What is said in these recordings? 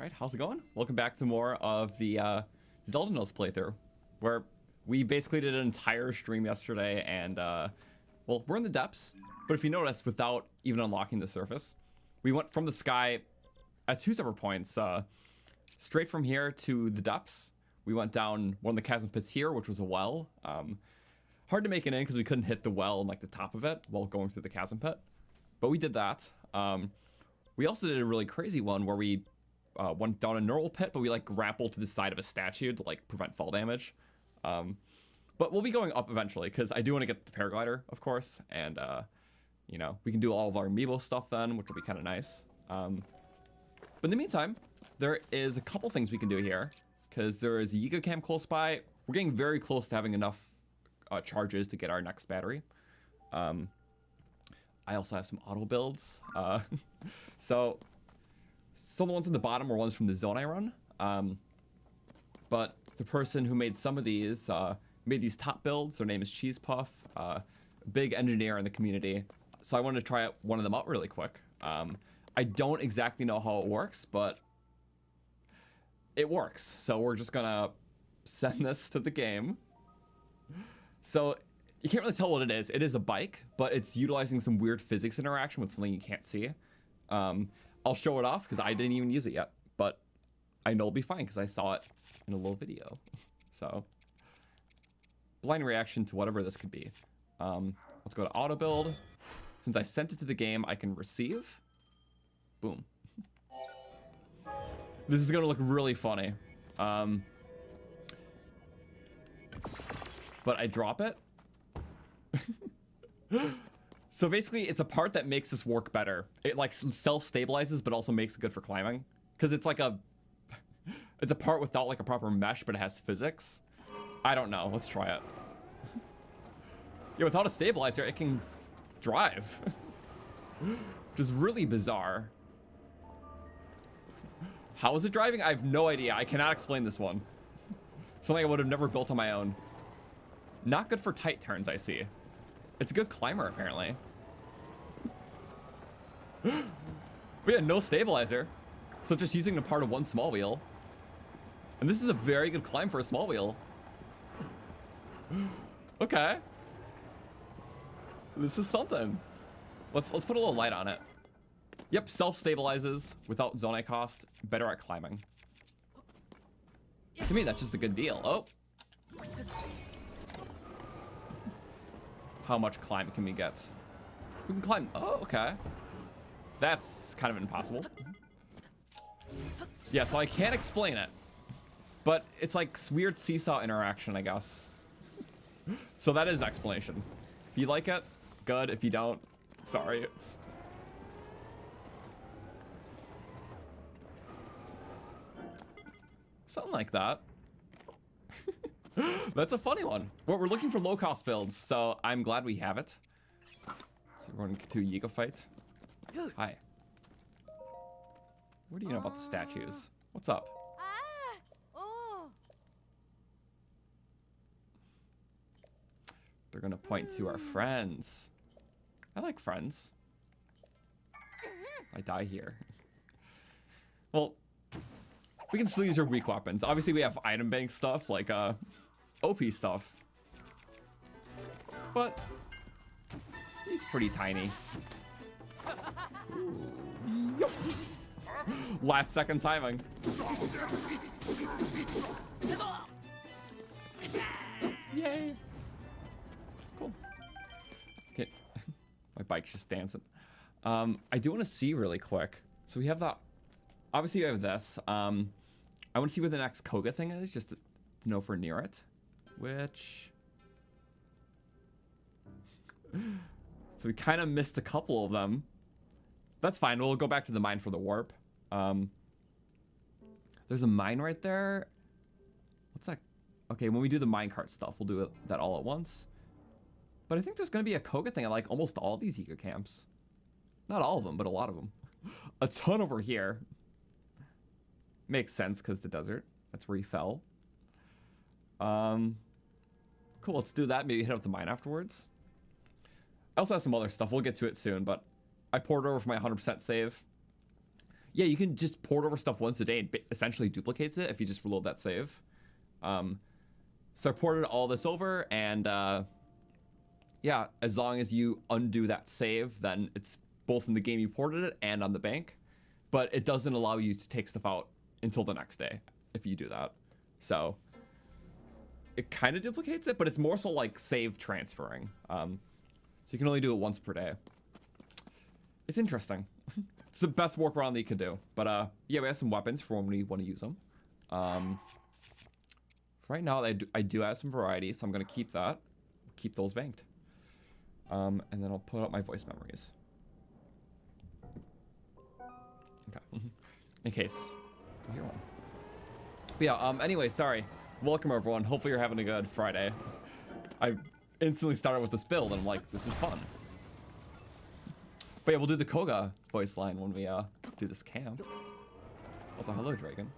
Alright, how's it going? Welcome back to more of the Zelda Notes playthrough, where we basically did an entire stream yesterday, and, well, we're in the depths, but if you notice, without even unlocking the surface, we went from the sky at two separate points, straight from here to the depths. We went down one of the chasm pits here, which was a well. Hard to make it in because we couldn't hit the well and like the top of it while going through the chasm pit, but we did that. We also did a really crazy one where we went down a normal pit, but we like grappled to the side of a statue to like prevent fall damage. But we'll be going up eventually because I do want to get the paraglider, of course, and you know, we can do all of our amiibo stuff then, which will be kind of nice. But in the meantime, there is a couple things we can do here because there is a Yiga cam close by. We're getting very close to having enough charges to get our next battery. I also have some auto builds. So some of the ones in the bottom are ones from the zone I run. But the person who made some of these made these top builds. Their name is Cheese Puff, big engineer in the community. So I wanted to try one of them out really quick. I don't exactly know how it works, but it works. So we're just gonna send this to the game. So you can't really tell what it is. It is a bike, but it's utilizing some weird physics interaction with something you can't see. I'll show it off because I didn't even use it yet, but I know it'll be fine because I saw it in a little video. So blind reaction to whatever this could be. Let's go to Autobuild. Since I sent it to the game, I can receive. Boom. This is gonna look really funny. But I drop it. So basically it's a part that makes this work better. It like self-stabilizes but also makes it good for climbing because it's like it's a part without like a proper mesh, but it has physics. I don't know, let's try it. Yeah, without a stabilizer it can drive. Just really bizarre. How is it driving? I have no idea. I cannot explain this one. Something I would have never built on my own. Not good for tight turns, I see. It's a good climber, apparently. We had no stabilizer. So just using the part of one small wheel. And this is a very good climb for a small wheel. Okay. This is something. Let's put a little light on it. Yep, self-stabilizes without zone cost. Better at climbing. To me, that's just a good deal. Oh. How much climb can we get? We can climb. Oh, okay. That's kind of impossible. Yeah, so I can't explain it. But it's like weird seesaw interaction, I guess. So that is explanation. If you like it, good. If you don't, sorry. Something like that. That's a funny one. Well, we're looking for low-cost builds, so I'm glad we have it. So we're going to Yiga fight. Hi. What do you know about the statues? What's up? They're gonna point to our friends. I like friends. I die here. Well, we can still use your weak weapons. Obviously, we have item bank stuff, like OP stuff. But he's pretty tiny. Ooh. Yup. Last second timing. Yay. Cool. Okay. My bike's just dancing. I do want to see really quick. So we have that. Obviously, we have this. I want to see where the next Koga thing is, just to know if we're near it. Which... So we kind of missed a couple of them. That's fine. We'll go back to the mine for the warp. There's a mine right there. What's that? Okay, when we do the minecart stuff, we'll do that all at once. But I think there's going to be a Koga thing at like almost all these Yiga camps. Not all of them, but a lot of them. A ton over here. Makes sense because the desert. That's where he fell. Cool, let's do that. Maybe hit up the mine afterwards. I also have some other stuff. We'll get to it soon, but I poured over for my 100% save. yeah, you can just port over stuff once a day and essentially duplicates it if you just reload that save. So I ported all this over, and yeah, as long as you undo that save, then it's both in the game you ported it and on the bank. But it doesn't allow you to take stuff out until the next day if you do that. So it kind of duplicates it, but it's more so like save transferring. So you can only do it once per day. It's interesting. It's the best workaround that you can do. But yeah, we have some weapons for when we want to use them. Right now, I do have some variety, so I'm going to keep that. Keep those banked. And then I'll put up my voice memories. Okay. In case I hear one. But yeah, anyway, sorry. Welcome, everyone. Hopefully you're having a good Friday. I instantly started with this build, and I'm like, this is fun. But yeah, we'll do the Koga voice line when we do this camp. Also, hello, Dragon.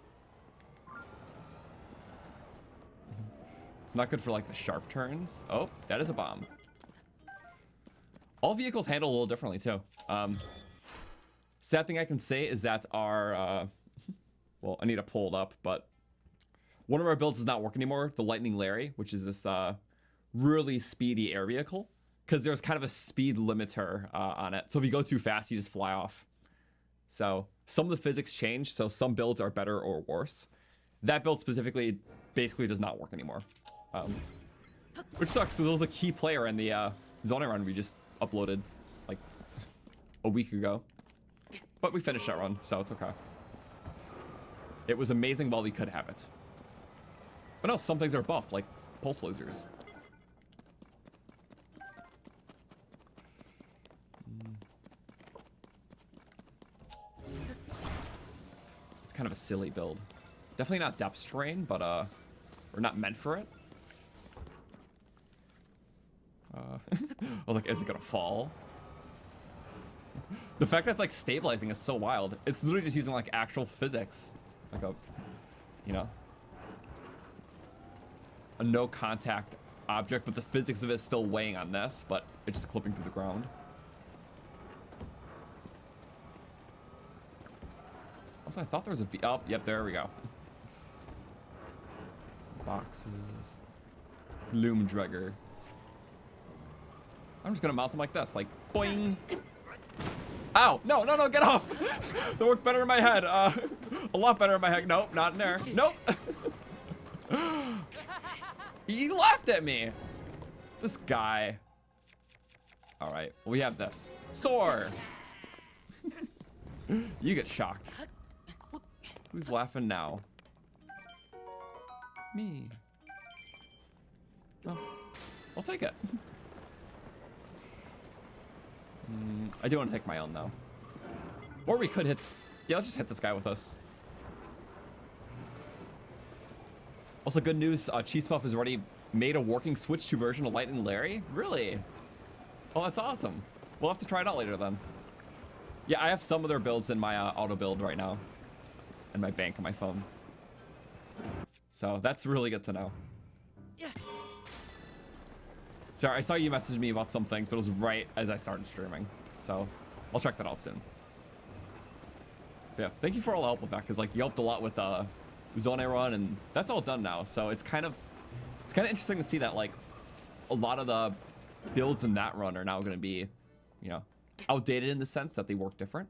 It's not good for like the sharp turns. Oh, that is a bomb. All vehicles handle a little differently too. Sad thing I can say is that our, well, I need to pull it up, but one of our builds does not work anymore. The Lightning Larry, which is this really speedy air vehicle, because there's kind of a speed limiter on it. So if you go too fast, you just fly off. So some of the physics change. So some builds are better or worse. That build specifically basically does not work anymore. Which sucks because it was a key player in the Zone run we just uploaded like a week ago. But we finished that run, so it's okay. It was amazing while we could have it. But no, some things are buffed, like pulse lasers. It's kind of a silly build. Definitely not depth terrain, but we're not meant for it. I was like, is it gonna fall? The fact that it's like stabilizing is so wild. It's literally just using like actual physics, like a, you know, a no contact object, but the physics of it is still weighing on this, but it's just clipping through the ground. Also, I thought there was a oh, yep, there we go. Boxes. Loom Drugger. I'm just gonna mount them like this, like boing. Ow! No, no, no, get off! That worked better in my head. A lot better in my head. Nope, not in there. Nope. He laughed at me. This guy. All right, we have this. Soar. You get shocked. Who's laughing now? Me. Oh, I'll take it. I do want to take my own though. Or we could hit. Yeah, I'll just hit this guy with us. Also, good news. Cheese Puff has already made a working Switch 2 version of Lightning Larry. Really? Oh, that's awesome. We'll have to try it out later then. Yeah, I have some of their builds in my auto build right now, and my bank on my phone. So that's really good to know. Yeah. Sorry, I saw you message me about some things, but it was right as I started streaming. So I'll check that out soon. But yeah, thank you for all the help with that, because like you helped a lot with Zone run, and that's all done now. So it's kind of interesting to see that like a lot of the builds in that run are now going to be, you know, outdated in the sense that they work different.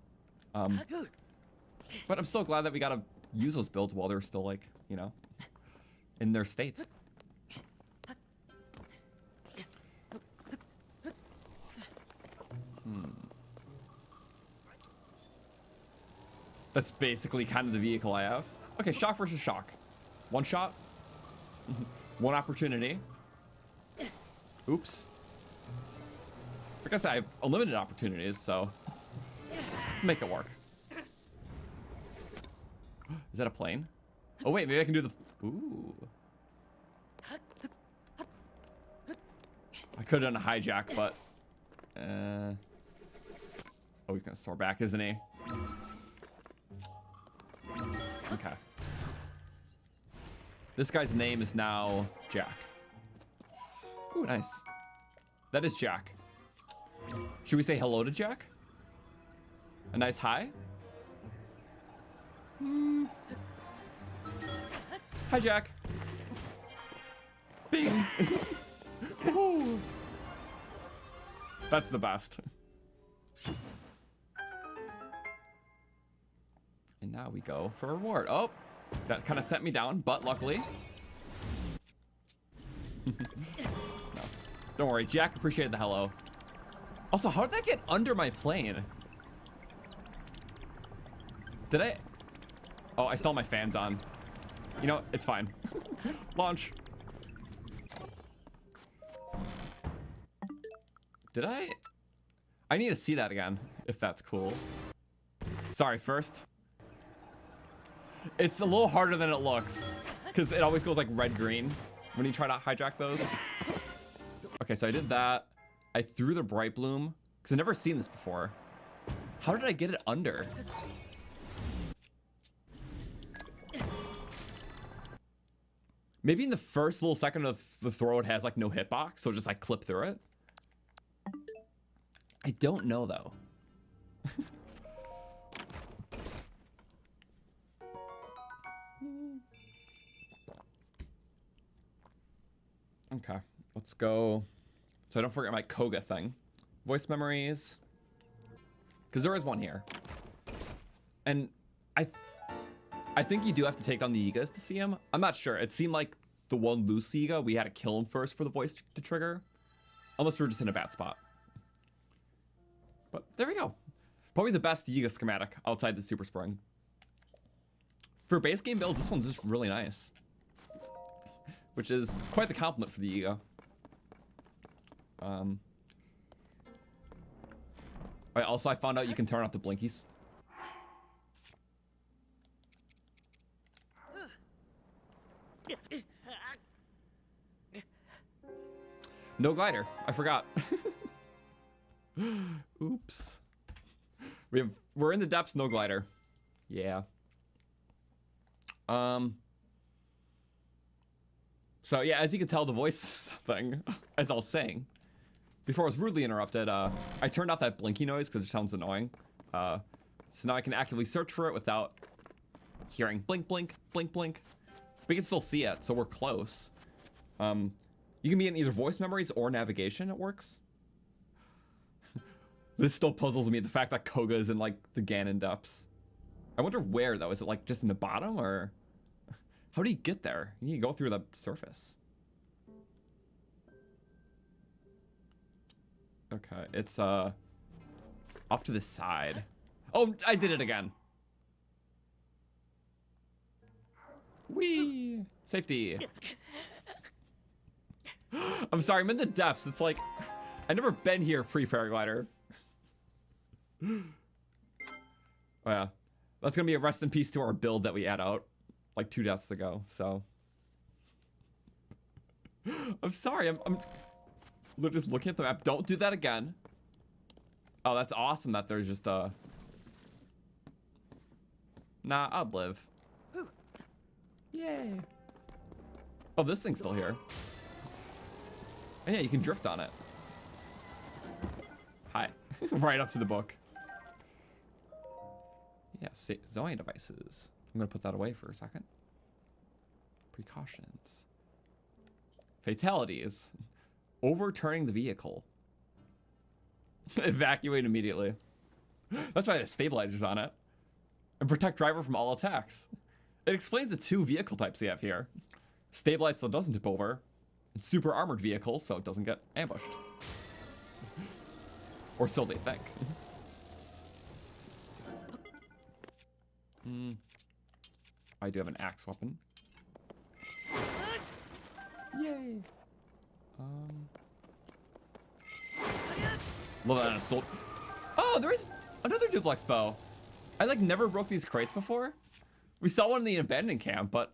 But I'm still glad that we got to use those builds while they're still like, you know, in their state. That's basically kind of the vehicle I have. Okay, shock versus shock. One shot. One opportunity. Oops. Like I said, I have unlimited opportunities, so let's make it work. Is that a plane? Oh wait, maybe I can do the... Ooh. I could have done a hijack, but... Oh, he's gonna soar back, isn't he? Okay. This guy's name is now Jack. Ooh, nice. That is Jack. Should we say hello to Jack? A nice hi? Hi, Jack. Bing. Woohoo. That's the best. And now we go for a reward. Oh, that kind of sent me down, but luckily. No. Don't worry, Jack appreciated the hello. Also, how did that get under my plane? Did I? Oh, I still have my fans on. You know, it's fine. Launch. Did I? I need to see that again, if that's cool. Sorry, first. It's a little harder than it looks, because it always goes like red-green when you try to hijack those. Okay, so I did that. I threw the bright bloom, because I've never seen this before. How did I get it under? Maybe in the first little second of the throw it has like no hitbox, so just like clip through it. I don't know though. Okay, let's go. So I don't forget my Koga thing. Voice memories. Because there is one here. And I think you do have to take down the Yigas to see him. I'm not sure. It seemed like the one loose Yiga, we had to kill him first for the voice to trigger. Unless we're just in a bad spot. But there we go. Probably the best Yiga schematic outside the Super Spring. For base game builds, this one's just really nice. Which is quite the compliment for the Yiga. Also, I found out you can turn off the blinkies. No glider. I forgot. Oops. We're in the depths, no glider. Yeah. So yeah, as you can tell, the voice thing, as I was saying, before I was rudely interrupted, I turned off that blinky noise because it sounds annoying. So now I can actively search for it without hearing blink, blink, blink, blink. We can still see it, so we're close. You can be in either voice memories or navigation, it works. This still puzzles me, the fact that Koga is in like the Ganon depths. I wonder where though, is it like just in the bottom or? How do you get there? You need to go through the surface. Okay, it's off to the side. Oh, I did it again. Whee! Safety. I'm sorry, I'm in the depths. It's like, I've never been here pre-paraglider. Oh yeah. That's gonna be a rest in peace to our build that we add out like 2 deaths ago, so. I'm sorry, I'm just looking at the map. Don't do that again. Oh, that's awesome that there's just a... Nah, I'd live. Yay. Oh, this thing's still here. And yeah, you can drift on it. Hi. Right up to the book. Yeah, Zoe devices. I'm gonna put that away for a second. Precautions. Fatalities. Overturning the vehicle. Evacuate immediately. That's why the stabilizer's on it. And protect driver from all attacks. It explains the 2 vehicle types they have here. Stabilized so it doesn't tip over. And super armored vehicle so it doesn't get ambushed. Or so they think. I do have an axe weapon. Yay. Love that assault. Oh, there is another duplex bow. I like never broke these crates before. We saw one in the abandoned camp, but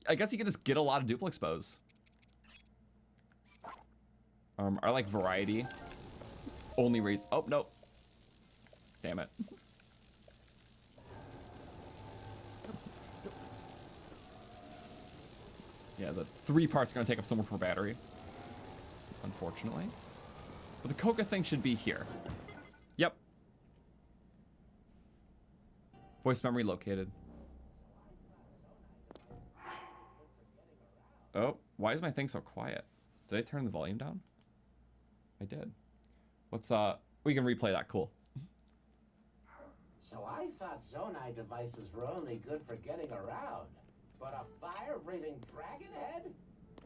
I guess you can just get a lot of duplex bows. I like variety. Only raise. Oh no. Damn it. Yeah, the 3 parts are gonna take up so much more battery. Unfortunately. But the Koga thing should be here. Yep. Voice memory located. Oh, why is my thing so quiet? Did I turn the volume down? I did. Let's, we can replay that. Cool. So I thought Zonai devices were only good for getting around. But a fire-breathing dragon head?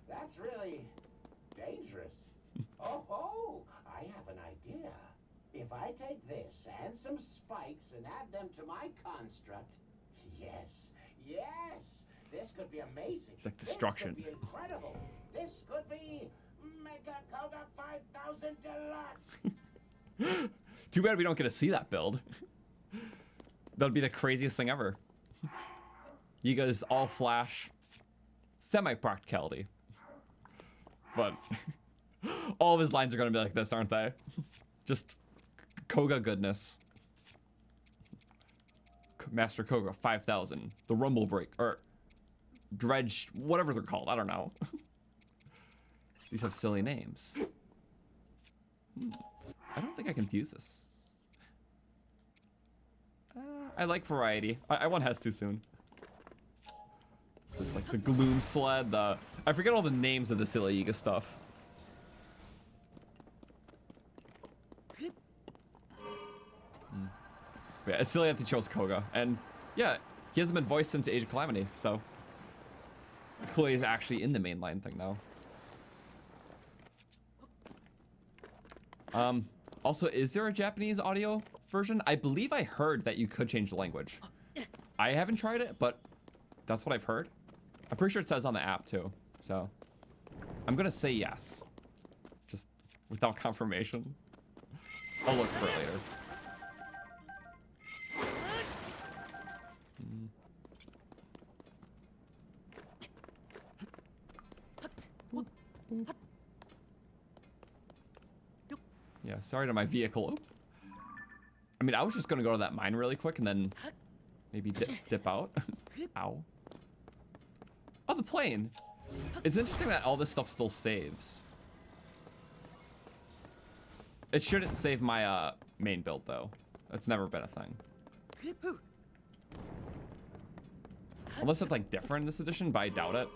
That's really dangerous. Oh, I have an idea. If I take this and some spikes and add them to my construct, yes, this could be amazing. It's like destruction. This could be incredible. This could be Mega Koga 5000 Deluxe. Too bad we don't get to see that build. That'd be the craziest thing ever. You guys all flash semi-practicality. But all of his lines are going to be like this, aren't they? Just Koga goodness. Master Koga 5000. The Rumble Break. Or Dredge. Whatever they're called. I don't know. These have silly names. I don't think I can fuse this. I like variety. I want Hess too soon. Just like the Gloom Sled, I forget all the names of the silly Yiga stuff. Yeah, it's silly that they chose Koga. And yeah, he hasn't been voiced since Age of Calamity, so it's cool he's actually in the mainline thing now. Also, is there a Japanese audio version? I believe I heard that you could change the language. I haven't tried it, but that's what I've heard. I'm pretty sure it says on the app too. So I'm gonna say yes. Just without confirmation. I'll look for it later. Yeah, sorry to my vehicle. I mean, I was just gonna go to that mine really quick and then maybe dip out. Ow. Oh, the plane. It's interesting that all this stuff still saves. It shouldn't save my main build though. That's never been a thing. Unless it's like different in this edition, but I doubt it.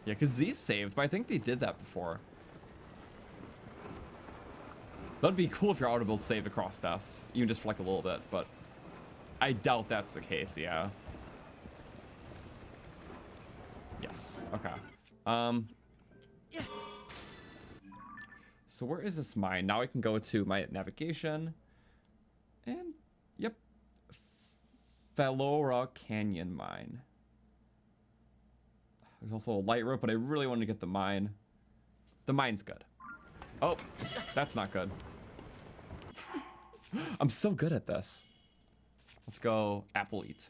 Yeah, because these saved, but I think they did that before. That'd be cool if your auto build saved across deaths, even just for like a little bit, but I doubt that's the case, yeah. Yes, okay. So where is this mine? Now I can go to my navigation. And, yep. Fellora Canyon Mine. There's also a light rope, but I really want to get the mine. The mine's good. Oh, that's not good. I'm so good at this. Let's go apple eat.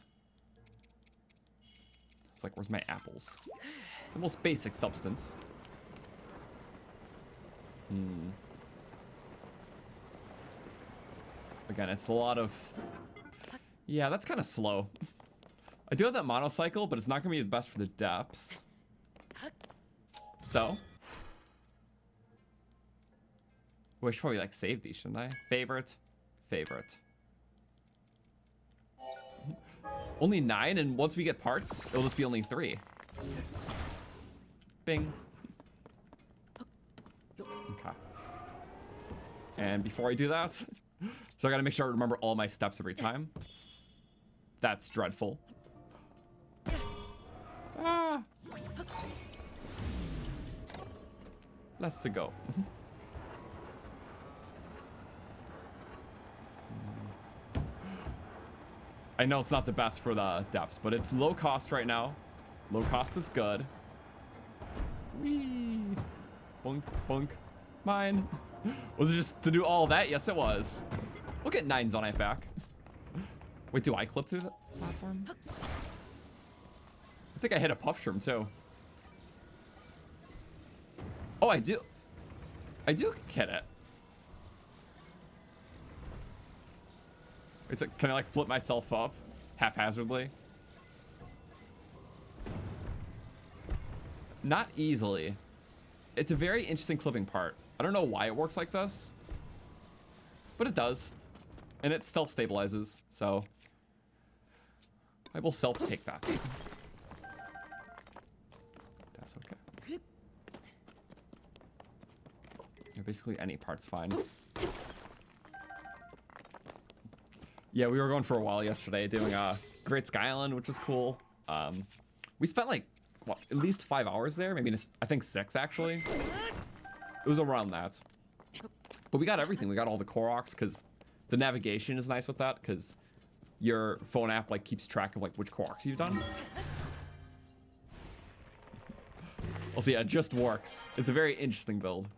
It's like, where's my apples? The most basic substance. Again, it's a lot of... Yeah, that's kind of slow. I do have that monocycle, but it's not going to be the best for the depths. So... Well, I should probably, like, save these, shouldn't I? Favorite. Favorite. Only 9, and once we get parts, it'll just be only 3. Bing. Okay. And before I do that, so I gotta make sure I remember all my steps every time. That's dreadful. Ah. Let's go. I know it's not the best for the depths, but it's low cost right now. Low cost is good. Whee! Bunk, bunk. Mine. Was it just to do all that? Yes, it was. We'll get 9s on it back. Wait, do I clip through the platform? I think I hit a puff shroom too. Oh, I do. I do get it. Is it, can I like flip myself up haphazardly? Not easily. It's a very interesting clipping part. I don't know why it works like this, but it does. And it self-stabilizes, so I will self-take that. That's okay. Yeah, basically any part's fine. Yeah, we were going for a while yesterday doing Great Sky Island, which was cool. We spent like, what, at least 5 hours there, maybe I think 6 actually. It was around that. But we got everything. We got all the Koroks because the navigation is nice with that because your phone app like keeps track of like which Koroks you've done. Well, see, it just works. It's a very interesting build,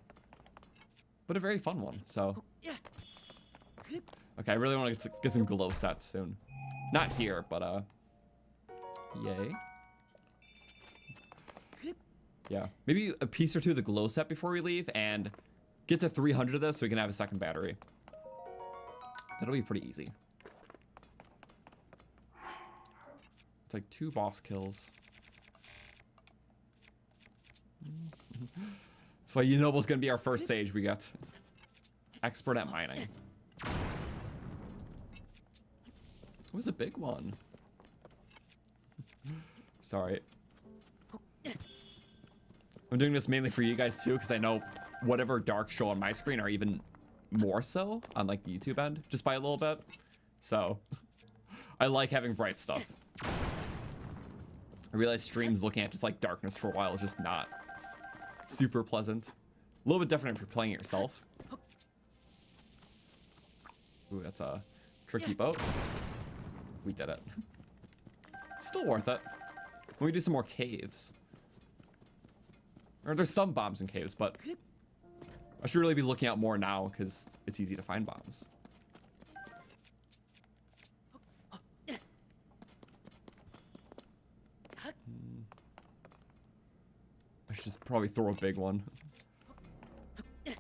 but a very fun one. So, okay, I really want to get some glow sets soon. Not here, but yay. Yeah, maybe a piece or two of the glow set before we leave and get to 300 of this so we can have a second battery. That'll be pretty easy. It's like 2 boss kills. That's why Unoble's gonna be our first sage we get. Expert at mining. It was a big one. Sorry. I'm doing this mainly for you guys too, because I know whatever darks show on my screen are even more so on like the YouTube end, just by a little bit. So I like having bright stuff. I realize streams looking at just like darkness for a while is just not super pleasant. A little bit different if you're playing it yourself. Ooh, that's a tricky boat. We did it. Still worth it. When we do some more caves. Or there's some bombs in caves, but I should really be looking out more now because it's easy to find bombs. I should just probably throw a big one. What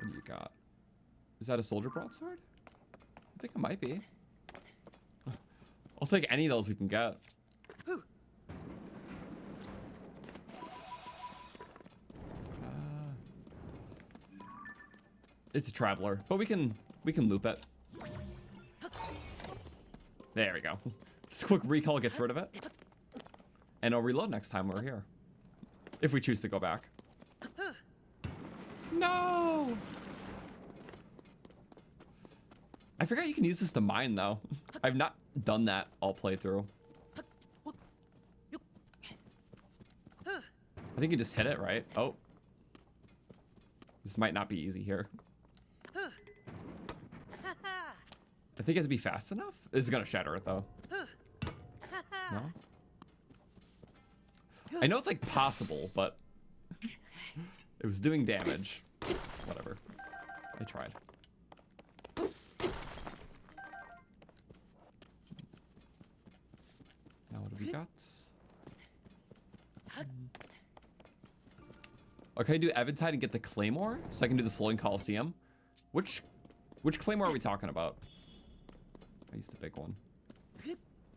do you got? Is that a soldier broadsword? I think it might be. I'll take any of those we can get. It's a traveler, but we can loop it. There we go. Just a quick recall gets rid of it. And I'll reload next time we're here. If we choose to go back. No! I forgot you can use this to mine though. I've not done that all playthrough. I think you just hit it, right? Oh. This might not be easy here. I think it has to be fast enough. This is gonna shatter it though. No? I know it's like possible, but it was doing damage. Whatever. I tried. Now what do we got? Okay, do Eventide and get the Claymore so I can do the Floating Coliseum. Which Claymore are we talking about? I used a big one.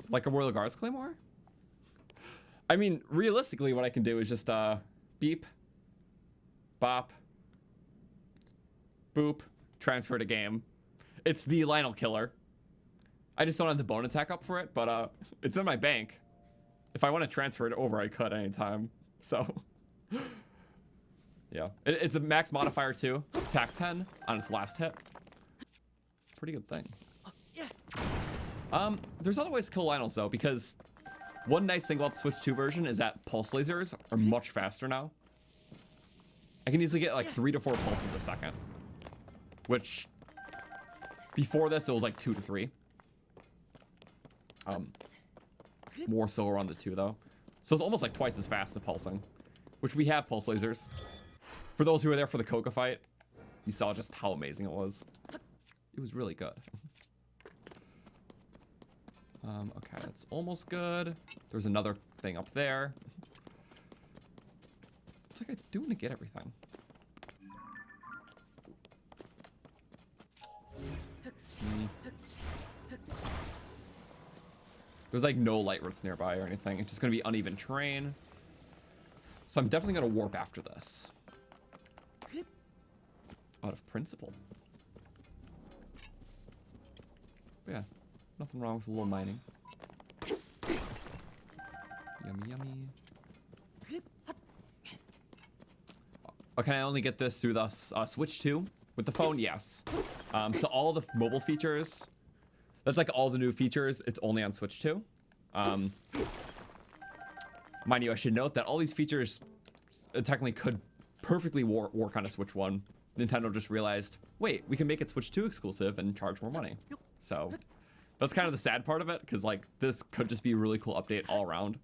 Like a Royal Guards Claymore? I mean, realistically, what I can do is just beep, bop, boop, transfer to game. It's the Lionel killer. I just don't have the bone attack up for it, but it's in my bank. If I want to transfer it over, I could anytime. So, yeah. It's a max modifier too. Attack 10 on its last hit. Pretty good thing. There's other ways to kill Lionels though, because one nice thing about the Switch 2 version is that pulse lasers are much faster now. I can easily get like 3 to 4 pulses a second. Which, before this, it was like 2 to 3. More so around the 2 though. So it's almost like twice as fast the pulsing. Which we have pulse lasers. For those who were there for the Coca fight, you saw just how amazing it was. It was really good. Okay, that's almost good. There's another thing up there. It's like I do want to get everything. There's like no light routes nearby or anything. It's just gonna be uneven terrain. So I'm definitely gonna warp after this. Out of principle. But yeah. Nothing wrong with a little mining. Yummy, yummy. Can I only get this through the Switch 2? With the phone, yes. So all the mobile features, that's like all the new features, it's only on Switch 2. Mind you, I should note that all these features technically could perfectly work on a Switch 1. Nintendo just realized, wait, we can make it Switch 2 exclusive and charge more money. So that's kind of the sad part of it, because like this could just be a really cool update all around.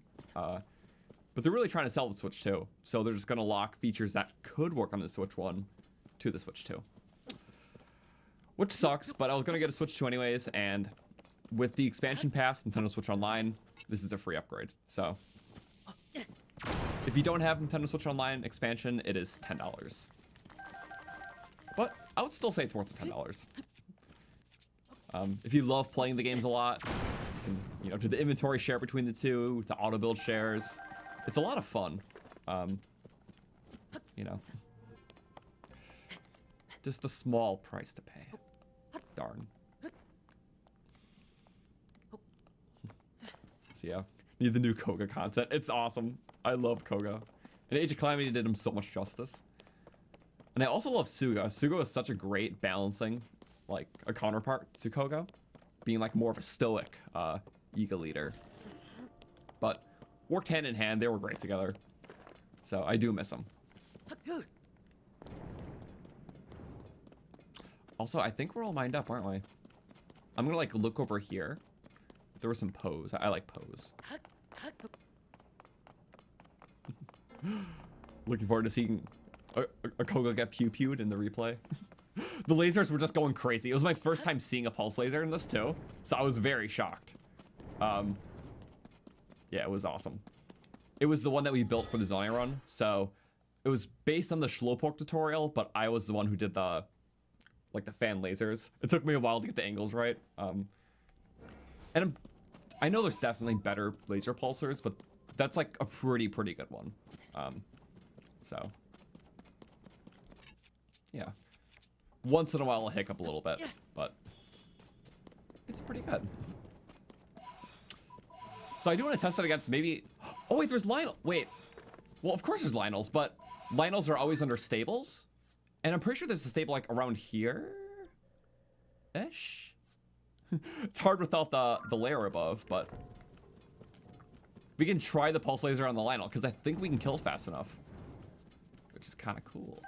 But they're really trying to sell the Switch 2, so they're just gonna lock features that could work on the Switch 1 to the Switch 2. Which sucks, but I was gonna get a Switch 2 anyways, and with the expansion pass, Nintendo Switch Online, this is a free upgrade. So if you don't have Nintendo Switch Online expansion, it is $10. But I would still say it's worth the $10. If you love playing the games a lot, you can, you know, do the inventory share between the two, the auto build shares. It's a lot of fun. You know, just a small price to pay. Darn. So yeah, need the new Koga content. It's awesome. I love Koga. And Age of Calamity did him so much justice. And I also love Suga. Suga is such a great balancing, like a counterpart to Koga, being like more of a stoic Yiga leader. But worked hand in hand. They were great together. So I do miss them. Also, I think we're all lined up, aren't we? I'm gonna like look over here. There was some pose. I like pose. Looking forward to seeing a Koga get pew-pewed in the replay. The lasers were just going crazy. It was my first time seeing a pulse laser in this too, so I was very shocked. Yeah, it was awesome. It was the one that we built for the zoning run, so it was based on the Slowpoke tutorial, but I was the one who did the like the fan lasers. It took me a while to get the angles right. And I know there's definitely better laser pulsers, but that's like a pretty good one. So yeah, once in a while I'll hiccup a little bit, but it's pretty good. So I do want to test it against maybe, oh wait, there's Lionel. Wait, well of course there's Lionels, but Lionels are always under stables, and I'm pretty sure there's a stable like around here ish. It's hard without the layer above, but we can try the pulse laser on the Lionel because I think we can kill it fast enough, which is kind of cool.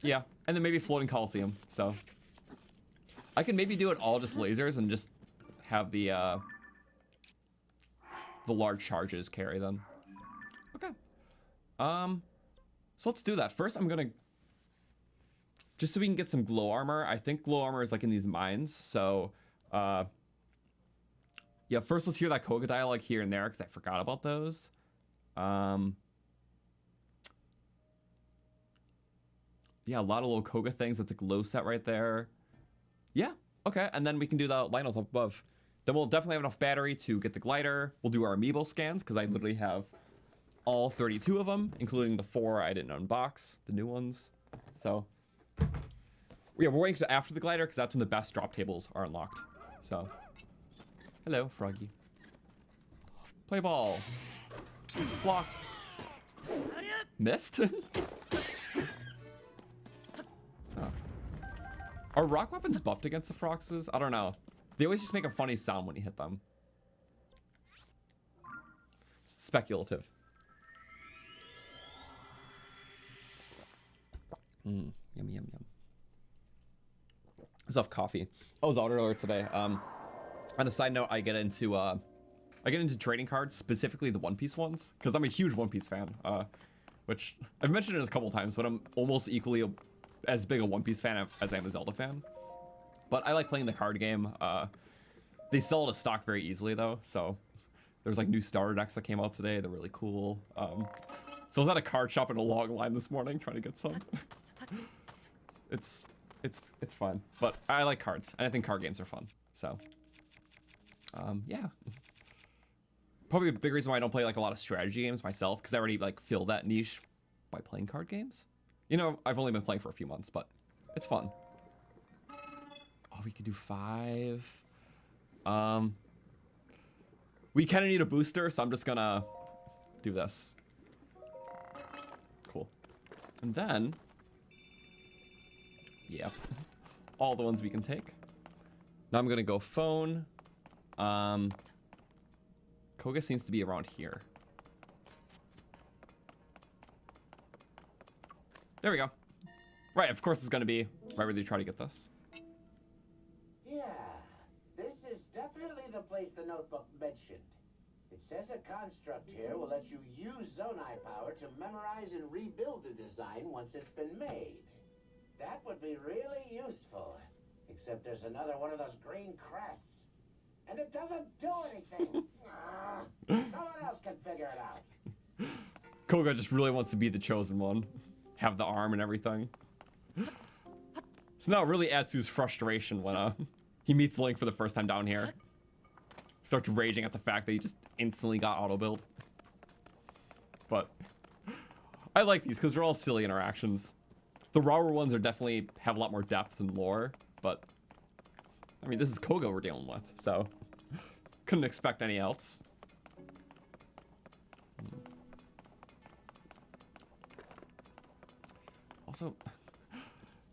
Yeah, and then maybe floating Coliseum. So I can maybe do it all just lasers and just have the large charges carry them. Okay. So let's do that. First, I'm gonna just so we can get some glow armor. I think glow armor is like in these mines. So yeah, first let's hear that Koga dialogue here and there because I forgot about those. Yeah, a lot of little Koga things. That's a glow set right there. Yeah, okay. And then we can do the Lionels up above. Then we'll definitely have enough battery to get the glider. We'll do our amiibo scans because I literally have all 32 of them, including the 4 I didn't unbox, the new ones. So yeah, we're waiting to after the glider because that's when the best drop tables are unlocked. So hello, Froggy. Play ball. Blocked. Missed? Oh. Are rock weapons buffed against the Froxes? I don't know. They always just make a funny sound when you hit them. Speculative. Yum, yum, yum. I still have coffee. I was out earlier today. On a side note, I get into trading cards, specifically the One Piece ones, because I'm a huge One Piece fan. Which I've mentioned it a couple times, but I'm almost equally as big a One Piece fan as I am a Zelda fan. But I like playing the card game. They sell it as stock very easily though, so there's like new starter decks that came out today. They're really cool. So I was at a card shop in a long line this morning trying to get some. It's fun, but I like cards, and I think card games are fun. So, yeah. Probably a big reason why I don't play like a lot of strategy games myself, because I already like fill that niche by playing card games. You know, I've only been playing for a few months, but it's fun. Oh, we could do 5. We kind of need a booster, so I'm just gonna do this. Cool. And then, yep, all the ones we can take. Now I'm gonna go phone. Koga seems to be around here. There we go. Right, of course it's gonna be right where they try to get this. Yeah, this is definitely the place the notebook mentioned. It says a construct here will let you use Zonai power to memorize and rebuild a design once it's been made. That would be really useful. Except there's another one of those green crests. And it doesn't do anything. Someone else can figure it out. Koga just really wants to be the chosen one. Have the arm and everything. So now it really adds to his frustration when he meets Link for the first time down here. Starts raging at the fact that he just instantly got auto build. But I like these because they're all silly interactions. The rawer ones are definitely have a lot more depth and lore, but I mean, this is Koga we're dealing with, so couldn't expect any else. Also,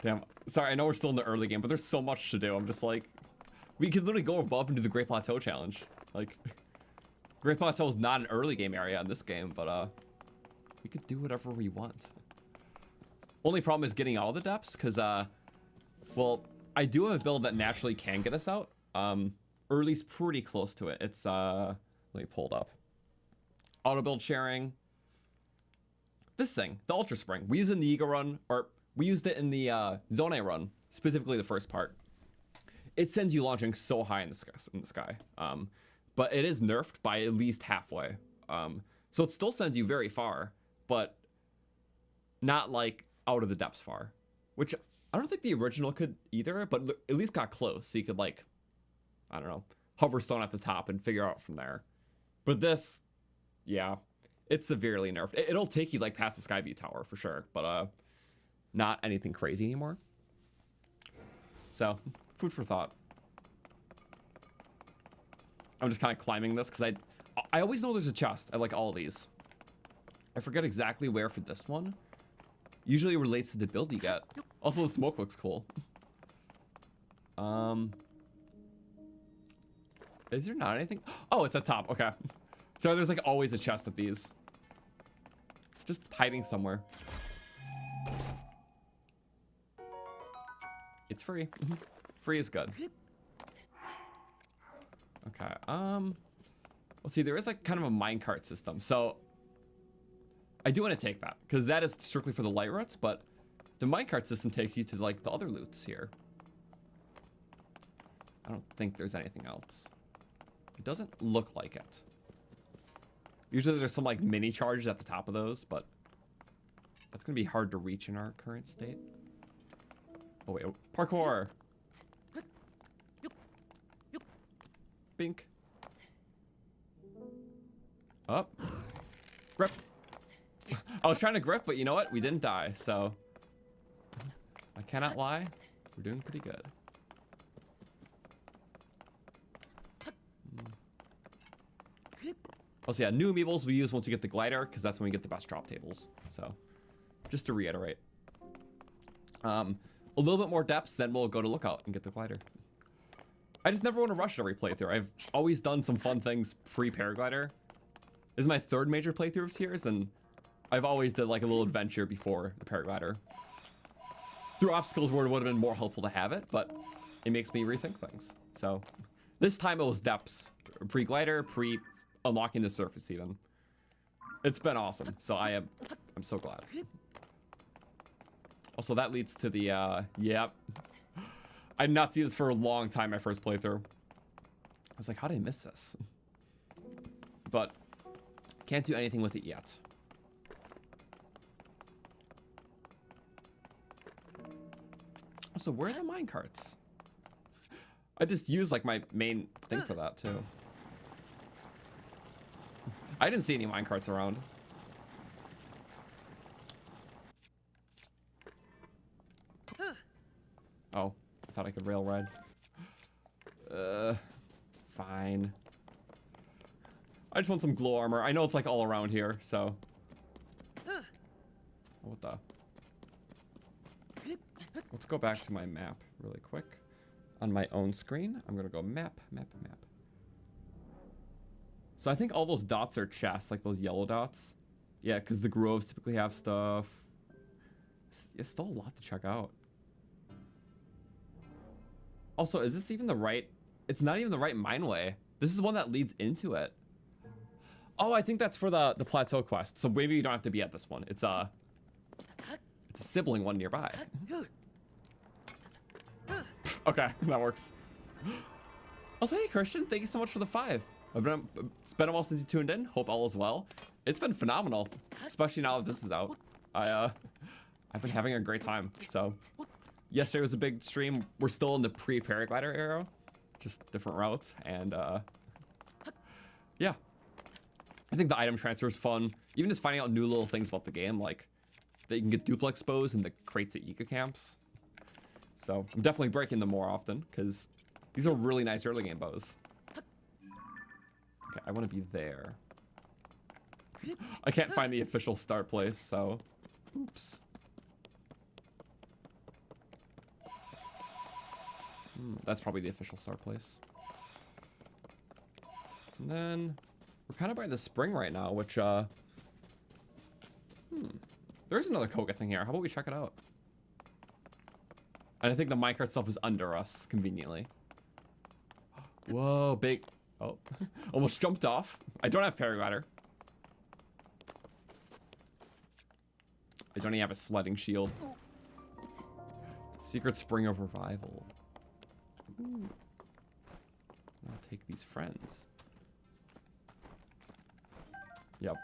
damn, sorry, I know we're still in the early game, but there's so much to do. I'm just like, we could literally go above and do the Great Plateau challenge. Like, Great Plateau is not an early game area in this game, but we could do whatever we want. Only problem is getting all the depths, because well, I do have a build that naturally can get us out, or at least pretty close to it. It's let me pull it up. Auto build sharing. This thing, the Ultra Spring. We used it in the Ego run, or we used it in the Zonai run, specifically the first part. It sends you launching so high in the sky. But it is nerfed by at least halfway. So it still sends you very far, but not like out of the depths far. Which I don't think the original could either, but at least got close. So you could like, I don't know, hover stone at the top and figure out from there. But this, yeah, it's severely nerfed. It'll take you like past the Skyview Tower for sure, but not anything crazy anymore. So, food for thought. I'm just kind of climbing this because I always know there's a chest. I like all of these. I forget exactly where for this one. Usually it relates to the build you get. Also, the smoke looks cool. Is there not anything? Oh, it's at top. Okay. So there's like always a chest at these. Just hiding somewhere. It's free. Free is good. Okay. Let's see. There is like kind of a minecart system. So I do want to take that because that is strictly for the light routes, but the minecart system takes you to like the other loots here. I don't think there's anything else. It doesn't look like it. Usually there's some like mini charges at the top of those, but that's gonna be hard to reach in our current state. Oh wait, parkour. Bink. Up. Grip. I was trying to grip, but you know what? We didn't die, so I cannot lie. We're doing pretty good. Also, yeah, new amiibos we use once we get the glider, because that's when we get the best drop tables. So, just to reiterate. A little bit more depths, then we'll go to lookout and get the glider. I just never want to rush every playthrough. I've always done some fun things pre-paraglider. This is my third major playthrough of Tears, and I've always did like a little adventure before the paraglider. Through obstacles where it would have been more helpful to have it, but it makes me rethink things. So, this time it was depths. Pre-glider, pre-unlocking the surface even. It's been awesome, so I'm so glad. Also, that leads to the, yep. I did not see this for a long time, my first playthrough. I was like, how did I miss this? But, can't do anything with it yet. Also, where are the minecarts? I just used like my main thing for that too. I didn't see any minecarts around. Oh, I thought I could rail ride. Fine. I just want some glow armor. I know it's like all around here, so. What the? Let's go back to my map really quick. On my own screen, I'm gonna go map. So I think all those dots are chests, like those yellow dots. Yeah, because the groves typically have stuff. It's still a lot to check out. Also, is this even the right... It's not even the right mineway. This is the one that leads into it. Oh, I think that's for the plateau quest. So maybe you don't have to be at this one. It's a sibling one nearby. Okay, that works. Also, hey Christian, thank you so much for the 5. It's been a while since you tuned in. Hope all is well. It's been phenomenal, especially now that this is out. I've been having a great time. So, yesterday was a big stream. We're still in the pre-paraglider era, just different routes, and yeah. I think the item transfer is fun. Even just finding out new little things about the game, like that you can get duplex bows in the crates at Eco Camps. So I'm definitely breaking them more often because these are really nice early game bows. Okay, I want to be there. I can't find the official start place, so oops. That's probably the official start place. And then we're kind of by the spring right now, which there's another Koga thing here. How about we check it out? And I think the minecart stuff is under us conveniently. Whoa, big. Oh, almost jumped off. I don't have paraglider. I don't even have a sledding shield. Secret spring of revival. Ooh. I'll take these friends. Yep.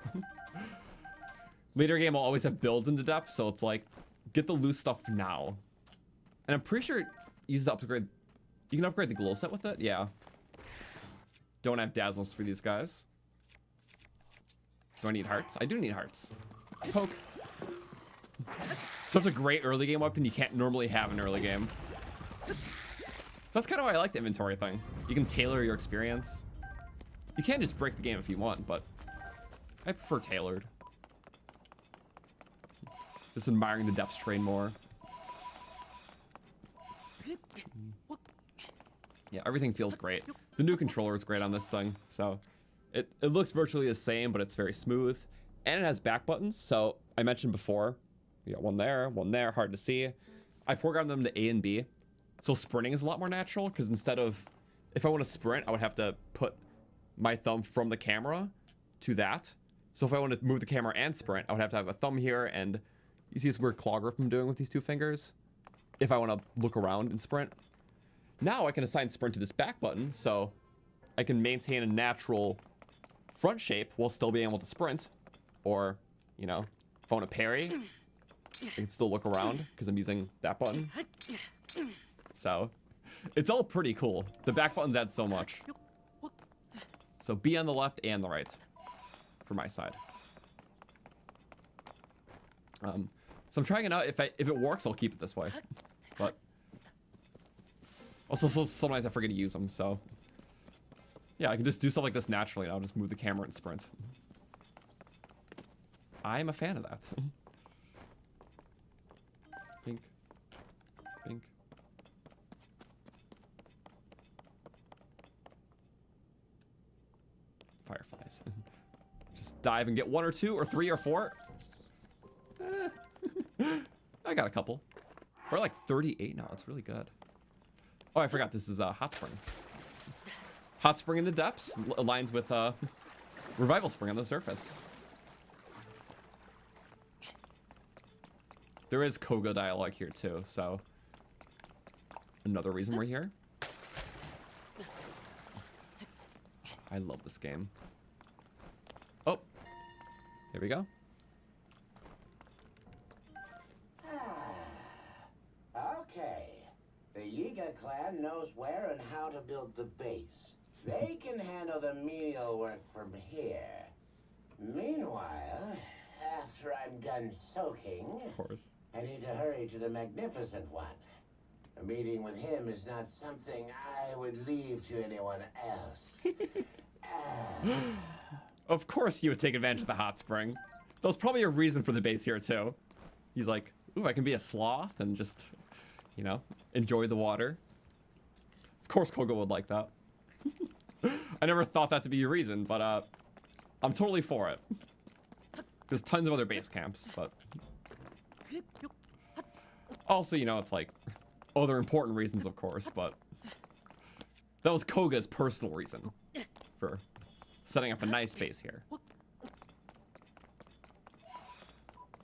Later game will always have builds in the depth, so it's like, get the loose stuff now. And I'm pretty sure use the upgrade. You can upgrade the glow set with it? Yeah. Don't have dazzles for these guys. Do I need hearts? I do need hearts. Poke. Such a great early game weapon you can't normally have in early game. So that's kind of why I like the inventory thing. You can tailor your experience. You can just break the game if you want, but I prefer tailored. Just admiring the depths train more. Yeah, everything feels great. The new controller is great on this thing, so it looks virtually the same, but it's very smooth. And it has back buttons, so I mentioned before, you got one there, hard to see. I programmed them to A and B, so sprinting is a lot more natural, because instead of, if I want to sprint, I would have to put my thumb from the camera to that. So if I want to move the camera and sprint, I would have to have a thumb here, and you see this weird claw grip I'm doing with these two fingers? If I want to look around and sprint. Now I can assign sprint to this back button, so I can maintain a natural front shape while still being able to sprint. Or, you know, if I want to parry, I can still look around because I'm using that button. So, it's all pretty cool. The back buttons add so much. So B on the left and the right for my side. So I'm trying it out. If it works, I'll keep it this way. But also sometimes I forget to use them, so yeah, I can just do stuff like this naturally. And I'll just move the camera and sprint. I'm a fan of that. Pink. Pink. Fireflies. Just dive and get 1 or 2 or 3 or 4. I got a couple. We're like 38 now. It's really good. Oh, I forgot this is a hot spring. Hot spring in the depths aligns with revival spring on the surface. There is Koga dialogue here too, so another reason we're here. I love this game. Oh, here we go. Okay. The Yiga clan knows where and how to build the base. They can handle the menial work from here. Meanwhile, after I'm done soaking, Of course. I need to hurry to the magnificent one. A meeting with him is not something I would leave to anyone else. Of course you would take advantage of the hot spring. That was probably a reason for the base here too. He's like, ooh, I can be a sloth and just, you know, enjoy the water. Of course Koga would like that. I never thought that to be a reason, but I'm totally for it. There's tons of other base camps, but also, you know, it's like other important reasons, of course, but that was Koga's personal reason for setting up a nice base here.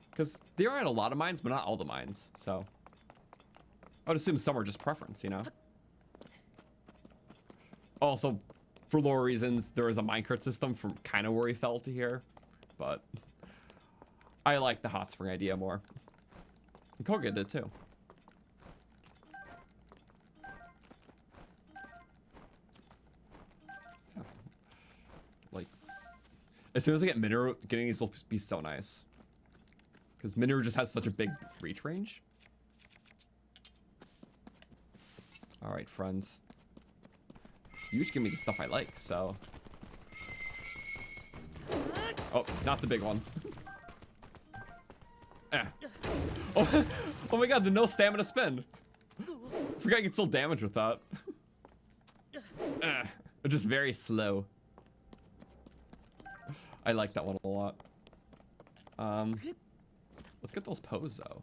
Because they are at a lot of mines, but not all the mines, so I would assume some are just preference, you know? Also, for lore reasons, there is a minecart system from kind of where he fell to here, but I like the hot spring idea more. And Koga did too. Yeah. Like, as soon as I get Minoru, getting these will be so nice. Because Minoru just has such a big reach range. Alright, friends. You just give me the stuff I like, so. Oh, not the big one. Oh, oh my god, the no stamina spin. Forgot you can still damage with that. Just very slow. I like that one a lot. Let's get those pose though.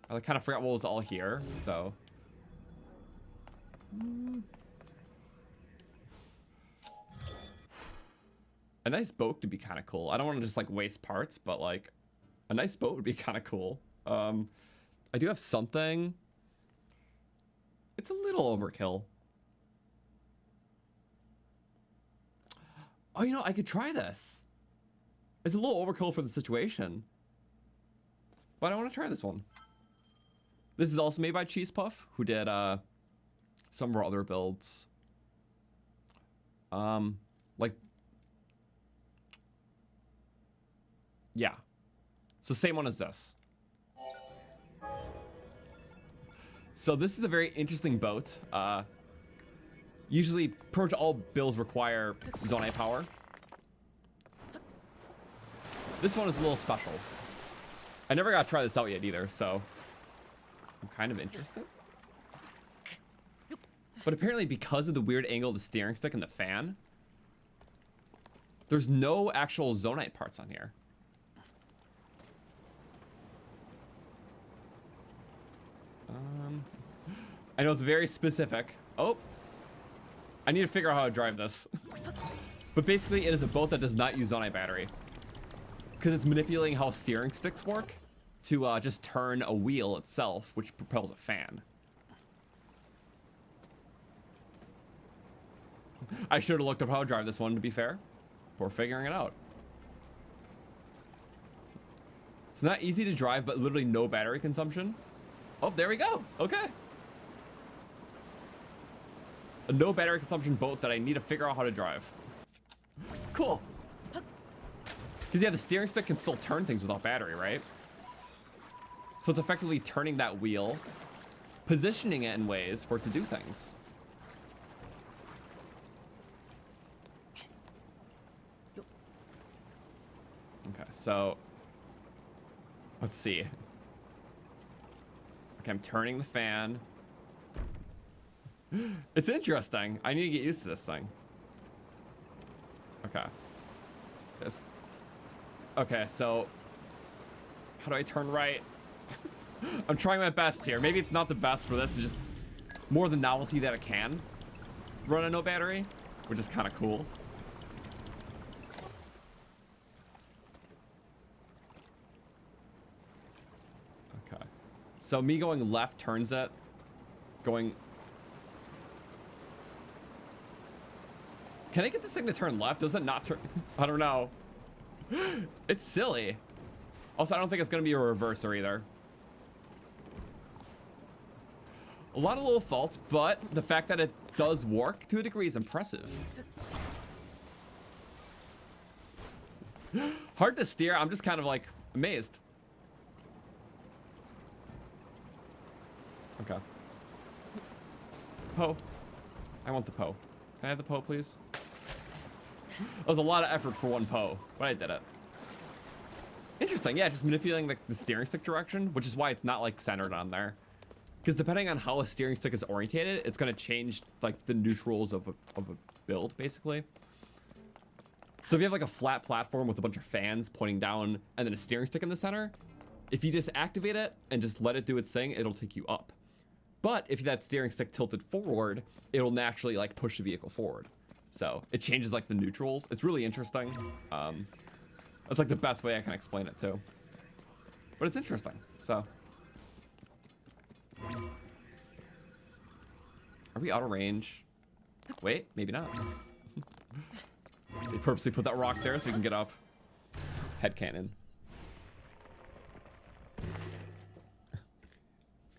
I kind of forgot what was all here, so. A nice boat would be kind of cool. I don't want to just like waste parts, but like a nice boat would be kind of cool. I do have something. It's a little overkill. Oh, you know, I could try this. It's a little overkill for the situation, but I want to try this one. This is also made by Cheese Puff, who did some of our other builds. Like, yeah. So same one as this. So this is a very interesting boat. Usually, pretty much all builds require Zonai power. This one is a little special. I never got to try this out yet either, so I'm kind of interested. But apparently because of the weird angle of the steering stick and the fan, there's no actual Zonite parts on here. I know it's very specific. Oh, I need to figure out how to drive this. But basically it is a boat that does not use Zonite battery, because it's manipulating how steering sticks work to just turn a wheel itself, which propels a fan. I should have looked up how to drive this one, to be fair. We're figuring it out. It's not easy to drive, but literally no battery consumption. Oh, there we go. Okay. A no battery consumption boat that I need to figure out how to drive. Cool. Because yeah, the steering stick can still turn things without battery, right? So it's effectively turning that wheel, positioning it in ways for it to do things. Okay, so let's see. Okay, I'm turning the fan. It's interesting. I need to get used to this thing. Okay. This. Okay, so how do I turn right? I'm trying my best here. Maybe it's not the best for this. It's just more the novelty that it can run on no battery, which is kind of cool. Okay. So me going left turns it. Going... Can I get this thing to turn left? Does it not turn? I don't know. It's silly. Also, I don't think it's going to be a reverser either. A lot of little faults, but the fact that it does work to a degree is impressive. Hard to steer. I'm just kind of like amazed. Okay. Poe. I want the Poe. Can I have the Poe, please? That was a lot of effort for one Poe, but I did it. Interesting, yeah, just manipulating the steering stick direction, which is why it's not like centered on there. Because depending on how a steering stick is orientated, it's going to change like the neutrals of a build, basically. So if you have like a flat platform with a bunch of fans pointing down and then a steering stick in the center, if you just activate it and just let it do its thing, it'll take you up. But if that steering stick tilted forward, it'll naturally like push the vehicle forward. So it changes like the neutrals. It's really interesting. That's like the best way I can explain it too. But it's interesting, so. Are we out of range? Wait, maybe not. They purposely put that rock there so we can get up. Headcanon.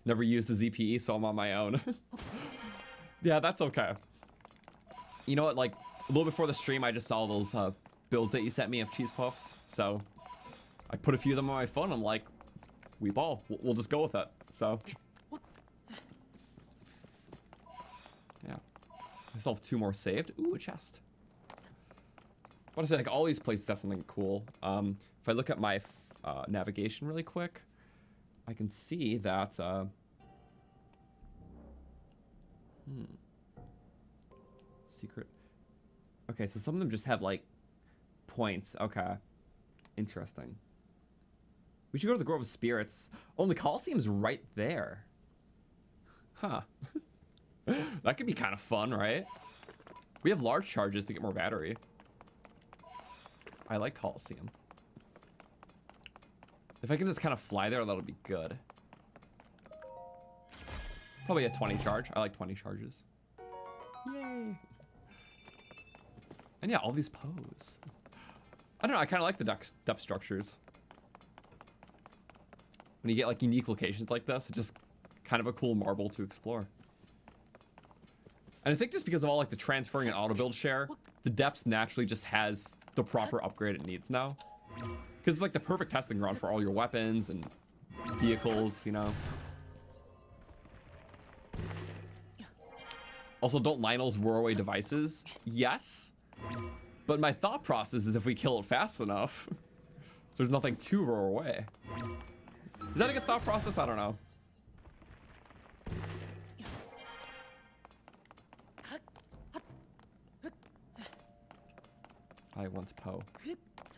Never used the ZPE, so I'm on my own. Yeah, that's okay. You know what, like, a little before the stream, I just saw those builds that you sent me of cheese puffs. So, I put a few of them on my phone. I'm like, we ball. We'll just go with it. So, yeah. I still have 2 more saved. Ooh, a chest. I want to say, like, all these places have something cool. If I look at my navigation really quick, I can see that, secret. Okay, so some of them just have, like, points. Okay. Interesting. We should go to the Grove of Spirits. Oh, and the Coliseum's right there. Huh. That could be kind of fun, right? We have large charges to get more battery. I like Coliseum. If I can just kind of fly there, that'll be good. Probably a 20 charge. I like 20 charges. Yay. And yeah, all these pose. I don't know, I kind of like the depth structures. When you get like unique locations like this, it's just kind of a cool marble to explore. And I think just because of all like the transferring and auto build share, the depths naturally just has the proper upgrade it needs now. Because it's like the perfect testing ground for all your weapons and vehicles, you know. Also, don't Lionels roar away devices? Yes. But my thought process is if we kill it fast enough, there's nothing to roar away. Is that a good thought process? I don't know. I want Poe.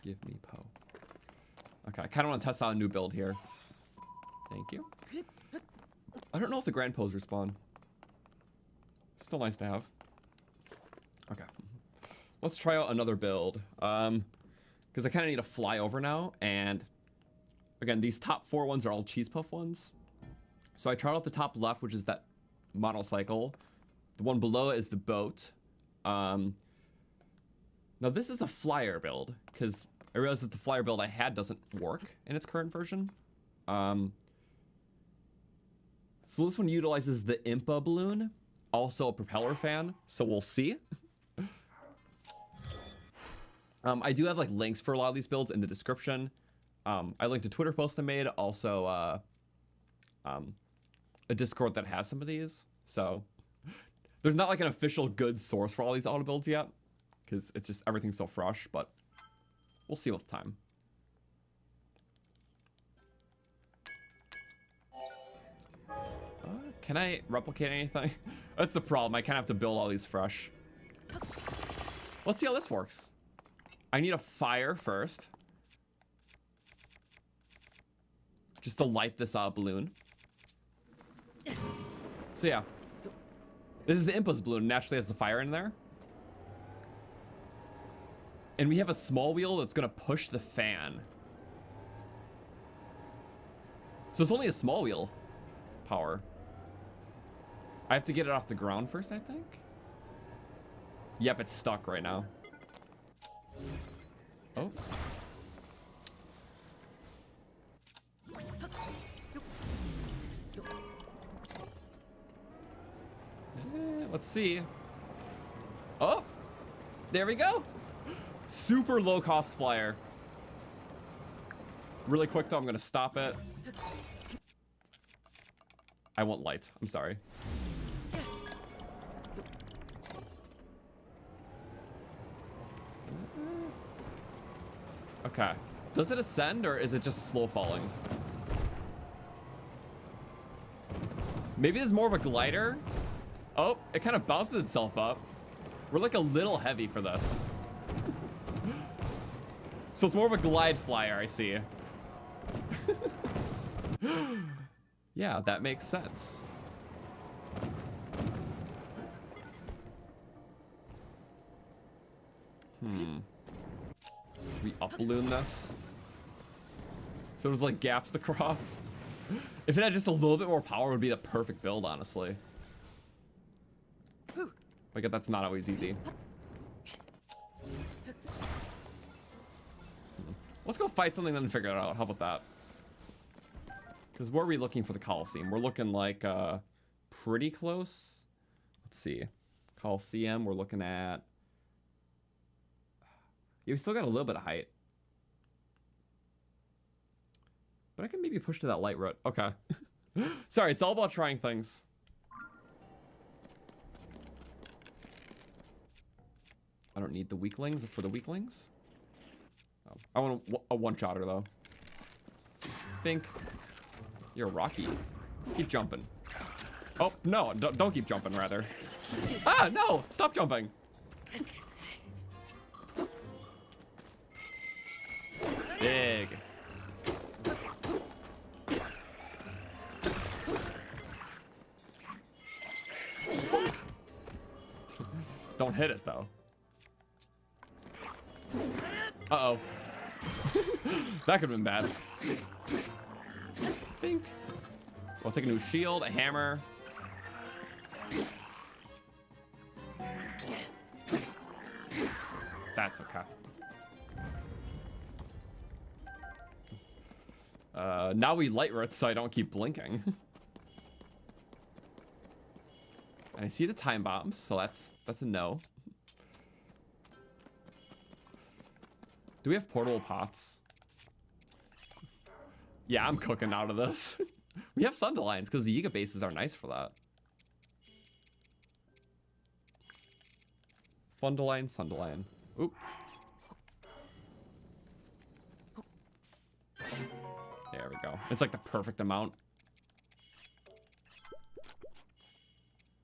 Give me Poe. Okay, I kind of want to test out a new build here. Thank you. I don't know if the Grand Poes respawn. Still nice to have. Okay. Let's try out another build. Because I kind of need to fly over now. And again, these top 4 ones are all cheese puff ones. So I tried out the top left, which is that motorcycle. The one below it is the boat. Now this is a flyer build, because I realized that the flyer build I had doesn't work in its current version. So this one utilizes the Impa balloon, also a propeller fan, so we'll see. I do have like links for a lot of these builds in the description. I linked a Twitter post I made, also a Discord that has some of these. So there's not like an official good source for all these auto builds yet, because it's just everything's so fresh, but we'll see with time. Can I replicate anything? That's the problem. I kind of have to build all these fresh. Let's see how this works. I need a fire first, just to light this balloon. So yeah, this is the Impa's balloon. Naturally has the fire in there. And we have a small wheel that's gonna push the fan. So it's only a small wheel power. I have to get it off the ground first, I think. Yep, it's stuck right now. Oh. Let's see. Oh, there we go. Super low cost flyer. Really quick though, I'm gonna stop it. I want light. I'm sorry. Okay. Does it ascend or is it just slow falling? Maybe there's more of a glider. Oh, it kind of bounces itself up. We're like a little heavy for this. So it's more of a glide flyer, I see. Yeah, that makes sense. We up balloon this. So there's like gaps to cross. If it had just a little bit more power, it would be the perfect build, honestly. Like, that's not always easy. Let's go fight something then figure it out. How about that? Because where are we looking for the Coliseum? We're looking like pretty close. Let's see. Coliseum, we're looking at... Yeah, we still got a little bit of height. But I can maybe push to that light road. Okay. Sorry, it's all about trying things. I don't need the weaklings for the weaklings. Oh, I want a one-shotter, though. Think. You're rocky. Keep jumping. Oh, no. Don't keep jumping, rather. Ah, no! Stop jumping. Big. Don't hit it, though. Uh-oh. That could have been bad. Bink. We'll take a new shield, a hammer. That's okay. Now we light root so I don't keep blinking. And I see the time bombs, so that's a no. Do we have portable pots? Yeah, I'm cooking out of this. We have Sunderlines because the Yiga bases are nice for that. Fundaline, Sunderline. Oop. There we go. It's like the perfect amount.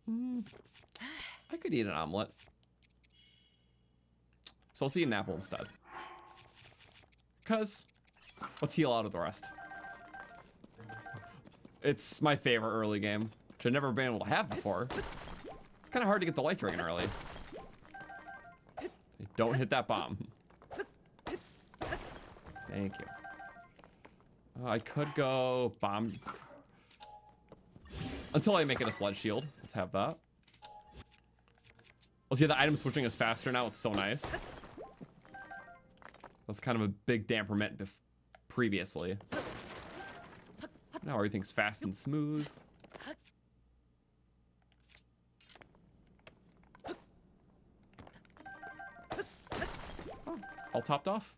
I could eat an omelet. So let's eat an apple instead. Because let's heal out of the rest. It's my favorite early game, which I've never been able to have before. It's kind of hard to get the light dragon early. Don't hit that bomb. Thank you. I could go bomb until I make it a sled shield. Let's have that. Well, see, the item switching is faster now. It's so nice. That's kind of a big damperment previously. Now everything's fast and smooth. Oh, all topped off.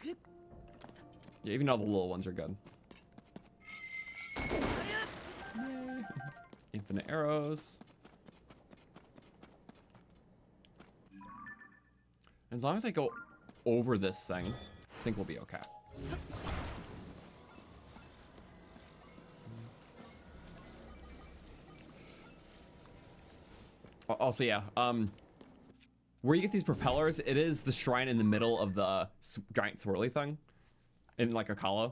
Yeah, even though the little ones are good. Yay. Infinite arrows. As long as I go over this thing, I think we'll be okay. Also, yeah, where you get these propellers, it is the shrine in the middle of the giant swirly thing. In like a Akala.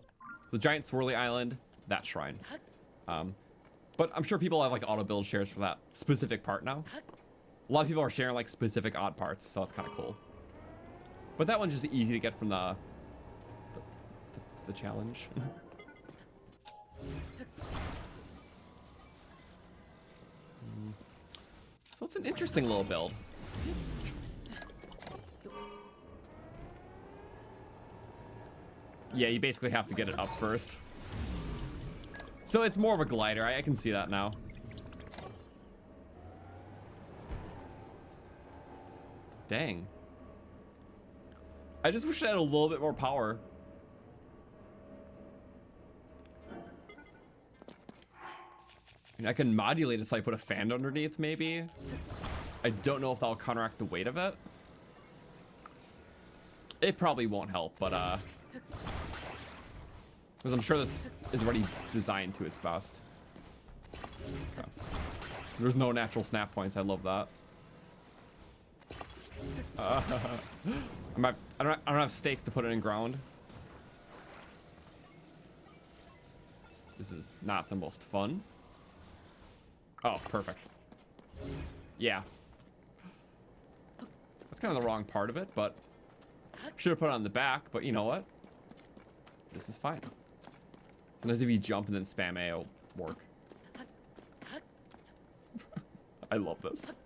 The giant swirly island, that shrine. But I'm sure people have like Autobuild shares for that specific part now. A lot of people are sharing like specific odd parts, so it's kind of cool. But that one's just easy to get from the challenge. So it's an interesting little build. Yeah, you basically have to get it up first. So it's more of a glider. I can see that now. Dang. I just wish I had a little bit more power. And I can modulate it so I put a fan underneath, maybe. I don't know if that'll counteract the weight of it. It probably won't help, but because I'm sure this is already designed to its best. Okay. There's no natural snap points. I love that. I don't have stakes to put it in ground. This is not the most fun. Oh, perfect. Yeah. That's kind of the wrong part of it, but should have put it on the back, but you know what? This is fine. Unless if you jump and then spam A, it'll work. I love this.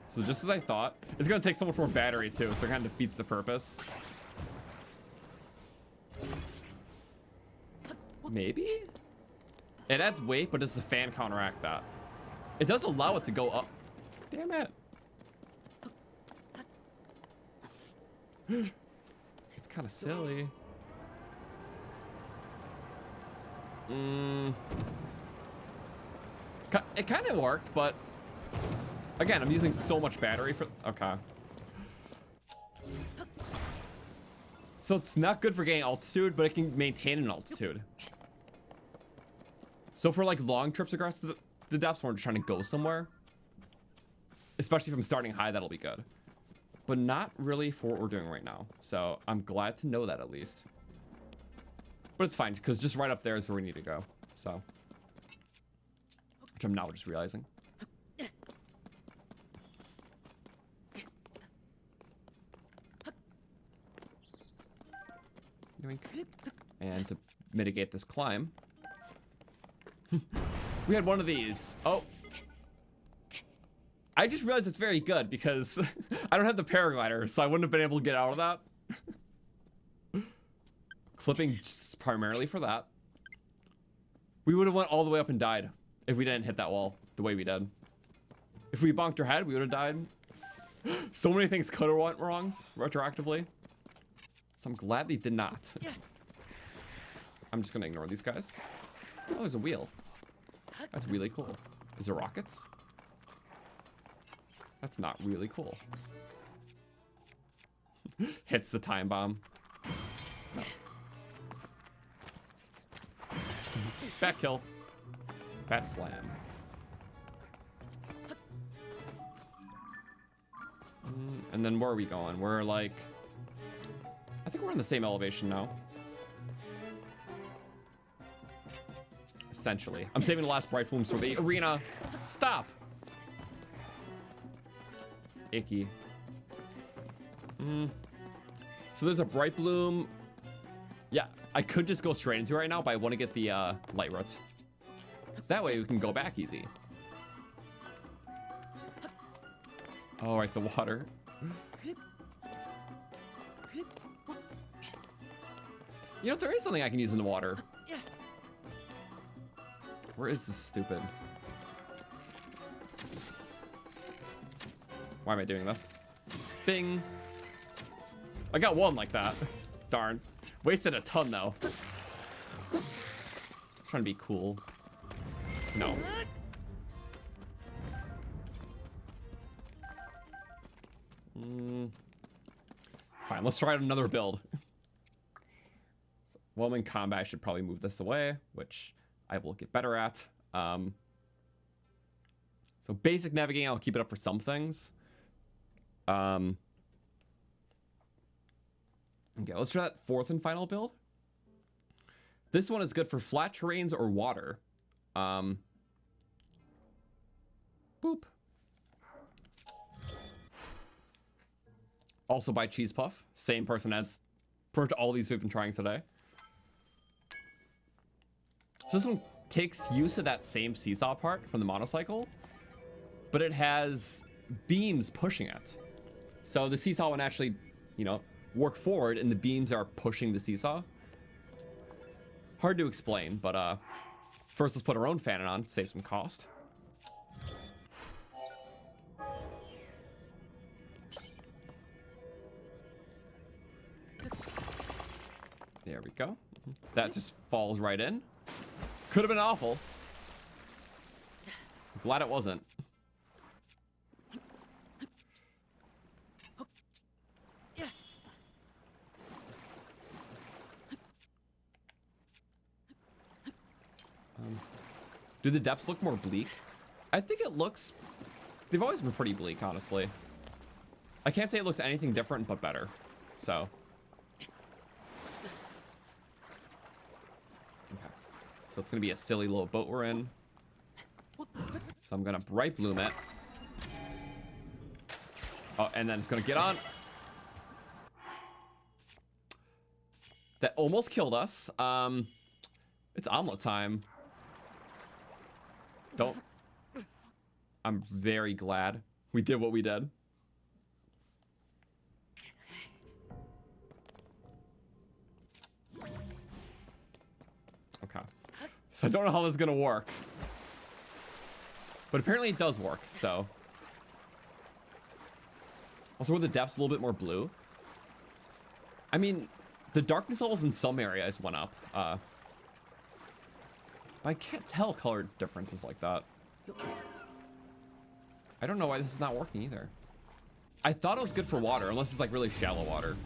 So just as I thought, it's gonna take so much more battery too, so it kind of defeats the purpose. Maybe? It adds weight, but does the fan counteract that? It does allow it to go up. Damn it. It's kind of silly. It kind of worked, but again, I'm using so much battery for... Okay. So it's not good for getting altitude, but it can maintain an altitude. So for like long trips across the depths when we're trying to go somewhere, especially if I'm starting high, that'll be good. But not really for what we're doing right now. So I'm glad to know that at least. But it's fine, because just right up there is where we need to go. So, which I'm now just realizing. And to mitigate this climb, we had one of these. Oh, I just realized it's very good because I don't have the paraglider, so I wouldn't have been able to get out of that. Clipping just primarily for that. We would have went all the way up and died if we didn't hit that wall the way we did. If we bonked our head, we would have died. So many things could have went wrong retroactively. So I'm glad they did not. I'm just gonna ignore these guys. Oh, there's a wheel. That's really cool. Is there rockets? That's not really cool. Hits the time bomb. No. Back kill. Bat slam. And then where are we going? We're like... I think we're on the same elevation now. Essentially. I'm saving the last bright plumes for the arena. Stop! Icky. So there's a bright bloom. Yeah, I could just go straight into it right now, but I want to get the light roots. So that way we can go back easy. Oh, right, the water. You know, there is something I can use in the water. Where is this stupid? Why am I doing this? Bing. I got one like that. Darn. Wasted a ton, though. Trying to be cool. No. Fine, let's try another build. While I'm in combat, I should probably move this away, which I will get better at. So basic navigating, I'll keep it up for some things. Okay, let's try that fourth and final build. This one is good for flat terrains or water. Boop. Also by Cheese Puff, same person as for all these we've been trying today. So this one takes use of that same seesaw part from the motorcycle, but it has beams pushing it. So the seesaw would actually, you know, work forward and the beams are pushing the seesaw. Hard to explain, but first let's put our own fan on, save some cost. There we go. That just falls right in. Could have been awful. Glad it wasn't. Do the depths look more bleak? I think it looks... They've always been pretty bleak, honestly. I can't say it looks anything different, but better. So. Okay. So it's going to be a silly little boat we're in. So I'm going to bright bloom it. Oh, and then it's going to get on. That almost killed us. It's omelet time. Don't. I'm very glad we did what we did. Okay. So I don't know how this is gonna work. But apparently it does work, so. Also, were the depths a little bit more blue? I mean, the darkness levels in some areas went up. I can't tell color differences like that. I don't know why this is not working either. I thought it was good for water, unless it's like really shallow water.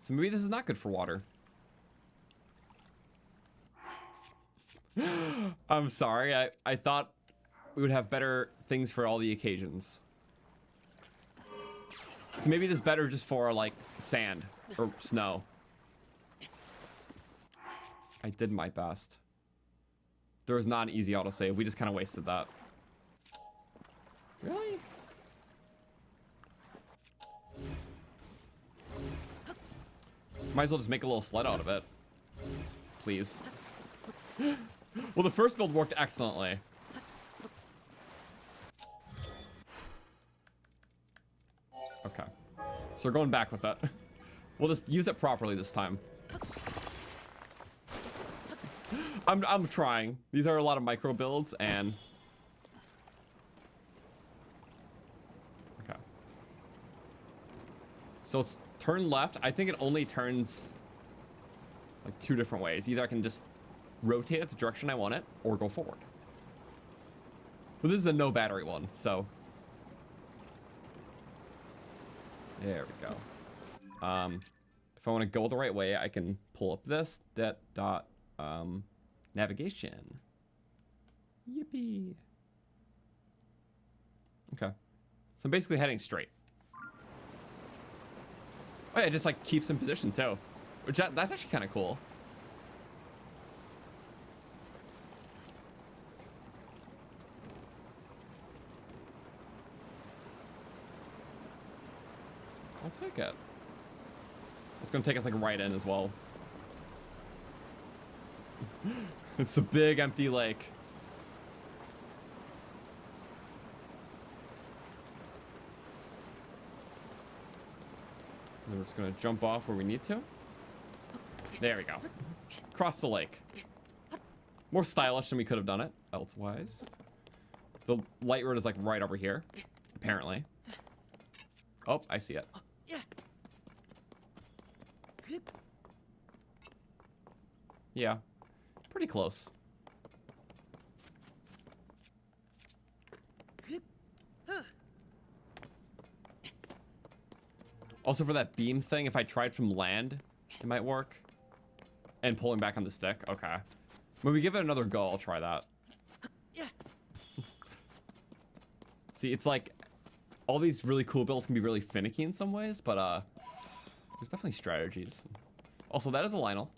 So maybe this is not good for water. I'm sorry, I thought we would have better things for all the occasions. So maybe this is better just for like sand or snow. I did my best. There was not an easy autosave. We just kind of wasted that. Really? Might as well just make a little sled out of it. Please. Well, the first build worked excellently. Okay. So we're going back with that. We'll just use it properly this time. I'm trying. These are a lot of micro builds and... Okay. So it's turn left. I think it only turns like 2 different ways. Either I can just rotate it the direction I want it or go forward. But this is a no battery one, so... There we go. If I want to go the right way, I can pull up this navigation. Yippee. Okay. So I'm basically heading straight. Oh yeah, it just like keeps in position too. Which that's actually kind of cool. I'll take it. It's gonna take us like right in as well. It's a big empty lake. And we're just gonna jump off where we need to. There we go. Cross the lake. More stylish than we could have done it elsewise. The light road is like right over here, apparently. Oh, I see it. Yeah, pretty close. Also for that beam thing, if I tried from land, it might work. And pulling back on the stick, okay. When we give it another go, I'll try that. See, it's like, all these really cool builds can be really finicky in some ways, but there's definitely strategies. Also, that is a Lionel.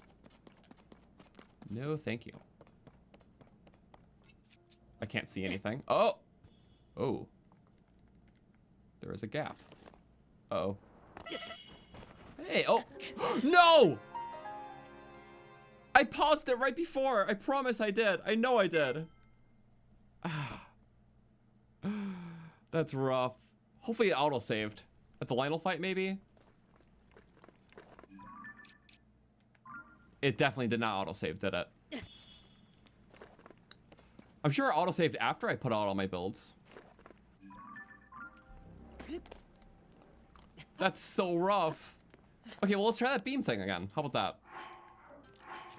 No, thank you. I can't see anything. Oh! Oh. There is a gap. Uh-oh. Hey, oh! No! I paused it right before. I promise I did. I know I did. That's rough. Hopefully it auto-saved. At the Lionel fight, maybe? It definitely did not auto-save, did it? I'm sure it auto-saved after I put out all my builds. That's so rough. Okay, well, let's try that beam thing again. How about that?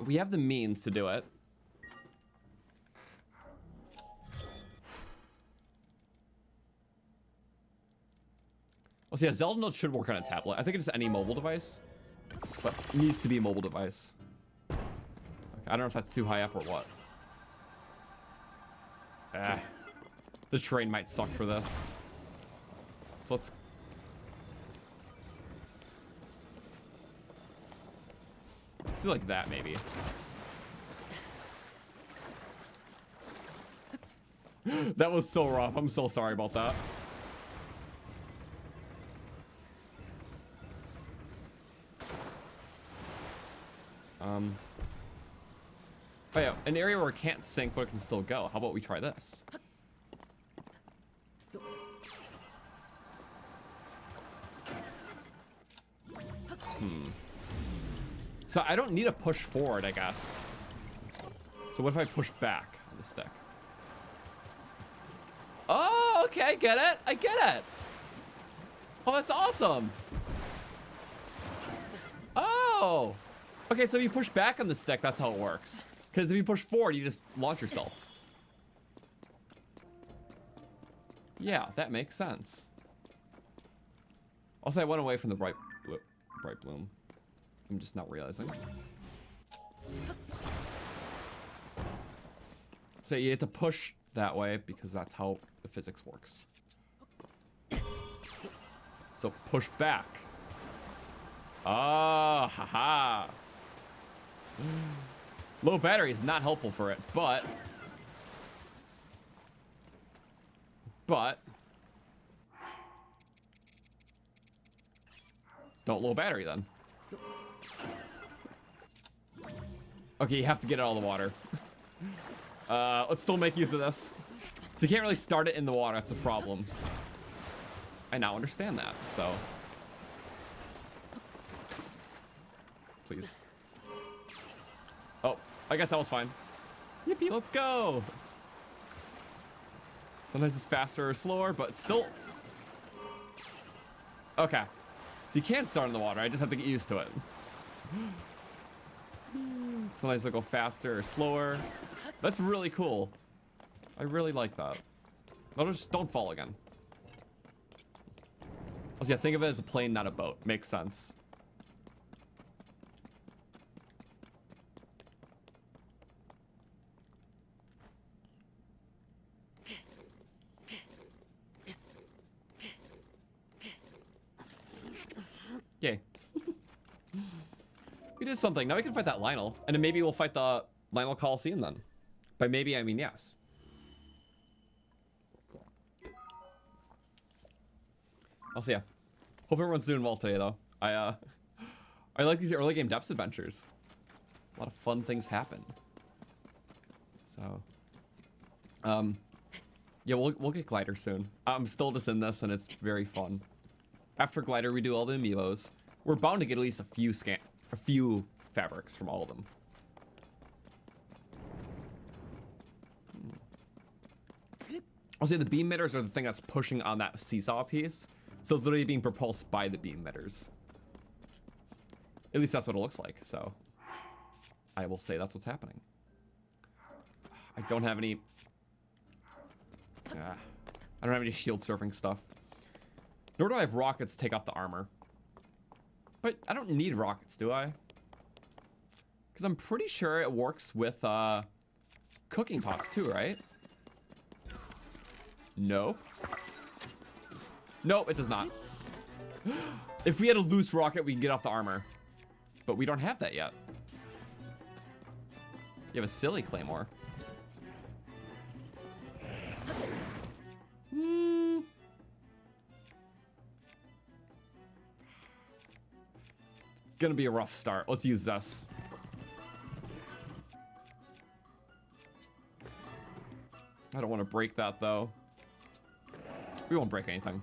If we have the means to do it. Well, see, yeah, Zelda Note should work on a tablet. I think it's any mobile device, but needs to be a mobile device. Okay, I don't know if that's too high up or what. Ah, the terrain might suck for this. So let's... Let's do like that, maybe. That was so rough. I'm so sorry about that. Oh yeah, an area where it can't sink but it can still go. How about we try this? So I don't need to push forward, I guess. So what if I push back on the stick? Oh, okay, I get it. I get it. Oh, that's awesome. Oh. Okay, so if you push back on the stick, that's how it works. Because if you push forward, you just launch yourself. Yeah, that makes sense. Also, I went away from the bright bloom. I'm just not realizing. So you have to push that way because that's how the physics works. So push back. Ah, haha. Low battery is not helpful for it, but don't low battery then. Okay, you have to get it out of the water. Let's still make use of this. So you can't really start it in the water, that's the problem. I now understand that, so. Please. Oh, I guess that was fine. Yippee, let's go. Sometimes it's faster or slower, but still. Okay. So you can't start in the water, I just have to get used to it. Sometimes it'll go faster or slower. That's really cool. I really like that. No, just don't fall again. Also, yeah, think of it as a plane, not a boat. Makes sense. Yay. We did something. Now we can fight that Lionel. And then maybe we'll fight the Lionel Coliseum then. By maybe, I mean yes. Also, yeah. Hope everyone's doing well today, though. I like these early game depths adventures. A lot of fun things happen. So, yeah, we'll get Glider soon. I'm still just in this, and it's very fun. After Glider, we do all the amiibos. We're bound to get at least a few fabrics from all of them. I'll say the beam emitters are the thing that's pushing on that seesaw piece. So it's literally being propulsed by the beam emitters. At least that's what it looks like, so. I will say that's what's happening. I don't have any... I don't have any shield surfing stuff. Nor do I have rockets to take off the armor. But I don't need rockets, do I? Because I'm pretty sure it works with cooking pots too, right? Nope. Nope, it does not. If we had a loose rocket, we can get off the armor. But we don't have that yet. You have a silly claymore. Gonna be a rough start. Let's use this. I don't want to break that though. We won't break anything.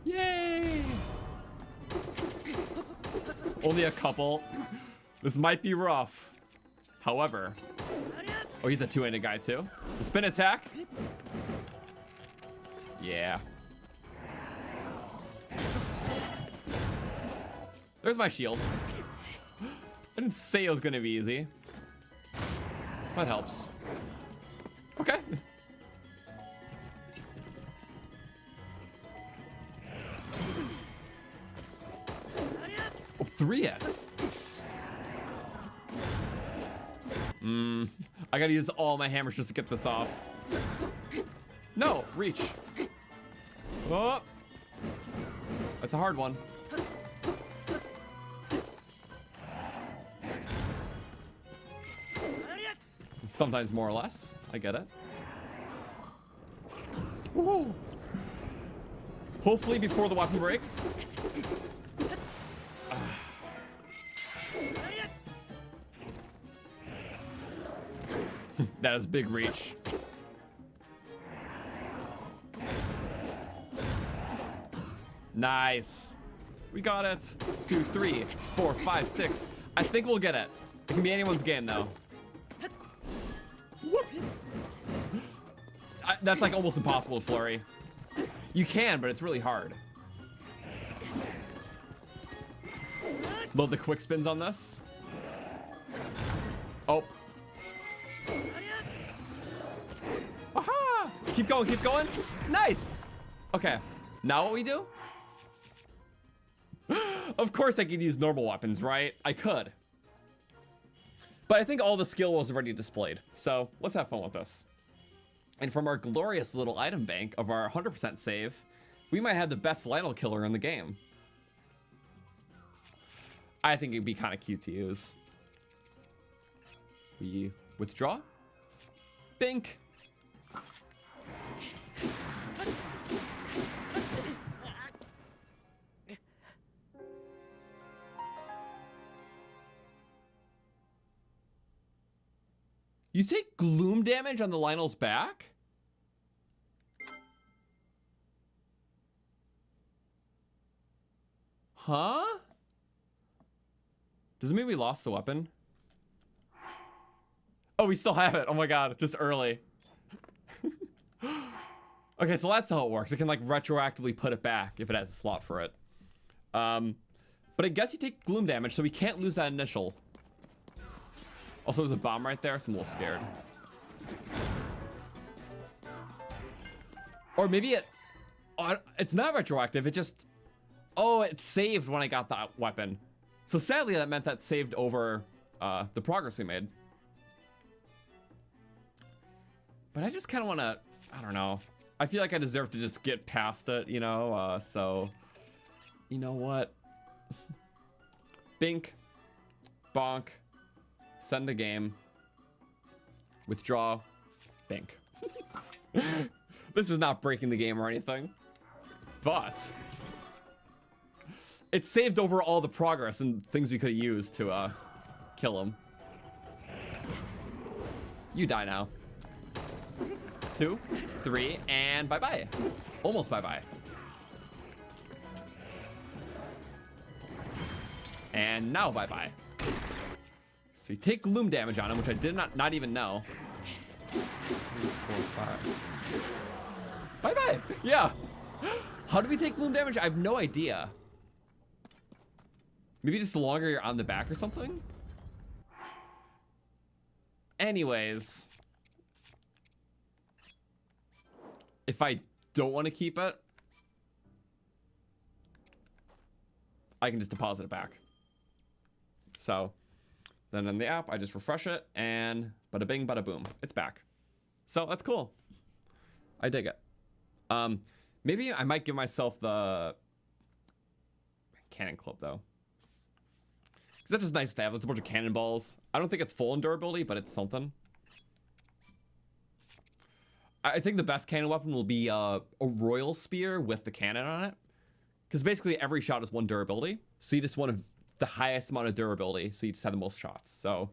Yay! Only a couple. This might be rough. However, oh, he's a two-handed guy too. The spin attack. There's my shield. I didn't say it was gonna be easy. That helps. Okay. Oh, 3 hits. I gotta use all my hammers just to get this off. No, reach. Oh. That's a hard one. Sometimes more or less. I get it. Woohoo. Hopefully before the weapon breaks. That is big reach. Nice. We got it. 2, 3, 4, 5, 6. I think we'll get it. It can be anyone's game though. Whoop. That's like almost impossible to flurry. You can, but it's really hard. Love the quick spins on this. Oh. Aha! Keep going, keep going. Nice. Okay. Now what we do? Of course I could use normal weapons, right? I could. But I think all the skill was already displayed. So let's have fun with this. And from our glorious little item bank of our 100% save, we might have the best Lionel killer in the game. I think it'd be kind of cute to use. We withdraw. Bink. You take gloom damage on the Lionel's back? Huh? Does it mean we lost the weapon? Oh, we still have it. Oh my god, just early. Okay, so that's how it works. It can like retroactively put it back if it has a slot for it. But I guess you take gloom damage, so we can't lose that initial. Also, there's a bomb right there, so I'm a little scared. Or maybe it's not retroactive. It just, oh, it saved when I got the weapon. So sadly, that meant that saved over the progress we made. But I just kind of want to, I don't know. I feel like I deserve to just get past it, you know? So, you know what? Bink, bonk, send a game, withdraw, bink. This is not breaking the game or anything, but it saved over all the progress and things we could have used to kill him. You die now. 2, 3, and bye-bye. Almost bye-bye. And now bye-bye. So you take gloom damage on him, which I did not even know. 3, 4, 5. Bye-bye. Yeah. How do we take gloom damage? I have no idea. Maybe just the longer you're on the back or something? Anyways. If I don't want to keep it, I can just deposit it back. So then in the app, I just refresh it and bada bing, bada boom, it's back. So that's cool. I dig it. Maybe I might give myself the cannon clip though. Because that's just nice to have. It's a bunch of cannonballs. I don't think it's full in durability, but it's something. I think the best cannon weapon will be a royal spear with the cannon on it. Because basically every shot is 1 durability. So you just want the highest amount of durability. So you just have the most shots. So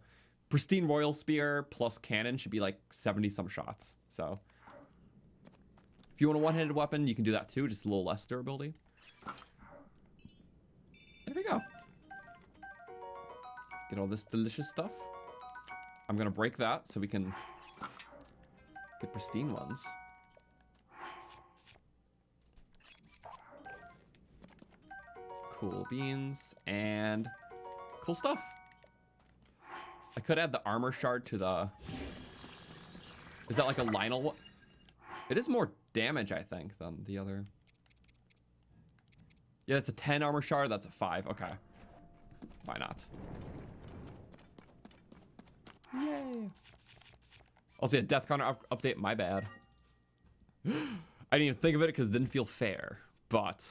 pristine royal spear plus cannon should be like 70 some shots. So if you want a one-handed weapon, you can do that too. Just a little less durability. There we go. Get all this delicious stuff. I'm going to break that so we can get pristine ones. Cool beans and cool stuff. I could add the armor shard to the... Is that like a Lionel? It is more damage, I think, than the other. Yeah, it's a 10 armor shard. That's a 5. Okay. Why not? Yay. I'll see a death counter update. My bad. I didn't even think of it because it didn't feel fair, but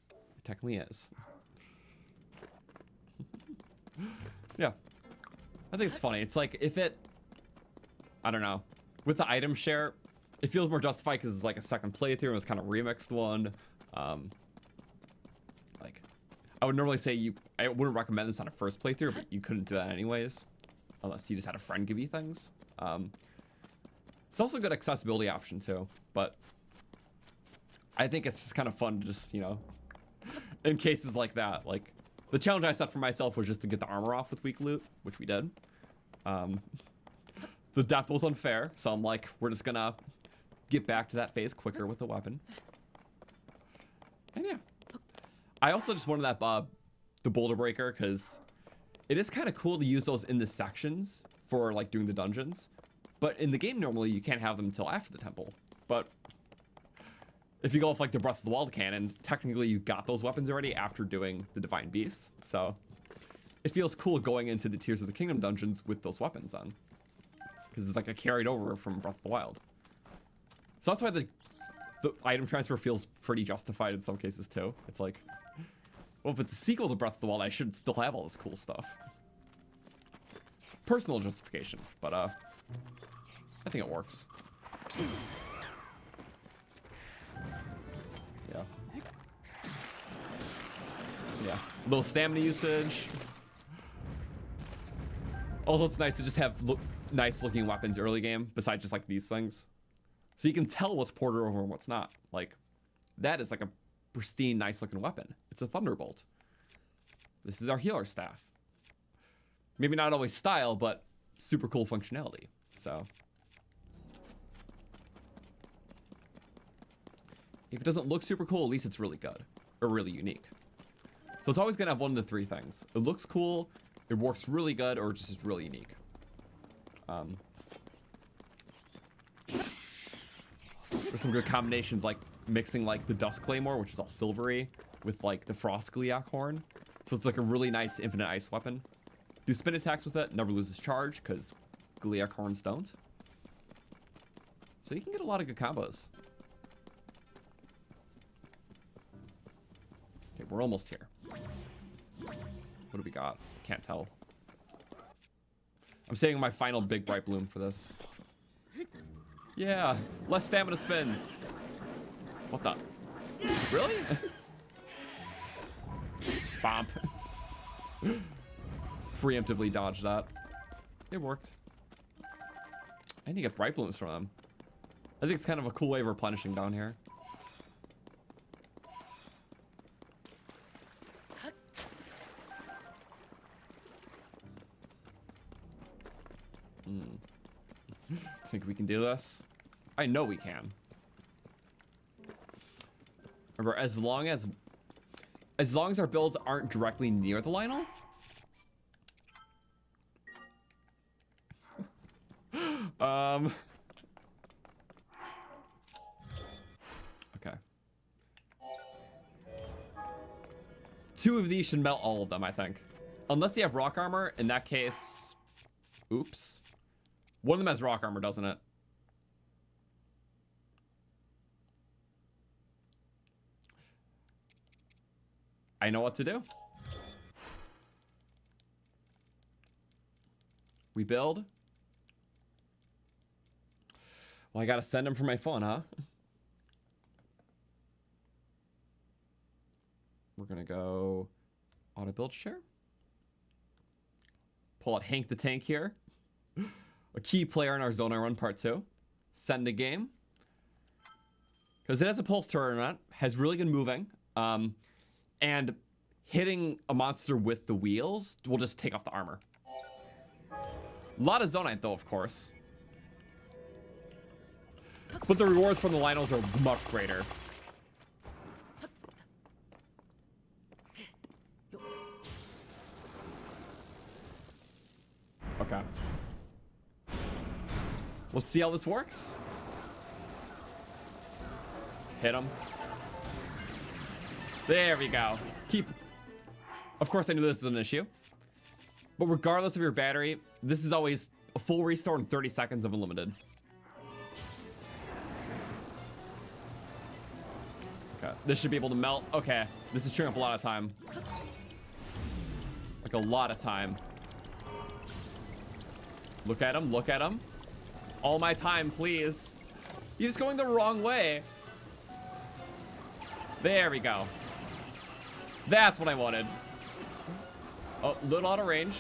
it technically is. Yeah. I think it's funny. It's like if it, I don't know, with the item share, it feels more justified because it's like a second playthrough and it's kind of remixed one. Like, I would normally say I wouldn't recommend this on a first playthrough, but you couldn't do that anyways, unless you just had a friend give you things. It's also a good accessibility option too, but I think it's just kind of fun to just, you know, in cases like that, like the challenge I set for myself was just to get the armor off with weak loot, which we did. The death was unfair, so I'm like, we're just gonna get back to that phase quicker with the weapon. And yeah, I also just wanted that the boulder breaker because it is kind of cool to use those in the sections for like doing the dungeons, but in the game normally you can't have them until after the temple. But if you go with like the Breath of the Wild cannon, technically you got those weapons already after doing the Divine Beasts, so it feels cool going into the Tears of the Kingdom dungeons with those weapons on, because it's like a carried over from Breath of the Wild. So that's why the item transfer feels pretty justified in some cases too. It's like, well, if it's a sequel to Breath of the Wild, I should still have all this cool stuff. Personal justification, but I think it works. Yeah. Yeah. Low stamina usage. Also, it's nice to just have nice looking weapons early game, besides just like these things. So you can tell what's ported over and what's not. Like, that is like a pristine, nice looking weapon. It's a Thunderbolt. This is our healer staff. Maybe not always style, but super cool functionality. So if it doesn't look super cool, at least it's really good or really unique. So it's always gonna have one of the three things. It looks cool, it works really good, or it's just really unique. There's some good combinations, like mixing like the Dust Claymore, which is all silvery, with like the Frost Gleeok horn. So it's like a really nice infinite ice weapon. Do spin attacks with it, never loses charge, because Gleeok horns don't. So you can get a lot of good combos. Okay, we're almost here. What do we got? Can't tell. I'm saving my final big bright bloom for this. Yeah, less stamina spins. What the? Really? Bomp. Preemptively dodged that. It worked. I need to get bright blooms from them. I think it's kind of a cool way of replenishing down here. Think we can do this? I know we can. Remember, as long as our builds aren't directly near the Lionel. Okay. 2 of these should melt all of them, I think. Unless they have rock armor, in that case... Oops. One of them has rock armor, doesn't it? I know what to do. We build. Well, I gotta send them from my phone, huh? We're gonna go Autobuild share. Pull out Hank the Tank here. A key player in our Zone I Run Part 2. Send a game. Because it has a pulse tournament, has really good moving, and hitting a monster with the wheels will just take off the armor. A lot of Zonite though, of course. But the rewards from the Lionels are much greater. Okay. Let's see how this works. Hit him. There we go. Keep. Of course, I knew this was an issue. But regardless of your battery, this is always a full restore in 30 seconds of unlimited. Okay, this should be able to melt. Okay, this is chewing up a lot of time. Like a lot of time. Look at him, look at him. All my time, please. He's just going the wrong way. There we go. That's what I wanted. Oh, little out of range.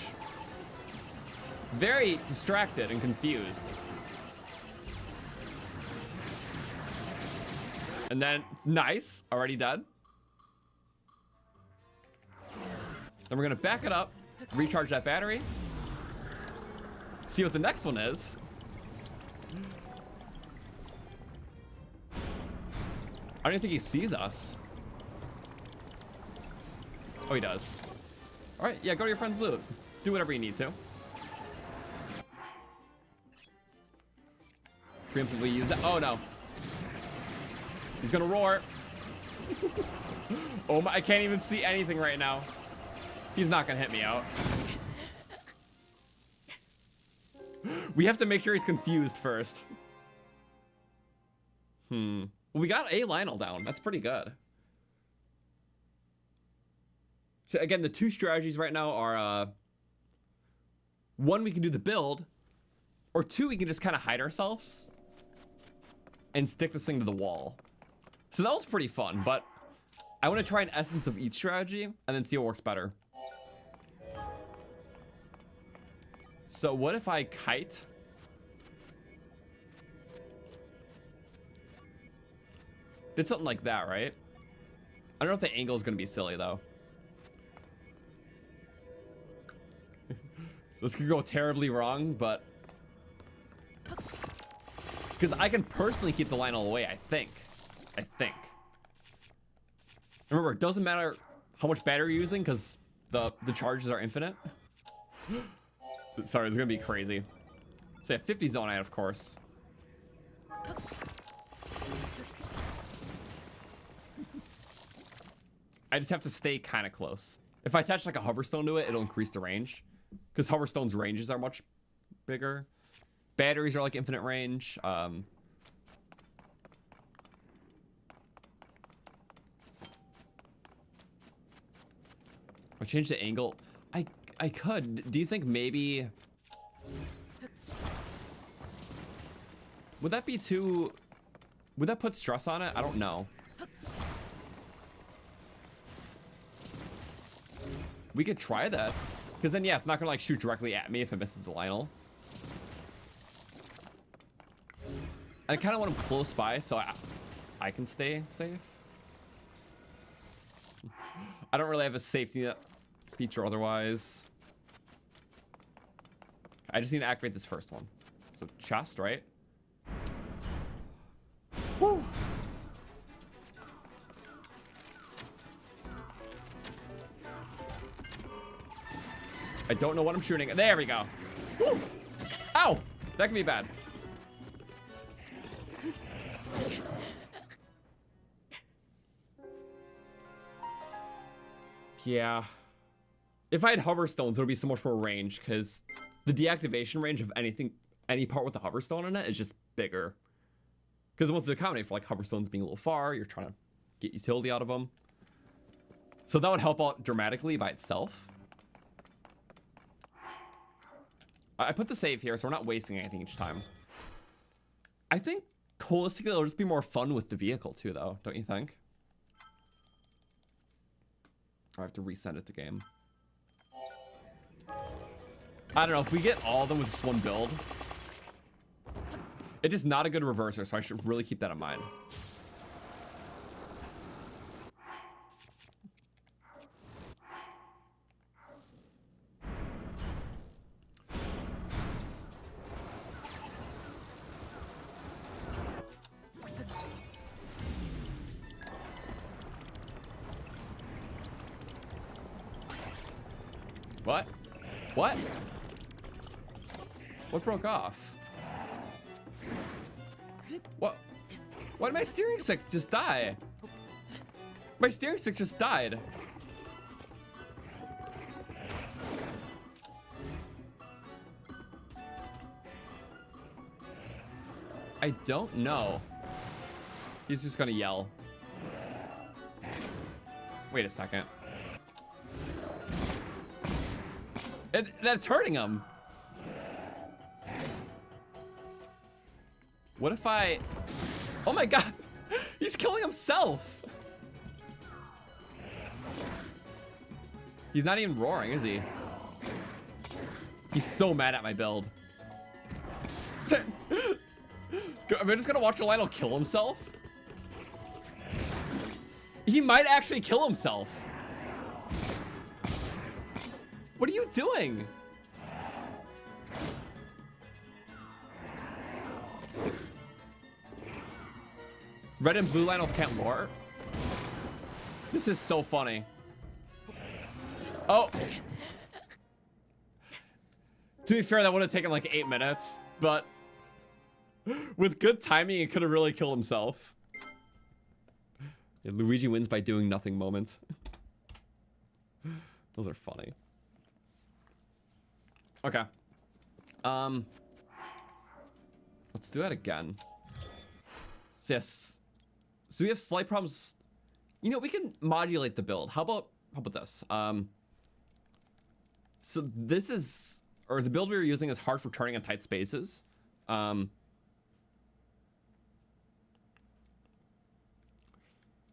Very distracted and confused. And then, nice, already dead. Then we're gonna back it up, recharge that battery. See what the next one is. I don't even think he sees us. Oh, he does. All right, yeah, go to your friend's loot. Do whatever you need to. Preemptively use that. Oh, no. He's gonna roar. Oh my, I can't even see anything right now. He's not gonna hit me out. We have to make sure he's confused first. Well, we got a Lionel down. That's pretty good. So again, the two strategies right now are one, we can do the build, or two, we can just kind of hide ourselves and stick this thing to the wall. So that was pretty fun, but I want to try an essence of each strategy and then see what works better. So what if I kite? Did something like that, right? I don't know if the angle is going to be silly, though. This could go terribly wrong, but... Because I can personally keep the Lionel away, I think. Remember, it doesn't matter how much battery you're using, because the charges are infinite. Sorry, it's going to be crazy. Say a 50 zone out, of course. I just have to stay kind of close. If I attach like a hoverstone to it, it'll increase the range. Because hoverstone's ranges are much bigger. Batteries are like infinite range. I change the angle. I could. Do you think maybe... Would that be too... Would that put stress on it? I don't know. We could try this. Because then, yeah, it's not going to like shoot directly at me if it misses the Lionel. I kind of want him close by so I can stay safe. I don't really have a safety net feature otherwise. I just need to activate this first one. So chest, right? Whew. I don't know what I'm shooting. There we go. Woo. Ow! That can be bad. Yeah. If I had hoverstones, there would be so much more range because the deactivation range of anything, any part with a hoverstone in it is just bigger. Because once they accommodate for like hoverstones being a little far, you're trying to get utility out of them. So that would help out dramatically by itself. I put the save here, so we're not wasting anything each time. I think holistically it'll just be more fun with the vehicle too, though, don't you think? I have to resend it to game. I don't know, if we get all of them with just one build, it's just not a good reverser, so I should really keep that in mind. What? What? What broke off? What? Why did my steering stick just die? My steering stick just died. I don't know. He's just gonna yell. Wait a second. That's hurting him. What if I... Oh my god! He's killing himself! He's not even roaring, is he? He's so mad at my build. Am I just gonna watch Lionel kill himself? He might actually kill himself. What are you doing? Red and blue Lionels can't lure? This is so funny. Oh. To be fair, that would have taken like 8 minutes, but with good timing, he could have really killed himself. Yeah, Luigi wins by doing nothing moments. Those are funny. Okay. Let's do that again. Yes. So we have slight problems. You know, we can modulate the build. How about this? So this is, or the build we were using is hard for turning in tight spaces.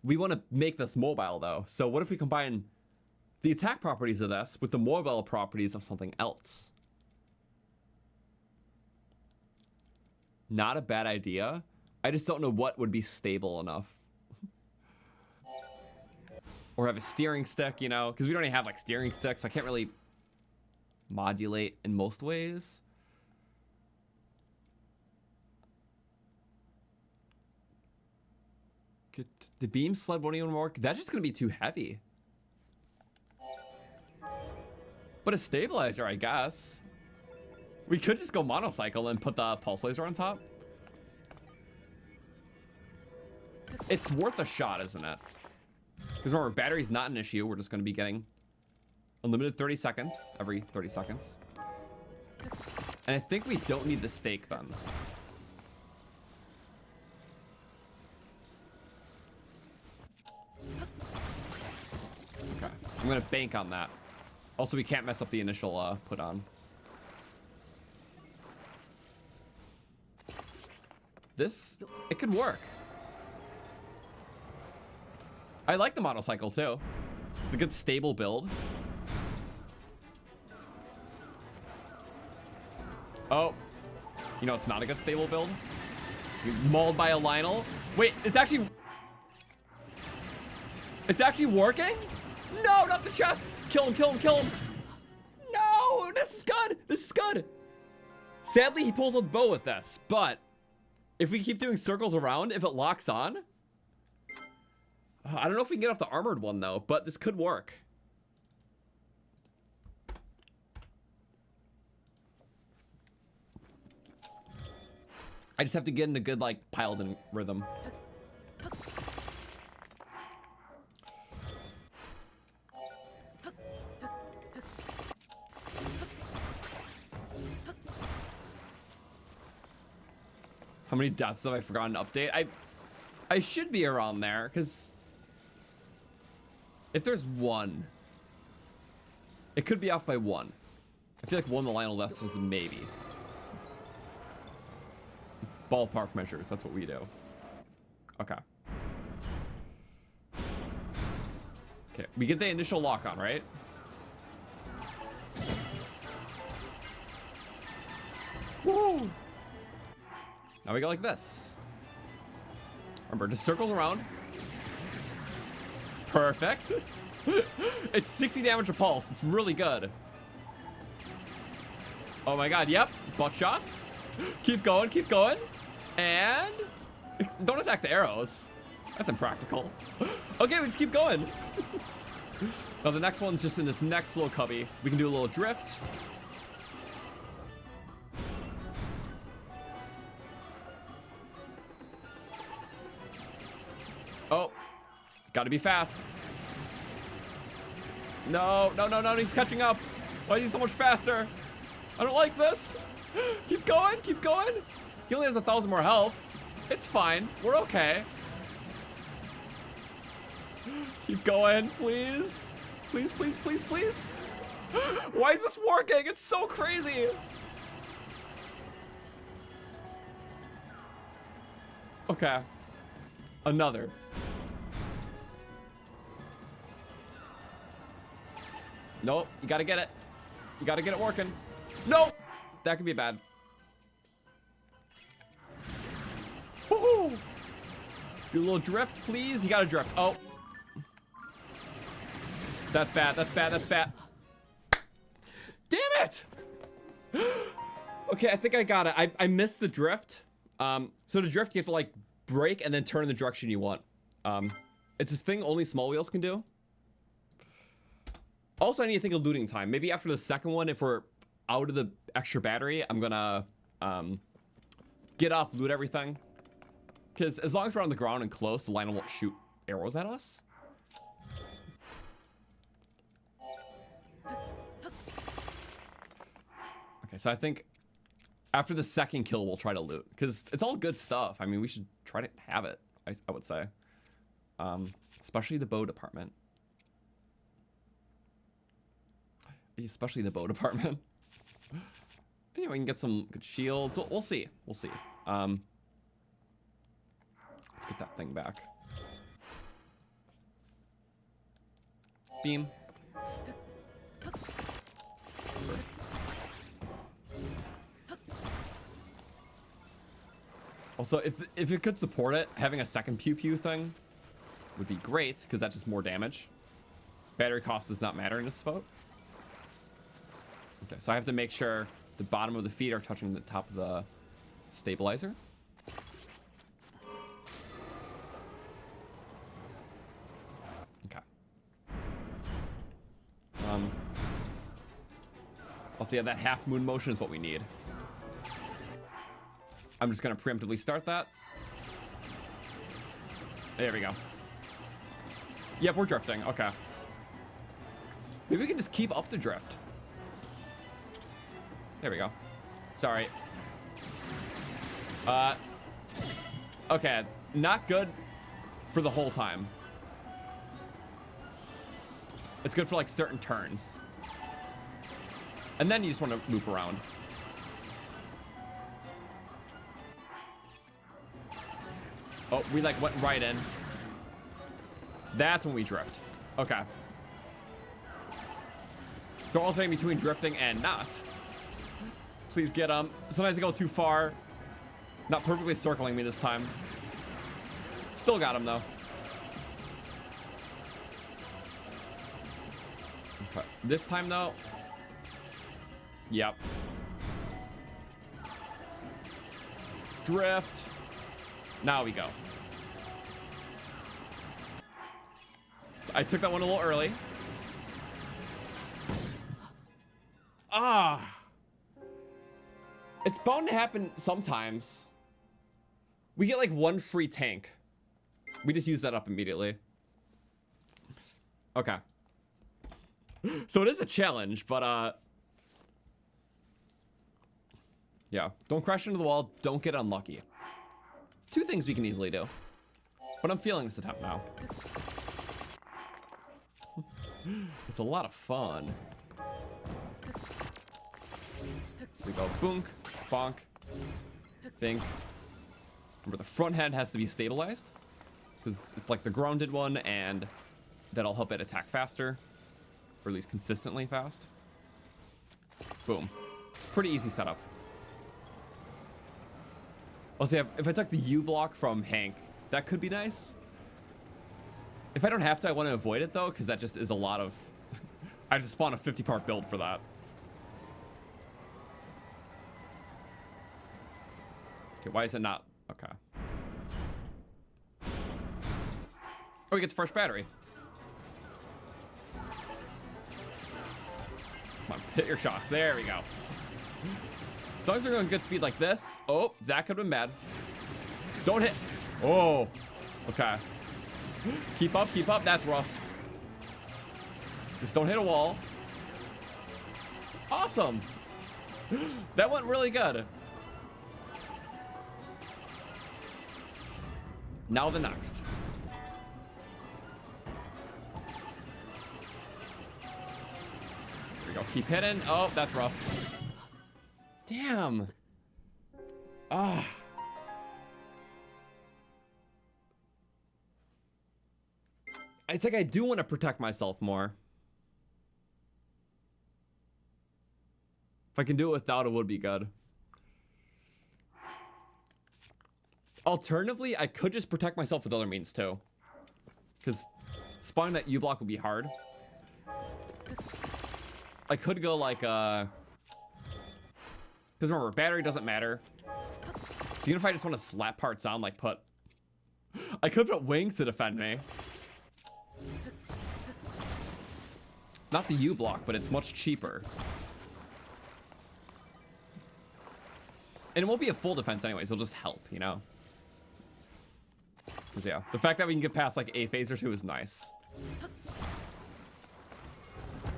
We want to make this mobile though. So what if we combine the attack properties of this with the mobile properties of something else? Not a bad idea. I just don't know what would be stable enough. Or have a steering stick, you know, because we don't even have like steering sticks. I can't really modulate in most ways. The beam sled won't even work. That's just gonna be too heavy. But a stabilizer, I guess. We could just go monocycle and put the pulse laser on top. It's worth a shot, isn't it? Because remember, battery's not an issue. We're just gonna be getting unlimited 30 seconds every 30 seconds. And I think we don't need the stake then. Okay, I'm gonna bank on that. Also, we can't mess up the initial put on. This, it could work. I like the motorcycle too. It's a good stable build. Oh, you know it's not a good stable build? You're mauled by a Lionel. Wait, it's actually working? No, not the chest. Kill him, kill him, kill him. No, this is good. This is good. Sadly, he pulls a bow with this, but if we keep doing circles around, if it locks on, I don't know if we can get off the armored one though, but this could work. I just have to get in a good like piled-in rhythm. How many deaths have I forgotten to update? I should be around there, because if there's one, it could be off by one. I feel like one of the Lionel deaths was a maybe. Ballpark measures, that's what we do. Okay. Okay, we get the initial lock on, right? Woo! Now we go like this. Remember, just circles around. Perfect. It's 60 damage a pulse. It's really good. Oh my god, yep. Butt shots. Keep going, keep going. And don't attack the arrows. That's impractical. Okay, we just keep going. Now the next one's just in this next little cubby. We can do a little drift. Gotta be fast. No, no, no, no, he's catching up. Why is he so much faster? I don't like this. Keep going, keep going. He only has 1,000 more health. It's fine, we're okay. Keep going, please. Please, please, please, please. Why is this working? It's so crazy. Okay. Another. Nope, you gotta get it. You gotta get it working. Nope! That could be bad. Woohoo! Do a little drift, please. You gotta drift. Oh. That's bad, that's bad, that's bad. Damn it! Okay, I think I got it. I missed the drift. So to drift, you have to like brake and then turn in the direction you want. It's a thing only small wheels can do. Also, I need to think of looting time. Maybe after the second one, if we're out of the extra battery, I'm gonna get off, loot everything. Because as long as we're on the ground and close, the line won't shoot arrows at us. Okay, so I think after the second kill, we'll try to loot. Because it's all good stuff. I mean, we should try to have it, I would say. Especially the bow department. Especially the bow department. Anyway, we can get some good shields. We'll see. We'll see. Let's get that thing back. Beam. Also, if it could support it, having a second pew pew thing would be great, because that's just more damage. Battery cost does not matter in this spot. Okay, so I have to make sure the bottom of the feet are touching the top of the stabilizer. Okay. Also, yeah, that half moon motion is what we need. I'm just gonna preemptively start that. There we go. Yep, we're drifting. Okay. Maybe we can just keep up the drift. There we go. Sorry. Okay. Not good for the whole time. It's good for like certain turns. And then you just want to loop around. Oh, we like went right in. That's when we drift. Okay. So alternating between drifting and not. Please get sometimes I go too far. Not perfectly circling me this time. Still got him though. Okay. This time though. Yep. Drift. Now we go. I took that one a little early. Ah. It's bound to happen sometimes. We get like one free tank. We just use that up immediately. Okay. So it is a challenge, but yeah. Don't crash into the wall. Don't get unlucky. Two things we can easily do. But I'm feeling this attempt now. It's a lot of fun. We go boonk, bonk, think. Remember, the front head has to be stabilized because it's like the grounded one, and that'll help it attack faster, or at least consistently fast. Boom. Pretty easy setup. Also, if I took the U block from Hank, that could be nice. If I don't have to, I want to avoid it though, because that just is a lot of... I have to spawn a 50-part build for that. Okay, why is it not? Okay. Oh, we get the first battery. Come on, hit your shots. There we go. As long as they're going good speed like this. Oh, that could have been bad. Don't hit. Oh, okay. Keep up, keep up. That's rough. Just don't hit a wall. Awesome. That went really good. Now the next. There we go. Keep hitting. Oh, that's rough. Damn. Ah. It's like I do want to protect myself more. If I can do it without, it would be good. Alternatively, I could just protect myself with other means too. Because spawning that U-block would be hard. I could go like, because remember, battery doesn't matter. So even if I just want to slap parts on, like I could put wings to defend me. Not the U-block, but it's much cheaper. And it won't be a full defense anyway, so it'll just help, you know? So yeah, the fact that we can get past like a phase or two is nice.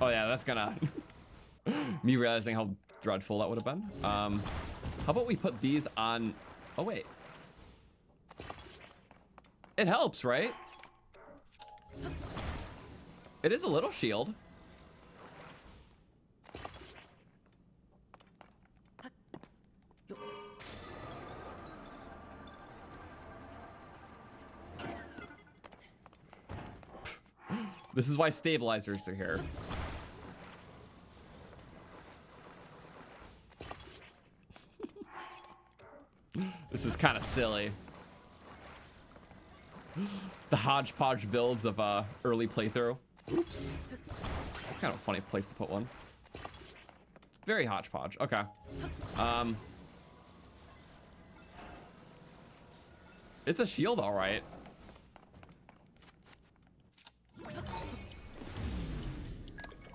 Oh yeah, that's gonna... me realizing how dreadful that would have been. How about we put these on... Oh wait. It helps, right? It is a little shield. This is why stabilizers are here. This is kind of silly. The hodgepodge builds of early playthrough. Oops. That's kind of a funny place to put one. Very hodgepodge. Okay. It's a shield, all right.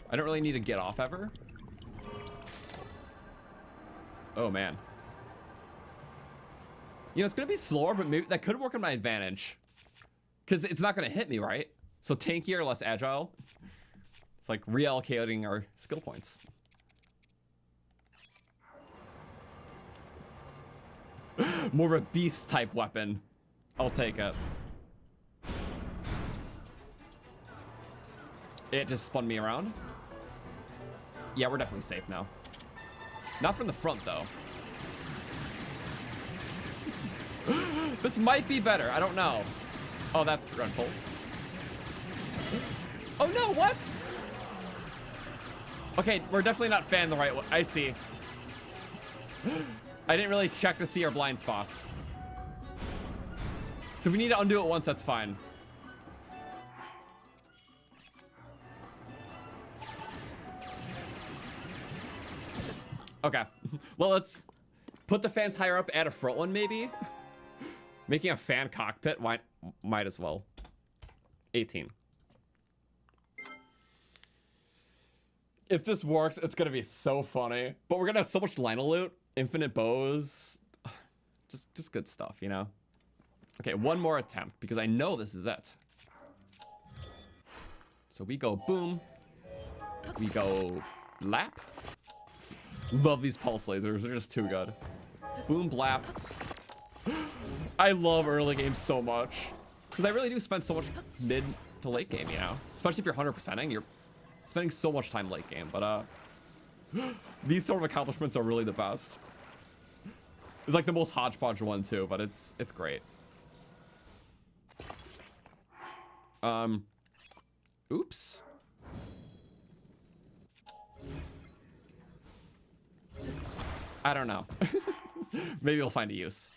I don't really need to get off ever. Oh man. You know, it's gonna be slower, but maybe that could work in my advantage. Because it's not gonna hit me, right? So tankier, less agile. It's like reallocating our skill points. More of a beast type weapon. I'll take it. It just spun me around. Yeah, we're definitely safe now. Not from the front, though. This might be better. I don't know. Oh, that's dreadful. Oh, no, what? Okay, we're definitely not fanning the right way. I see. I didn't really check to see our blind spots. So if we need to undo it once, that's fine. Okay. Well, let's put the fans higher up, add a front one, maybe. Making a fan cockpit, might as well. 18. If this works, it's gonna be so funny. But we're gonna have so much Lino loot, infinite bows, just good stuff, you know. Okay, one more attempt because I know this is it. So we go boom. We go blap. Love these pulse lasers, they're just too good. Boom, blap. I love early games so much. Because I really do spend so much mid to late game, you know? Especially if you're 100%ing, you're spending so much time late game. But these sort of accomplishments are really the best. It's like the most hodgepodge one too, but it's great. Oops. I don't know. Maybe we'll find a use.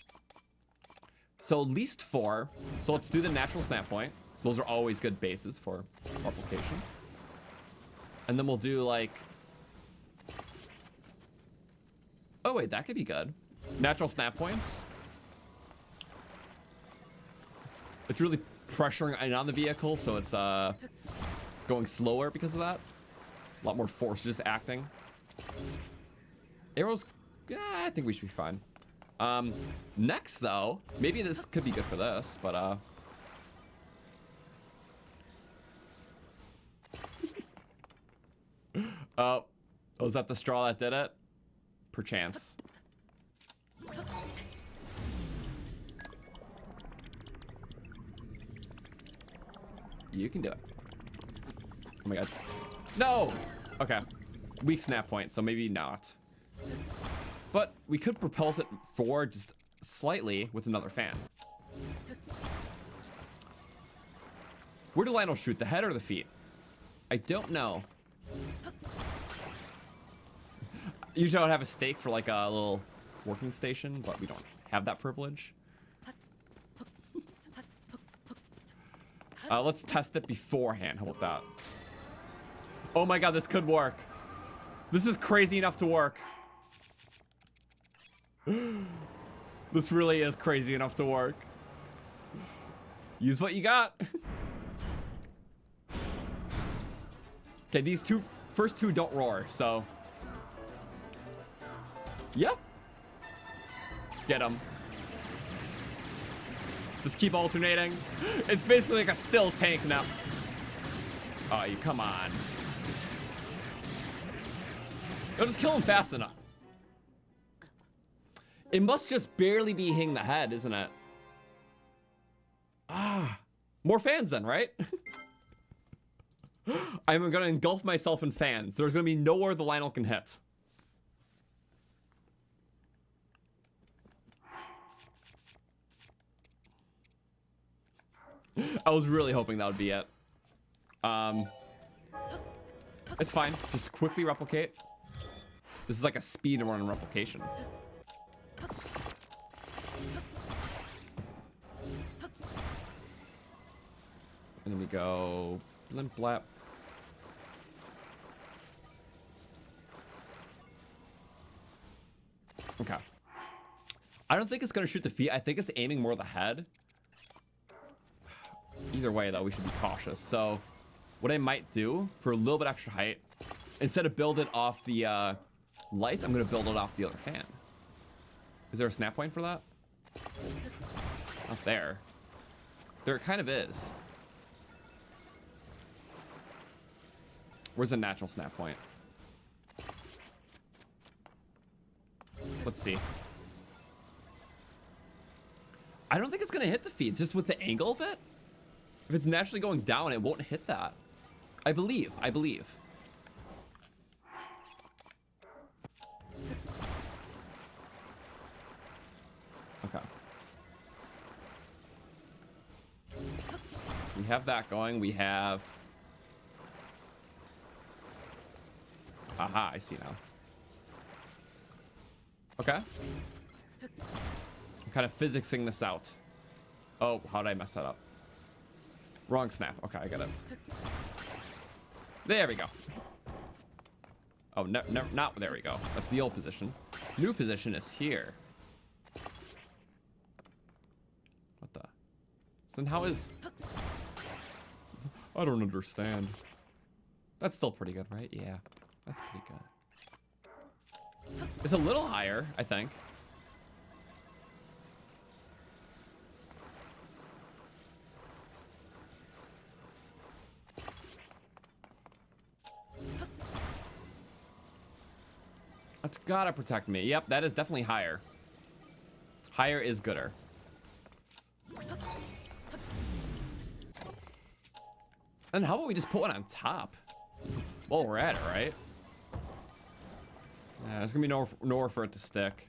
So least 4. So let's do the natural snap point. So those are always good bases for replication. And then we'll do like... Oh wait, that could be good. Natural snap points. It's really pressuring in on the vehicle, so it's going slower because of that. A lot more force just acting. Arrows, yeah, I think we should be fine. Next though, maybe this could be good for this, but Oh, was that the straw that did it? Perchance. You can do it. Oh my god. No! Okay. Weak snap point, so maybe not. But we could propulse it forward just slightly with another fan. Where do Lionel shoot? The head or the feet? I don't know. Usually I would have a stake for like a little working station, but we don't have that privilege. Let's test it beforehand. How about that? Oh my god, this could work. This is crazy enough to work. This really is crazy enough to work. Use what you got. Okay, these first two don't roar, so. Yep. Get them. Just keep alternating. It's basically like a still tank now. Oh, you come on. I'll just kill him fast enough. It must just barely be hitting the head, isn't it? Ah, more fans then, right? I'm gonna engulf myself in fans. There's gonna be nowhere the Lionel can hit. I was really hoping that would be it. It's fine. Just quickly replicate. This is like a speed run replication. And then we go limp lap. Okay. I don't think it's gonna shoot the feet. I think it's aiming more the head. Either way, though, we should be cautious. So, what I might do for a little bit extra height, instead of build it off the light, I'm gonna build it off the other fan. Is there a snap point for that? Not there. There it kind of is. Where's the natural snap point? Let's see. I don't think it's gonna hit the feet, just with the angle of it. If it's naturally going down, it won't hit that. I believe. Okay. We have that going. We have... Aha, I see now. Okay. I'm kind of physicsing this out. Oh, how did I mess that up? Wrong snap. Okay, I got it. There we go. Oh, no, not there we go. That's the old position. New position is here. What the? So then how is... I don't understand. That's still pretty good, right? Yeah, that's pretty good. It's a little higher, I think. That's gotta protect me. Yep, that is definitely higher. Higher is gooder. And how about we just put one on top? While we're at it, right? Yeah, there's gonna be nowhere for it to stick.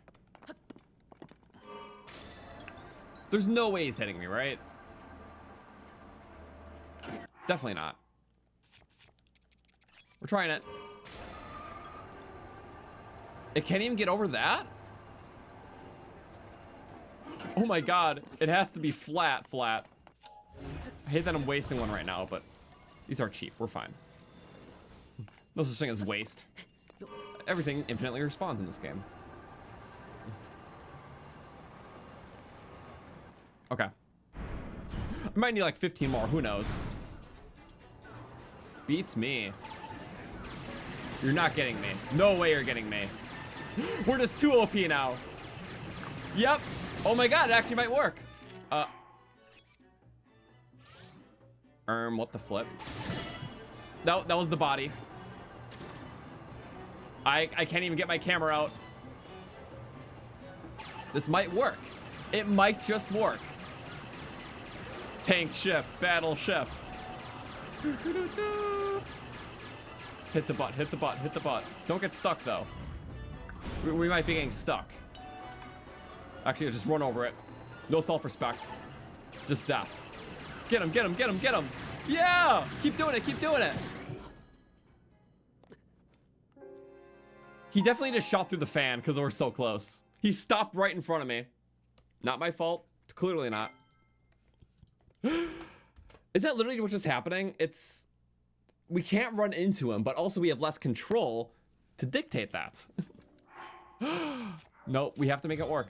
There's no way he's hitting me, right? Definitely not. We're trying it. It can't even get over that? Oh my god. It has to be flat. I hate that I'm wasting one right now, but these are cheap. We're fine. No such thing as waste. Everything infinitely respawns in this game. Okay. I might need like 15 more. Who knows? Beats me. You're not getting me. No way you're getting me. We're just too OP now. Yep. Oh my god, it actually might work. What the flip? That was the body. I can't even get my camera out. This might work. It might just work. Tank ship, battleship. Hit the butt, hit the butt, hit the butt. Don't get stuck though. We might be getting stuck. Actually, just run over it. No self-respect. Just death. Get him, get him, get him, get him. Yeah! Keep doing it, keep doing it. He definitely just shot through the fan because we're so close. He stopped right in front of me. Not my fault. Clearly not. Is that literally what's just happening? It's... We can't run into him, but also we have less control to dictate that. No, we have to make it work.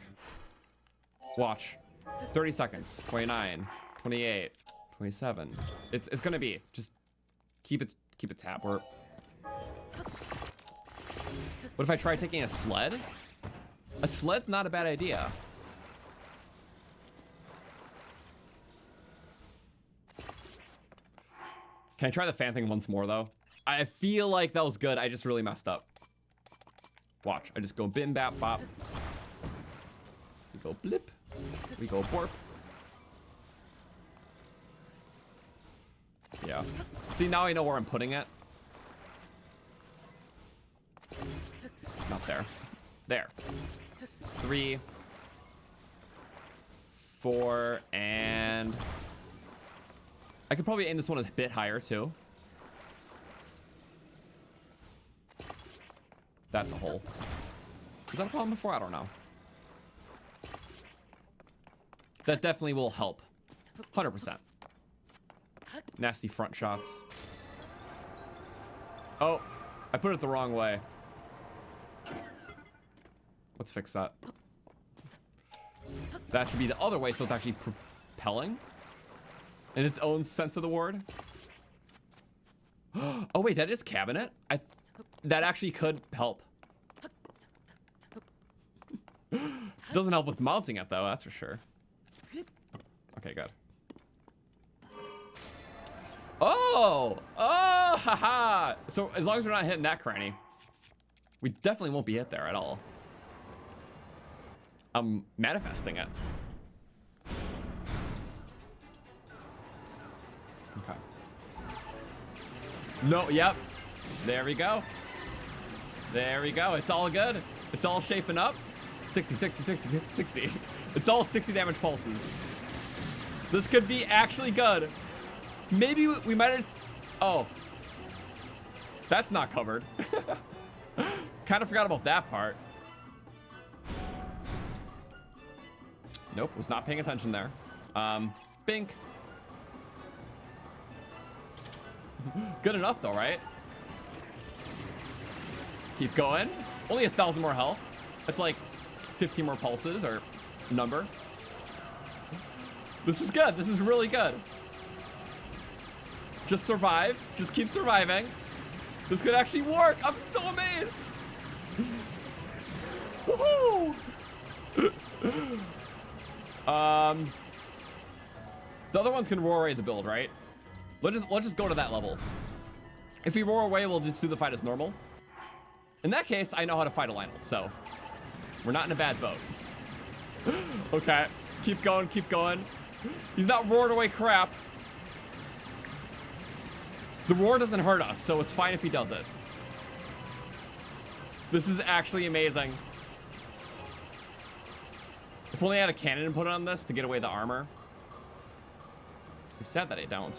Watch. 30 seconds. 29. 28. 27. It's gonna be. Just keep it tap. What if I try taking a sled? A sled's not a bad idea. Can I try the fan thing once more though? I feel like that was good. I just really messed up. Watch. I just go bim bap bop. We go blip. We go borp. Yeah. See, now I know where I'm putting it. Not there. There. 3, 4, and... I could probably aim this one a bit higher, too. That's a hole. Was that a problem before? I don't know. That definitely will help. 100%. Nasty front shots. Oh, I put it the wrong way. Let's fix that. That should be the other way, so it's actually propelling in its own sense of the word. Oh wait, that is cabinet? That actually could help. Doesn't help with mounting it though, that's for sure. Okay, good. Oh! Oh, haha! So as long as we're not hitting that cranny, we definitely won't be hit there at all. I'm manifesting it. Okay. No, yep. There we go. There we go. It's all good. It's all shaping up. 60, 60, 60, 60. It's all 60 damage pulses. This could be actually good. Maybe we might have... Oh. That's not covered. Kind of forgot about that part. Nope, was not paying attention there. Bink. Good enough though, right? Keep going. Only 1,000 more health. That's like 15 more pulses or number. This is good. This is really good. Just survive. Just keep surviving. This could actually work. I'm so amazed. Woohoo! The other ones can roar away the build, right? Let's just go to that level. If we roar away, we'll just do the fight as normal. In that case, I know how to fight a Lionel, so we're not in a bad boat. Okay, keep going, keep going. He's not roaring away crap. The roar doesn't hurt us, so it's fine if he does it. This is actually amazing. If only I had a cannon and put it on this to get away the armor. I'm sad that I don't.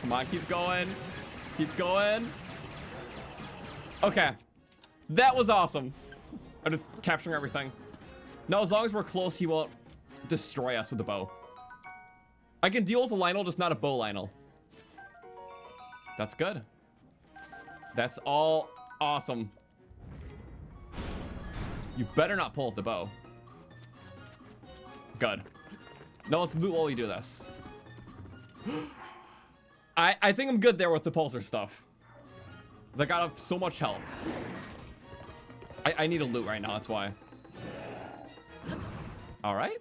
Come on, keep going. Keep going. Okay. That was awesome. I'm just capturing everything. Now, as long as we're close, he won't destroy us with the bow. I can deal with a Lionel, just not a bow Lionel. That's good. That's all awesome. You better not pull with the bow. Good. Now let's loot while we do this. I think I'm good there with the pulsar stuff. They got so much health. I need a loot right now, that's why. Alright.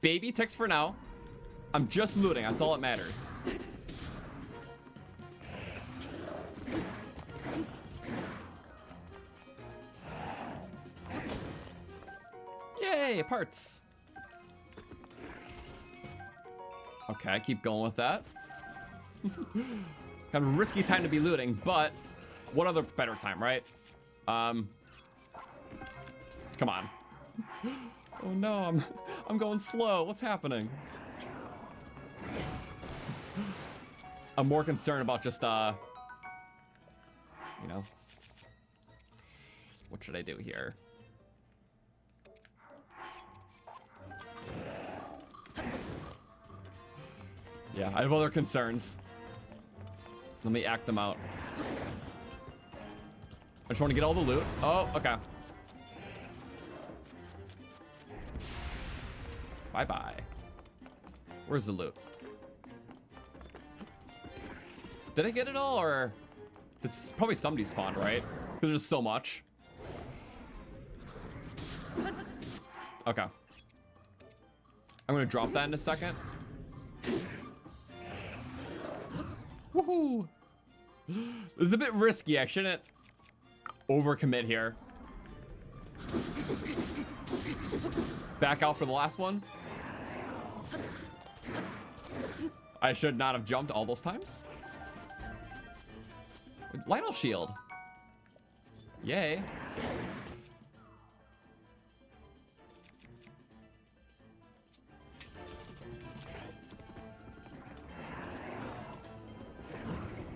Baby ticks for now. I'm just looting, that's all that matters. Yay, parts. Okay, keep going with that. Kind of risky time to be looting, but what other better time, right? Come on. Oh no, I'm going slow. What's happening? I'm more concerned about just you know, what should I do here? Yeah, I have other concerns. Let me act them out. I just want to get all the loot. Oh, okay. Bye-bye. Where's the loot? Did I get it all, or... It's probably somebody spawned, right? Because there's so much. Okay. I'm gonna drop that in a second. Woohoo! This is a bit risky. I shouldn't overcommit here. Back out for the last one. I should not have jumped all those times. Lionel shield. Yay.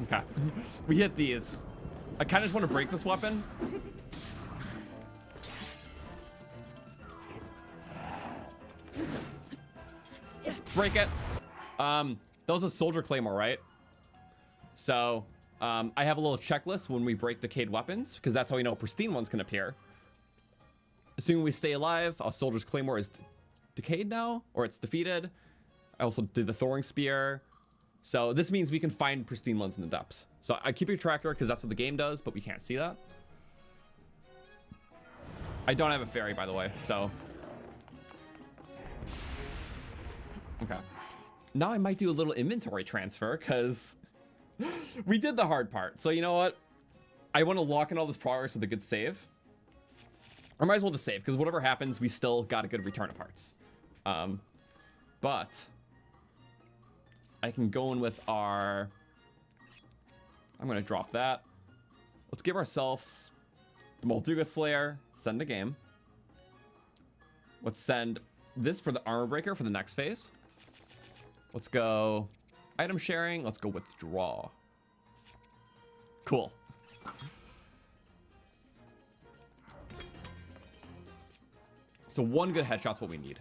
Okay. We hit these. I kind of just want to break this weapon. Break it. That was a soldier claymore, right? So, I have a little checklist when we break decayed weapons, because that's how we know pristine ones can appear. Assuming we stay alive, a soldier's claymore is decayed now, or it's defeated. I also did the throwing spear. So this means we can find pristine ones in the depths. So I keep a tracker because that's what the game does, but we can't see that. I don't have a fairy, by the way, so. Okay. Now I might do a little inventory transfer because we did the hard part. So you know what? I want to lock in all this progress with a good save. I might as well just save because whatever happens, we still got a good return of parts. But I can go in with our... I'm going to drop that. Let's give ourselves the Molduga Slayer, send a game. Let's send this for the armor breaker for the next phase. Let's go item sharing. Let's go withdraw. Cool. So one good headshot's what we need.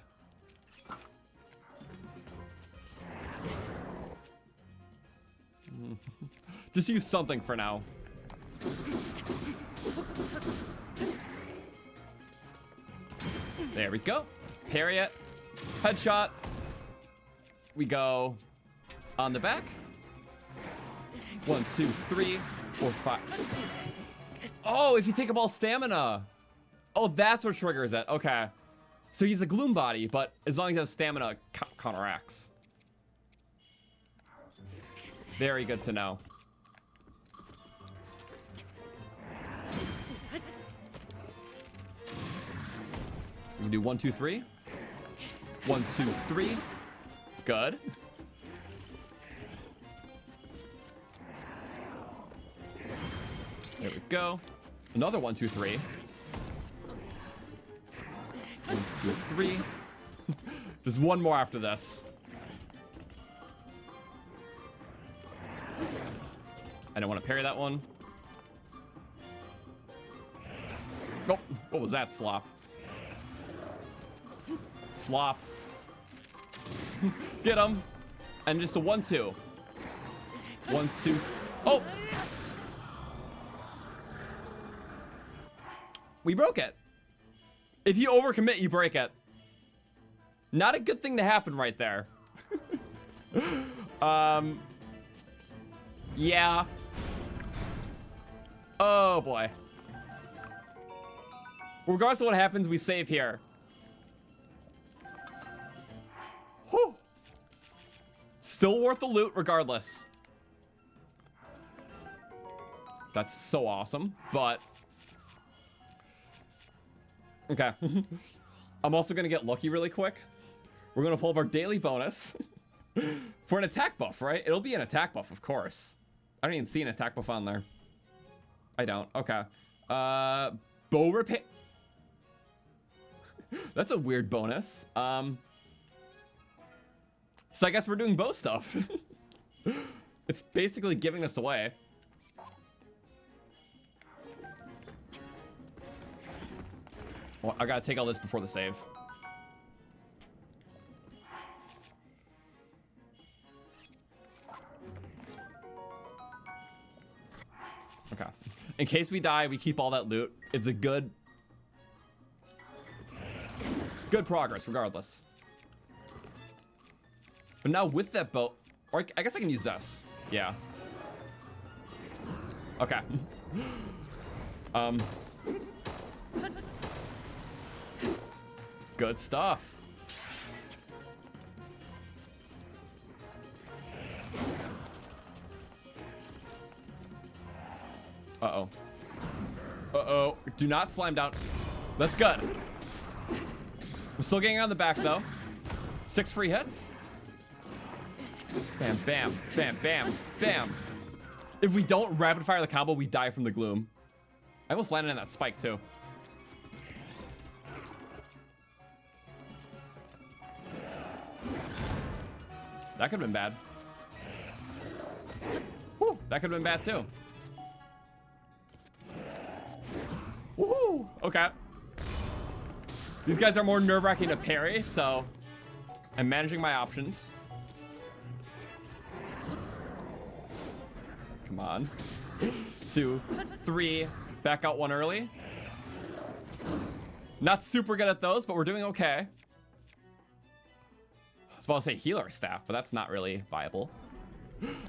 Just use something for now. There we go. Parry it. Headshot. We go on the back. 1, 2, 3, 4, 5. Oh, if you take up all stamina. Oh, that's what triggers it. Okay. So he's a gloom body, but as long as he has stamina, counteracts. Very good to know. We can do 1, 2, 3. 1, 2, 3. Good. There we go. Another 1, 2, 3. 1, 2, 3. Just one more after this. I don't want to parry that one. Oh, what was that, slop? Slop. Get him. And just a 1, 2. 1, 2. Oh! We broke it. If you overcommit, you break it. Not a good thing to happen right there. Yeah. Oh boy. Regardless of what happens, we save here. Whew. Still worth the loot regardless. That's so awesome, but... Okay. I'm also gonna get lucky really quick. We're gonna pull up our daily bonus for an attack buff, right? It'll be an attack buff, of course. I don't even see an attack buff on there. I don't. Okay. Bow repair. That's a weird bonus. So I guess we're doing bow stuff. It's basically giving us away. Well, I gotta take all this before the save. Okay. In case we die, we keep all that loot. It's a good progress regardless. But now with that boat, or I guess I can use this. Yeah. Okay. Good stuff. Uh-oh. Uh-oh. Do not slime down. That's good. I'm still getting on the back, though. 6 free hits. Bam, bam, bam, bam, bam. If we don't rapid fire the combo, we die from the gloom. I almost landed in that spike, too. That could have been bad. Whew, that could have been bad, too. Woohoo! Okay. These guys are more nerve-wracking to parry, so I'm managing my options. Come on. 2, 3. Back out 1 early. Not super good at those, but we're doing okay. I was about to say healer staff, but that's not really viable.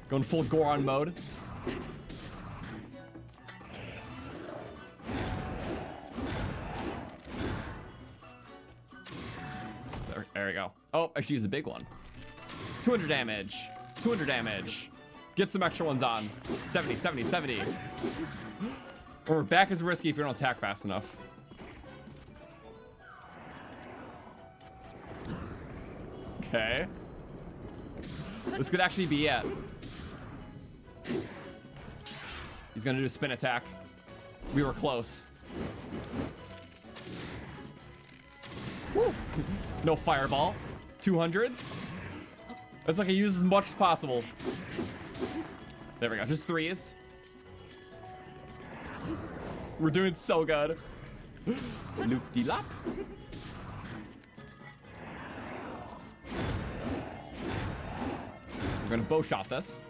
Going full Goron mode. There we go. Oh, I should use a big one. 200 damage. 200 damage. Get some extra ones on. 70, 70, 70. Or back is risky if you don't attack fast enough. Okay. This could actually be it. He's gonna do a spin attack. We were close. Woo. No fireball. 200s. That's like I use as much as possible. There we go. Just 3s. We're doing so good. Loop-de-lop. We're gonna bow shot this.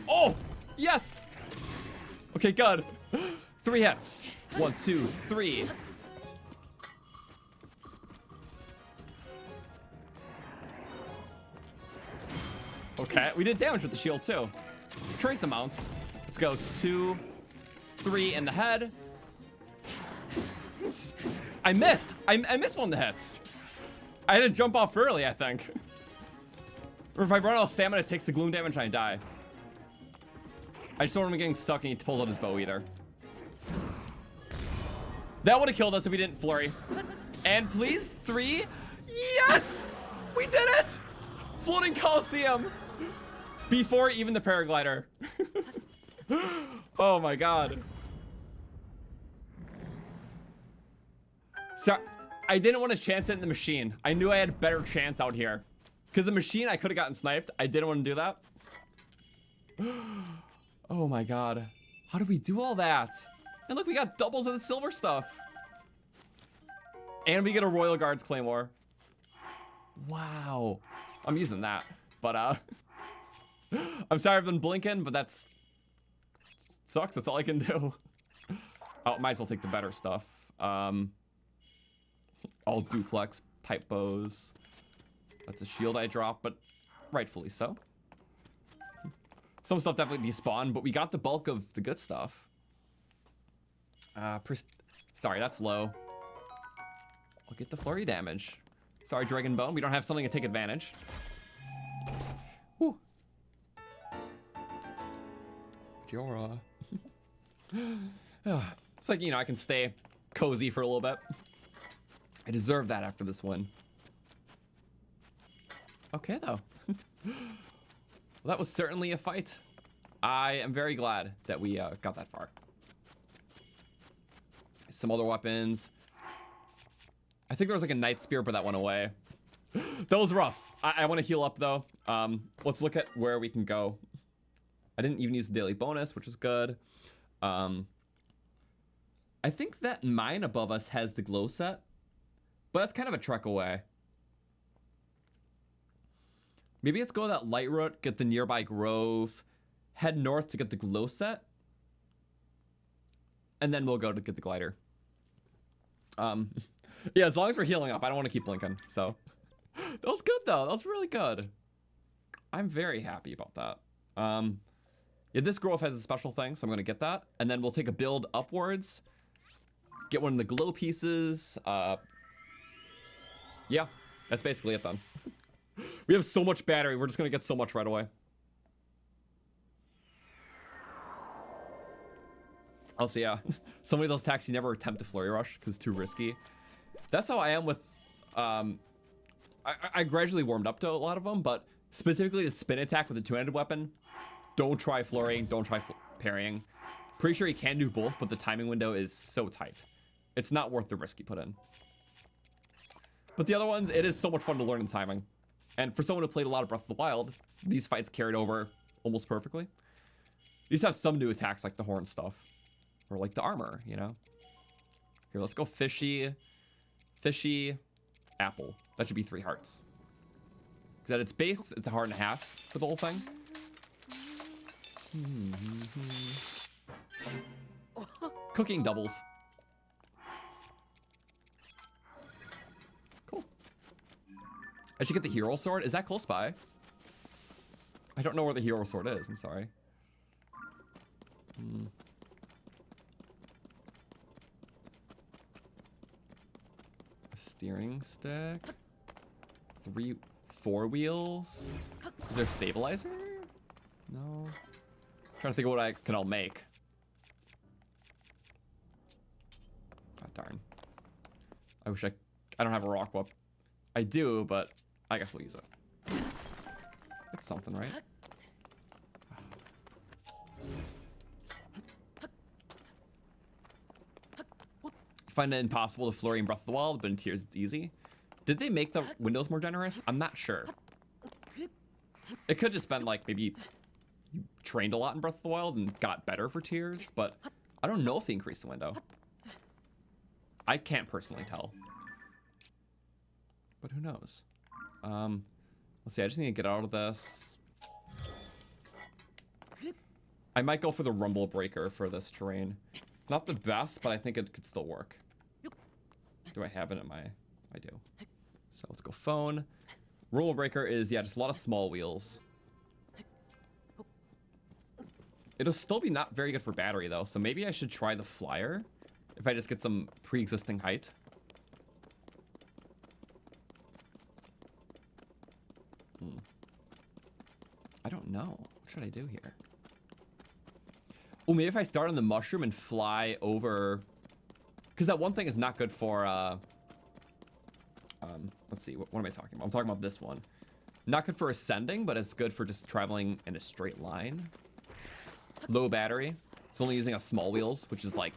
Oh! Yes! Okay, good. 3 hits. 1, 2, 3. Okay, we did damage with the shield too. Trace amounts. Let's go 2, 3 in the head. I missed. I missed one of the hits. I had to jump off early, I think. Or if I run out of stamina, it takes the gloom damage and I die. I just don't want him getting stuck and he pulls out his bow either. That would have killed us if we didn't flurry. And please, 3. Yes! We did it! Floating Coliseum. Before even the paraglider. Oh my god. So I didn't want to chance it in the machine. I knew I had a better chance out here. Because the machine, I could have gotten sniped. I didn't want to do that. Oh my god. How did we do all that? And look, we got doubles of the silver stuff. And we get a Royal Guards Claymore. Wow. I'm using that. But, I'm sorry I've been blinking, but that's... sucks. That's all I can do. Oh, might as well take the better stuff. All duplex type bows. That's a shield I dropped, but rightfully so. Some stuff definitely despawned, but we got the bulk of the good stuff. Sorry, that's low. I'll get the flurry damage. Sorry, Dragon Bone. We don't have something to take advantage. Whew. Jorah. It's like, you know, I can stay cozy for a little bit. I deserve that after this win. Okay, though. Well, that was certainly a fight. I am very glad that we got that far. Some other weapons. I think there was like a Night Spear, but that went away. That was rough. I want to heal up, though. Let's look at where we can go. I didn't even use the daily bonus, which is good. I think that mine above us has the glow set, but that's kind of a trek away. Maybe let's go that light route, get the nearby grove, head north to get the glow set, and then we'll go to get the glider. Yeah, as long as we're healing up, I don't want to keep blinking. So that was good though. That was really good. I'm very happy about that. Yeah, this grove has a special thing, so I'm gonna get that, and then we'll take a build upwards, get one of the glow pieces. Yeah, that's basically it then. We have so much battery, we're just gonna get so much right away. Also, yeah, so many of those attacks you never attempt to flurry rush because it's too risky. That's how I am with, I gradually warmed up to a lot of them, but specifically the spin attack with the two-handed weapon, don't try flurrying, don't try parrying. Pretty sure you can do both, but the timing window is so tight. It's not worth the risk you put in. But the other ones, it is so much fun to learn in timing. And for someone who played a lot of Breath of the Wild, these fights carried over almost perfectly. You just have some new attacks like the horn stuff. Or like the armor, you know? Here, let's go fishy. Fishy. Apple. That should be 3 hearts. Because at its base, it's a heart and a half for the whole thing. Cooking doubles. Cool. I should get the hero sword. Is that close by? I don't know where the hero sword is. I'm sorry. A steering stick. 4 wheels. Is there a stabilizer? No. Trying to think of what I can all make. Oh, darn. I wish I don't have a rock whip. I do, but I guess we'll use it. It's something, right? I find it impossible to flurry in Breath of the Wild, but in Tears it's easy. Did they make the windows more generous? I'm not sure. It could just been like maybe you trained a lot in Breath of the Wild and got better for Tears, but I don't know if they increased the window. I can't personally tell. But who knows? Let's see, I just need to get out of this. I might go for the rumble breaker for this terrain. It's not the best, but I think it could still work. Do I have it in my... I do. So let's go phone. Rumble breaker is, yeah, just a lot of small wheels. It'll still be not very good for battery, though, so maybe I should try the flyer if I just get some pre-existing height. I don't know. What should I do here? Oh, maybe if I start on the mushroom and fly over... Because that one thing is not good for... let's see. What am I talking about? I'm talking about this one. Not good for ascending, but it's good for just traveling in a straight line. Low battery. It's only using a small wheels, which is like...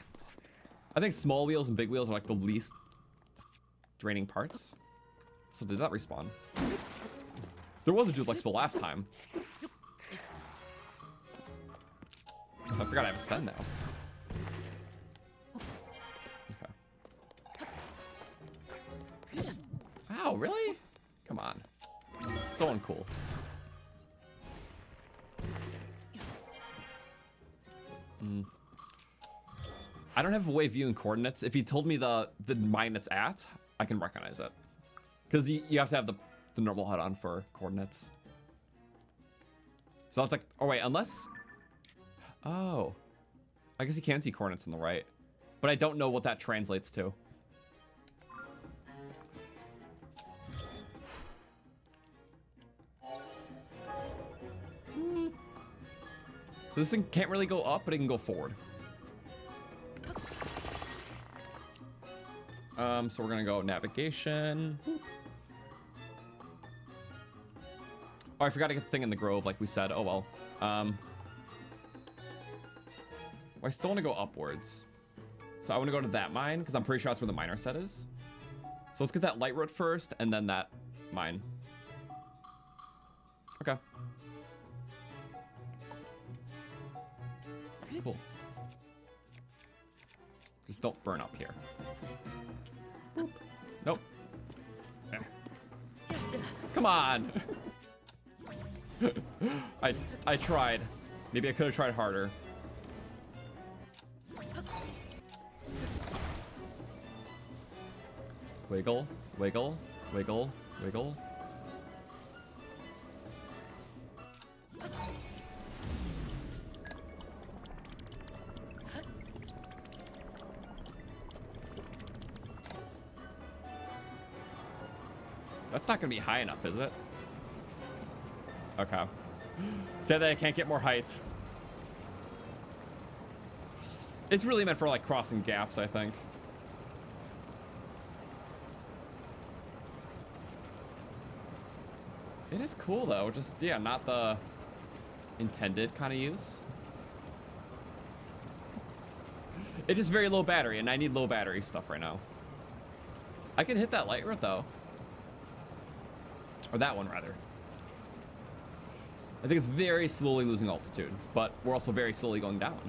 I think small wheels and big wheels are like the least draining parts. So did that respawn? There was a duplex bull last time. I forgot I have ascend now. Okay. Wow, really? Come on. So uncool. I don't have a way of viewing coordinates. If you told me the mine it's at, I can recognize it. Because you have to have the normal HUD on for coordinates. So that's like, oh wait, unless... Oh. I guess you can see coordinates on the right. But I don't know what that translates to. So this thing can't really go up, but it can go forward. So we're gonna go navigation. Oh, I forgot to get the thing in the grove, like we said. Oh well. Well, I still want to go upwards. So I want to go to that mine because I'm pretty sure that's where the miner set is. So let's get that light road first, and then that mine. Okay. Cool. Just don't burn up here. Nope. Eh. Come on. I tried. Maybe I could have tried harder. Wiggle, wiggle, wiggle, wiggle. That's not gonna be high enough, is it? Okay. Said that I can't get more height. It's really meant for like crossing gaps, I think. It is cool though, just yeah, not the intended kind of use. It's just very low battery, and I need low battery stuff right now. I can hit that light road though. Or that one rather. I think it's very slowly losing altitude, but we're also very slowly going down.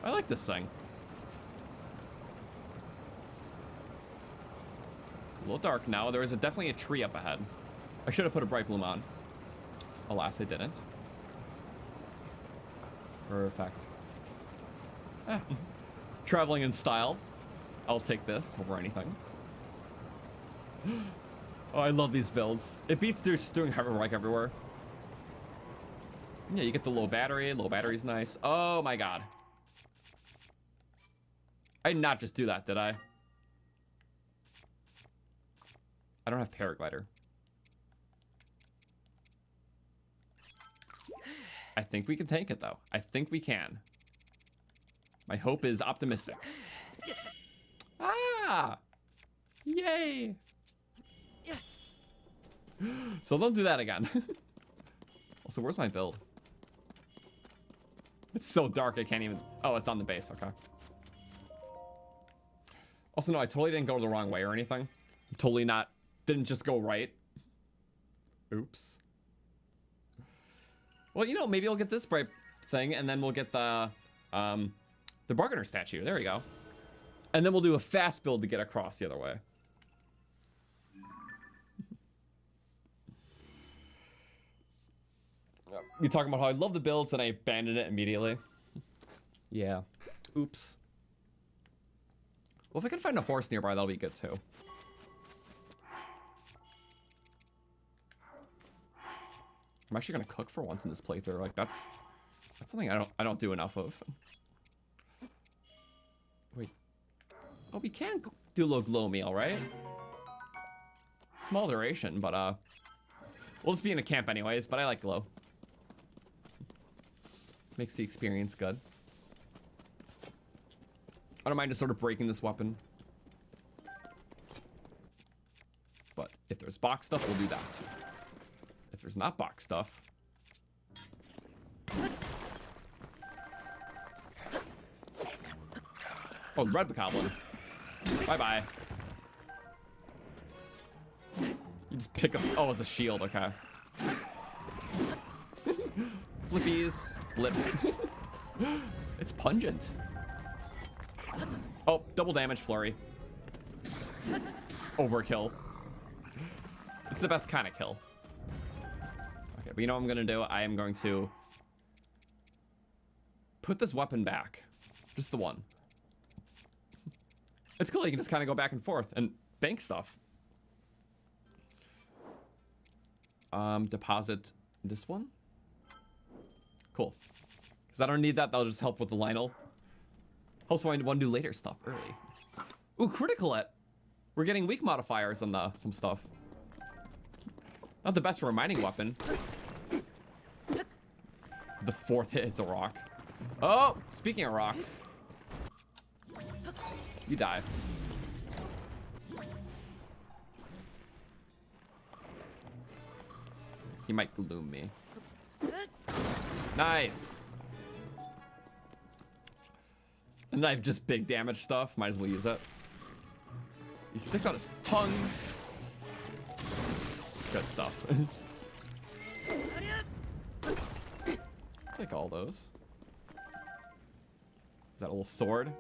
I like this thing. A little dark now. There is definitely a tree up ahead. I should have put a bright bloom on. Alas, I didn't. Perfect. Eh. Traveling in style. I'll take this over anything. Oh, I love these builds. It beats just doing hoverbike everywhere. Yeah, you get the low battery. Low battery's nice. Oh my god. I did not just do that, did I? I don't have paraglider. I think we can take it though. I think we can. My hope is optimistic. Ah! Yay! So don't do that again. Also, where's my build? It's so dark I can't even... Oh, it's on the base. Okay. Also, no, I totally didn't go the wrong way or anything. Totally not... Didn't just go right. Oops. Well, you know, maybe I'll get this bright thing, and then we'll get the bargainer statue. There we go. And then we'll do a fast build to get across the other way. You talking about how I love the builds and I abandoned it immediately? Yeah. Oops. Well, if I can find a horse nearby, that'll be good too. I'm actually gonna cook for once in this playthrough. Like that's something I don't do enough of. Wait. Oh, we can do a little glow meal, right? Small duration, but we'll just be in a camp anyways. But I like glow. Makes the experience good. I don't mind just sort of breaking this weapon. But if there's box stuff, we'll do that too. If there's not box stuff... Oh, the red goblin. Bye-bye. You just pick up... Oh, it's a shield, okay. Flippies. Blip. It's pungent. Oh, double damage flurry. Overkill. It's the best kind of kill. Okay, but you know what I'm gonna do? I am going to put this weapon back. Just the one. It's cool, you can just kind of go back and forth and bank stuff. Deposit this one. Cool. Because I don't need that. That'll just help with the Lionel. Also, I want to do later stuff early. Ooh, critical it. We're getting weak modifiers on some stuff. Not the best for a mining weapon. The fourth hit hits a rock. Oh, speaking of rocks. You die. He might gloom me. Nice. And I have just big damage stuff. Might as well use it. He sticks out his tongue. Good stuff. Take all those. Is that a little sword?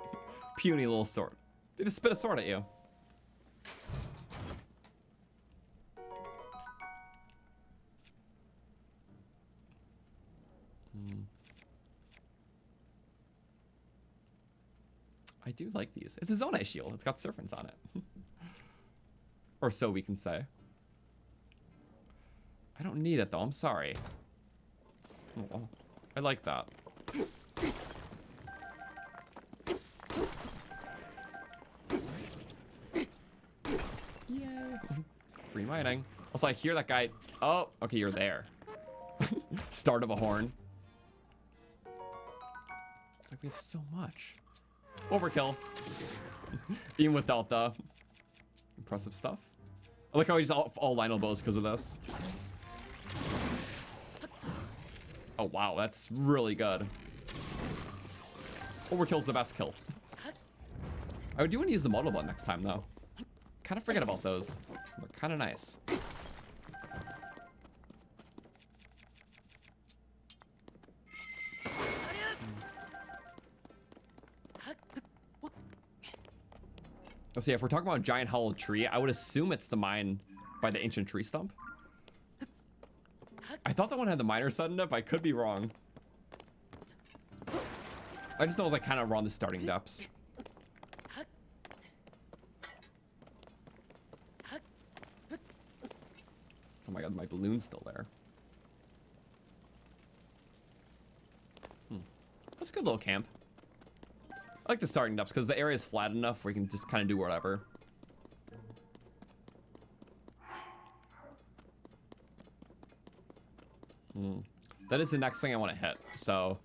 Puny little sword. They just spit a sword at you. I do like these. It's a Zonai shield. It's got serpents on it. Or so we can say. I don't need it though. I'm sorry. Oh, I like that. Yay. Free mining. Also, I hear that guy. Oh, okay, you're there. Start of a horn. It's like we have so much. Overkill. Even without the impressive stuff. I like how he's all Lionel bows because of this. Oh wow, that's really good. Overkill's the best kill. I do want to use the model button next time though. Kind of forget about those. They're kind of nice. Oh, so yeah, if we're talking about a giant hollow tree, I would assume it's the mine by the ancient tree stump. I thought that one had the miner set in it, but I could be wrong. I just know it was like kind of around the starting depths. Oh my god, my balloon's still there. That's a good little camp. I like the starting depths because the area is flat enough where you can just kind of do whatever. That is the next thing I want to hit. So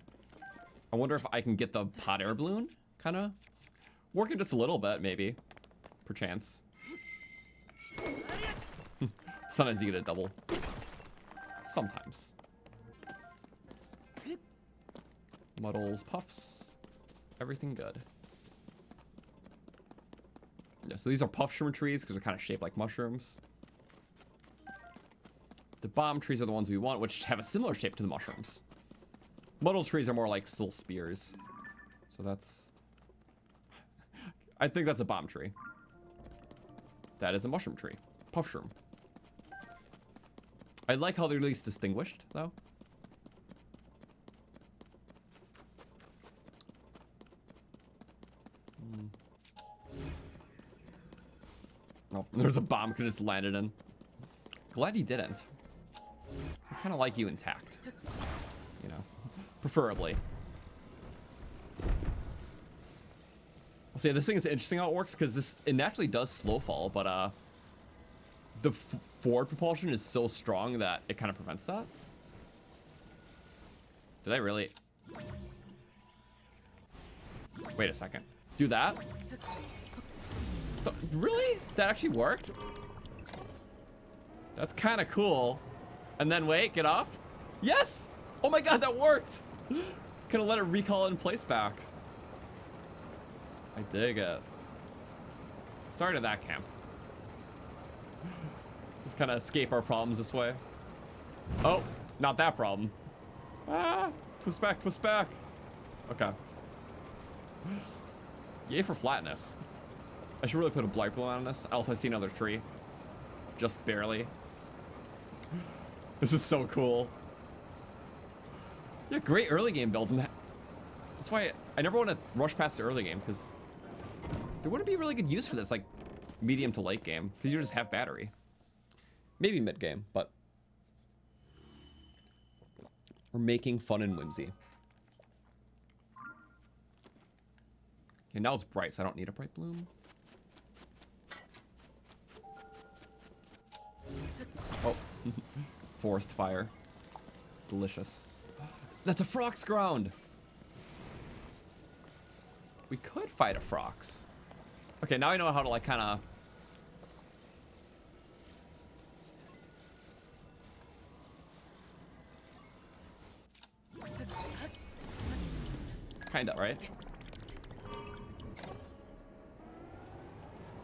I wonder if I can get the hot air balloon, kind of working just a little bit, maybe, perchance. Sometimes you get a double. Sometimes. Muddles, puffs. Everything good. Yeah, so these are puff shroom trees because they're kind of shaped like mushrooms. The bomb trees are the ones we want, which have a similar shape to the mushrooms. Muddle trees are more like still spears. So that's... I think that's a bomb tree. That is a mushroom tree. Puff shroom. I like how they're at least distinguished, though. Oh, there's a bomb could just landed in. Glad he didn't. I kind of like you intact. You know, preferably. I'll say this thing is interesting how it works because it naturally does slow fall, but the forward propulsion is so strong that it kind of prevents that. Did I really? Wait a second. Do that? Really? That actually worked? That's kind of cool. And then wait, get up. Yes! Oh my god, that worked! Gonna let it recall in place back. I dig it. Sorry to that camp. Just kind of escape our problems this way. Oh, not that problem. Ah, twist back, twist back. Okay. Yay for flatness. I should really put a blight balloon on this. Also, I see another tree. Just barely. This is so cool. Yeah, great early game builds. That's why I never want to rush past the early game, because there wouldn't be really good use for this, like, medium to late game, because you just have battery. Maybe mid game, but we're making fun and whimsy. Okay, now it's bright, so I don't need a bright bloom. Oh, forest fire. Delicious. That's a Frox ground. We could fight a Frox. Okay, now I know how to like kind of. Kinda, right?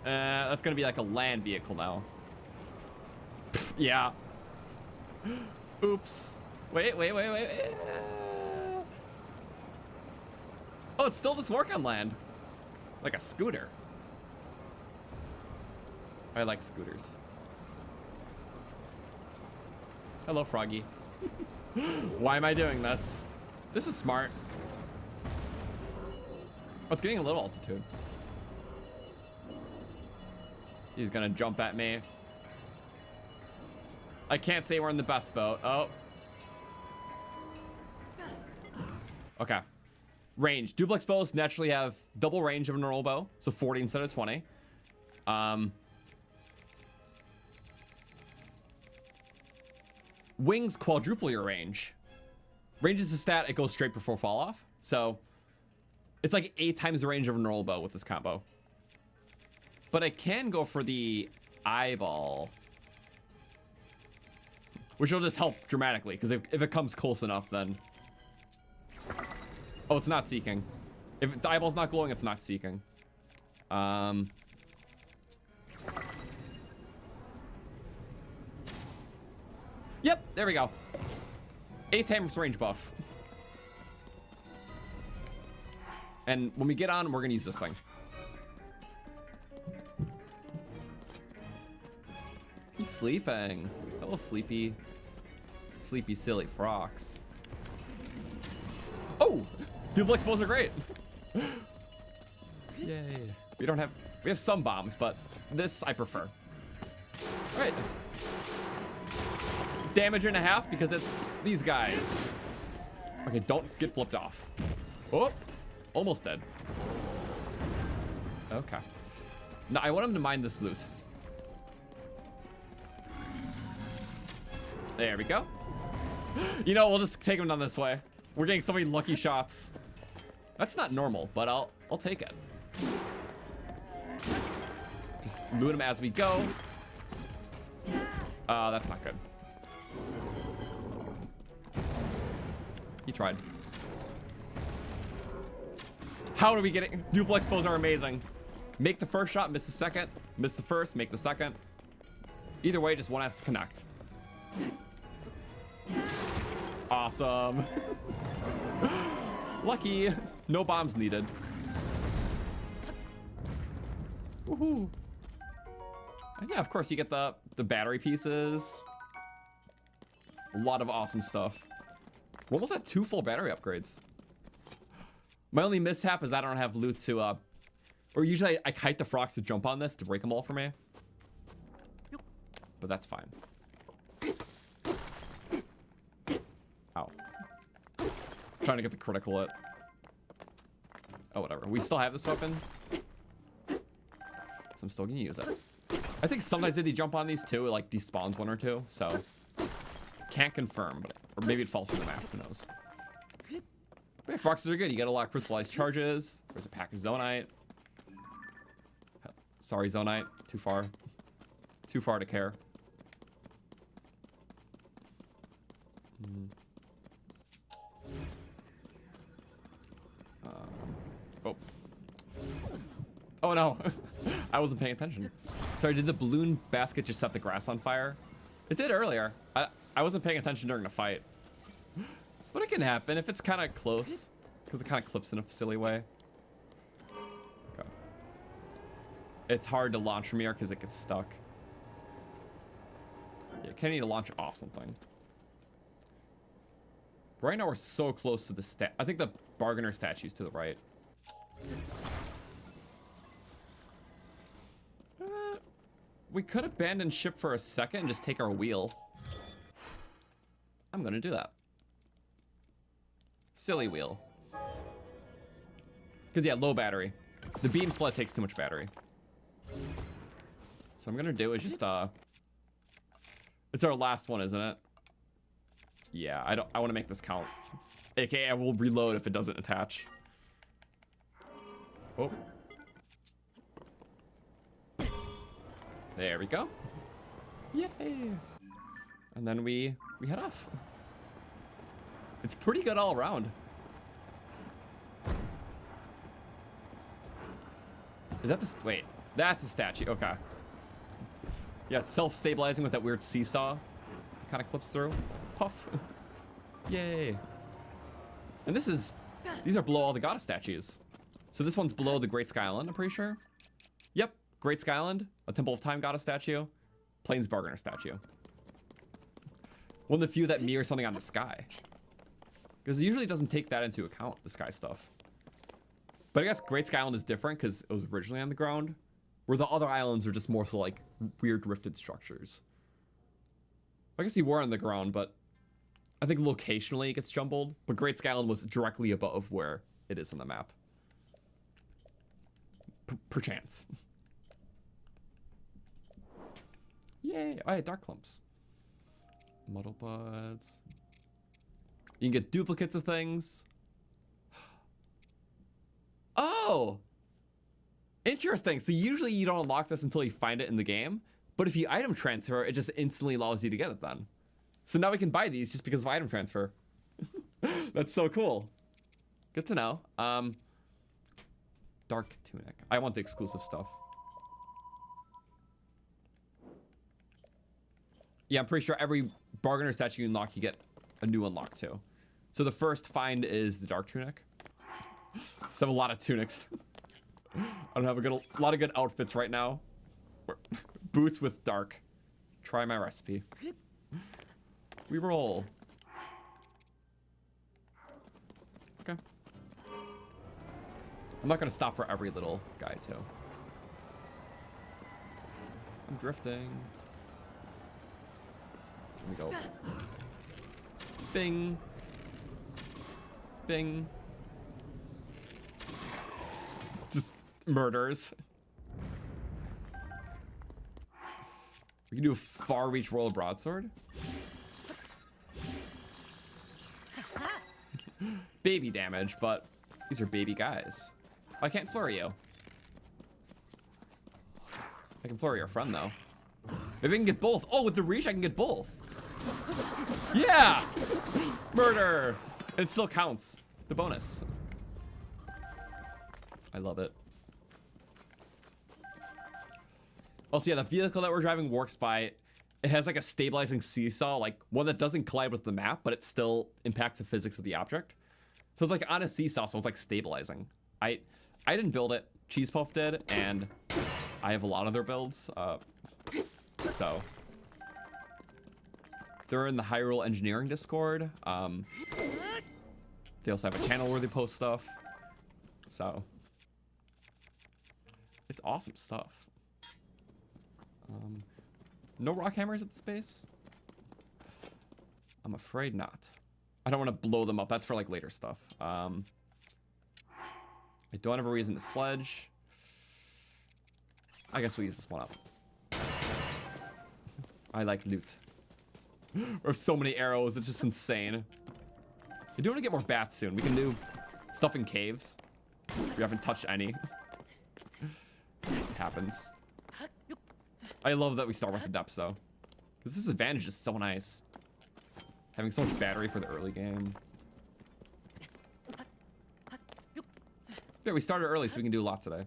That's gonna be like a land vehicle now. Pff, yeah. Oops. Wait. Oh, it still does work on land. Like a scooter. I like scooters. Hello, Froggy. Why am I doing this? This is smart. Oh, it's getting a little altitude. He's gonna jump at me. I can't say we're in the best boat. Oh. Okay. Range. Duplex bows naturally have double range of a normal bow, so 40 instead of 20. Wings quadruple your range. Range is a stat, it goes straight before fall off. So it's like 8 times the range of a normal bow with this combo. But I can go for the eyeball, which will just help dramatically, because if it comes close enough, then... Oh, it's not seeking. If the eyeball's not glowing, it's not seeking. Yep, there we go. 8 times range buff. And when we get on, we're gonna use this thing. He's sleeping. Hello, sleepy. Sleepy, silly frogs. Oh! Duplex bows are great. Yay. We have some bombs, but this I prefer. All right. Damage and a half because it's these guys. Okay, don't get flipped off. Oh, almost dead. Okay. Now I want him to mine this loot. There we go. You know, we'll just take him down this way. We're getting so many lucky shots. That's not normal, but I'll take it. Just loot him as we go. That's not good. He tried. How do we get it? Duplex bows are amazing. Make the first shot, miss the second. Miss the first, make the second. Either way, just one has to connect. Awesome. Lucky. No bombs needed. Woohoo. And yeah, of course, you get the battery pieces. A lot of awesome stuff. We're almost at 2 full battery upgrades. My only mishap is I don't have loot to, or usually I kite the frogs to jump on this to break them all for me. But that's fine. Ow. Trying to get the critical hit. Oh, whatever. We still have this weapon. So I'm still gonna use it. I think sometimes if you jump on these too, it like despawns 1 or 2. So can't confirm, but or maybe it falls through the map. Who knows? But yeah, foxes are good. You get a lot of crystallized charges. There's a pack of zonite. Sorry, zonite. Too far. Too far to care. Oh. Oh no. I wasn't paying attention. Sorry, did the balloon basket just set the grass on fire? It did earlier. I wasn't paying attention during the fight. But it can happen if it's kind of close. Because it kind of clips in a silly way. Okay. It's hard to launch from here because it gets stuck. Yeah, kind of need to launch off something. Right now we're so close to the stat. I think the bargainer statue's to the right. We could abandon ship for a second and just take our wheel. I'm gonna do that. Silly wheel. Because yeah, low battery. The beam sled takes too much battery. So I'm gonna do is just it's our last one, isn't it? Yeah, I want to make this count. AKA I will reload if it doesn't attach. Oh. There we go. Yay! And then we head off. It's pretty good all around. Is that the... Wait. That's a statue. Okay. Yeah, it's self-stabilizing with that weird seesaw. Kind of clips through. Puff. Yay. And this is... These are below all the goddess statues. So this one's below the Great Sky Island, I'm pretty sure. Yep. Great Sky Island. A Temple of Time goddess statue. Plains Bargainer statue. One of the few that mirror something on the sky. Because it usually doesn't take that into account, the sky stuff. But I guess Great Sky Island is different because it was originally on the ground. Where the other islands are just more so like weird rifted structures. I guess you were on the ground, but I think locationally it gets jumbled. But Great Sky Island was directly above where it is on the map. Perchance. Yay! Oh, yeah, dark clumps. Muddle buds. You can get duplicates of things. Oh! Interesting. So usually you don't unlock this until you find it in the game. But if you item transfer, it just instantly allows you to get it then. So now we can buy these just because of item transfer. That's so cool. Good to know. Dark tunic. I want the exclusive stuff. Yeah, I'm pretty sure every bargainer statue you unlock, you get a new unlock too. So the first find is the dark tunic. So I have a lot of tunics. I don't have a lot of good outfits right now. Boots with dark. Try my recipe. We roll. Okay. I'm not gonna stop for every little guy too. I'm drifting. Here we go. Bing. Bing. Just murders. We can do a far reach roll of broadsword. Baby damage, but these are baby guys. I can't flurry you. I can flurry our friend though. Maybe I can get both. Oh, with the reach I can get both. Yeah! Murder! It still counts. The bonus. I love it. Also, yeah, the vehicle that we're driving works by... It has like a stabilizing seesaw, like one that doesn't collide with the map, but it still impacts the physics of the object. So it's like on a seesaw, so it's like stabilizing. I didn't build it. Cheese Puff did, and I have a lot of their builds. So they're in the Hyrule Engineering Discord. They also have a channel where they post stuff. So it's awesome stuff. No rock hammers at the space? I'm afraid not. I don't want to blow them up. That's for like later stuff. I don't have a reason to sledge. I guess we'll use this one up. I like loot. There's so many arrows. It's just insane. I do want to get more bats soon. We can do stuff in caves. We haven't touched any. It happens. I love that we start with the depths though. Because this advantage is so nice. Having so much battery for the early game. Yeah, we started early so we can do a lot today.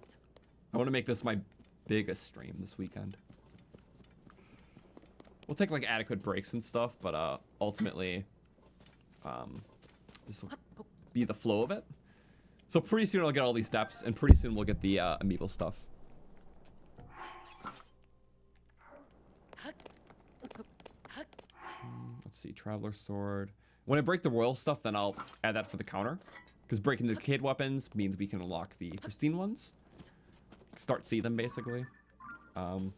I want to make this my biggest stream this weekend. We'll take like adequate breaks and stuff, but ultimately this will be the flow of it. So pretty soon I'll get all these depths, and pretty soon we'll get the amiibo stuff. Let's see, Traveler Sword. When I break the royal stuff, then I'll add that for the counter. Because breaking the decayed weapons means we can unlock the pristine ones. Start see them, basically. Ooh,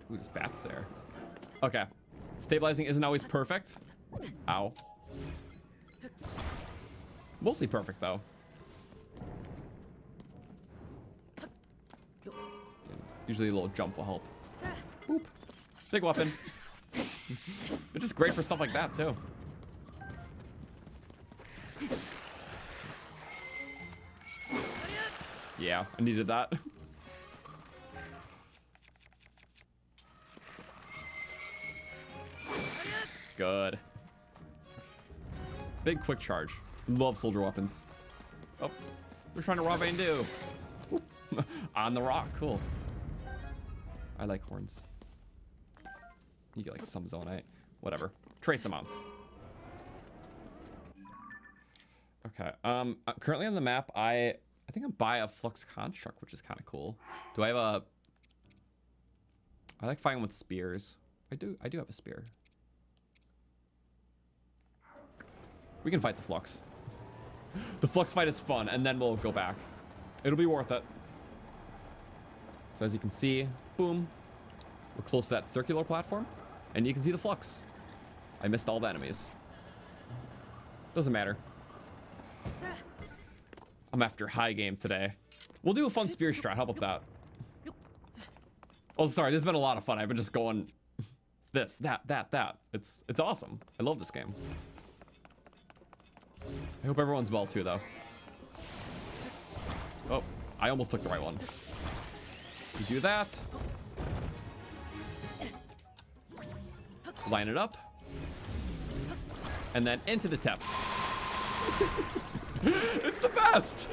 there's bats there. Okay. Stabilizing isn't always perfect. Ow. Mostly perfect, though. Usually a little jump will help. Boop. Big weapon. It's just great for stuff like that, too. Yeah, I needed that. Good. Big quick charge. Love soldier weapons. Oh, we're trying to rob Andu. On the rock, cool. I like horns. You get like some zonite. Whatever. Trace amounts. Okay. Currently on the map, I think I'm by a flux construct, which is kind of cool. Do I have a? I like fighting with spears. I do have a spear. We can fight the flux. The flux fight is fun, and then we'll go back. It'll be worth it. So as you can see, boom, we're close to that circular platform, and you can see the flux. I missed all the enemies. Doesn't matter. I'm after high game today. We'll do a fun spear strat. How about that? Oh, sorry. This has been a lot of fun. I've been just going this, that. It's awesome. I love this game. I hope everyone's well too, though. Oh, I almost took the right one. You do that. Line it up. And then into the tip. It's the best!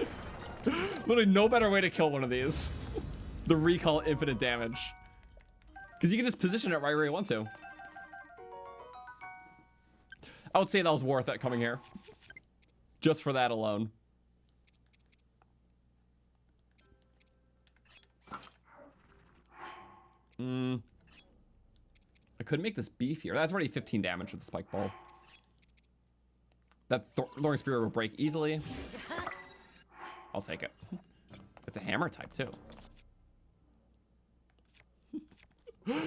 Literally no better way to kill one of these. The recall infinite damage. Because you can just position it right where you want to. I would say that was worth it coming here. Just for that alone. I could make this beefier. That's already 15 damage with the spike ball. That throwing spear will break easily. I'll take it. It's a hammer type too.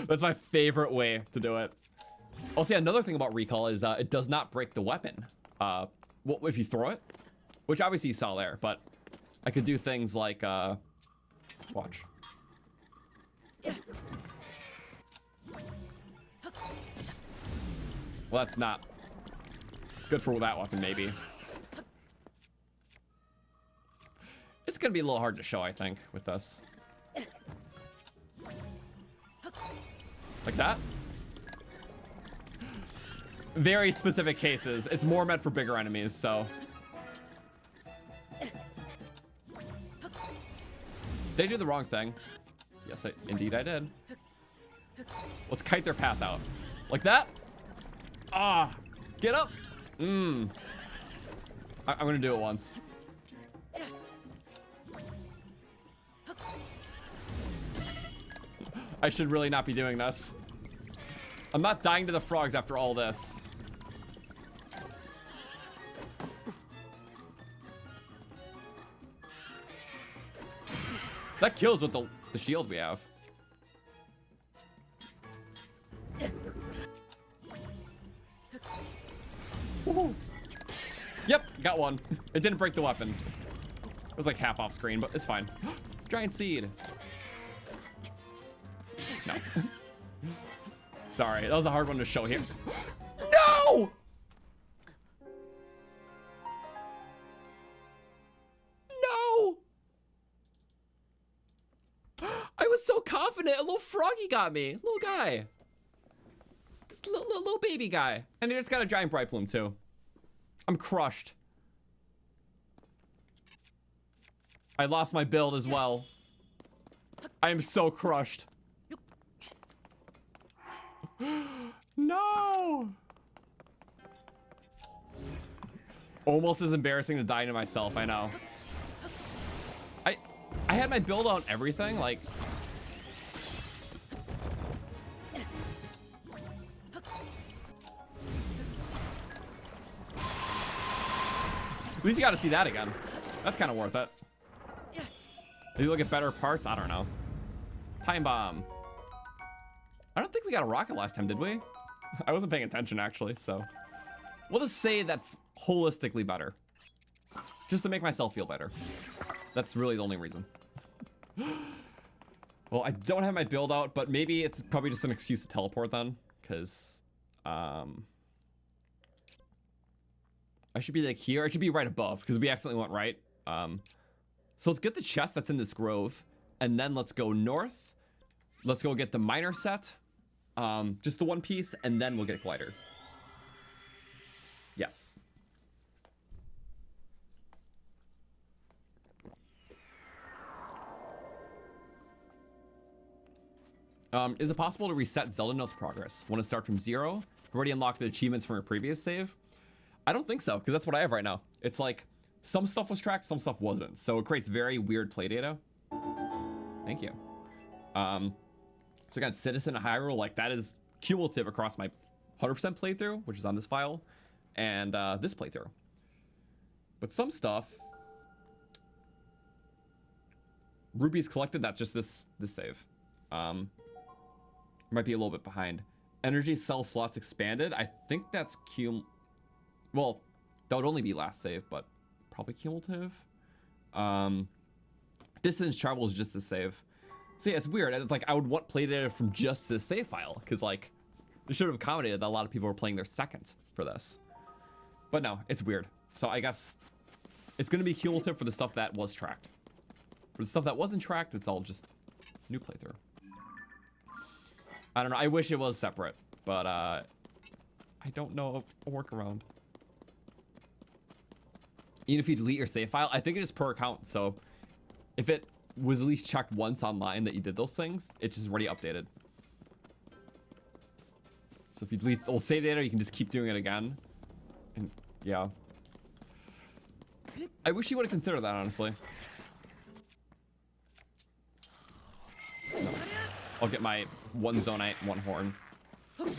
That's my favorite way to do it. Also, another thing about recall is it does not break the weapon. Well, if you throw it, which obviously you saw there, but I could do things like, watch. Well, that's not good for that weapon, maybe. It's gonna be a little hard to show, I think, with this. Like that? Very specific cases. It's more meant for bigger enemies, so. They do the wrong thing. Yes, indeed I did. Let's kite their path out. Like that? Ah! Get up! I'm gonna do it once. I should really not be doing this. I'm not dying to the frogs after all this. That kills with the shield we have. Woohoo. Yep, got one. It didn't break the weapon. It was like half off screen, but it's fine. Giant seed. No. Sorry, that was a hard one to show here. No! No! I was so confident. A little froggy got me. Little guy. Just a little baby guy. And he just got a giant bright plume too. I'm crushed. I lost my build as well. I am so crushed. No! Almost as embarrassing to die to myself, I know. I had my build on everything, like. At least you got to see that again. That's kind of worth it. Maybe look at better parts. I don't know. Time bomb. I don't think we got a rocket last time, did we? I wasn't paying attention actually, so we'll just say that's holistically better, just to make myself feel better. That's really the only reason. Well, I don't have my build out, but maybe it's probably just an excuse to teleport then, because I should be like here. I should be right above because we accidentally went right. So let's get the chest that's in this grove, and then let's go north. Let's go get the miner set, just the one piece, and then we'll get glider. Yes. Is it possible to reset Zelda Notes progress? Want to start from 0? Already unlocked the achievements from a previous save? I don't think so, because that's what I have right now. It's like, some stuff was tracked, some stuff wasn't. So it creates very weird play data. Thank you. So again, Citizen of Hyrule, like that is cumulative across my 100% playthrough, which is on this file, and this playthrough. But some stuff, rubies collected, that's just this save. Might be a little bit behind. Energy cell slots expanded. I think that's well, that would only be last save, but probably cumulative. Distance travel is just the save. So yeah, it's weird. It's like I would want play data from just this save file, because like it should have accommodated that a lot of people were playing their second for this. But no, it's weird. So I guess it's going to be cumulative for the stuff that was tracked. For the stuff that wasn't tracked, it's all just new playthrough. I don't know. I wish it was separate, but I don't know a workaround. Even if you delete your save file, I think it is per account. So if it was at least checked once online that you did those things, it's just already updated. So if you delete old save data, you can just keep doing it again. And yeah. I wish you would have considered that, honestly. No. I'll get my one zonite, one horn. Ooh,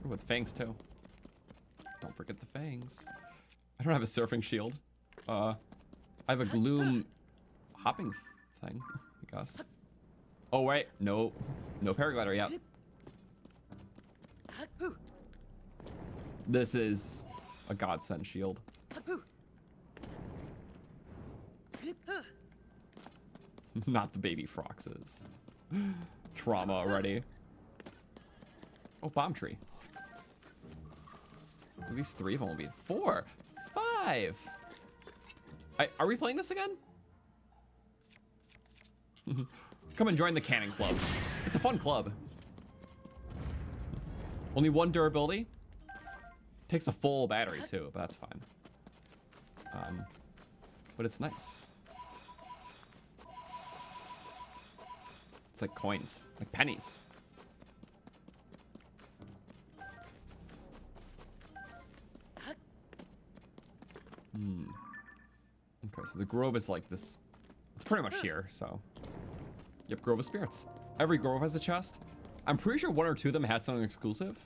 with fangs too. Don't forget the fangs. I don't have a surfing shield. I have a gloom hopping thing, I guess. Oh wait, no paraglider yet. This is a godsend shield. Not the baby Froxes. Trauma already. Oh, bomb tree. At least 3 of them will be 4, 5. Are we playing this again? Come and join the cannon club. It's a fun club. Only 1 durability. Takes a full battery too, but that's fine. But it's nice. It's like coins, like pennies. Okay, so the grove is like this. It's pretty much here, so. Yep, Grove of Spirits. Every grove has a chest. I'm pretty sure 1 or 2 of them has something exclusive.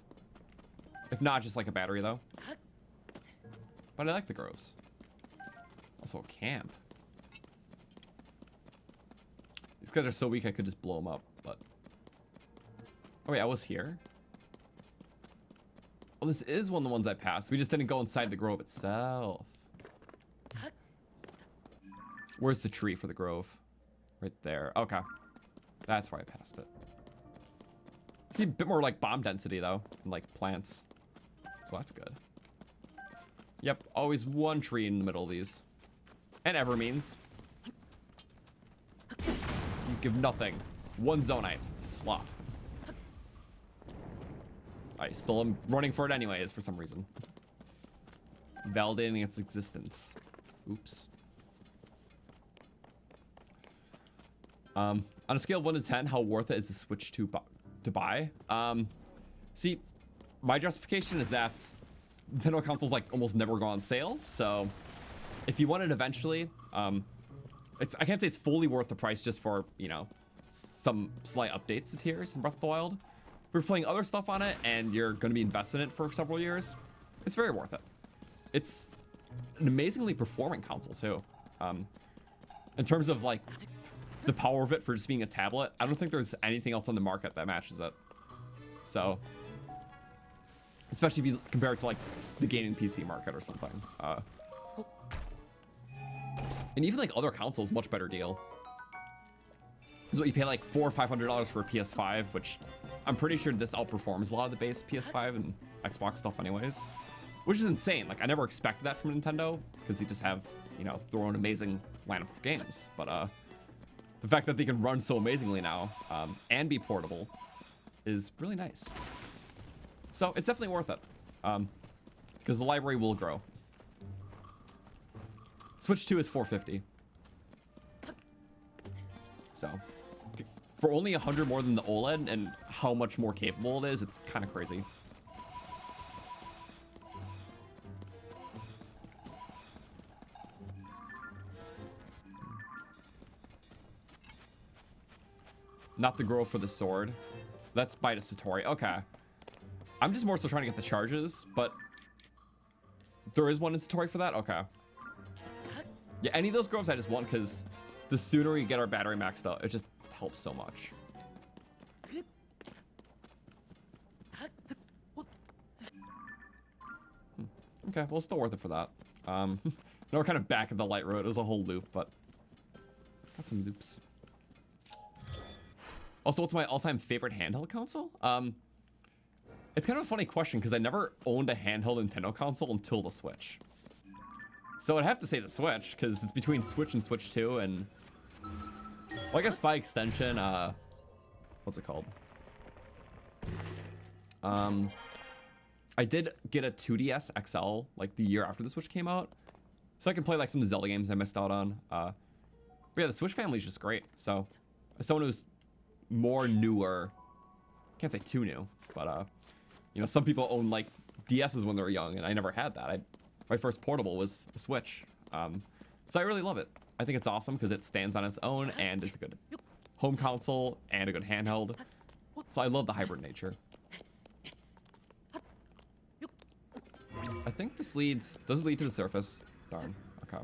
If not, just like a battery, though. But I like the groves. Also a camp. These guys are so weak I could just blow them up, but... Oh wait, I was here? Oh, this is one of the ones I passed. We just didn't go inside the grove itself. Where's the tree for the grove? Right there. Okay. That's why I passed it. See a bit more like bomb density, though, and like plants. So that's good. Yep, always 1 tree in the middle of these. And ever means. You give nothing. 1 zonite. Slot. I still am running for it anyways, for some reason. Validating its existence. Oops. On a scale of 1 to 10, how worth it is the Switch to buy? See, my justification is that Nintendo consoles like almost never go on sale. So if you want it eventually, I can't say it's fully worth the price just for, you know, some slight updates to tiers in Breath of the Wild. If you're playing other stuff on it and you're going to be invested in it for several years, it's very worth it. It's an amazingly performing console too. In terms of like the power of it for just being a tablet, I don't think there's anything else on the market that matches it. So, especially if you compare it to like the gaming PC market or something. And even like other consoles, much better deal. Is what you pay like $400 or $500 for a PS5, which I'm pretty sure this outperforms a lot of the base PS5 and Xbox stuff anyways. which is insane. Like, I never expected that from Nintendo, because they just have, you know, their own amazing lineup of games. But the fact that they can run so amazingly now and be portable is really nice. So it's definitely worth it, because the library will grow. Switch 2 is $450. So for only 100 more than the OLED and how much more capable it is, it's kind of crazy. Not the grow for the sword. That's by the Satori. Okay. I'm just more so trying to get the charges, but there is one in Satori for that? Okay. Yeah, any of those groves I just want, because the sooner we get our battery maxed out, it just helps so much. Okay, well, it's still worth it for that. Now we're kind of back at the light road. It was a whole loop, but got some loops. Also, what's my all-time favorite handheld console? It's kind of a funny question because I never owned a handheld Nintendo console until the Switch. So I'd have to say the Switch because it's between Switch and Switch 2, and well, I guess by extension, what's it called? I did get a 2DS XL like the year after the Switch came out, so I can play like some Zelda games I missed out on. But yeah, the Switch family is just great. So as someone who's more newer, can't say too new, but you know, some people own like DSs when they were young, and I never had that. My first portable was a Switch, so I really love it. I think it's awesome because it stands on its own and it's a good home console and a good handheld. So I love the hybrid nature. I think this leads, does it lead to the surface? Darn, okay.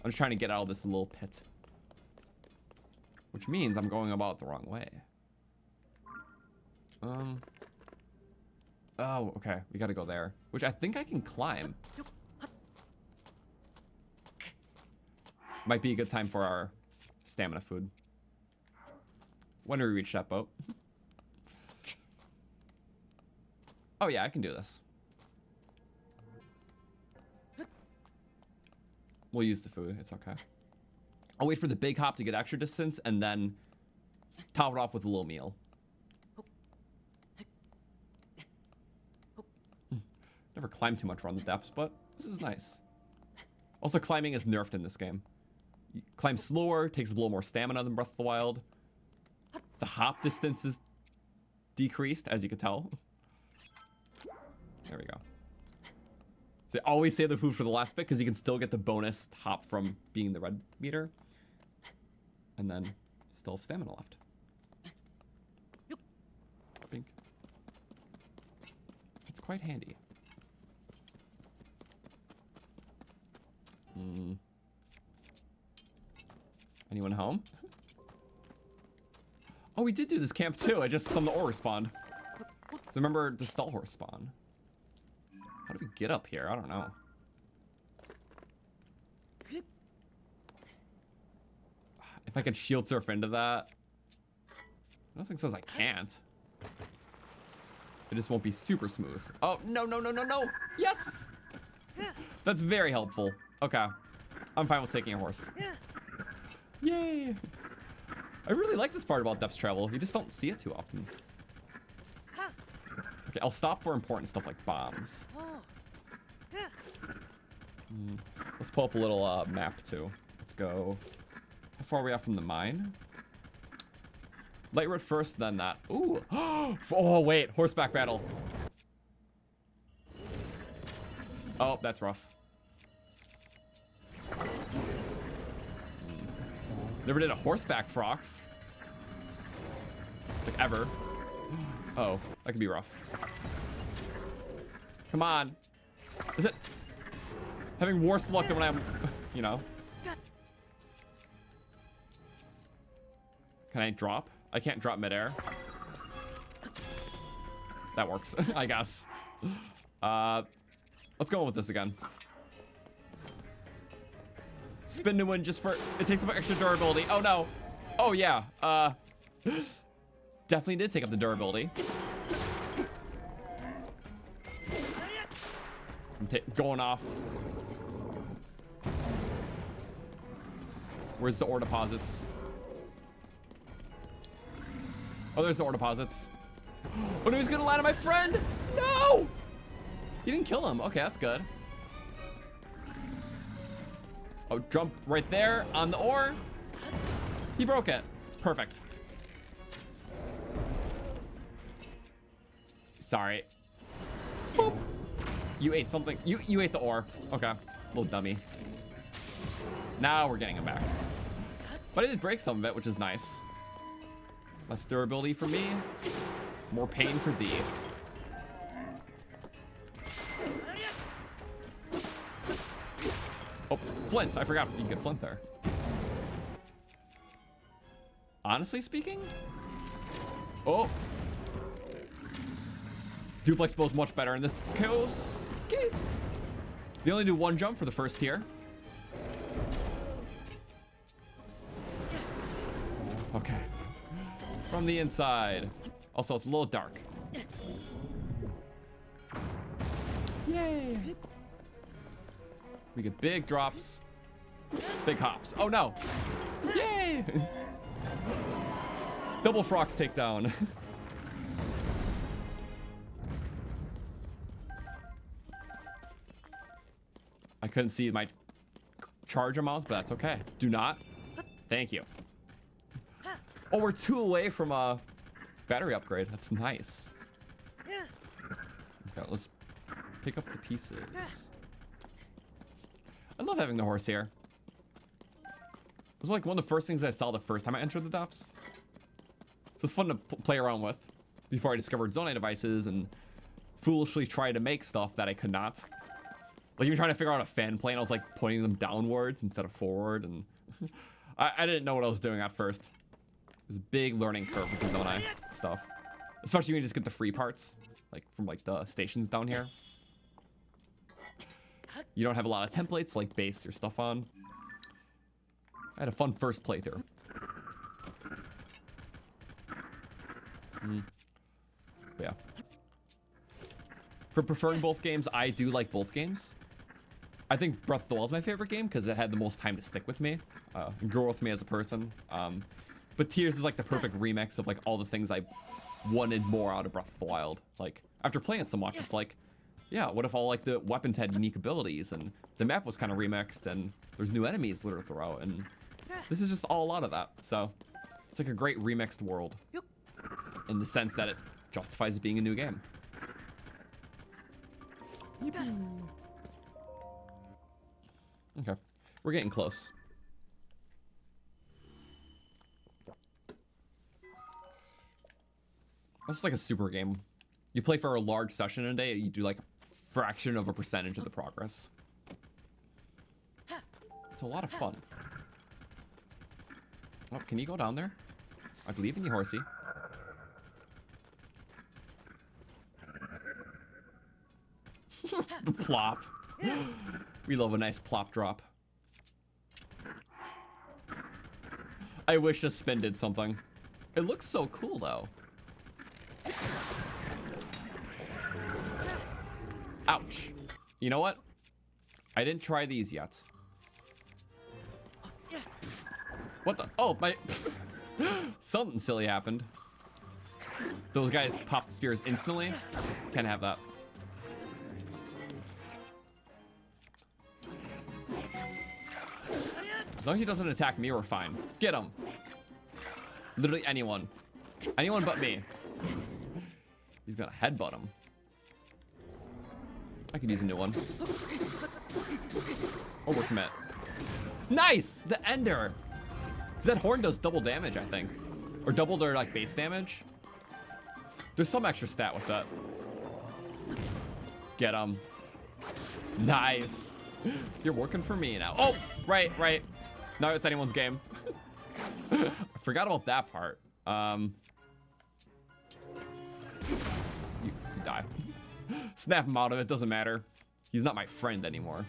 I'm just trying to get out of this little pit, which means I'm going about the wrong way. Oh, okay, we gotta go there, which I think I can climb. Might be a good time for our stamina food. When do we reach that boat? Oh yeah, I can do this. We'll use the food, it's okay. I'll wait for the big hop to get extra distance and then top it off with a little meal. Never climbed too much around the depths, but this is nice. Also, climbing is nerfed in this game. You climb slower, takes a little more stamina than Breath of the Wild. The hop distance is decreased, as you can tell. There we go. They always save the food for the last bit because you can still get the bonus hop from being the red meter. And then still have stamina left. Bink. It's quite handy. Anyone home? Oh, we did do this camp too. I just saw the ore spawned. So remember the stall horse spawn. How do we get up here? I don't know. If I could shield surf into that. Nothing says I can't. It just won't be super smooth. Oh, no, no, no, no, no. Yes! That's very helpful. Okay. I'm fine with taking a horse. Yay! I really like this part about depth travel. You just don't see it too often. Okay, I'll stop for important stuff like bombs. Let's pull up a little map too. Let's go. How far are we out from the mine? Light road first, then that. Ooh. Oh, wait. Horseback battle. Oh, that's rough. Never did a horseback frox. Like, ever. Oh, that could be rough. Come on. Is it having worse luck than when I'm, you know? Can I drop? I can't drop midair. That works, I guess. Let's go with this again. Spin to win just for, it takes up extra durability. Oh no. Oh yeah. Definitely did take up the durability. going off. Where's the ore deposits? Oh, there's the ore deposits. Oh no, he's gonna land on my friend! No! He didn't kill him. Okay, that's good. Oh, jump right there on the ore. He broke it. Perfect. Sorry. Boop. You ate something. You ate the ore. Okay. Little dummy. Now we're getting him back. But I did break some of it, which is nice. Less durability for me. More pain for thee. Oh, flint. I forgot you can get flint there. Honestly speaking? Oh. Duplex bow is much better in this case. They only do one jump for the first tier. Okay. From the inside. Also, it's a little dark. Yay. We get big drops. Big hops. Oh no. Yay. Double frogs takedown. I couldn't see my charge amounts, but that's okay. Do not. Thank you. Oh, we're 2 away from a battery upgrade. That's nice. Okay, let's pick up the pieces. I love having the horse here. It was like one of the first things I saw the first time I entered the depths. So it's fun to play around with before I discovered zonai devices and foolishly tried to make stuff that I could not. Like even trying to figure out a fan plane, I was like pointing them downwards instead of forward, and I didn't know what I was doing at first. It was a big learning curve with the zonai stuff, especially when you just get the free parts, like from like the stations down here. You don't have a lot of templates to like base your stuff on. I had a fun first playthrough. But yeah. For preferring both games, I do like both games. I think Breath of the Wild is my favorite game because it had the most time to stick with me and grow with me as a person. But Tears is like the perfect remix of like all the things I wanted more out of Breath of the Wild. Like after playing it so much, it's like, yeah, what if all like the weapons had unique abilities and the map was kind of remixed and there's new enemies littered throughout, and this is just all a lot of that. So it's like a great remixed world in the sense that it justifies it being a new game. Okay, we're getting close. This is like a super game. You play for a large session a day, you do like a fraction of a percentage of the progress. It's a lot of fun. Oh, can you go down there? I believe in you, horsey. The plop. We love a nice plop drop. I wish the spin did something. It looks so cool though. Ouch. You know what? I didn't try these yet. What the? Oh, my... Something silly happened. Those guys pop the spears instantly. Can't have that. As long as he doesn't attack me, we're fine. Get him. Literally anyone. Anyone but me. He's gonna headbutt him. I could use a new one. Or we're commit. Nice! The Ender! Because that horn does double damage, I think. Or double their like base damage. There's some extra stat with that. Get him. Nice. You're working for me now. Oh! Right. No, it's anyone's game. I forgot about that part. You die. Snap him out of it, doesn't matter. He's not my friend anymore.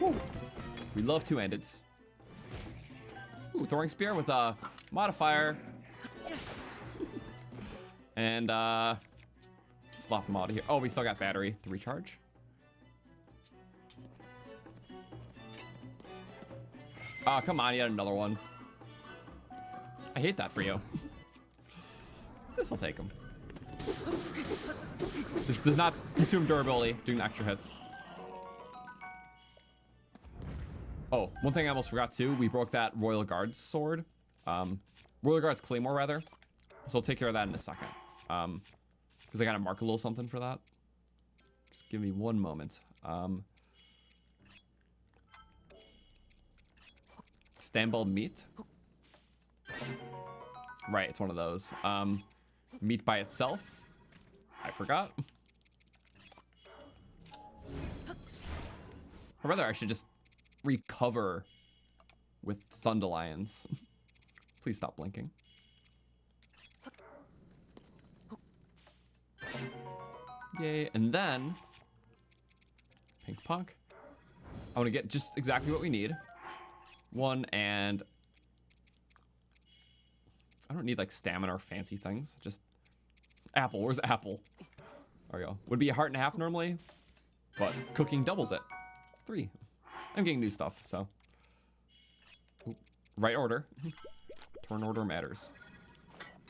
Woo. We love two-handeds. Ooh, throwing spear with a modifier. And slap them out of here. Oh, we still got battery to recharge. Oh, come on, yet another one. I hate that for you. This'll take him. This does not consume durability, doing extra hits. Oh, one thing I almost forgot too, we broke that Royal Guard's sword. Royal Guard's Claymore, rather. So I'll take care of that in a second. Because I gotta mark a little something for that. Just give me one moment. Stambald meat. Right, it's one of those. Meat by itself. I forgot. Or rather, I should just recover with Sundelions. Please stop blinking. Yay, and then pink punk. I want to get just exactly what we need. One, and I don't need like stamina or fancy things. Just apple. Where's apple? There we go. Would be a heart and a half normally, but cooking doubles it. 3. I'm getting new stuff, so. Ooh, right order. Turn order matters.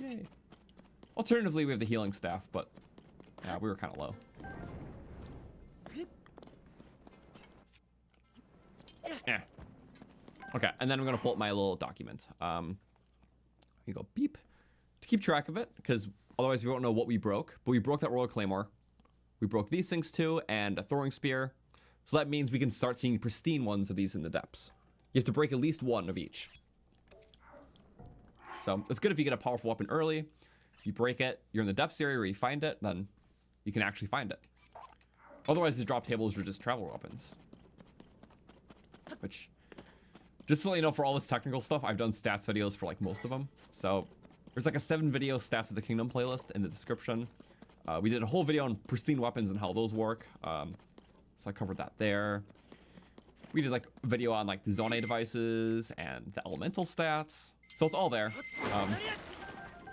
Yay. Alternatively, we have the healing staff, but yeah, we were kind of low. Yeah. Okay, and then I'm gonna pull up my little document. You go beep to keep track of it, because otherwise we won't know what we broke. But we broke that Royal Claymore. We broke these things too, and a throwing spear. So that means we can start seeing pristine ones of these in the depths. You have to break at least one of each. So it's good if you get a powerful weapon early. You break it, you're in the depths area where you find it, then you can actually find it. Otherwise, the drop tables are just travel weapons. Which, just to let you know, for all this technical stuff, I've done stats videos for like most of them. So there's like a 7-video Stats of the Kingdom playlist in the description. We did a whole video on pristine weapons and how those work. So I covered that there. We did like a video on like the Zone devices and the elemental stats. So it's all there. A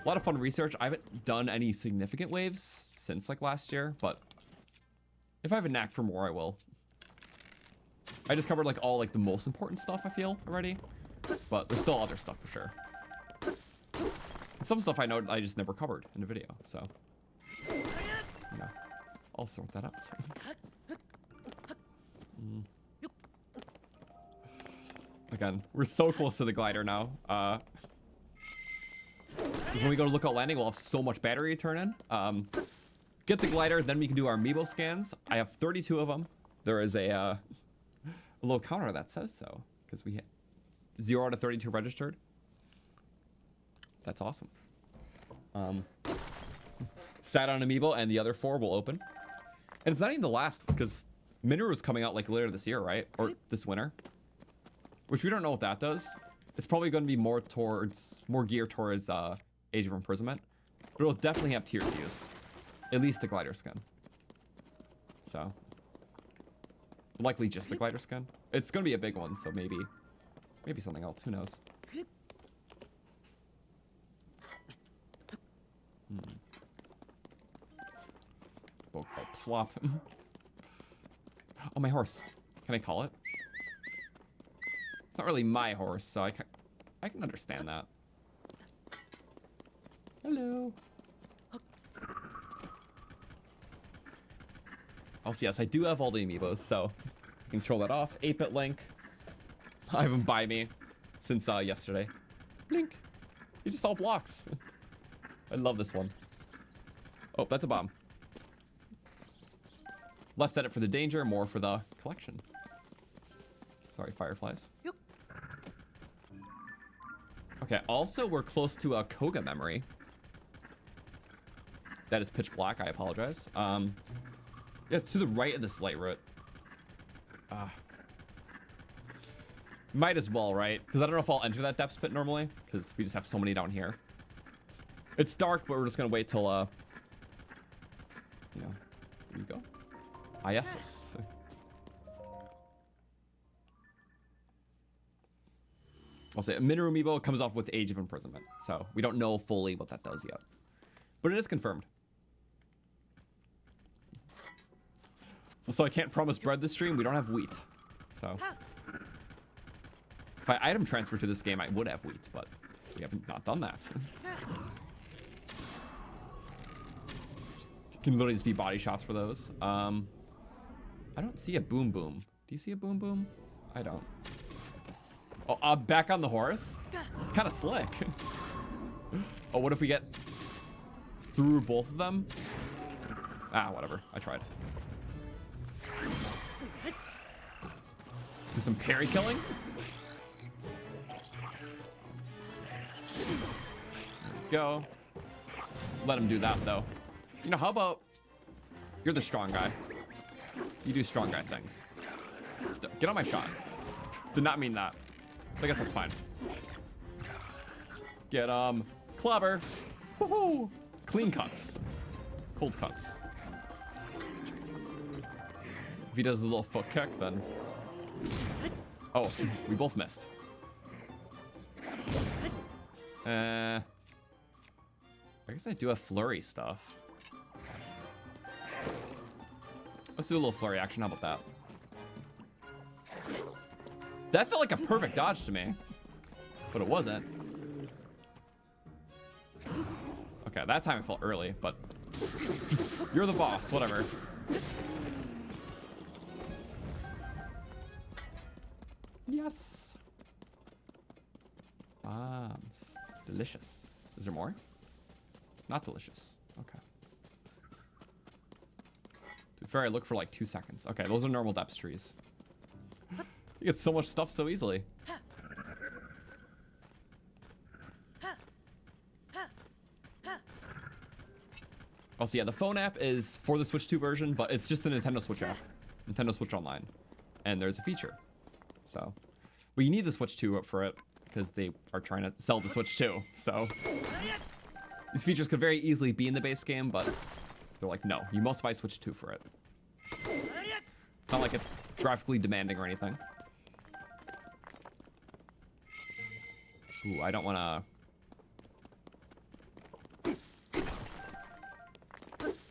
lot of fun research. I haven't done any significant waves since like last year, but if I have a knack for more, I will. I just covered like all like the most important stuff, I feel, already. But there's still other stuff for sure. And some stuff I know I just never covered in a video, so. Yeah, I'll sort that out. Again, we're so close to the glider now. Because when we go to Lookout Landing, we'll have so much battery to turn in. Get the glider, then we can do our amiibo scans. I have 32 of them. There is a little counter that says so, because we hit 0 out of 32 registered. That's awesome. Sat on amiibo, and the other 4 will open. And it's not even the last, because Minoru is coming out like later this year, right? Or this winter. Which we don't know what that does. It's probably going to be more geared towards Age of Imprisonment. But it'll definitely have tier 2s. At least a glider skin. So. Likely just a glider skin. It's going to be a big one, so maybe something else. Who knows? Oh, slop. Oh, my horse. Can I call it? Not really my horse, so I can understand that. Hello. Also, yes, I do have all the amiibos, so I can control that off. 8-bit Link. I have him by me since yesterday. Blink. He just all blocks. I love this one. Oh, that's a bomb. Less edit for the danger, more for the collection. Sorry, fireflies. Yep. Okay, also we're close to a Koga memory. That is pitch black, I apologize. Yeah, it's to the right of this light route. Might as well, right? Because I don't know if I'll enter that depths pit normally, because we just have so many down here. It's dark, but we're just gonna wait till you know, here we go. I'll say a Minoru amiibo comes off with Age of Imprisonment. So we don't know fully what that does yet. But it is confirmed. Also, I can't promise bread this stream. We don't have wheat. So if I item transfer to this game, I would have wheat, but we haven't not done that. Can literally just be body shots for those. I don't see a boom boom. Do you see a boom boom? I don't. Oh, back on the horse? Kind of slick. Oh, what if we get through both of them? Ah, whatever. I tried. Do some parry killing. There we go. Let him do that, though. You know, how about you're the strong guy. You do strong guy things. Get on my shot. Did not mean that. I guess that's fine. Get clobber. Woohoo! Clean cuts. Cold cuts. If he does his little foot kick, then. Oh, we both missed. I guess I do have flurry stuff. Let's do a little flurry action. How about that? That felt like a perfect dodge to me, but it wasn't. Okay, that time it felt early, but you're the boss. Whatever. Yes. Bombs. Delicious. Is there more? Not delicious. Okay. To be fair, I look for like 2 seconds. Okay, those are normal depth trees. You get so much stuff so easily. Also, yeah, the phone app is for the Switch 2 version, but it's just the Nintendo Switch app. Nintendo Switch Online. And there's a feature. So, but you need the Switch 2 up for it because they are trying to sell the Switch 2. So, these features could very easily be in the base game, but they're like, no, you must buy Switch 2 for it. It's not like it's graphically demanding or anything. Ooh, I don't want to...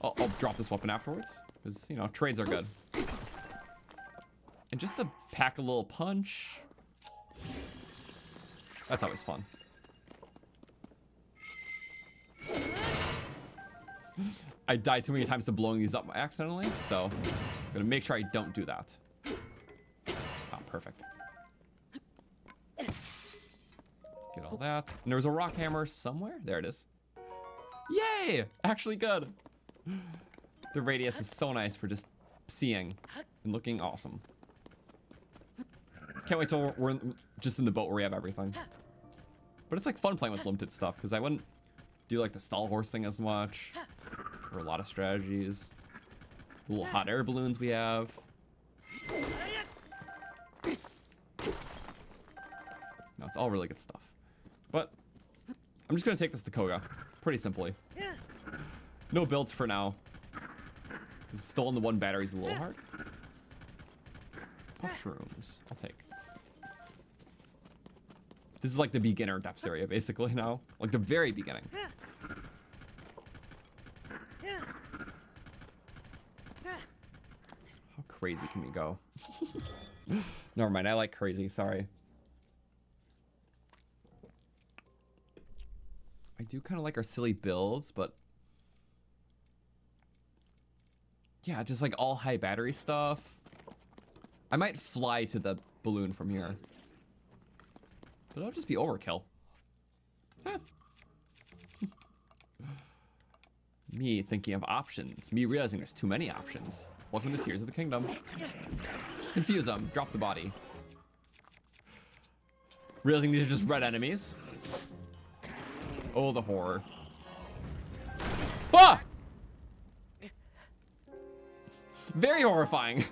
I'll drop this weapon afterwards, because, you know, trades are good. And just to pack a little punch... That's always fun. I died too many times to blowing these up accidentally, so I'm gonna make sure I don't do that. Ah, perfect. Get all that. And there was a rock hammer somewhere. There it is. Yay! Actually good. The radius is so nice for just seeing and looking awesome. Can't wait till we're just in the boat where we have everything. But it's like fun playing with limited stuff because I wouldn't do like the stall horse thing as much. Or a lot of strategies. The little hot air balloons we have. No, it's all really good stuff. But I'm just gonna take this to Koga, pretty simply. No builds for now. Because stolen the one battery is a little hard. Mushrooms, I'll take. This is like the beginner depths area, basically now, like the very beginning. How crazy can we go? Never mind, I like crazy. Sorry. I do kind of like our silly builds, but yeah, just like all high battery stuff. I might fly to the balloon from here, but it'll just be overkill. Eh. Me thinking of options. Me realizing there's too many options. Welcome to Tears of the Kingdom. Confuse them. Drop the body. Realizing these are just red enemies. Oh, the horror. Ah! Very horrifying.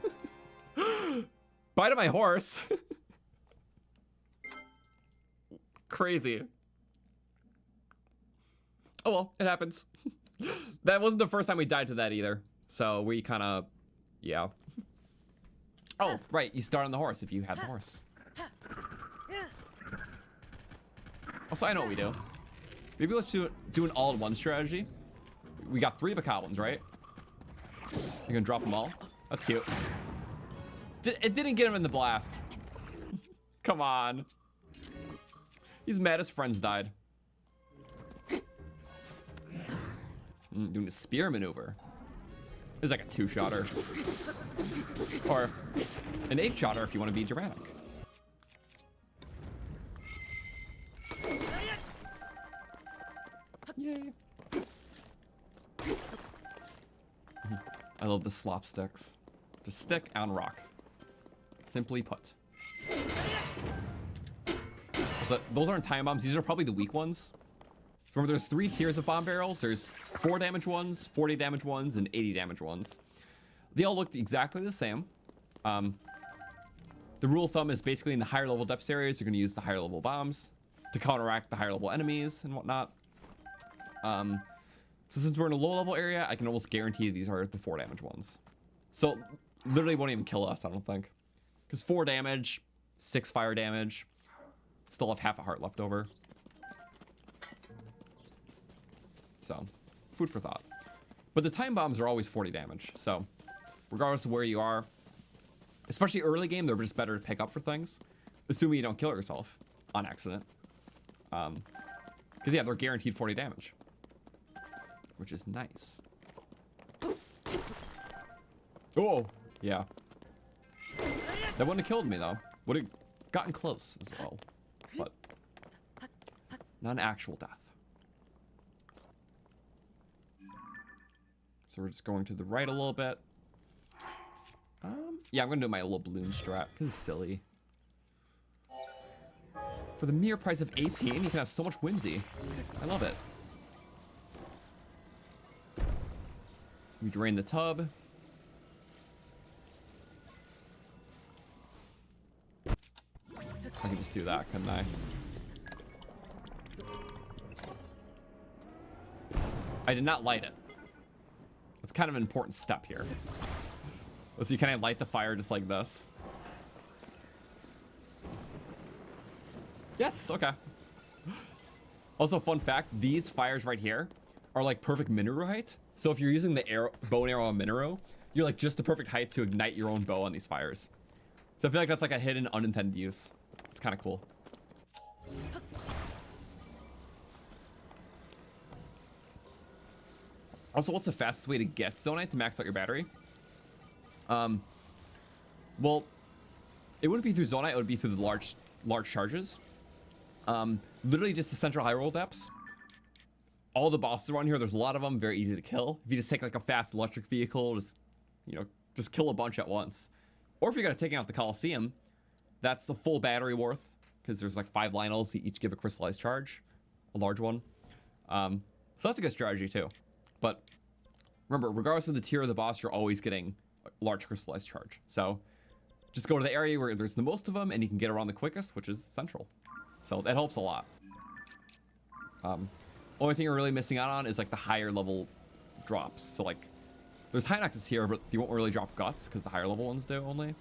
Bite of my horse. Crazy. Oh well, it happens. That wasn't the first time we died to that either. So we kind of, yeah. Oh, right. You start on the horse if you had the horse. Also, I know what we do. Maybe let's do an all-in-one strategy. We got 3 bokoblins, right? You gonna drop them all? That's cute. It didn't get him in the blast. Come on. He's mad his friends died. Doing a spear maneuver. It's like a 2-shotter. Or an 8-shotter if you want to be dramatic. Yay. I love the slopsticks. Just stick on rock. Simply put. So those aren't time bombs. These are probably the weak ones. Remember, there's 3 tiers of bomb barrels. There's 4 damage ones, 40 damage ones, and 80 damage ones. They all look exactly the same. The rule of thumb is basically in the higher level depths areas, you're going to use the higher level bombs to counteract the higher level enemies and whatnot. So since we're in a low level area, I can almost guarantee these are the 4 damage ones. So literally won't even kill us, I don't think. Because 4 damage, 6 fire damage, still have half a heart left over. So, food for thought. But the time bombs are always 40 damage, so regardless of where you are, especially early game, they're just better to pick up for things, assuming you don't kill yourself on accident. Because yeah, they're guaranteed 40 damage, which is nice. Oh, yeah. That wouldn't have killed me though. Would have gotten close as well, but not an actual death. So we're just going to the right a little bit. Yeah, I'm gonna do my little balloon strat because it's silly. For the mere price of 18, you can have so much whimsy. I love it. We drain the tub. I can just do that, couldn't I? I did not light it. It's kind of an important step here. Let's see, can I light the fire just like this? Yes, okay. Also, fun fact, these fires right here are like perfect Minoru height. So if you're using the bow and arrow on Minoru, you're like just the perfect height to ignite your own bow on these fires. So I feel like that's like a hidden unintended use. It's kind of cool. Also, what's the fastest way to get Zonite to max out your battery? Well, it wouldn't be through Zonite, it would be through the large charges. Literally just the central high roll depths. All the bosses around here, there's a lot of them, very easy to kill. If you just take like a fast electric vehicle, just kill a bunch at once. Or if you're gonna take out the Coliseum, that's the full battery worth, because there's like 5 Lionels that each give a crystallized charge, a large one. So that's a good strategy too. But remember, regardless of the tier of the boss, you're always getting a large crystallized charge. So just go to the area where there's the most of them and you can get around the quickest, which is central. So that helps a lot. Only thing you're really missing out on is like the higher level drops. So like there's Hinoxes here, but you won't really drop guts because the higher level ones do only.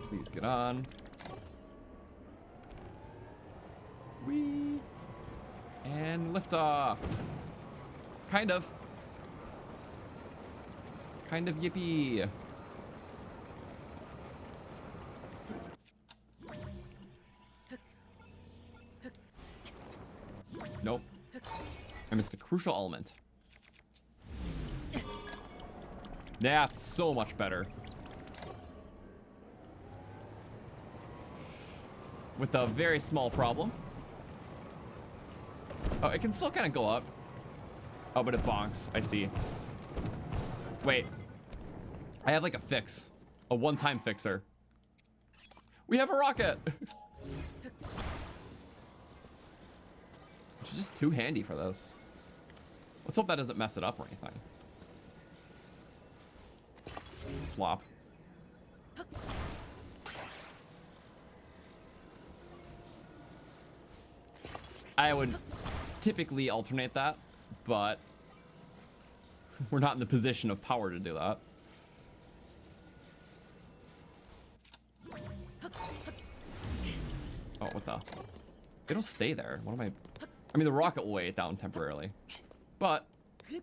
Please get on. Whee! And lift off. Kind of. Kind of yippee. Nope. I missed a crucial element. That's so much better. With a very small problem. Oh, it can still kind of go up. Oh, but it bonks. I see. Wait. I have like a fix. A one-time fixer. We have a rocket! Which is just too handy for this. Let's hope that doesn't mess it up or anything. Slop. I would typically alternate that, but we're not in the position of power to do that. Oh, what the? They don't stay there. What am I? I mean, the rocket will weigh it down temporarily, but I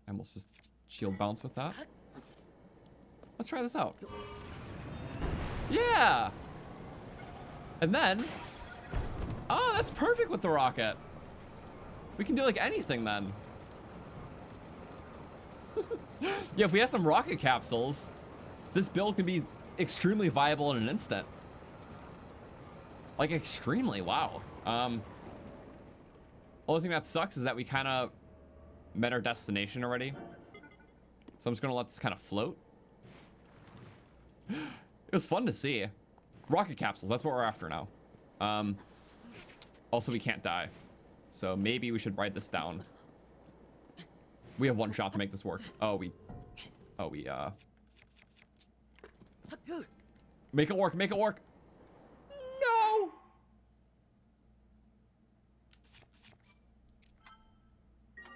almost just shield bounce with that. Let's try this out. Yeah! And then, oh, that's perfect with the rocket. We can do like anything then. Yeah, if we have some rocket capsules, this build can be extremely viable in an instant. Like extremely, wow. Only thing that sucks is that we kind of met our destination already. So I'm just gonna let this kind of float. It was fun to see. Rocket capsules, that's what we're after now. Also, we can't die. So maybe we should write this down. We have one shot to make this work. Make it work, make it work. No!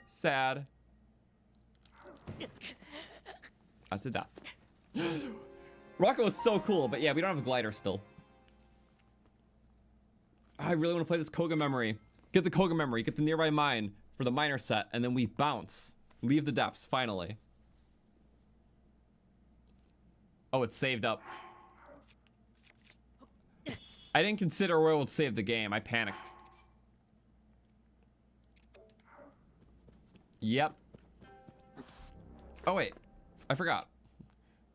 Sad. That's a death. Rocket was so cool, but yeah, we don't have a glider still. I really want to play this Koga memory. Get the Koga memory, get the nearby mine for the miner set, and then we bounce. Leave the depths, finally. Oh, it's saved up. I didn't consider where it would save the game. I panicked. Yep. Oh, wait. I forgot.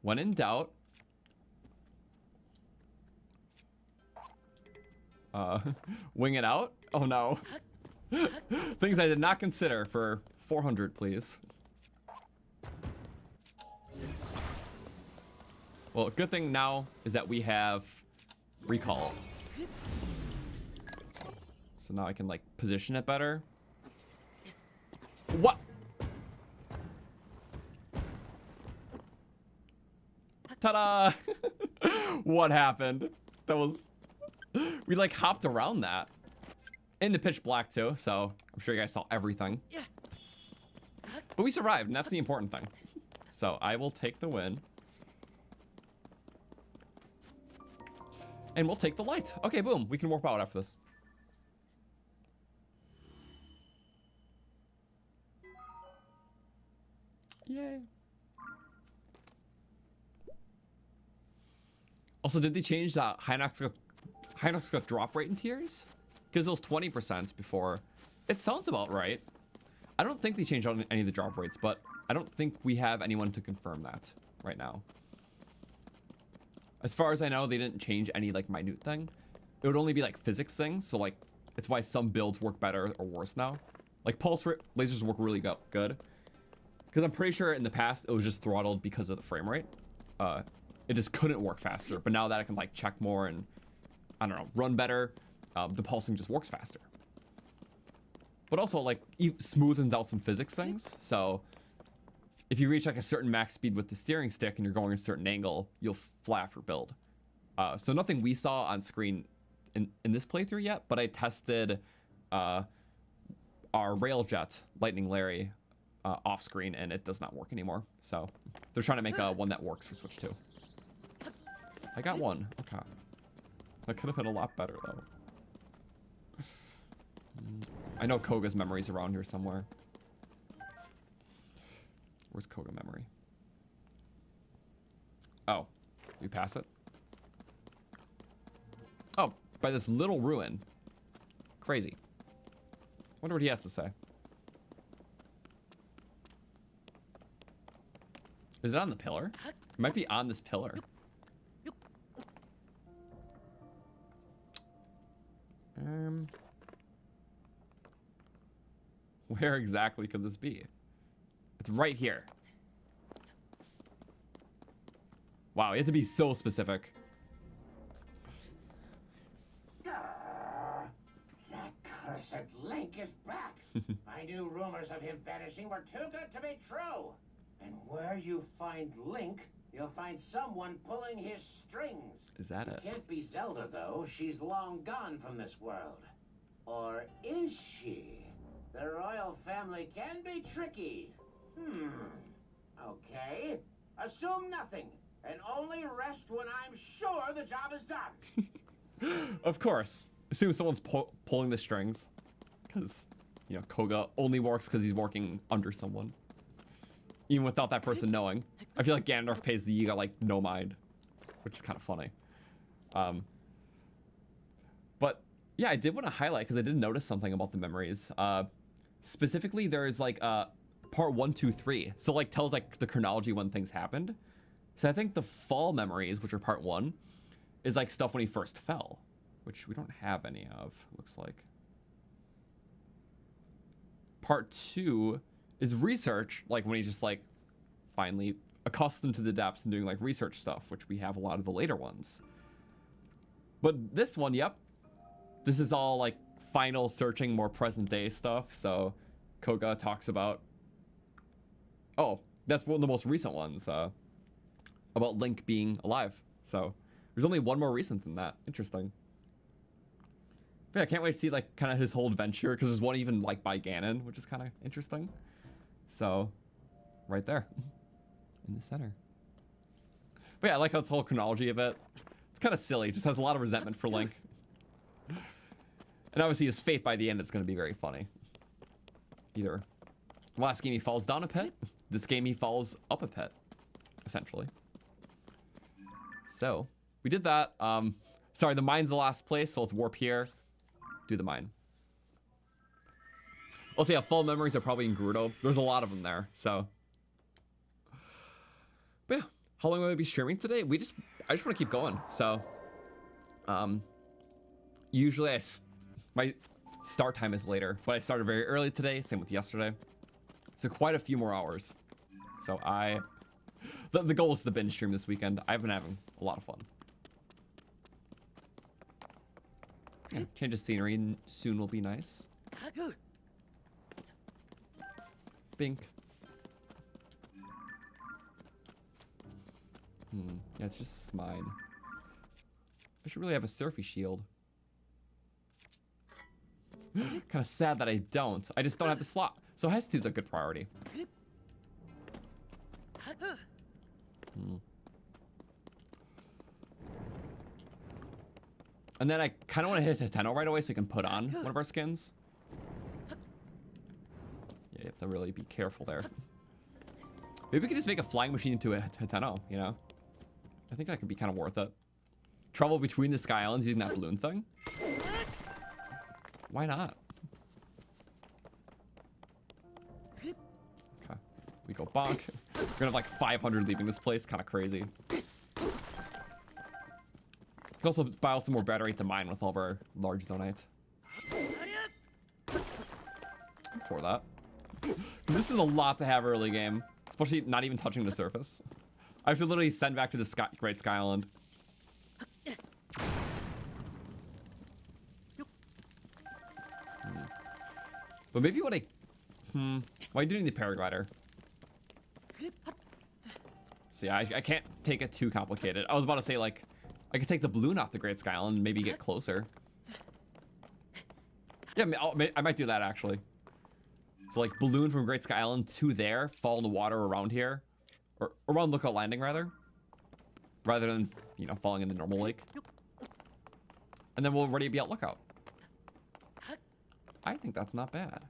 When in doubt. Wing it out? Oh, no. Things I did not consider for 400, please. Well, a good thing now is that we have recall. So now I can, like, position it better. What? Ta-da! What happened? That was... We, like, hopped around that. In the pitch black, too, so I'm sure you guys saw everything. But we survived, and that's the important thing. So I will take the win. And we'll take the light. Okay, boom. We can warp out after this. Yay. Also, did they change the Hinox drop rate in tiers? Because it was 20% before. It sounds about right. I don't think they changed out any of the drop rates, but I don't think we have anyone to confirm that right now. As far as I know, they didn't change any, like, minute thing. It would only be, like, physics things. So, like, it's why some builds work better or worse now. Like, pulse lasers work really good. Because I'm pretty sure in the past, it was just throttled because of the frame rate. It just couldn't work faster. But now that I can, like, check more and, I don't know, run better, the pulsing just works faster. But also, like, it smoothens out some physics things. So if you reach like a certain max speed with the steering stick and you're going a certain angle, you'll fly off your build. So nothing we saw on screen in this playthrough yet, but I tested our Railjet Lightning Larry off screen and it does not work anymore. So they're trying to make one that works for Switch 2. I got one. Okay. That could have been a lot better though. I know Koga's memory's around here somewhere. Where's Koga memory? Oh, we pass it? Oh, by this little ruin. Crazy. Wonder what he has to say. Is it on the pillar? It might be on this pillar. Where exactly could this be? It's right here. Wow, you have to be so specific. That cursed Link is back. I knew rumors of him vanishing were too good to be true. And where you find Link, you'll find someone pulling his strings. Is that it? Can't be Zelda, though. She's long gone from this world. Or is she? The royal family can be tricky. Okay. Assume nothing, and only rest when I'm sure the job is done. Of course. Assume someone's pulling the strings. Because, you know, Koga only works because he's working under someone. Even without that person knowing. I feel like Ganondorf pays the Yiga, like, no mind. Which is kind of funny. But, yeah, I did want to highlight, because I did notice something about the memories. Specifically, there's, like, part 1, 2, 3. So, like, tells, like, the chronology when things happened. So I think the fall memories, which are part 1, is, like, stuff when he first fell. Which we don't have any of, looks like. Part 2 is research, like, when he's just, like, finally accustomed to the depths and doing, like, research stuff, which we have a lot of the later ones. But this one, yep. This is all, like, final searching, more present-day stuff, so Koga talks about... Oh, that's one of the most recent ones, about Link being alive. So there's only one more recent than that. Interesting. But yeah, I can't wait to see, like, kind of his whole adventure, because there's one even, like, by Ganon, which is kind of interesting. So, right there. In the center. But yeah, I like how this whole chronology of it. It's kind of silly. It just has a lot of resentment for Link. And obviously his fate by the end is going to be very funny. Either last game he falls down a pit, this game he falls up a pit, essentially. So, we did that. Sorry, the mine's the last place, so let's warp here. Do the mine. Also, yeah, full memories are probably in Gerudo. There's a lot of them there, so. But yeah, how long will we be streaming today? I just want to keep going. So, usually my start time is later, but I started very early today. Same with yesterday. So quite a few more hours. So the goal is to binge stream this weekend. I've been having a lot of fun. Yeah, change of scenery soon will be nice. Bink. Yeah, it's just mine. I should really have a surfy shield. Kind of sad that I don't. I just don't have the slot. So Hestu's a good priority. And then I kind of want to hit Hateno right away so we can put on one of our skins. Yeah, you have to really be careful there. Maybe we could just make a flying machine into a Hateno, you know? I think that could be kind of worth it. Travel between the Sky Islands using that balloon thing? Why not? Okay. We go bonk. We're gonna have like 500 leaving this place. Kind of crazy. We can also buy out some more battery at the mine with all of our large zonites. For that. This is a lot to have early game. Especially not even touching the surface. I have to literally send back to the Great Sky Island. But maybe what why are you doing the paraglider? So yeah, I can't take it too complicated. I was about to say, like, I could take the balloon off the Great Sky Island and maybe get closer. Yeah, I might do that, actually. So, like, balloon from Great Sky Island to there, fall in the water around here. Or around Lookout Landing, rather. Rather than, you know, falling in the normal lake. And then we'll already be at Lookout. I think that's not bad.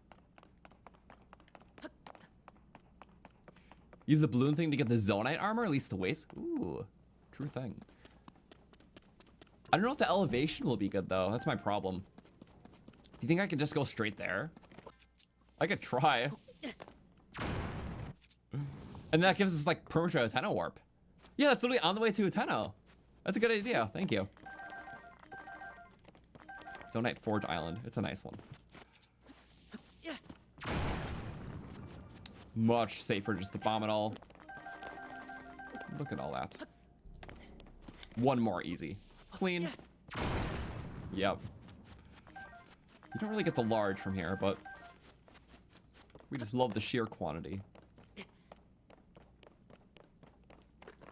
Use the balloon thing to get the Zonite armor, at least the waist. Ooh, true thing. I don't know if the elevation will be good, though. That's my problem. Do you think I could just go straight there? I could try. And that gives us, like, permature Hateno warp. Yeah, that's literally on the way to Hateno. That's a good idea. Thank you. Zonite Forge Island. It's a nice one. Much safer just to bomb it all. Look at all that. One more easy. Clean. Yep. You don't really get the large from here, but we just love the sheer quantity.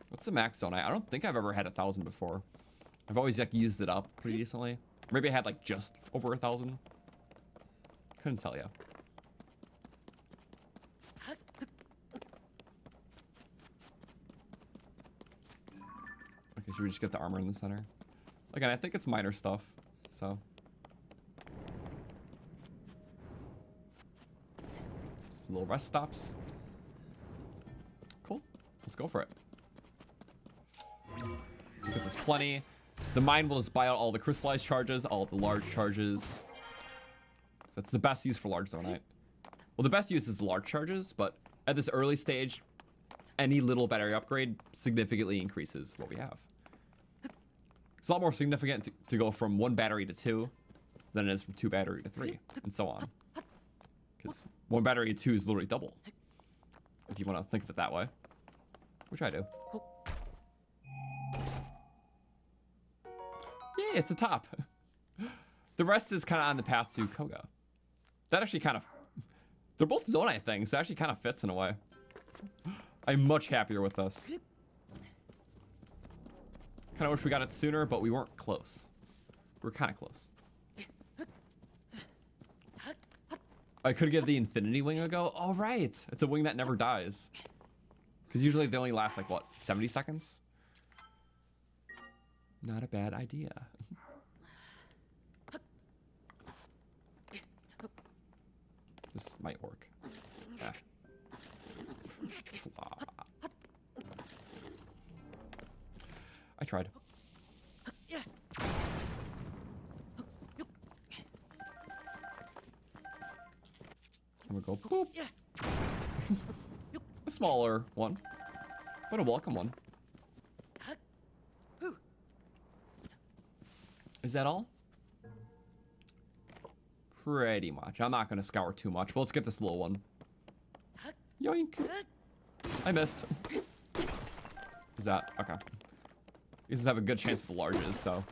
What's the max zonite? I don't think I've ever had 1,000 before. I've always like used it up pretty decently. Maybe I had like just over 1,000. Couldn't tell you. Okay, should we just get the armor in the center? Again, I think it's minor stuff, so. Just little rest stops. Cool. Let's go for it. Because it's plenty. The mine will just buy out all the crystallized charges, all the large charges. That's the best use for large zonite. Well, the best use is the large charges, but at this early stage, any little battery upgrade significantly increases what we have. It's a lot more significant to go from 1 battery to 2 than it is from 2 battery to 3, and so on. Because 1 battery to 2 is literally double, if you want to think of it that way, which I do. Yeah, it's the top. The rest is kind of on the path to Koga. That actually kind of... They're both zonite things. That actually kind of fits in a way. I'm much happier with this. Kind of wish we got it sooner, but we weren't close. We were kind of close. I could give the infinity wing a go. Oh, right. It's a wing that never dies. Because usually they only last like, what, 70 seconds? Not a bad idea. This might work. Yeah. I tried. I'm gonna go boop. A smaller one, but a welcome one. Is that all? Pretty much. I'm not gonna scour too much, but let's get this little one. Yoink! I missed. Is that okay? These have a good chance of the larges, so.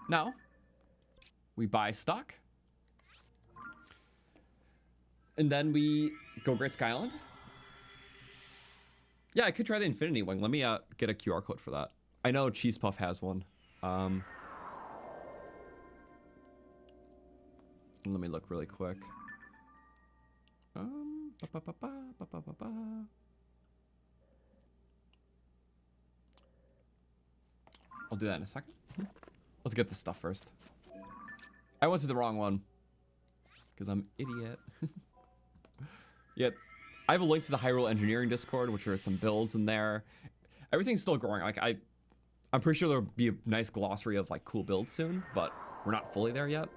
Now, we buy stock. And then we go Great Sky Island. Yeah, I could try the Infinity Wing. Let me get a QR code for that. I know Cheese Puff has one. Let me look really quick. I'll do that in a second. Let's get this stuff first. I went to the wrong one because I'm idiot. Yeah, I have a link to the Hyrule Engineering Discord, which are some builds in there. Everything's still growing. Like I'm pretty sure there'll be a nice glossary of like cool builds soon, but we're not fully there yet.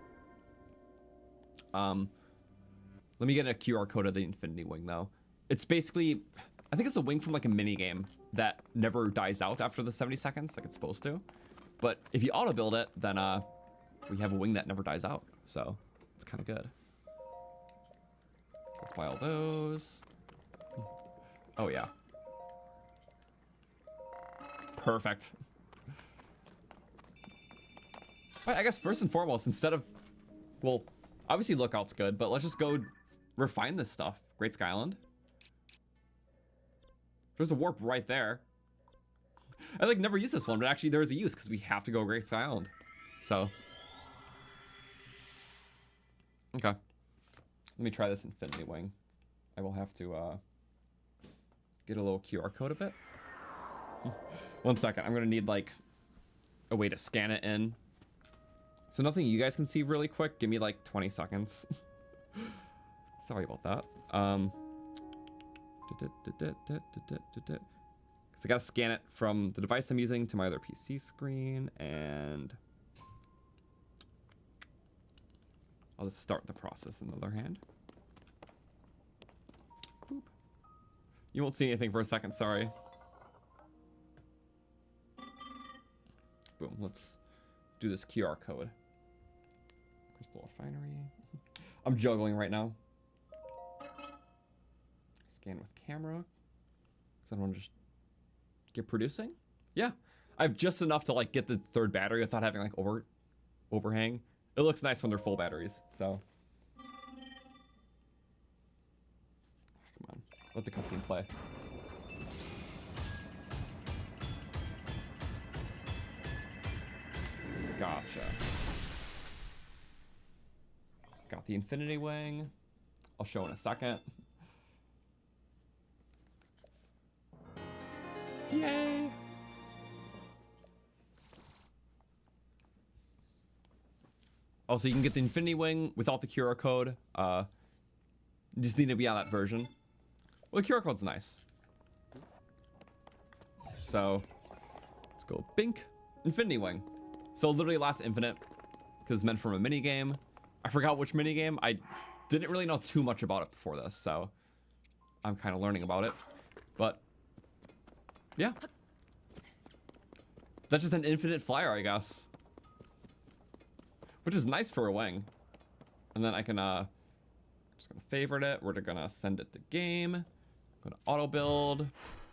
Let me get a QR code of the Infinity Wing though. It's basically, I think it's a wing from like a mini game that never dies out after the 70 seconds like it's supposed to. But if you auto build it, then we have a wing that never dies out. So it's kind of good. Let's buy all those. Oh yeah. Perfect. Right, I guess first and foremost, instead of, well, obviously Lookout's good, but let's just go refine this stuff. Great Sky Island. There's a warp right there. I like never use this one, but actually there is a use because we have to go Great Sky Island. So. Okay. Let me try this Infinity Wing. I will have to get a little QR code of it. 1 second. I'm going to need like a way to scan it in. So nothing you guys can see really quick. Give me like 20 seconds. Sorry about that. Because I gotta scan it from the device I'm using to my other PC screen, and I'll just start the process in the other hand. Boop. You won't see anything for a second, sorry. Boom, let's do this QR code. Crystal Refinery. I'm juggling right now. Scan with camera. Because I don't want to just get producing. Yeah. I have just enough to like get the third battery without having like overhang. It looks nice when they're full batteries, so. Come on. Let the cutscene play. Gotcha. Got the infinity wing. I'll show in a second. Yay! Also, you can get the infinity wing without the QR code. You just need to be on that version. Well, the QR code's nice. So, let's go bink. Infinity wing. So literally lasts infinite because it's meant from a mini game. I forgot which mini game. I didn't really know too much about it before this, so I'm kind of learning about it. But yeah, that's just an infinite flyer, I guess, which is nice for a wing. And then I can just gonna favorite it. We're gonna send it to game. I'm gonna auto build.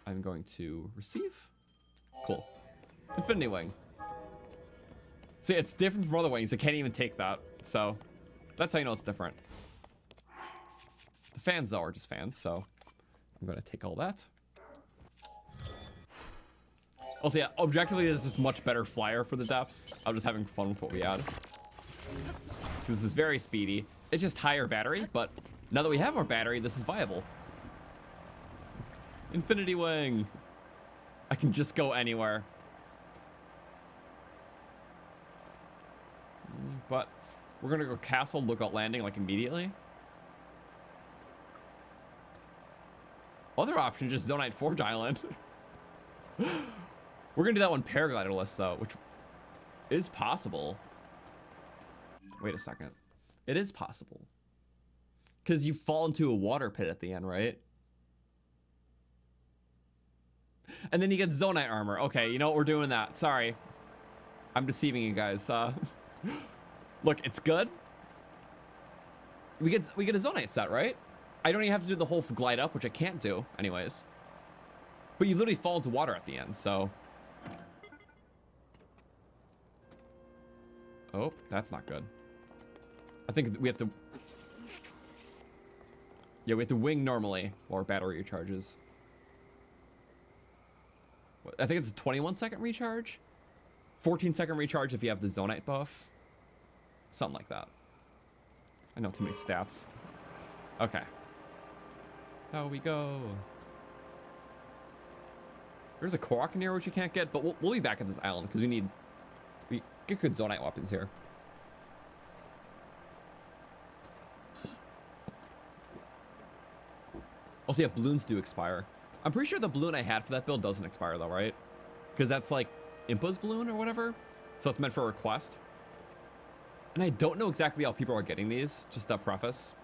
I'm going to receive. Cool. Infinity wing. See, it's different from other wings. I can't even take that. So that's how you know it's different. The fans, though, are just fans. So I'm going to take all that. Also, yeah, objectively, this is much better flyer for the depths. I'm just having fun with what we had. This is very speedy. It's just higher battery, but now that we have more battery, this is viable. Infinity wing. I can just go anywhere. But we're gonna go castle, lookout landing like immediately. Other option, just Zonite Forge Island. We're gonna do that one paraglider list though, which is possible. Wait a second. It is possible. Because you fall into a water pit at the end, right? And then you get Zonite armor. Okay, you know what? We're doing that. Sorry. I'm deceiving you guys. Look, it's good. We get a Zonite set, right? I don't even have to do the whole glide up, which I can't do anyways. But you literally fall into water at the end, so. Oh, that's not good. I think we have to. Yeah, we have to wing normally while our battery recharges. I think it's a 21-second recharge. 14-second recharge if you have the Zonite buff. Something like that. I know too many stats. Okay. How we go? There's a Korok in here which you can't get, but we'll be back at this island because we get good Zonite weapons here. Also, yeah, balloons do expire. I'm pretty sure the balloon I had for that build doesn't expire though, right? Because that's like Impa's balloon or whatever. So it's meant for a request. And I don't know exactly how people are getting these, just a preface.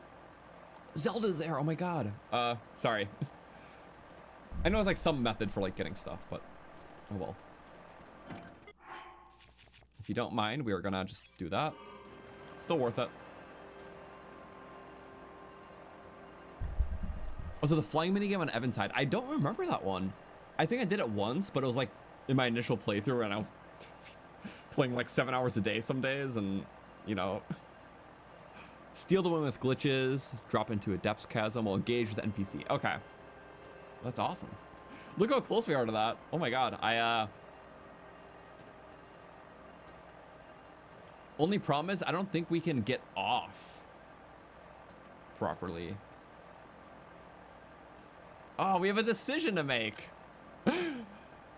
Zelda's there, oh my god. Sorry. I know it's like some method for like getting stuff, but oh well. If you don't mind, we are gonna just do that. It's still worth it. Also, the flying minigame on Eventide, I don't remember that one. I think I did it once, but it was like in my initial playthrough and I was playing like 7 hours a day some days and, you know. Steal the win with glitches, drop into a depths chasm, will engage with the NPC. Okay. That's awesome. Look how close we are to that. Oh my god. Only problem is I don't think we can get off properly. Oh, we have a decision to make.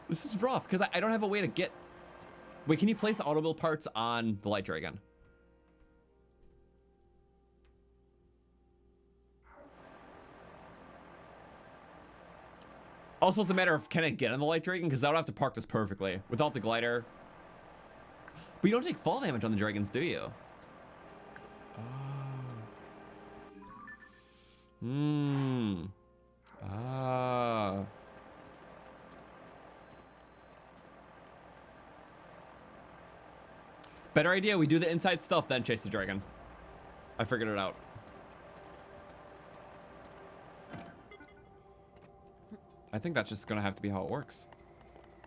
This is rough because I don't have a way to get. Wait, can you place the auto build parts on the light dragon? Also, it's a matter of can I get on the light dragon because I would have to park this perfectly without the glider. But you don't take fall damage on the dragons, do you? Oh. Ah. Better idea, we do the inside stuff, then chase the dragon. I figured it out. I think that's just gonna have to be how it works.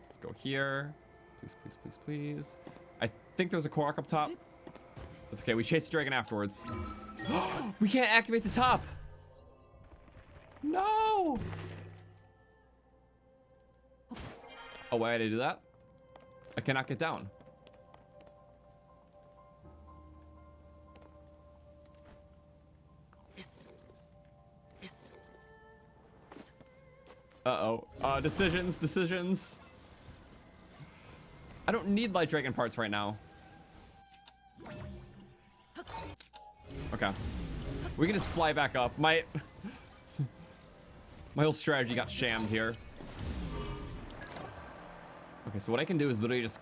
Let's go here. Please, please, please, please. I think there's a Korok up top. That's okay, we chase the dragon afterwards. We can't activate the top! No! Oh, why did I do that? I cannot get down. Uh-oh. Decisions. I don't need light dragon parts right now. Okay. We can just fly back up. My whole strategy got shammed here. Okay, so what I can do is literally just...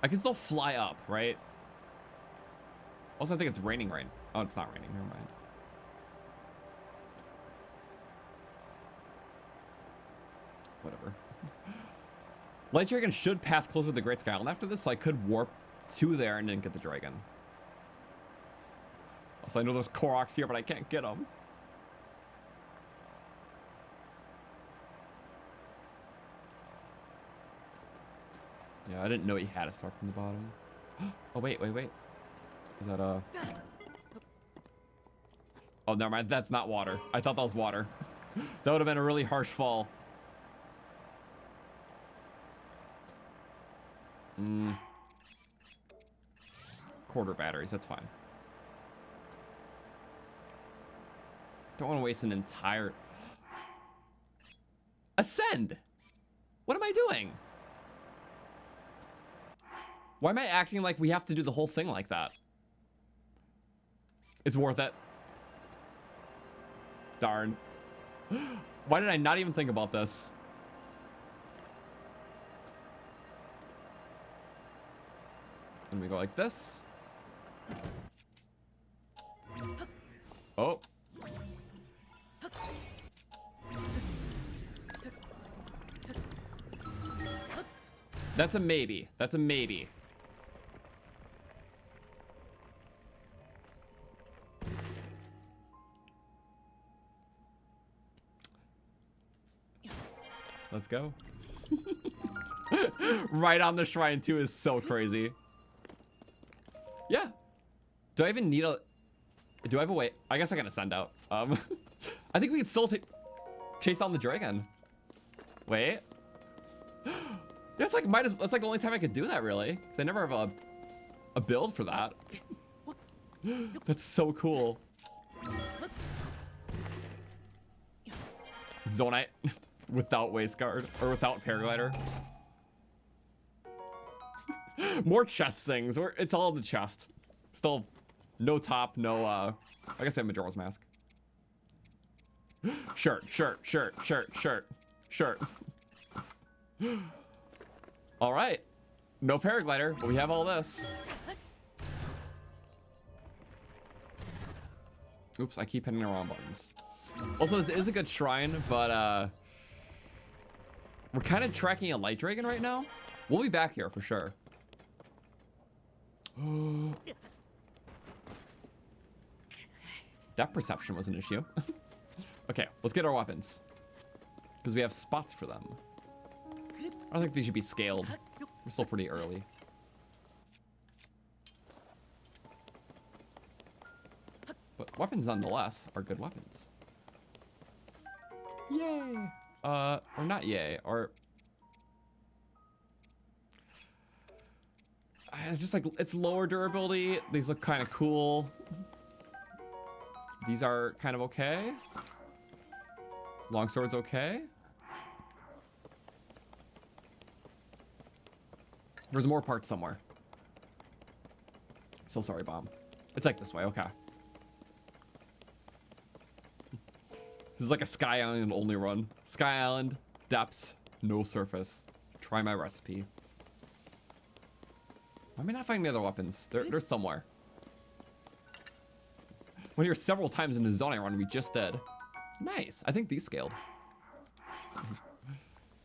I can still fly up, right? Also, I think it's raining right. Oh, it's not raining. Never mind. Whatever. Light Dragon should pass closer to the Great Sky Island after this, so I could warp to there and then get the dragon. Also, I know there's Koroks here, but I can't get them. Yeah, I didn't know he had to start from the bottom. Oh, wait. Is that Oh, never mind. That's not water. I thought that was water. That would have been a really harsh fall. Quarter batteries, that's fine. Don't want to waste an entire... Ascend! What am I doing? Why am I acting like we have to do the whole thing like that? It's worth it. Darn. Why did I not even think about this? And we go like this. Oh. That's a maybe. That's a maybe. Let's go. Right on the shrine too is so crazy. Yeah. Do I even need a... Do I have a way? I guess I can ascend out. I think we can still chase down the dragon. Wait. That's like that's like the only time I could do that really. Because I never have a build for that. That's so cool. Zonite without waist guard or without paraglider. More chest things. It's all in the chest. Still no top, no I guess I have Majora's Mask. Shirt. All right. No paraglider, but we have all this. Oops, I keep hitting the wrong buttons. Also, this is a good shrine, but we're kind of tracking a light dragon right now. We'll be back here for sure. Depth perception was an issue. Okay, let's get our weapons. Because we have spots for them. I don't think they should be scaled. We're still pretty early. But weapons nonetheless are good weapons. Yay! Or not yay, or... It's just like, it's lower durability. These look kind of cool. These are kind of okay. Longsword's okay. There's more parts somewhere. So sorry, Bomb. It's like this way, okay. This is like a Sky Island only run. Sky Island, depths, no surface. Try my recipe. Why am I not finding the other weapons? They're somewhere. When you're several times in the Zonite run we just did. Nice. I think these scaled.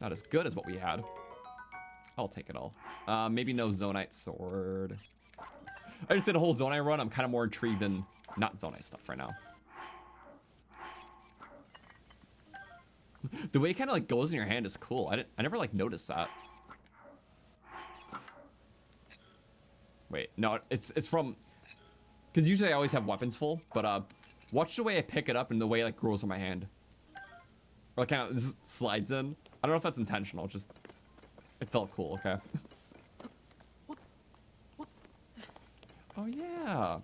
Not as good as what we had. I'll take it all. Maybe no Zonite sword. I just did a whole Zonite run. I'm kind of more intrigued in not Zonite stuff right now. The way it kind of like goes in your hand is cool. I never like noticed that. Wait, no, it's from... Because usually I always have weapons full, but watch the way I pick it up and the way it like grows on my hand. Or like kind of just slides in. I don't know if that's intentional, just... It felt cool, okay. Oh yeah.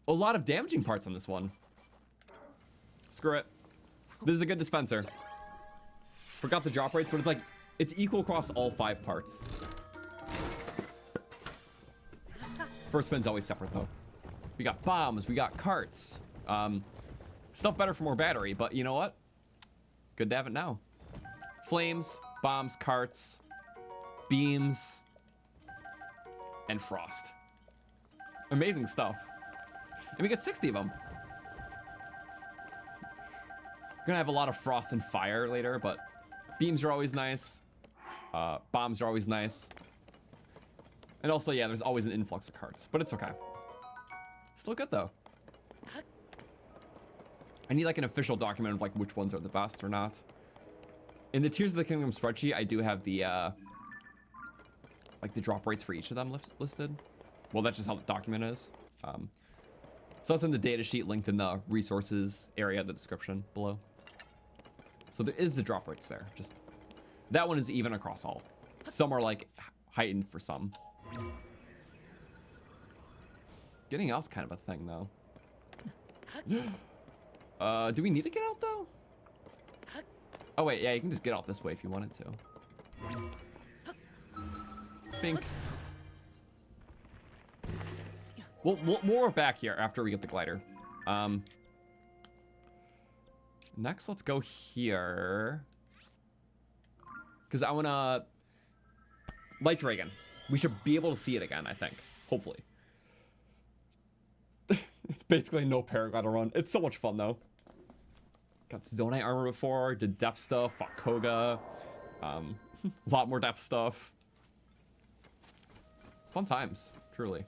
A lot of damaging parts on this one. Screw it. This is a good dispenser. Forgot the drop rates, but it's equal across all 5 parts. First spin's always separate though. We got bombs, we got carts. Stuff better for more battery, but you know what? Good to have it now. Flames, bombs, carts, beams, and frost. Amazing stuff. And we get 60 of them. We're gonna have a lot of frost and fire later, but beams are always nice. Bombs are always nice. And also, yeah, there's always an influx of carts, but it's okay. Still good though. I need like an official document of like which ones are the best or not. In the Tears of the Kingdom spreadsheet, I do have the like the drop rates for each of them listed. Well, that's just how the document is. So that's in the data sheet linked in the resources area of the description below. So there is the drop rates there. Just that one is even across all. Some are like heightened for some. Getting out's kind of a thing though. Do we need to get out though? Oh wait, yeah, you can just get out this way if you wanted to. Bink. We'll work back here after we get the glider. Next, let's go here. Because I want to... Light Dragon. We should be able to see it again, I think. Hopefully. It's basically no paraglider run. It's so much fun, though. Got Zonite armor before. Did depth stuff. Fought Koga. A lot more depth stuff. Fun times. Truly.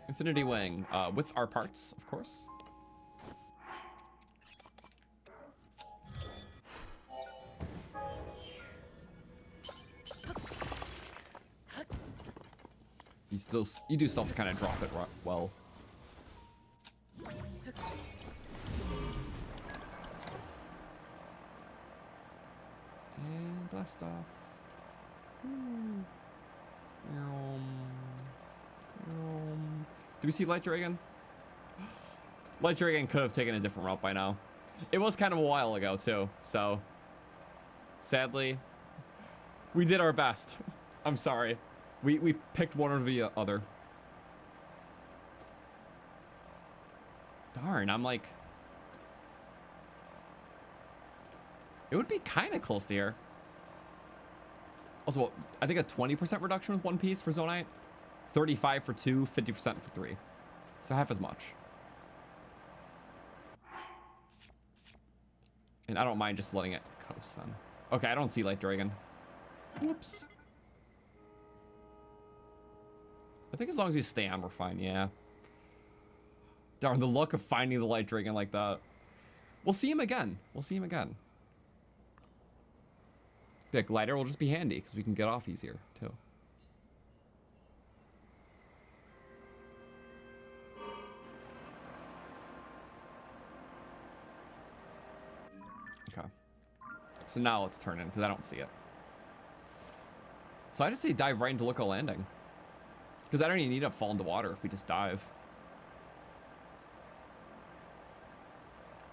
Infinity Wing. With our parts, of course. You do stuff to kind of drop it well. And blast off. Do we see Light Dragon? Light Dragon could have taken a different route by now. It was kind of a while ago too, so sadly, we did our best. I'm sorry. We picked one or the other. Darn, I'm like... It would be kind of close to here. Also, I think a 20% reduction with one piece for Zonite. 35 for 2, 50% for 3. So half as much. And I don't mind just letting it coast then. Okay, I don't see Light Dragon. Whoops. I think as long as we stay on, we're fine, yeah. Darn, the luck of finding the Light Dragon like that. We'll see him again. We'll see him again. The glider will just be handy, because we can get off easier, too. Okay. So now let's turn in, because I don't see it. So I just say dive right into Loco Landing. Because I don't even need to fall into water if we just dive.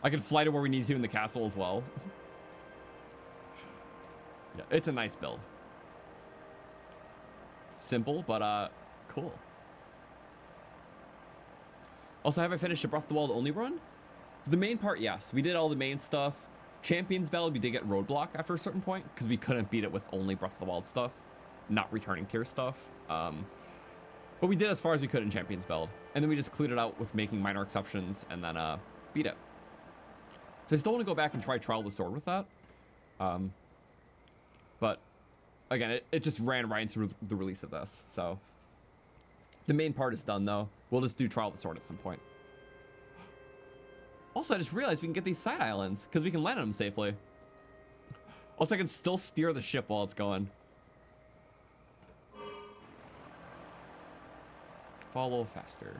I can fly to where we need to in the castle as well. Yeah, it's a nice build. Simple, but cool. Also, have I finished a Breath of the Wild only run? For the main part, yes. We did all the main stuff. Champions Battle, we did get roadblock after a certain point because we couldn't beat it with only Breath of the Wild stuff, not returning tier stuff. But we did as far as we could in Champions Build. And then we just cleared it out with making minor exceptions and then beat it. So I still want to go back and try Trial the Sword with that. But again, it just ran right into the release of this. So the main part is done though. We'll just do Trial the Sword at some point. Also, I just realized we can get these side islands because we can land on them safely. Also, I can still steer the ship while it's going. Follow faster.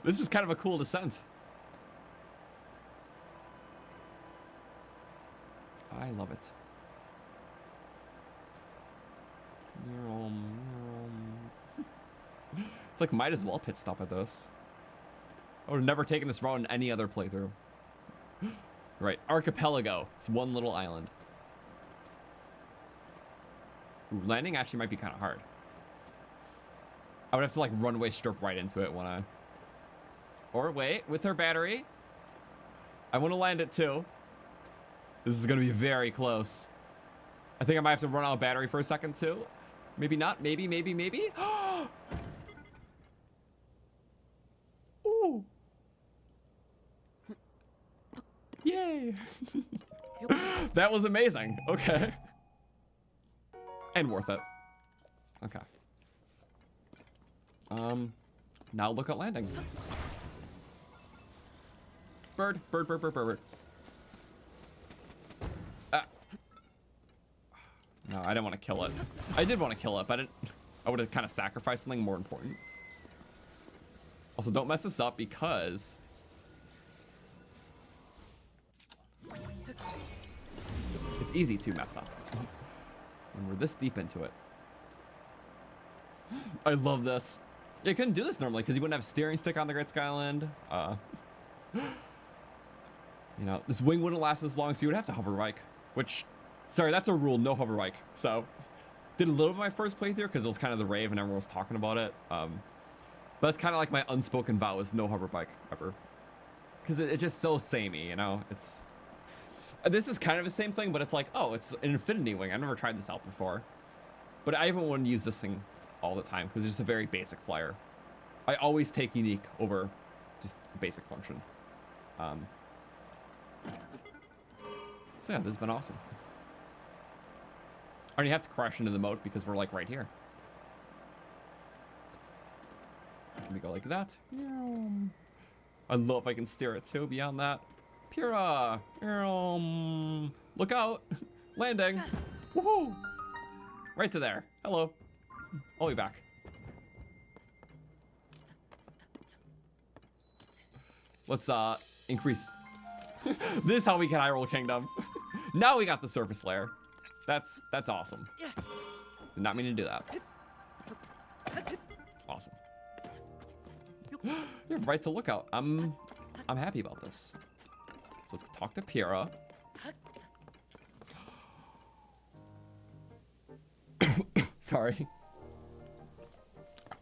This is kind of a cool descent. I love it. It's like might as well pit stop at this. I would have never taken this route in any other playthrough. Right, archipelago. It's one little island. Ooh, landing actually might be kind of hard. I would have to like runway strip right into it when I... Or wait, with her battery. I want to land it too. This is going to be very close. I think I might have to run out of battery for a second too. Maybe not. Maybe, maybe, maybe. Ooh. Yay. That was amazing. Okay. And worth it. Okay. Now look at landing. Bird, bird, bird, bird, bird, bird. Ah. No, I didn't want to kill it. I did want to kill it, but I would have kind of sacrificed something more important. Also, don't mess this up because it's easy to mess up when we're this deep into it. I love this. Yeah, you couldn't do this normally because you wouldn't have a steering stick on the Great Sky Island. You know, this wing wouldn't last as long, so you would have to hover bike. Which, sorry, that's a rule, no hover bike. So, did a little bit of my first playthrough because it was kind of the rave and everyone was talking about it. But it's kind of like my unspoken vow is no hover bike ever. Because it's just so samey, you know? It's... This is kind of the same thing, but it's like, oh, it's an infinity wing. I've never tried this out before. But I even wouldn't use this thing all the time because it's just a very basic flyer. I always take unique over just a basic function. So yeah, this has been awesome. I don't even have to crash into the moat because we're like right here. Let me go like that. I love if I can steer it too beyond that. Pura! Look out! Landing! Woohoo! Right to there. Hello. I'll be back. Let's increase. This is how we get Hyrule Kingdom. Now we got the surface layer. That's awesome. Did not mean to do that. Awesome. You're right to look out. I'm happy about this. So let's talk to Pyrrha. Sorry.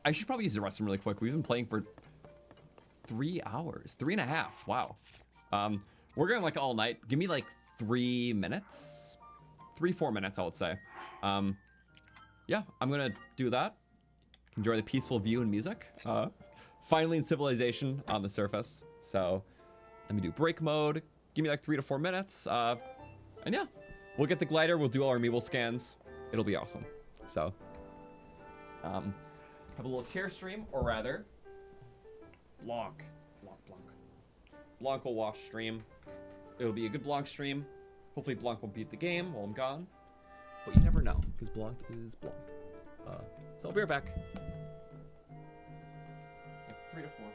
I should probably use the restroom really quick. We've been playing for 3 hours. 3.5. Wow. We're going like all night. Give me like 3 minutes. 3-4 minutes, I would say. Yeah, I'm gonna do that. Enjoy the peaceful view and music. Finally in civilization on the surface. So let me do break mode. Give me like 3 to 4 minutes. And yeah, we'll get the glider. We'll do all our amiibo scans. It'll be awesome. So, have a little chair stream, or rather, Blanc will watch stream. It'll be a good Blanc stream. Hopefully Blanc will beat the game while I'm gone. But you never know, because Blanc is Blanc. So I'll be right back. Yeah, 3 to 4.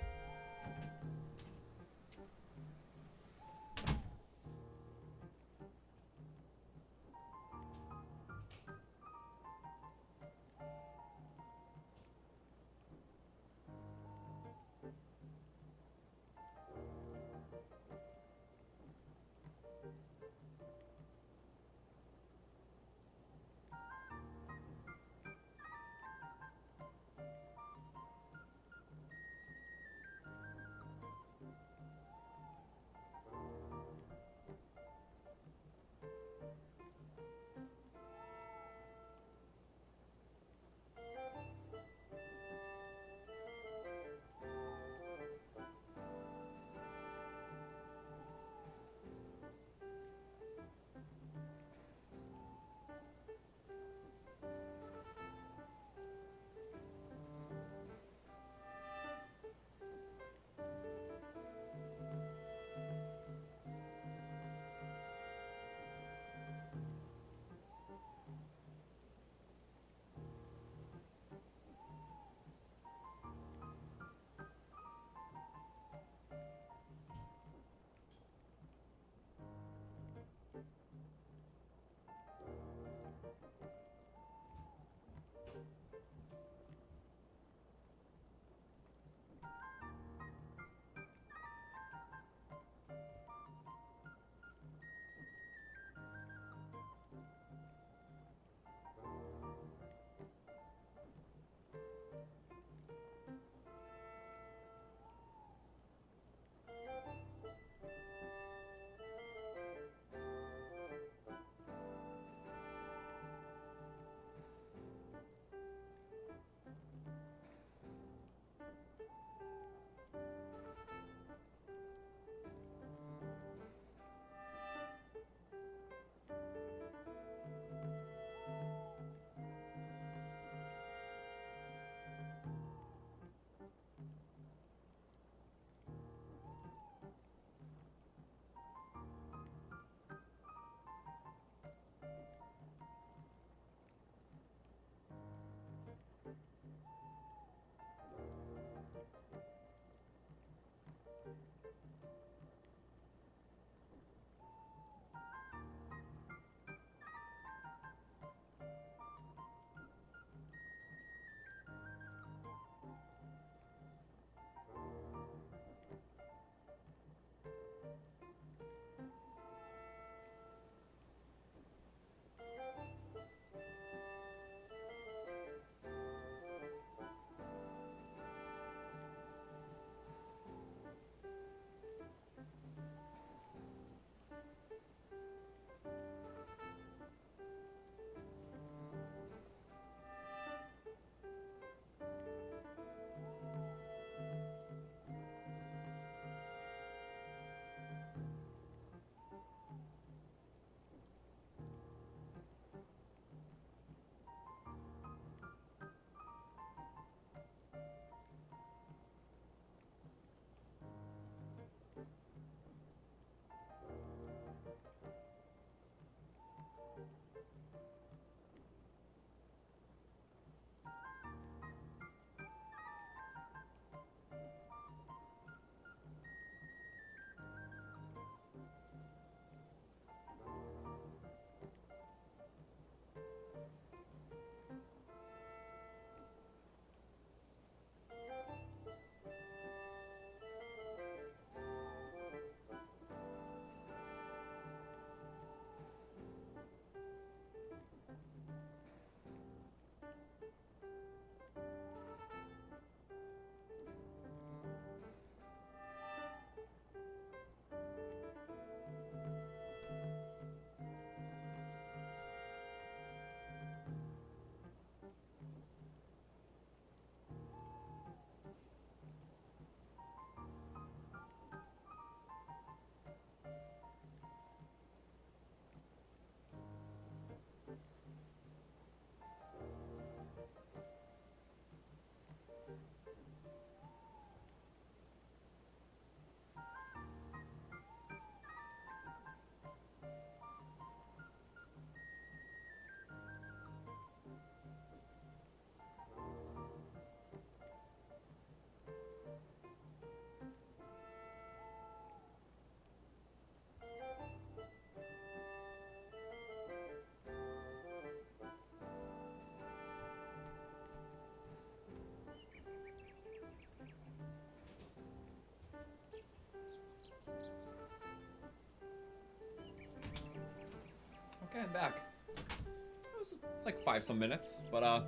Okay, I'm back. It was like 5 some minutes, but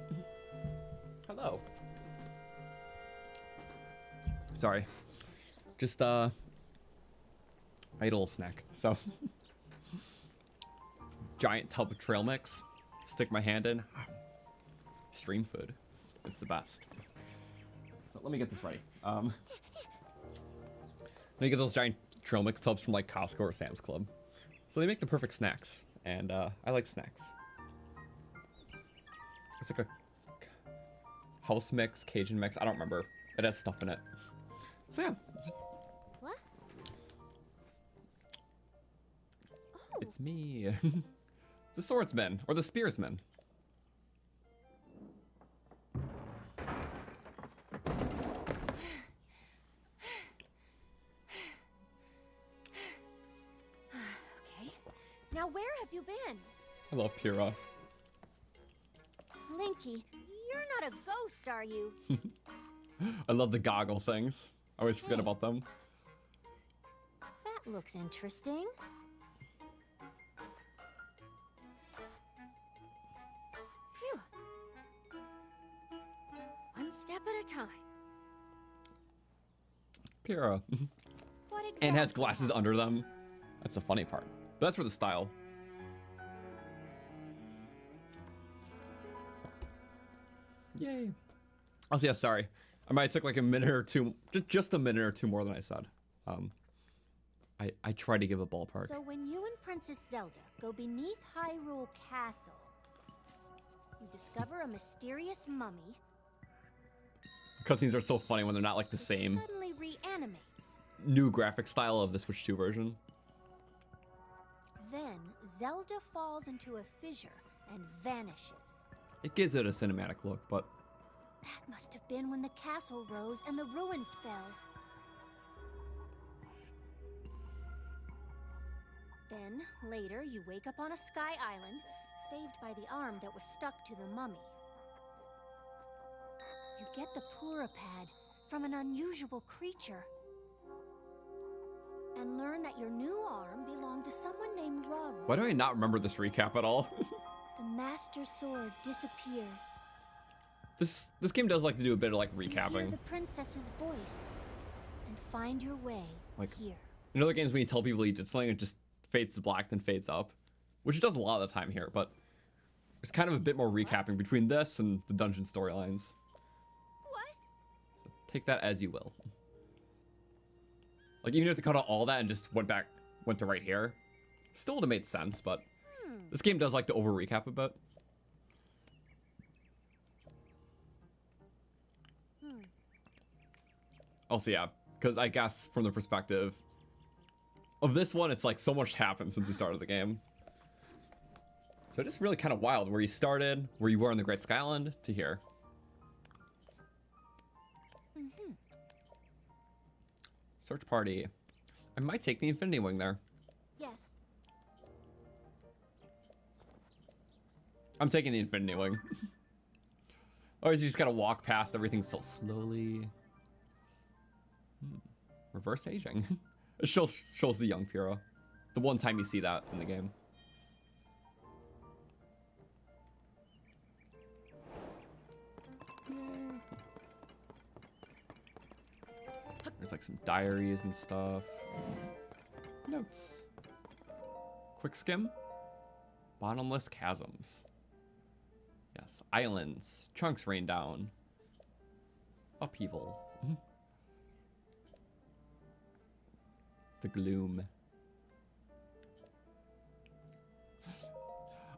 hello. Sorry. Just I ate a little snack. So giant tub of trail mix. Stick my hand in. Stream food. It's the best. So let me get this ready. Let me get those giant trail mix tubs from like Costco or Sam's Club. So they make the perfect snacks, and I like snacks. It's like a house mix, Cajun mix. I don't remember. It has stuff in it. So yeah. What? Oh. It's me. The swordsman, or the spearsman. Okay. Now where have you been? I love Pyrrha. Linky, you're not a ghost, are you? I love the goggle things. I always forget about them. That looks interesting. Phew. One step at a time. Pyrrha. What exactly? And has glasses under them. That's the funny part. But that's for the style. Yay. Oh, yeah, sorry. I might have took like a minute or two, just a minute or two more than I said. I tried to give a ballpark. So when you and Princess Zelda go beneath Hyrule Castle, you discover a mysterious mummy. Cutscenes are so funny when they're not like the same Suddenly reanimates. new graphic style of the Switch 2 version. Then Zelda falls into a fissure and vanishes. It gives it a cinematic look, but That must have been when the castle rose and the ruins fell. Then, later, you wake up on a sky island, saved by the arm that was stuck to the mummy. You get the Purapad from an unusual creature, and learn that your new arm belonged to someone named Raru. why do I not remember this recap at all? The Master Sword disappears. This game does like to do a bit of like You hear recapping. the princess's voice and find your way Like- here. In other games, when you tell people you did something, it just fades to black, then fades up, which it does a lot of the time here. But there's kind of a bit more recapping between this and the dungeon storylines. What? So take that as you will. Like even if they cut out all that and just went to right here, still would have made sense. But this game does like to over recap a bit. Also, yeah, because I guess from the perspective of this one, it's like so much happened since you started the game. So it is really kind of wild where you started, where you were on the Great Sky Island, to here. Search party. I might take the Infinity Wing there. Yes. I'm taking the Infinity Wing. Always you just gotta walk past everything so slowly. Reverse aging. It shows the young Pyrrha. The one time you see that in the game. There's like some diaries and stuff. Notes. Quick skim. Bottomless chasms. Yes. Islands. Chunks rain down. Upheaval. The gloom.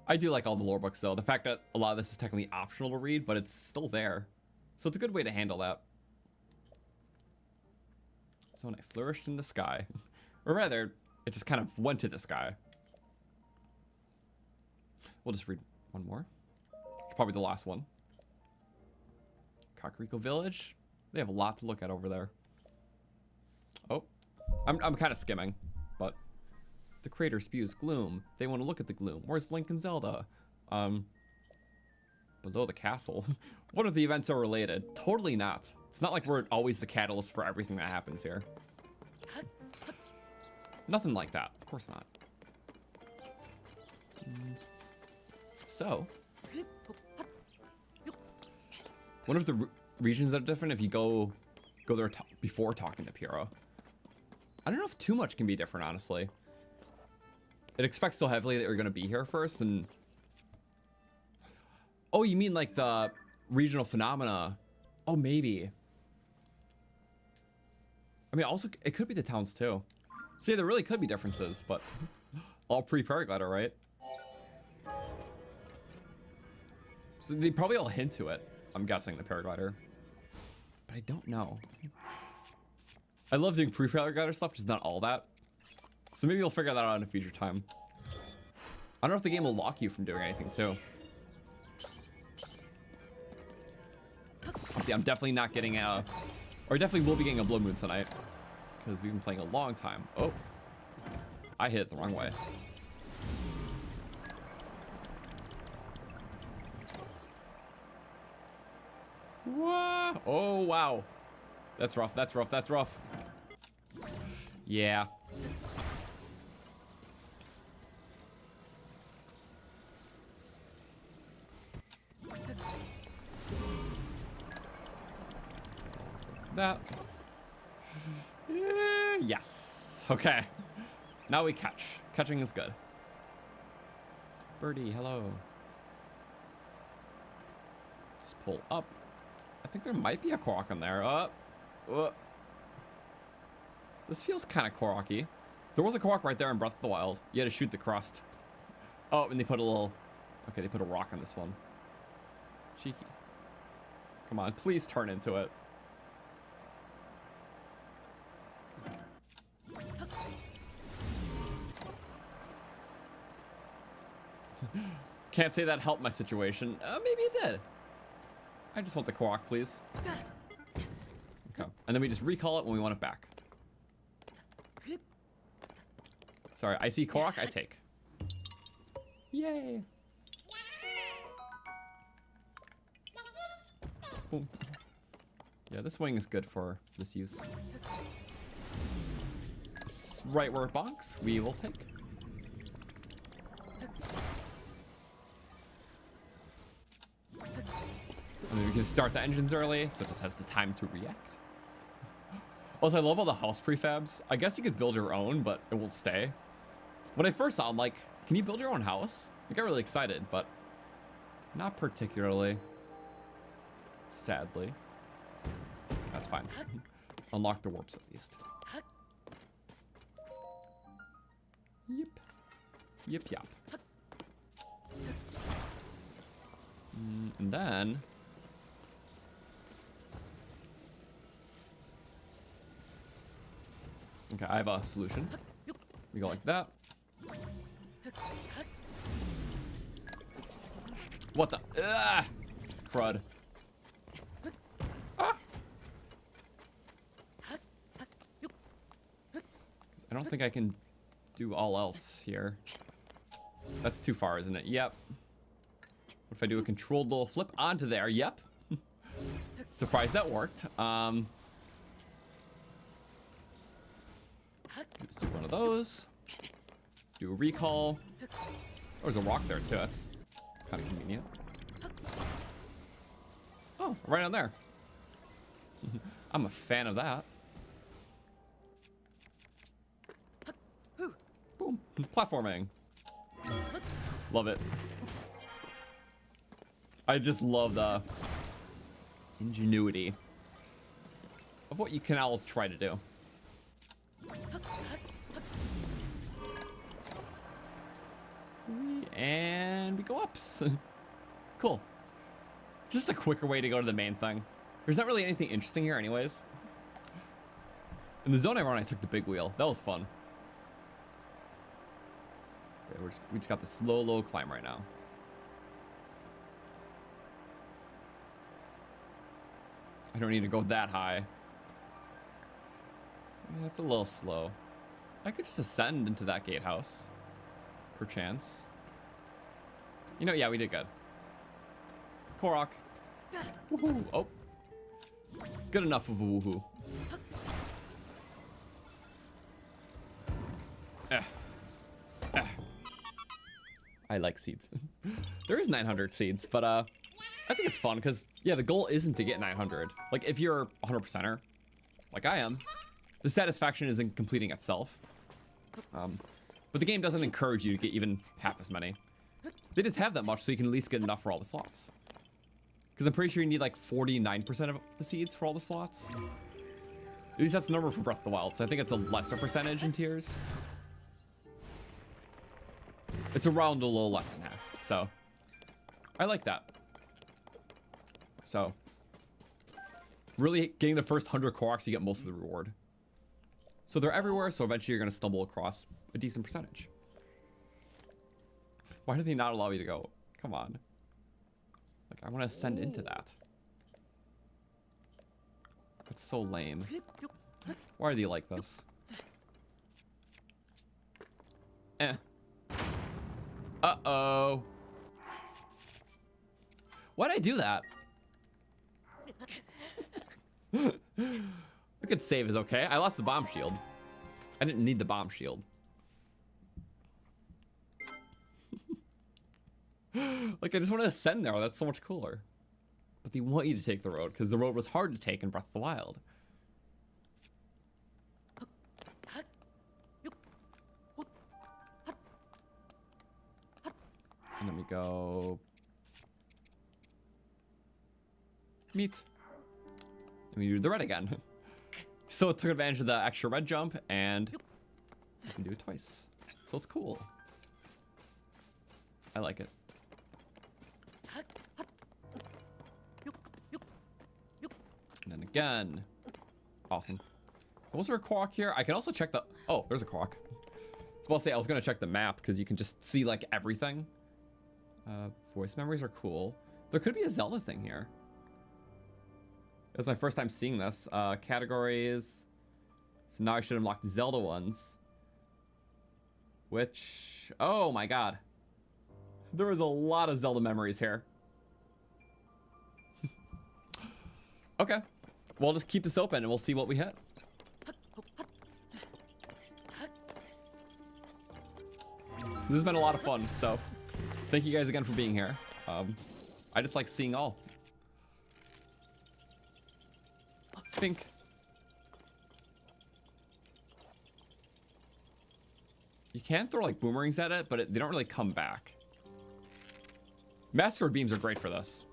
I do like all the lore books though. The fact that a lot of this is technically optional to read, but it's still there. So it's a good way to handle that. So when I flourished in the sky, or rather, it just kind of went to the sky. We'll just read one more. It's probably the last one. Kakariko Village. They have a lot to look at over there. Oh, I'm kind of skimming, but the crater spews gloom. They want to look at the gloom. Where's Link and Zelda? Below the castle. What if the events are related? Totally not. It's not like we're always the catalyst for everything that happens here. Nothing like that. Of course not. So, one of the regions that are different if you go there before talking to Piero. I don't know if too much can be different, honestly. It expects so heavily that you're going to be here first, and... Oh, you mean like the regional phenomena? Oh, maybe. I mean, also, it could be the towns, too. See, there really could be differences, but... All pre-paraglider, right? So they probably all hint to it, I'm guessing, the paraglider. But I don't know. I love doing pre-paraglider stuff, just not all that. So maybe we'll figure that out in a future time. I don't know if the game will lock you from doing anything, too. See, I'm definitely not getting a... Or definitely will be getting a Blood Moon tonight. Because we've been playing a long time. Oh. I hit it the wrong way. Whoa. Oh, wow. That's rough, that's rough, that's rough. Yeah. That. Yes. Okay. Now we catch. Catching is good. Birdie, hello. Just pull up. I think there might be a Korok in there. This feels kind of Korok-y. There was a Korok right there in Breath of the Wild. You had to shoot the crust. Oh, and they put a little... Okay, they put a rock on this one. Cheeky. Come on, please turn into it. Can't say that helped my situation. Maybe it did. I just want the Korok, please. Okay. And then we just recall it when we want it back. Sorry, I see Korok, I take. Yay. Boom. Yeah, this wing is good for this use. Right where it bonks, we will take. And then we can start the engines early, so it just has the time to react. Also, I love all the house prefabs. I guess you could build your own, but it won't stay. When I first saw them, like, can you build your own house? I got really excited, but not particularly. Sadly. That's fine. Unlock the warps at least. Yep. Yep, yep. And then... Okay, I have a solution. We go like that. What the? Crud. Ah! I don't think I can do all else here. That's too far, isn't it? Yep. What if I do a controlled little flip onto there? Yep. Surprised that worked. Just do one of those. Do a recall. Oh, there's a rock there too. That's kind of convenient. Oh, right on there. I'm a fan of that. Boom. Platforming. Love it. I just love the ingenuity of what you can all try to do. And we go ups. Cool. Just a quicker way to go to the main thing. There's not really anything interesting here anyways. In the zone I run, I took the big wheel. That was fun. Yeah, we just got the slow, low climb right now. I don't need to go that high. That's a little slow. I could just ascend into that gatehouse. Perchance. You know, yeah, we did good. Korok. Woohoo. Oh. Good enough of a woohoo. I like seeds. There is 900 seeds, but I think it's fun because, yeah, the goal isn't to get 900. Like, if you're 100%er, like I am, the satisfaction is in completing itself. But the game doesn't encourage you to get even half as many. They just have that much so you can at least get enough for all the slots. Because I'm pretty sure you need like 49% of the seeds for all the slots. At least that's the number for Breath of the Wild, so I think it's a lesser percentage in tiers. It's around a little less than half, so I like that. So really getting the first 100 Koroks, you get most of the reward. So they're everywhere, so eventually you're going to stumble across a decent percentage. Why do they not allow you to go? Come on. Like, I want to ascend into that. That's so lame. Why are they like this? Eh. Uh-oh. Why'd I do that? A good save is okay. I lost the bomb shield. I didn't need the bomb shield. Like, I just want to ascend there. That's so much cooler. But they want you to take the road because the road was hard to take in Breath of the Wild. And then we go... meat. And we do the red again. So it took advantage of the extra red jump, and I can do it twice. So it's cool. I like it. And then again. Awesome. Was there a Korok here? I can also check the... oh, there's a Korok. I was about to say, I was going to check the map, because you can just see, like, everything. Voice memories are cool. There could be a Zelda thing here. It was my first time seeing this. Categories. So now I should unlock the Zelda ones. Which... oh my god. There was a lot of Zelda memories here. Okay. We'll just keep this open and we'll see what we hit. This has been a lot of fun, so thank you guys again for being here. I just like seeing all. I think you can throw like boomerangs at it, but they don't really come back. Master beams are great for this.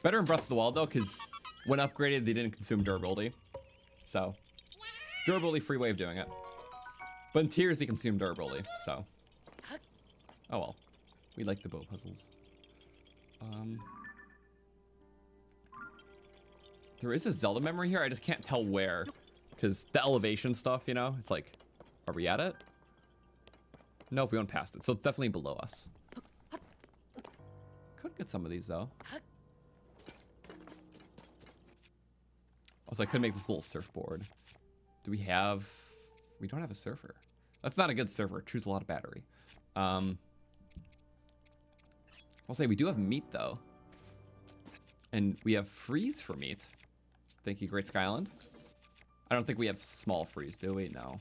Better in Breath of the Wild though, because when upgraded, they didn't consume durability. So durability free way of doing it. But in tiers, they consume durability. So oh well, we like the bow puzzles. There is a Zelda memory here. I just can't tell where, because the elevation stuff, you know, it's like, are we at it? Nope, we went past it, so it's definitely below us. Could get some of these though. Also, I could make this little surfboard. Do we have? We don't have a surfer. That's not a good surfer. It chews a lot of battery. I'll say we do have meat though, and we have freeze for meat. Thank you, Great Skyland. I don't think we have small freeze, do we? No.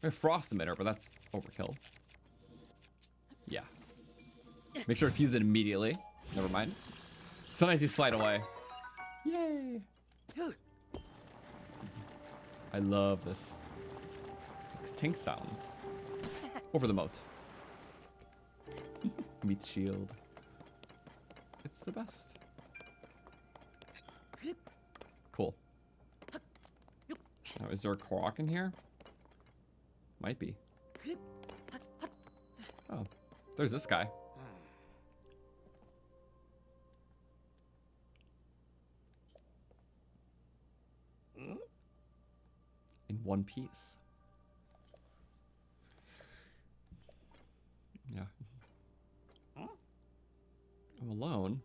We have frost emitter, but that's overkill. Yeah. Make sure to fuse it immediately. Never mind. Sometimes you slide away. Yay! I love this. These tank sounds. Over the moat. Meat shield. It's the best. Cool. Now, is there a Korok in here? Might be. Oh, there's this guy. In one piece. Yeah. I'm alone.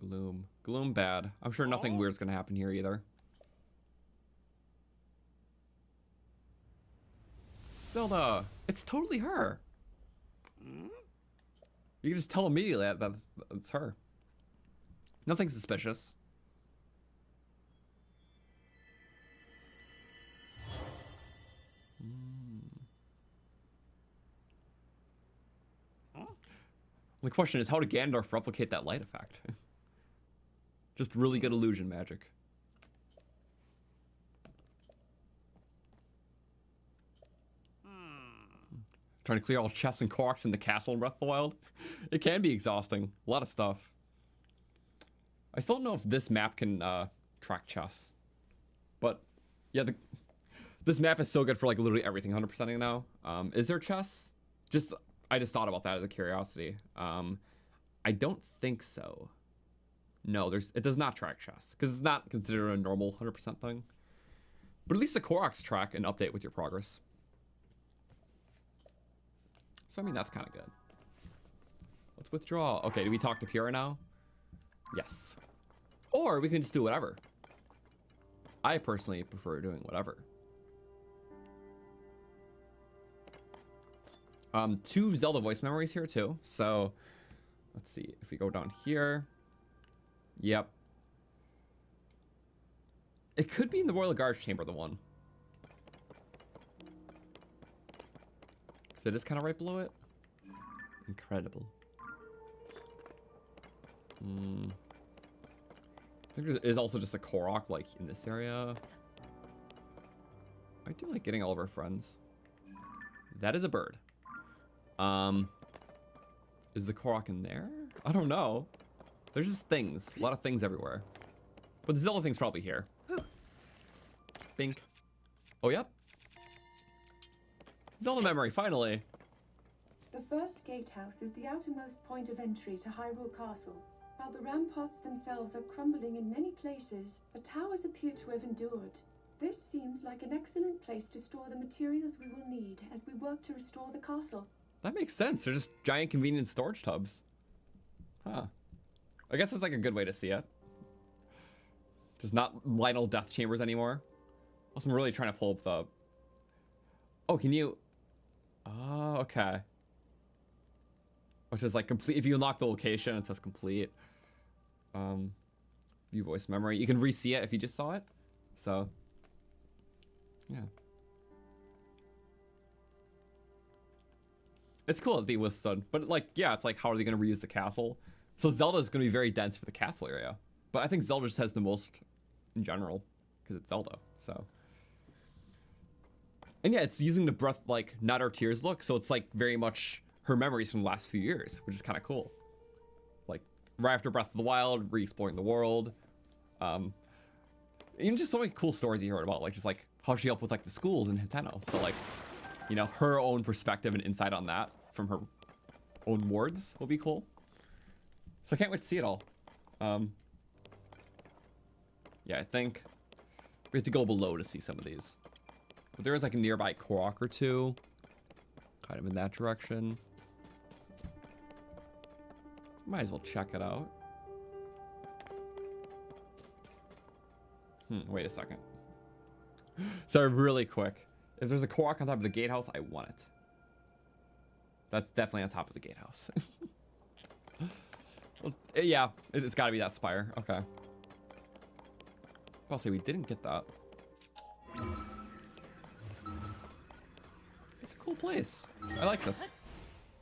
Gloom. Gloom bad. I'm sure nothing weird's gonna happen here either. Zelda! It's totally her! You can just tell immediately that's her. Nothing suspicious. The question is, how did Ganondorf replicate that light effect? Just really good illusion magic. Trying to clear all chests and Koroks in the castle in Breath of the Wild. It can be exhausting. A lot of stuff. I still don't know if this map can track chests. But yeah, this map is so good for like literally everything 100%ing now. Is there chests? I just thought about that as a curiosity. I don't think so. No, it does not track chests because it's not considered a normal 100% thing. But at least the Koroks track and update with your progress. So I mean that's kind of good. Let's withdraw. Okay, do we talk to Pura now? Yes. Or we can just do whatever. I personally prefer doing whatever. 2 Zelda voice memories here too. So let's see if we go down here. Yep. It could be in the Royal Guards Chamber, the one. So it is kind of right below it. Incredible. I think there is also just a Korok like in this area. I do like getting all of our friends. That is a bird. Is the Korok in there? I don't know. There's just things. A lot of things everywhere. But the Zelda thing's probably here. Bink. Oh, yep. Zelda memory, finally. The first gatehouse is the outermost point of entry to Hyrule Castle. While the ramparts themselves are crumbling in many places, the towers appear to have endured. This seems like an excellent place to store the materials we will need as we work to restore the castle. That makes sense. They're just giant convenient storage tubs. Huh. I guess that's like a good way to see it. Just not Lionel death chambers anymore. Also, I'm really trying to pull up the... Oh, can you... Oh, okay. Which is like complete. If you unlock the location, it says complete. View voice memory. You can re-see it if you just saw it. So, yeah. It's cool that they withstood. But like, yeah, it's like, how are they going to reuse the castle? So Zelda is going to be very dense for the castle area. But I think Zelda just has the most in general because it's Zelda. So. And yeah, it's using the breath, like, not our tears look. So it's like very much her memories from the last few years, which is kind of cool. Like right after Breath of the Wild, re-exploring the world. Even just so many cool stories you heard about, like just like how she helped with like the schools in Hiteno. So like, you know, her own perspective and insight on that from her own words will be cool. So I can't wait to see it all. Yeah, I think we have to go below to see some of these. But there is like a nearby Korok or two, kind of in that direction. Might as well check it out. Wait a second. So really quick, if there's a Korok on top of the gatehouse, I want it. That's definitely on top of the gatehouse. Yeah, it's got to be that spire. Okay. I'll say we didn't get that. It's a cool place. I like this.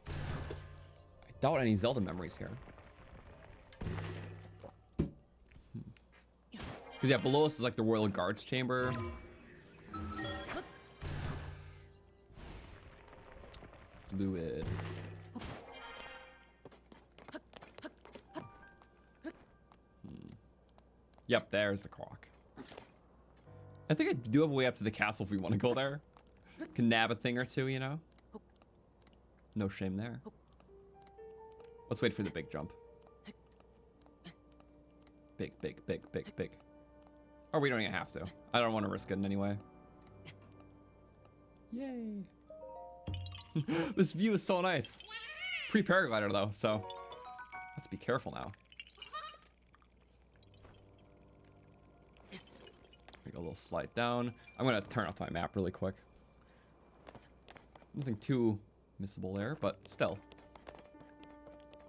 I doubt any Zelda memories here. Because yeah, below us is like the Royal Guards Chamber. Fluid. Yep, there's the Korok. I think I do have a way up to the castle if we want to go there. Can nab a thing or two, you know? No shame there. Let's wait for the big jump. Big, big, big, big, big. Or we don't even have to. I don't want to risk it in any way. Yay. This view is so nice. Pre-paraglider though, so let's be careful now. Make a little slide down. I'm gonna turn off my map really quick. Nothing too missable there, but still.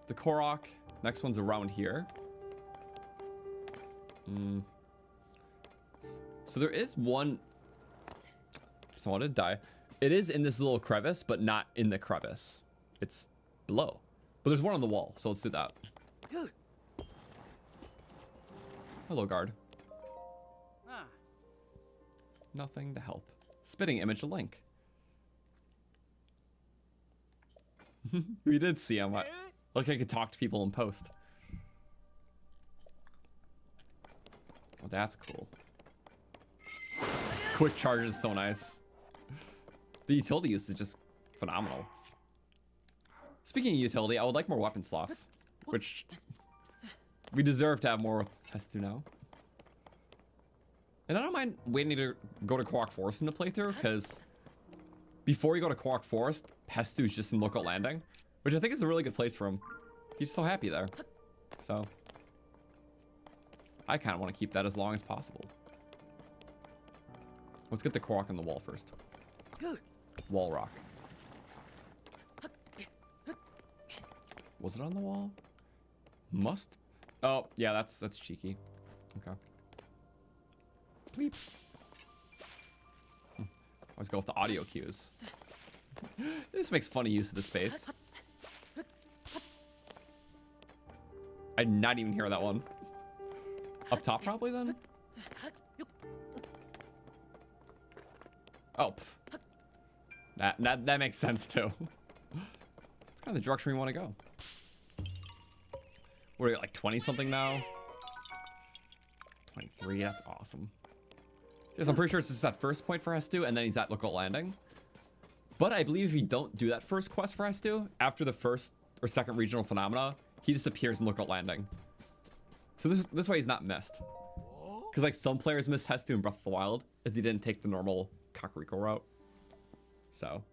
The Korok. Next one's around here. So there is one. Someone did die. It is in this little crevice, but not in the crevice. It's below. But there's one on the wall, so let's do that. Hello, guard. Nothing to help. Spitting image link. We did see him. Look, I could talk to people in post. Oh, that's cool. Quick charge is so nice. The utility use is just phenomenal. Speaking of utility, I would like more weapon slots, which we deserve to have more with S2 now. And I don't mind waiting to go to Korok Forest in the playthrough, because before you go to Korok Forest, Pestu is just in Lookout Landing, which I think is a really good place for him. He's so happy there. So I kind of want to keep that as long as possible. Let's get the Korok on the wall first. Wall rock. Was it on the wall? Must. Oh, yeah, that's cheeky. Okay. Bleep. Always go with the audio cues. This makes funny use of the space. I did not even hear that one. Up top, probably then. Oh, that makes sense too. It's kind of the direction we want to go. We're at like 20 something now. 23, that's awesome. Yes, I'm pretty sure it's just that first point for S2, and then he's at Lookout Landing. But I believe if you don't do that first quest for S2, after the first or second regional phenomena, he just appears in Lookout Landing. So this way he's not missed. Because like some players missed S2 in Breath of the Wild if they didn't take the normal Kakariko route. So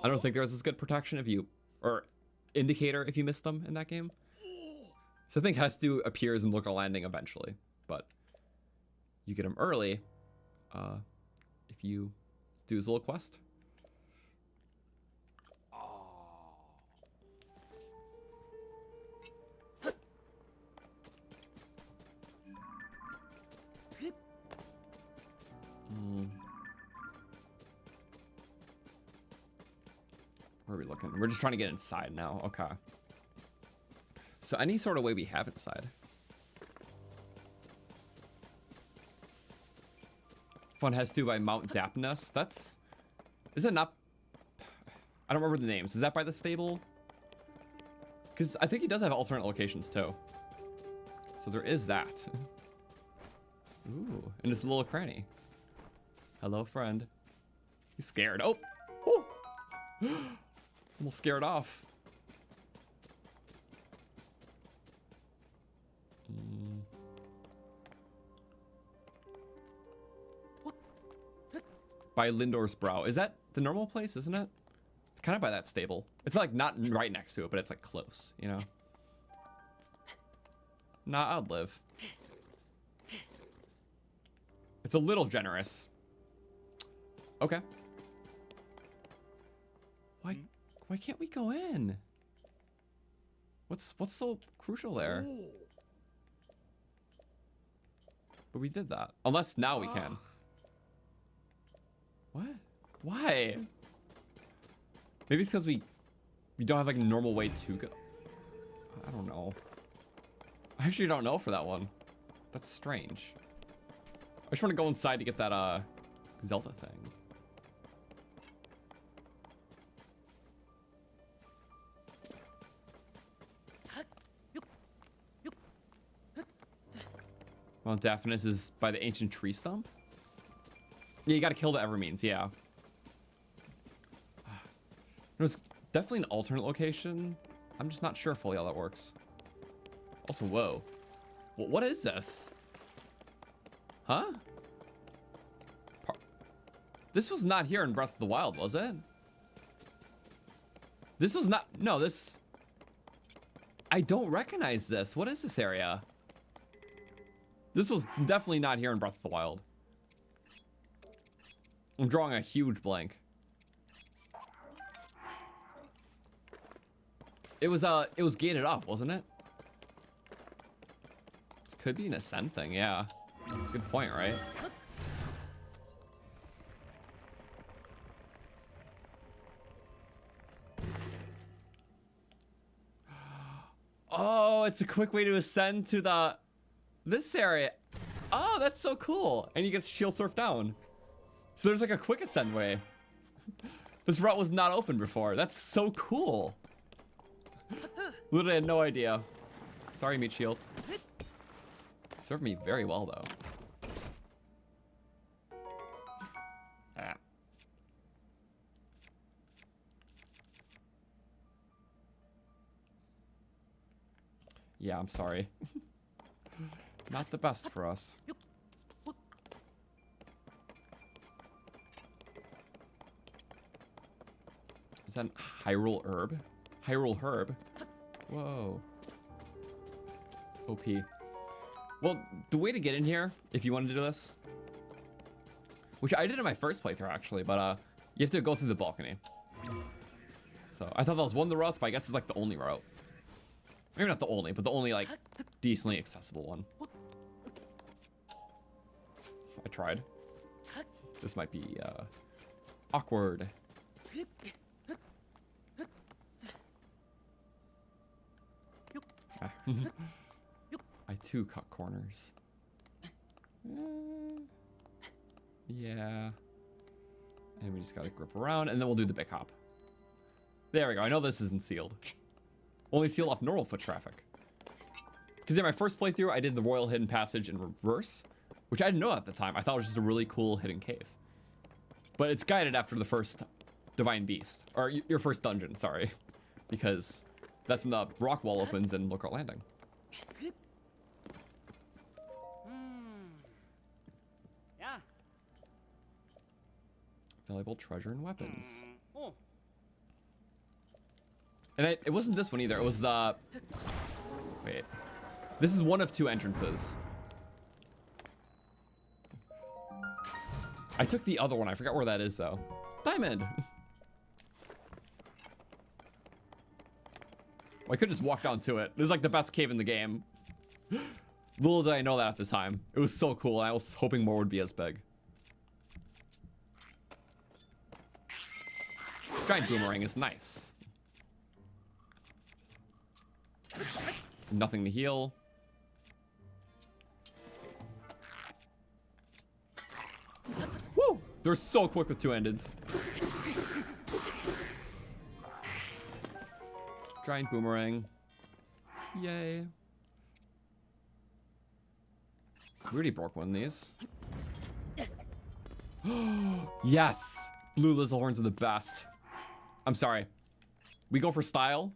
I don't think there's as good protection if you, or indicator if you missed them in that game. So I think S2 appears in Lookout Landing eventually, but you get him early if you do his little quest. Where are we looking? We're just trying to get inside now. Okay. So any sort of way we have inside. Fun has to by Mount Dapness. That's... Is it not... I don't remember the names. Is that by the stable? Because I think he does have alternate locations too. So there is that. Ooh, and this little cranny. Hello, friend. He's scared. Oh! Ooh. Almost scared off. By Lindor's Brow. Is that the normal place, isn't it? It's kind of by that stable. It's like not right next to it, but it's like close, you know? Nah, I'd live. It's a little generous. Okay. Why can't we go in? What's so crucial there? But we did that. Unless now we can. What? Why? Maybe it's because we don't have like a normal way to go. I don't know. I actually don't know for that one. That's strange. I just want to go inside to get that Zelda thing. Well, Daphnis is by the ancient tree stump. Yeah, you gotta kill the Evermeans, yeah. There's definitely an alternate location. I'm just not sure fully how that works. Also, whoa. What is this? Huh? This was not here in Breath of the Wild, was it? This was not... No, this... I don't recognize this. What is this area? This was definitely not here in Breath of the Wild. I'm drawing a huge blank. It was gated off, wasn't it? This could be an ascent thing, yeah. Good point, right? Oh, it's a quick way to ascend to this area. Oh, that's so cool. And you get shield surf down. So there's like a quick ascend way. This route was not open before. That's so cool. Literally had no idea. Sorry, meat shield. Served me very well though. Ah. Yeah, I'm sorry. Not the best for us. Is that Hyrule herb? Hyrule herb? Whoa. OP. Well, the way to get in here, if you want to do this, which I did in my first playthrough actually, but you have to go through the balcony. So I thought that was one of the routes, but I guess it's like the only route. Maybe not the only, but the only like decently accessible one. I tried. This might be awkward. I too cut corners. Yeah. And we just gotta grip around, and then we'll do the big hop. There we go. I know this isn't sealed. Only seal off normal foot traffic. Because in my first playthrough, I did the Royal Hidden Passage in reverse, which I didn't know at the time. I thought it was just a really cool hidden cave. But it's guided after the first Divine Beast. Or your first dungeon, sorry. Because that's when the rock wall opens in Lookout Landing. Yeah. Valuable treasure and weapons. And it wasn't this one either. It was wait. This is one of two entrances. I took the other one. I forgot where that is though. Diamond. Well, I could just walk down to it. This is like the best cave in the game. Little did I know that at the time. It was so cool. I was hoping more would be as big. Giant boomerang is nice. Nothing to heal. Woo! They're so quick with two-handeds. Giant boomerang. Yay. We already broke one of these. Yes! Blue Lizardhorns are the best. I'm sorry. We go for style.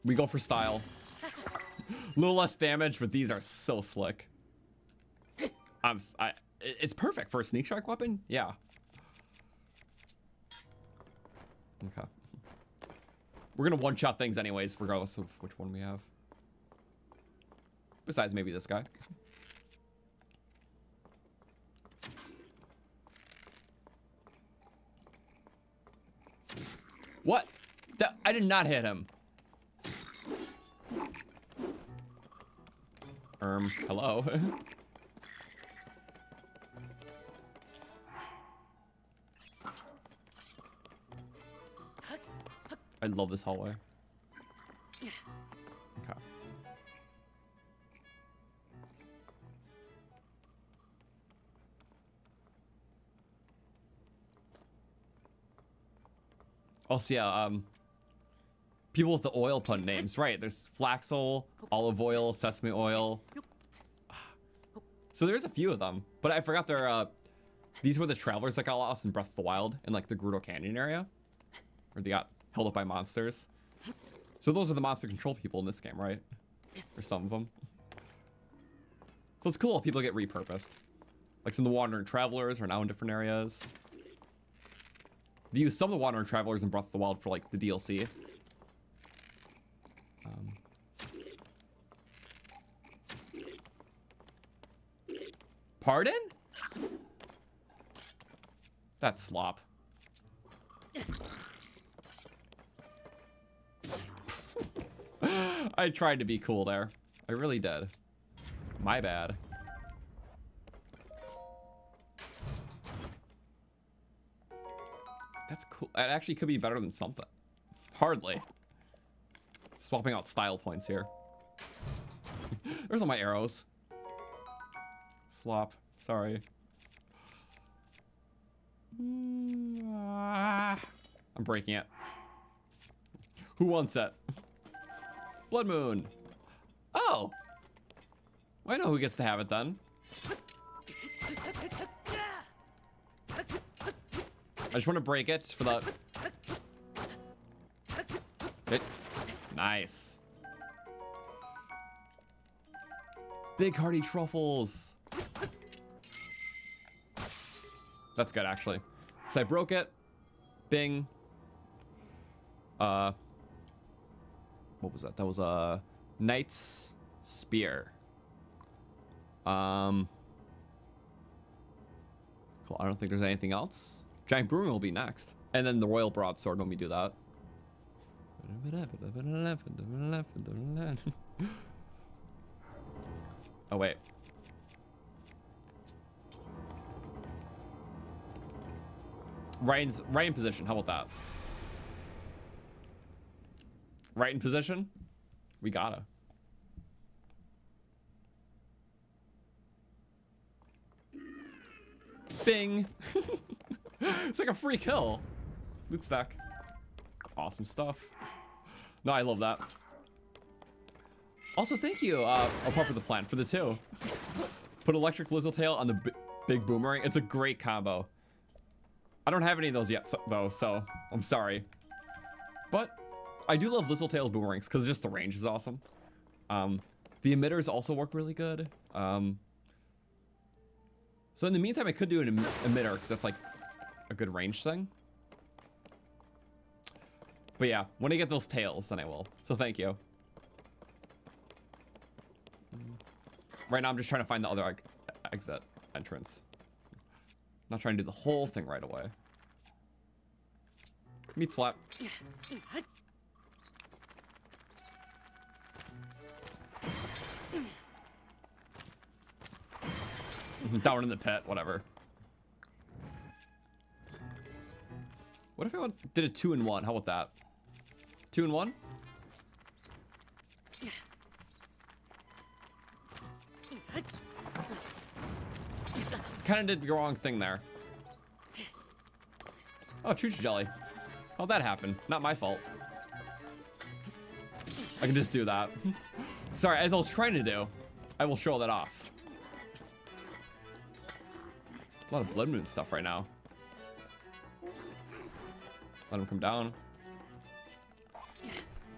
We go for style. A little less damage, but these are so slick. It's perfect for a sneak strike weapon. Yeah. Okay. We're gonna one-shot things anyways, regardless of which one we have. Besides maybe this guy. What? I did not hit him. Hello. I love this hallway. Okay. Also, yeah, people with the oil pun names, right? There's flax oil, olive oil, sesame oil. So there's a few of them, but I forgot they're, these were the travelers that got lost in Breath of the Wild in like the Gerudo Canyon area, where they got held up by monsters. So those are the monster control people in this game, right? Or some of them. So it's cool if people get repurposed. Like some of the wandering travelers are now in different areas. They use some of the wandering travelers in Breath of the Wild for like the DLC. Pardon? That's slop. I tried to be cool there. I really did. My bad. That's cool. That actually could be better than something. Hardly. Swapping out style points here. There's all my arrows. Slop. Sorry. I'm breaking it. Who wants it? Blood Moon. Oh. Well, I know who gets to have it then. I just want to break it for the... Nice. Big hearty truffles. That's good, actually. So I broke it. Bing. What was that? That was a Knight's Spear. Cool. I don't think there's anything else. Giant Brewing will be next. And then the Royal Broadsword when we do that. Oh, wait. Right in position. How about that? Right in position? We gotta. Bing! It's like a free kill. Loot stack. Awesome stuff. No, I love that. Also, thank you, apart from the plant, for the 2. Put Electric Lizzletail on the big boomerang. It's a great combo. I don't have any of those yet, though, so I'm sorry. But I do love Lizzletail's boomerangs because just the range is awesome. The emitters also work really good. So in the meantime, I could do an emitter because that's like a good range thing. But yeah, when I get those tails, then I will. So thank you. Right now, I'm just trying to find the other exit entrance. Not trying to do the whole thing right away. Meat slap. Down in the pit, whatever. What if I did a 2-in-1? How about that? 2-in-1? Kind of did the wrong thing there. Oh, Chooch Jelly. How'd that happen? Not my fault. I can just do that. Sorry, as I was trying to do, I will show that off. A lot of Blood Moon stuff right now. Let him come down.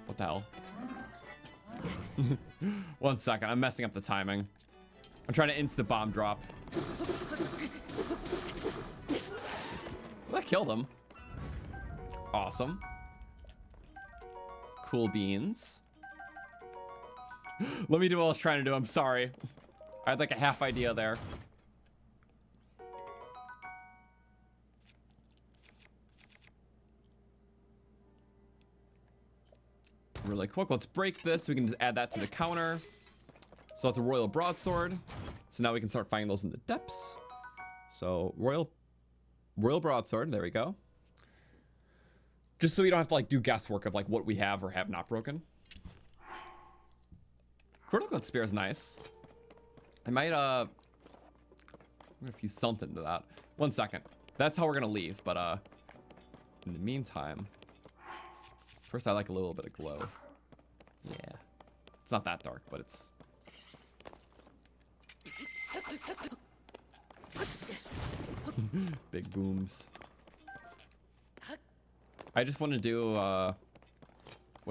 What the hell? 1 second, I'm messing up the timing. I'm trying to instant bomb drop. Well, that killed him. Awesome. Cool beans. Let me do what I was trying to do. I'm sorry. I had like a half idea there. Really quick, let's break this. We can just add that to the counter. So that's a Royal Broadsword. So now we can start finding those in the depths. So Royal Broadsword, there we go. Just so you don't have to like do guesswork of like what we have or have not broken. Critical Spear is nice. I might I'm gonna fuse something to that. 1 second. That's how we're gonna leave, but in the meantime, first I like a little bit of glow. Yeah. It's not that dark, but it's big booms. I just want to do what I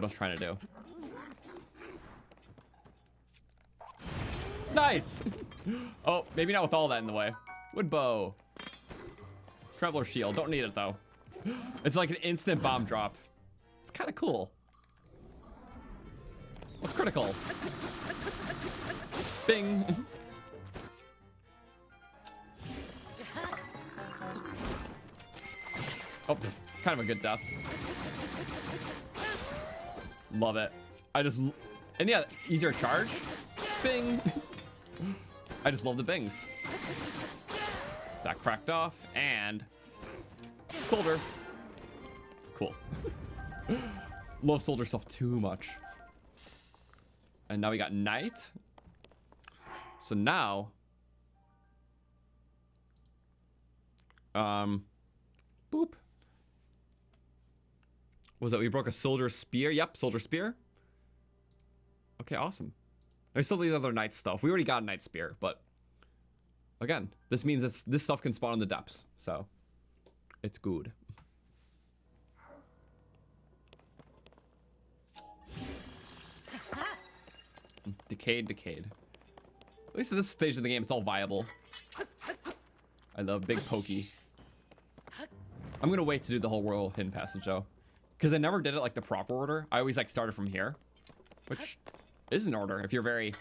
was trying to do. Nice. Oh, maybe not with all that in the way. Wood bow. Traveler shield. Don't need it though. It's like an instant bomb drop. It's kind of cool. What's critical? Bing. Oh, kind of a good death. Love it. And yeah, easier charge. Bing. I just love the bings. That cracked off and solder. Cool. love soldier stuff too much. And now we got knight. So now, boop. Was that we broke a soldier spear? Yep, soldier spear. Okay, awesome. There's still the other knight stuff. We already got a knight spear, but again, this means that this stuff can spawn in the depths, so it's good. Decayed. At least at this stage of the game, it's all viable. I love big pokey. I'm gonna wait to do the whole royal hidden passage though, because I never did it like the proper order. I always like started from here, which is in order if you're very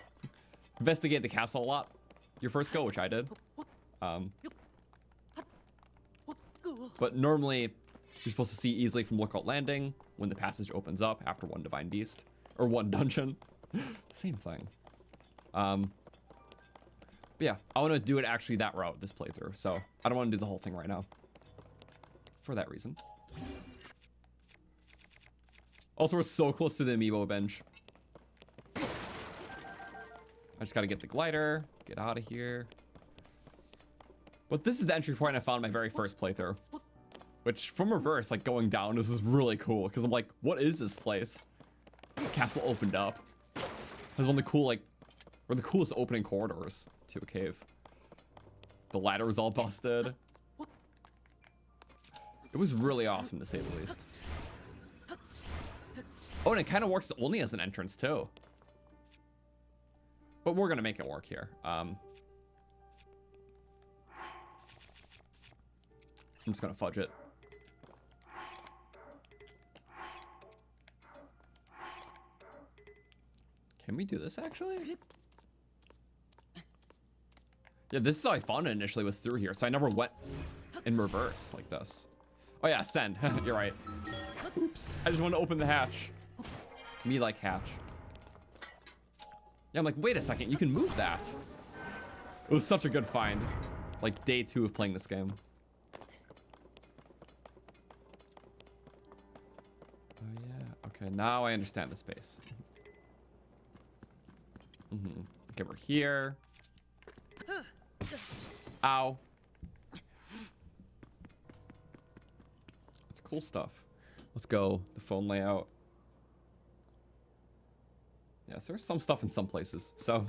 investigate the castle a lot. Your first go, which I did. But normally you're supposed to see easily from Lookout Landing when the passage opens up after one divine beast or one dungeon. Same thing. But yeah, I want to do it actually that route this playthrough, so I don't want to do the whole thing right now for that reason. Also, we're so close to the amiibo bench. I just got to get the glider, get out of here. But this is the entry point I found my very first playthrough, which from reverse, like going down, this is really cool because I'm like, what is this place? The castle opened up. Has one of the cool, like, one of the coolest opening corridors to a cave. The ladder was all busted. It was really awesome to say the least. Oh, and it kind of works only as an entrance too. But we're gonna make it work here. I'm just gonna fudge it. Can we do this actually? Yeah, this is how I found it initially, was through here. So I never went in reverse like this. Oh yeah, send. You're right. Oops. I just want to open the hatch. Me like hatch. Yeah, I'm like, wait a second, you can move that. It was such a good find. Like day 2 of playing this game. Oh yeah, okay, now I understand the space. Okay, we're here. Ow. That's cool stuff. Let's go. The phone layout. Yes, there's some stuff in some places, so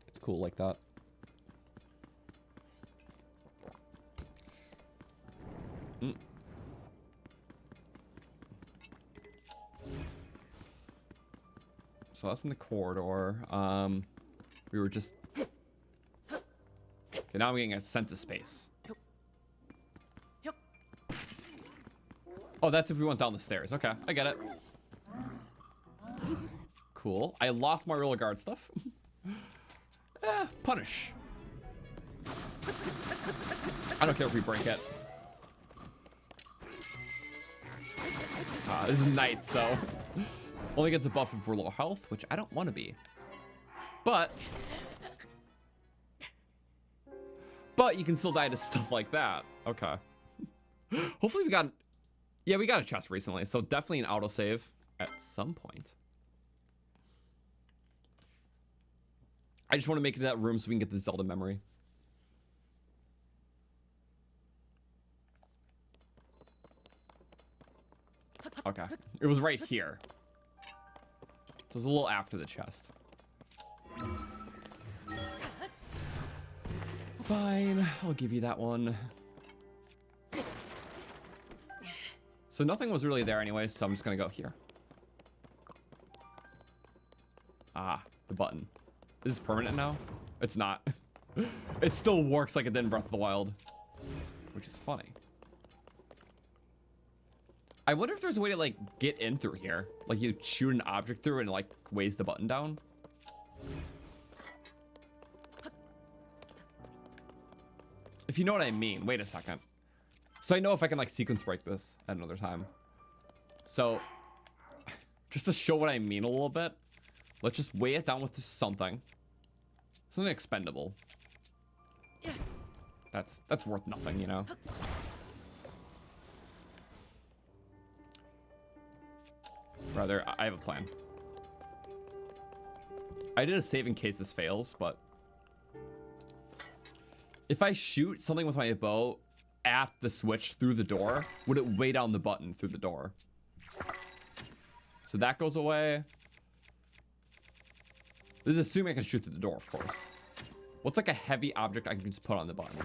it's cool like that. So that's in the corridor. We were just... Okay, now I'm getting a sense of space. Oh, that's if we went down the stairs. Okay, I get it. Cool. I lost my roller guard stuff. Punish. I don't care if we break it. This is night, so... Only gets a buff if we're low health, which I don't want to be. But you can still die to stuff like that. Okay. Hopefully we got... Yeah, we got a chest recently, so definitely an autosave at some point. I just want to make it to that room so we can get the Zelda memory. Okay. It was right here. So it was a little after the chest. Fine, I'll give you that one. So nothing was really there anyway, so I'm just gonna go here. Ah, the button. Is this permanent now? It's not. It still works like it did in Breath of the Wild, which is funny. I wonder if there's a way to like get in through here. Like you shoot an object through and it like weighs the button down. If you know what I mean. Wait a second. So I know if I can like sequence break this at another time. So just to show what I mean a little bit, let's just weigh it down with something. Something expendable. That's worth nothing, you know. Rather, I have a plan. I did a save in case this fails, but if I shoot something with my bow at the switch through the door, would it weigh down the button through the door? So that goes away. This is assuming I can shoot through the door, of course. What's like a heavy object I can just put on the button?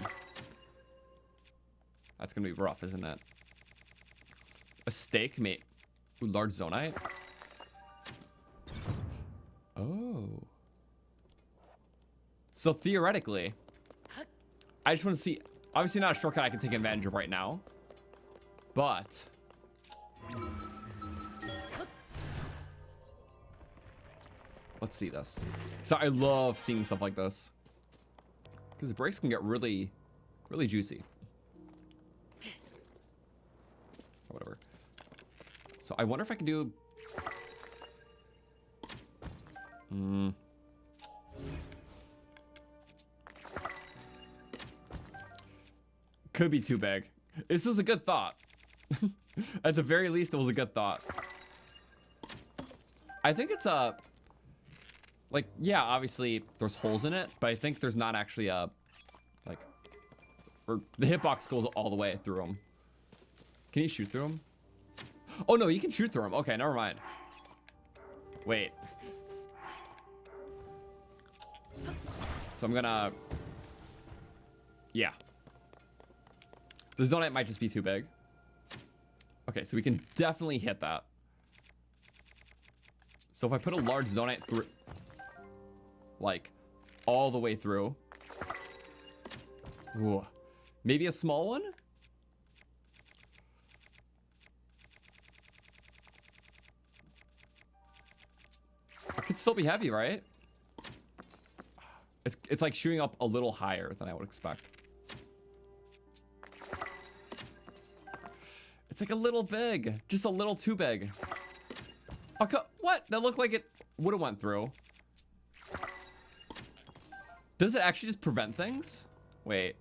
That's gonna be rough, isn't it? A stake, mate. Ooh, large zonite. Oh. So theoretically, I just want to see. Obviously, not a shortcut I can take advantage of right now, but let's see this. So I love seeing stuff like this because the breaks can get really, really juicy. Or whatever. So I wonder if I can do. Could be too big. This was a good thought. At the very least, it was a good thought. I think it's a like, yeah, obviously there's holes in it, but I think there's not actually a like, or the hitbox goes all the way through them. Can you shoot through them? Oh no, you can shoot through them. Okay, never mind. Wait. So I'm gonna, yeah. The zonite might just be too big. Okay, so we can definitely hit that. So if I put a large zonite through, like, all the way through. Ooh. Maybe a small one? It could still be heavy, right? It's like shooting up a little higher than I would expect. It's like a little big, just a little too big. Okay, what? That looked like it would have went through. Does it actually just prevent things? Wait.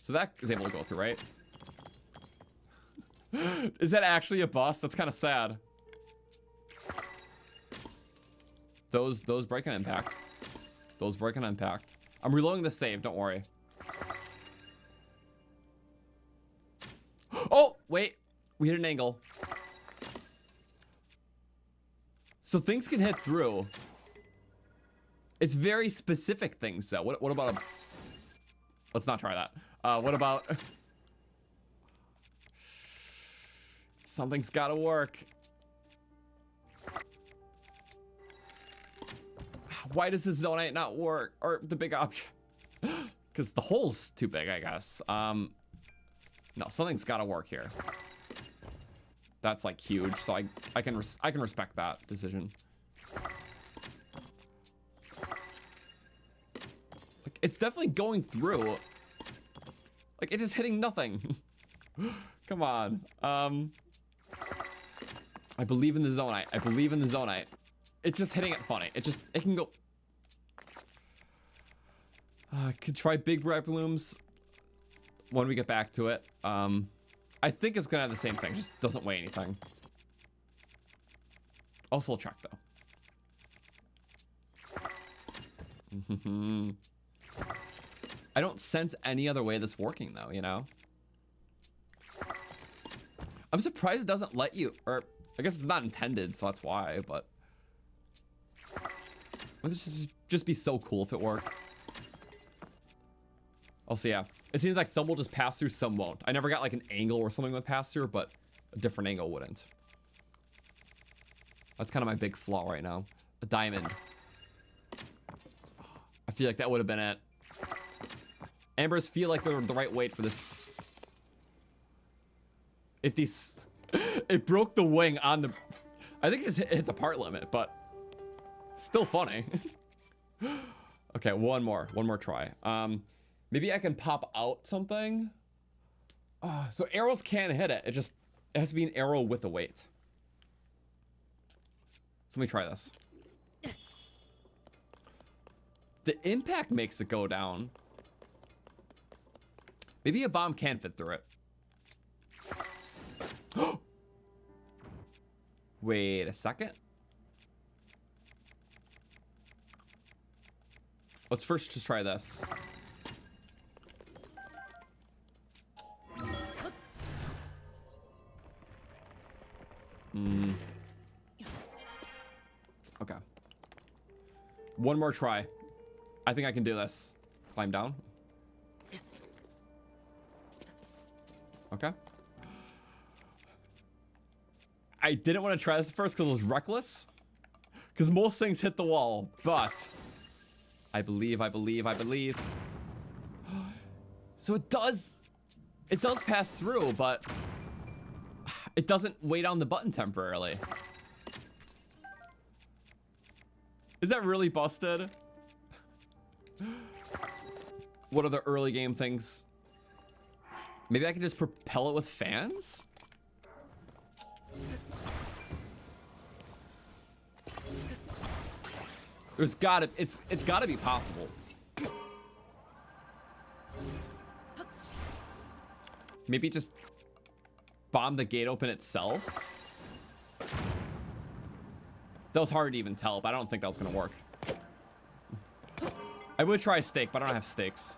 So that is able to go through, right? Is that actually a boss? That's kind of sad. Those break an impact. Those break an impact. I'm reloading the save, don't worry. Oh, wait. We hit an angle. So things can hit through. It's very specific things, though. What about a... Let's not try that. What about... Something's gotta work. Why does the zonite not work? Or the big object? Because the hole's too big, I guess. No, something's gotta work here. That's like huge, so I can respect that decision. Like, it's definitely going through. Like, it's just hitting nothing. Come on. I believe in the zonite. I believe in the zonite. It's just hitting it funny. It can go. I could try big bright blooms when we get back to it. I think it's gonna have the same thing, just doesn't weigh anything. Also check though. I don't sense any other way this working though, you know? I'm surprised it doesn't let you, or I guess it's not intended, so that's why, but would this just be so cool if it worked? Also, yeah, it seems like some will just pass through, some won't. I never got like an angle or something would pass through, but a different angle wouldn't. That's kind of my big flaw right now. A diamond. I feel like that would have been it. Ambers feel like they're the right weight for this. If these... It broke the wing on the... I think it just hit the part limit, but... Still funny. Okay, one more try. Maybe I can pop out something. So arrows can hit it. It has to be an arrow with a weight. So let me try this. The impact makes it go down. Maybe a bomb can fit through it. Wait a second. Let's first just try this. Okay. One more try. I think I can do this. Climb down. Okay. I didn't want to try this at first because it was reckless. Because most things hit the wall, but I believe. So it does pass through, but it doesn't weigh down the button temporarily. Is that really busted? What are the early game things? Maybe I can just propel it with fans? It's gotta be possible. Maybe just bomb the gate open itself? That was hard to even tell, but I don't think that was gonna work. I would try a stake, but I don't have stakes.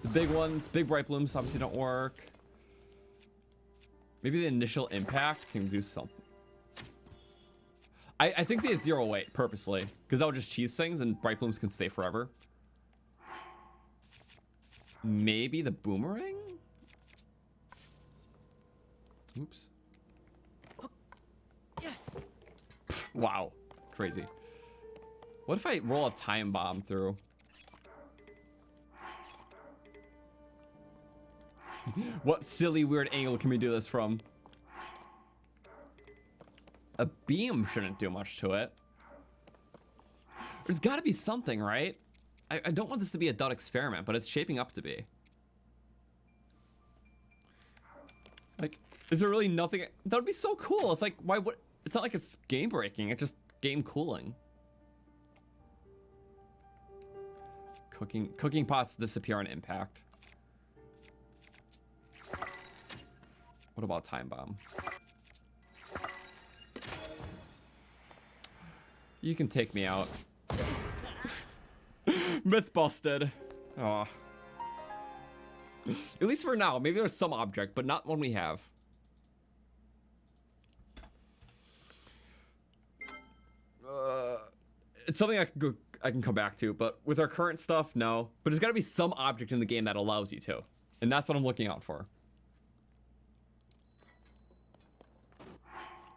The big ones, big bright blooms obviously don't work. Maybe the initial impact can do something. I think they have 0 weight purposely, because that would just cheese things and bright blooms can stay forever. Maybe the boomerang? Oops. Wow, crazy. What if I roll a time bomb through? What silly weird angle can we do this from? A beam shouldn't do much to it. There's got to be something, right? I don't want this to be a dud experiment, but it's shaping up to be. Like, is there really nothing? That would be so cool. It's like, why would? It's not like it's game breaking. It's just game cooling. Cooking pots disappear on impact. What about time bomb? You can take me out. Myth busted. Aw. At least for now. Maybe there's some object, but not one we have. It's something I can come back to, but with our current stuff, no. But there's got to be some object in the game that allows you to. And that's what I'm looking out for.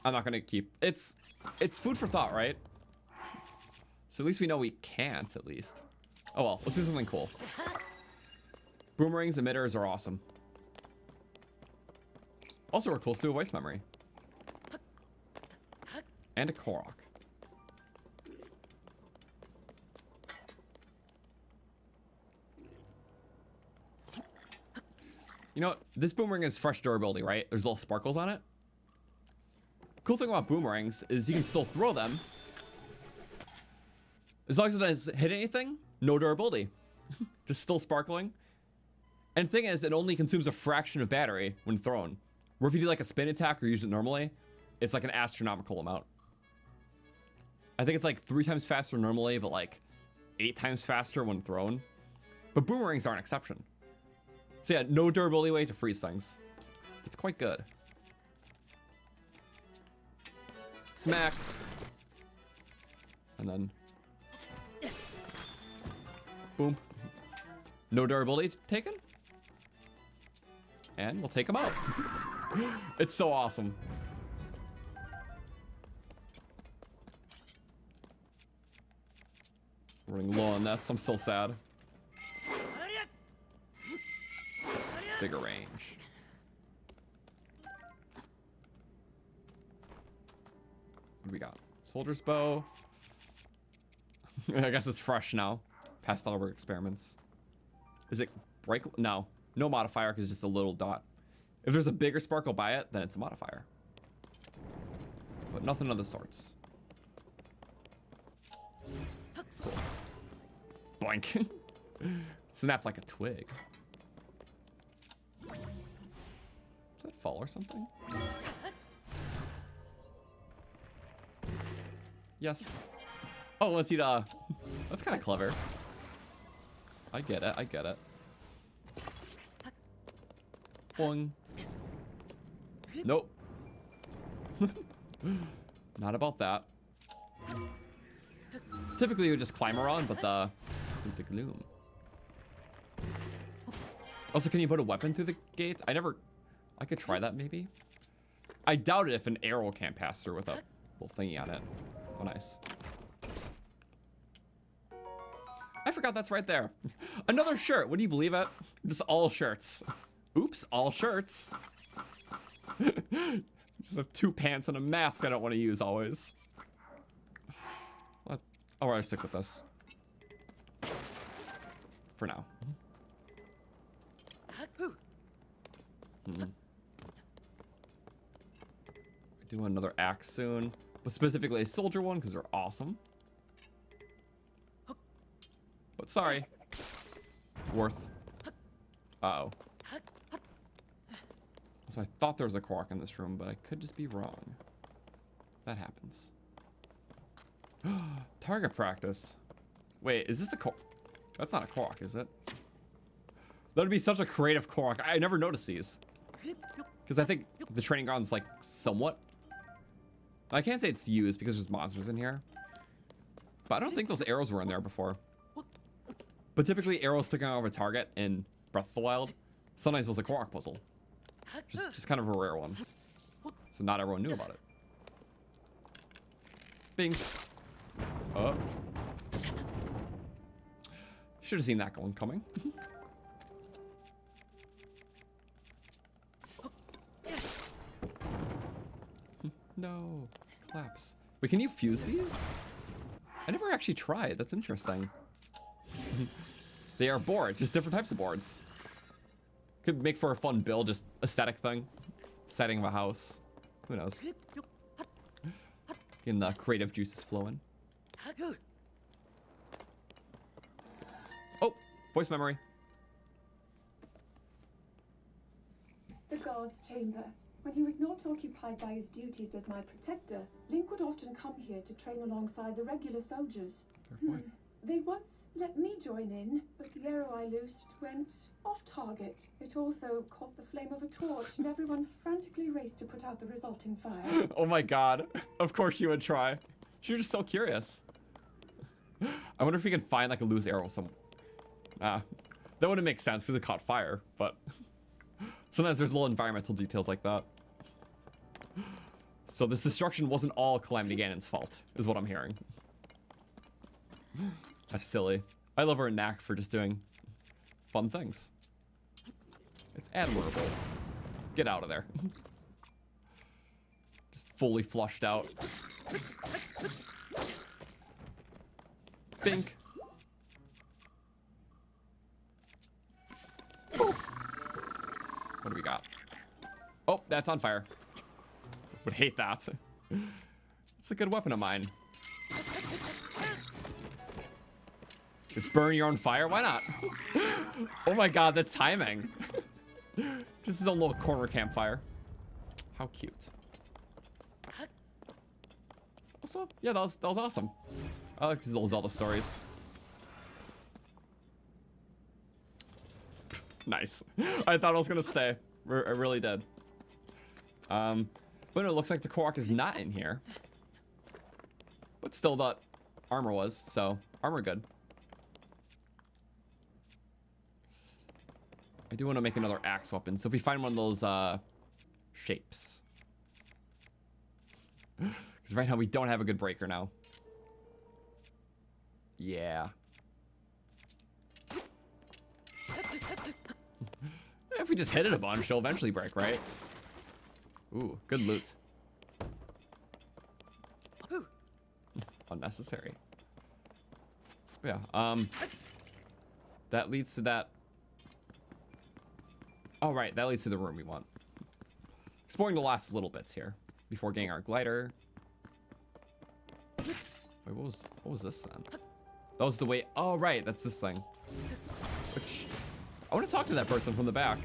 I'm not going to keep... It's food for thought, right? So at least we know we can't, at least. Oh well, let's do something cool. Boomerangs, emitters are awesome. Also, we're close to a voice memory. And a Korok. You know what? This boomerang is fresh durability, right? There's little sparkles on it. Cool thing about boomerangs is you can still throw them. As long as it doesn't hit anything, no durability. Just still sparkling. And the thing is, it only consumes a fraction of battery when thrown. Where if you do like a spin attack or use it normally, it's like an astronomical amount. I think it's like 3 times faster normally, but like 8 times faster when thrown. But boomerangs are an exception. So yeah, no durability way to freeze things. It's quite good. Smack. And then... boom. No durability taken. And we'll take them out. It's so awesome. Running low on this. I'm so sad. Bigger range. What do we got? Soldier's bow. I guess it's fresh now. Past all of our experiments. Is it break? No. No modifier because it's just a little dot. If there's a bigger sparkle by it, then it's a modifier. But nothing of the sorts. Cool. Boink. Snap like a twig. Does that fall or something? Yes. Oh, let's eat that's kind of clever. I get it. I get it. Boing. Nope. Not about that. Typically you would just climb around, but the gloom. Also, can you put a weapon through the gate? I could try that maybe. I doubt it if an arrow can't pass through with a little thingy on it. Oh, nice. I forgot that's right there. Another shirt. Would you believe it? Just all shirts. Oops, all shirts. Just have 2 pants and a mask I don't want to use always. What? I'll rather stick with this. For now. I do another axe soon. But specifically a soldier one because they're awesome. But sorry. Worth. Uh-oh. So I thought there was a Korok in this room, but I could just be wrong. That happens. Target practice. Wait, is this a Korok? That's not a Korok, is it? That would be such a creative Korok. I never noticed these. Because I think the training ground's like somewhat. I can't say it's used because there's monsters in here. But I don't think those arrows were in there before. But typically arrows sticking out of a target in Breath of the Wild sometimes was a Korok puzzle. Just kind of a rare one. So not everyone knew about it. Bing. Oh. Should have seen that one coming. No. Collapse. Wait, can you fuse these? I never actually tried. That's interesting. They are boards, just different types of boards. Could make for a fun build, just aesthetic thing. Setting of a house. Who knows? Getting the creative juices flowing. Oh, voice memory. The guard's chamber. When he was not occupied by his duties as my protector, Link would often come here to train alongside the regular soldiers. They once let me join in, but the arrow I loosed went off target. It also caught the flame of a torch, and everyone frantically raced to put out the resulting fire. Oh my god. Of course you would try. You're just so curious. I wonder if we can find like a loose arrow somewhere. That wouldn't make sense because it caught fire, but sometimes there's little environmental details like that. So this destruction wasn't all Calamity Ganon's fault, is what I'm hearing. That's silly. I love her knack for just doing fun things. It's admirable. Get out of there. Just fully flushed out. Bink. What do we got? Oh, that's on fire. Would hate that. It's a good weapon of mine. Just burn your own fire? Why not? Oh my god, the timing. Just his own little corner campfire. How cute. Also, yeah, that was awesome. I like these little Zelda stories. Nice. I thought I was gonna stay. I really did. But no, it looks like the Korok is not in here. But still, that armor was, so armor good. I do want to make another axe weapon, so if we find one of those shapes. Because right now we don't have a good breaker now. Yeah. If we just hit it a bunch, it'll eventually break, right? Ooh, good loot. Unnecessary. But yeah, that leads to that. Oh, right, that leads to the room we want. Exploring the last little bits here before getting our glider. Wait, what was this then? That was the way. Oh, right, that's this thing. Which I want to talk to that person from the back.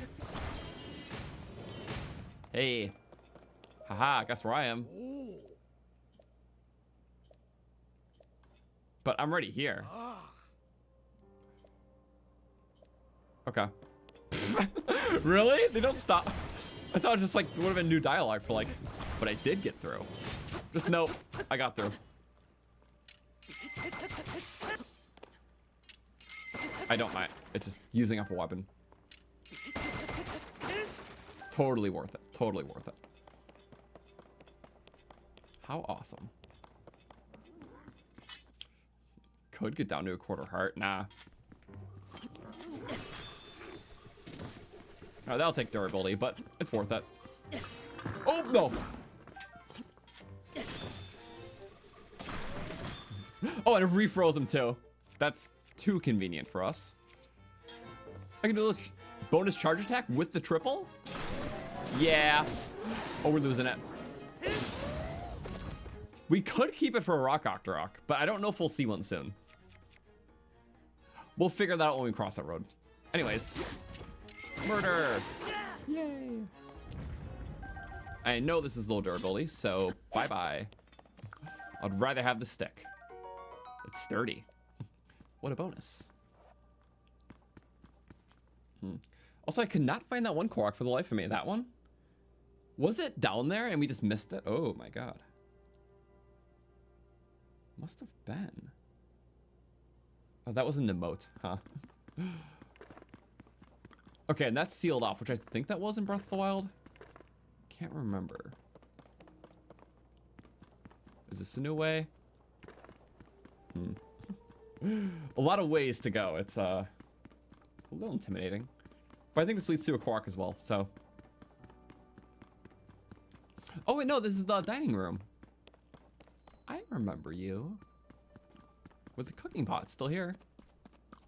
Hey. Haha, guess where I am. But I'm already here. Okay. Really? They don't stop. I thought it just like would have been new dialogue for like, but I did get through. Just nope, I got through. I don't mind. It's just using up a weapon. Totally worth it. Totally worth it. How awesome. Could get down to a quarter heart. Nah. Oh, that'll take durability, but it's worth it. Oh, no. Oh, and it refroze him too. That's too convenient for us. I can do this bonus charge attack with the triple? Yeah. Oh, we're losing it. We could keep it for a Rock Octorok, but I don't know if we'll see one soon. We'll figure that out when we cross that road. Anyways. Murder! Yay! I know this is low durability, so bye-bye. I'd rather have the stick. It's sturdy. What a bonus. Also, I could not find that one Korok for the life of me. That one? Was it down there and we just missed it? Oh my god. Must have been. Oh, that was an emote, huh? Okay, and that's sealed off, which I think that was in Breath of the Wild. Can't remember. Is this a new way? A lot of ways to go. It's a little intimidating. But I think this leads to a Korok as well, so. Oh wait, no, this is the dining room. I remember you. Was the cooking pot still here?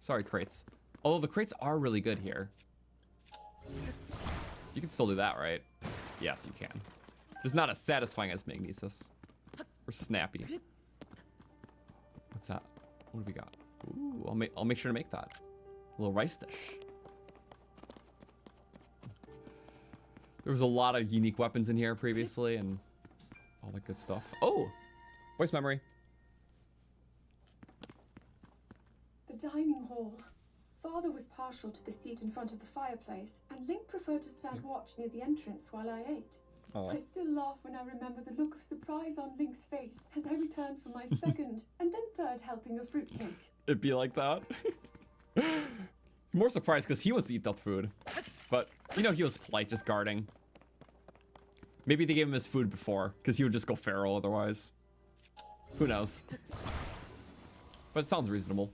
Sorry, crates. Although the crates are really good here. You can still do that, right? Yes, you can. Just not as satisfying as Magnesis. Or Snappy. What's that? What do we got? Ooh, I'll make sure to make that. A little rice dish. There was a lot of unique weapons in here previously and all that good stuff. Oh! Voice memory. The dining hall. Father was partial to the seat in front of the fireplace, and Link preferred to stand watch near the entrance while I ate. Oh. I still laugh when I remember the look of surprise on Link's face as I returned for my second and then third helping of fruitcake. It'd be like that. More surprised because he wants to eat that food. But, you know, he was polite, just guarding. Maybe they gave him his food before, because he would just go feral otherwise. Who knows? But it sounds reasonable.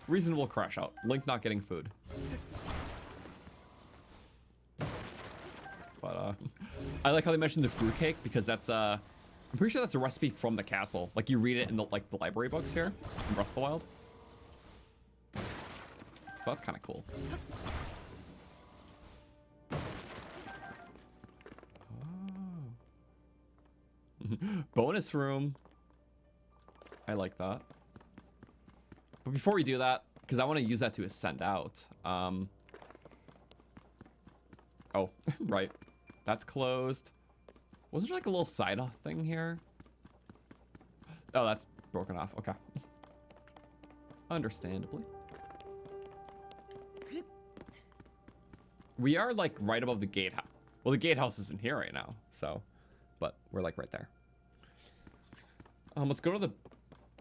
Reasonable crash out. Link not getting food. But, I like how they mentioned the fruitcake, because that's, I'm pretty sure that's a recipe from the castle. Like, you read it in the, like, the library books here in Breath of the Wild. So that's kind of cool. Bonus room. I like that. But before we do that, because I want to use that to ascend out. Oh, right. That's closed. Wasn't there like a little side thing here? Oh, that's broken off. Okay. Understandably. We are like right above the gatehouse. Well, the gatehouse isn't here right now, so. But we're like right there. Let's go to the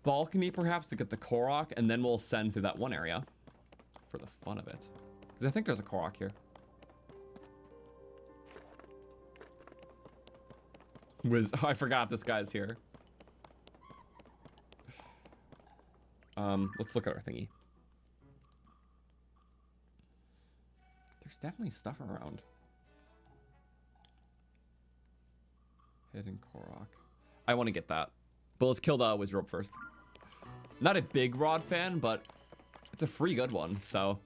balcony perhaps to get the Korok, and then we'll ascend through that one area for the fun of it. Because I think there's a Korok here. Oh, I forgot this guy's here. Let's look at our thingy. There's definitely stuff around. Hidden Korok. I want to get that. But let's kill the Wizard Rope first. Not a big Rod fan, but it's a free good one, so.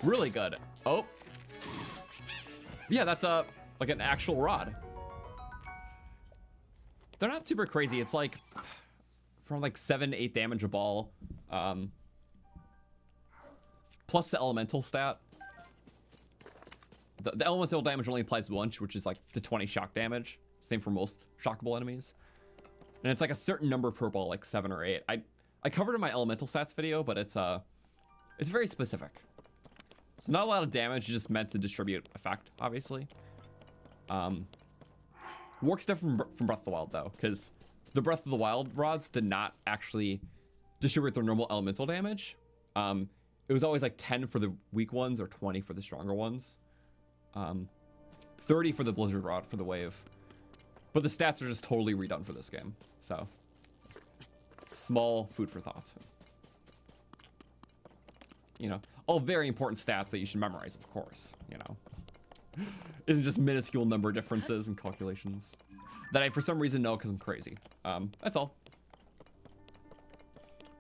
Really good. Oh. Yeah, that's like an actual rod. They're not super crazy. It's like from like 7 to 8 damage a ball. Plus the elemental stat. The elemental damage only applies once, which is like the 20 shock damage. Same for most shockable enemies. And it's like a certain number per ball, like 7 or 8. I covered it in my elemental stats video, but it's very specific. It's not a lot of damage, just meant to distribute effect, obviously. Works different from Breath of the Wild though, because the Breath of the Wild rods did not actually distribute their normal elemental damage. It was always like 10 for the weak ones or 20 for the stronger ones. 30 for the Blizzard Rod for the wave. But the stats are just totally redone for this game. So, small food for thought. You know, all very important stats that you should memorize, of course, you know. Isn't just minuscule number differences and calculations that I, for some reason, know because I'm crazy. That's all.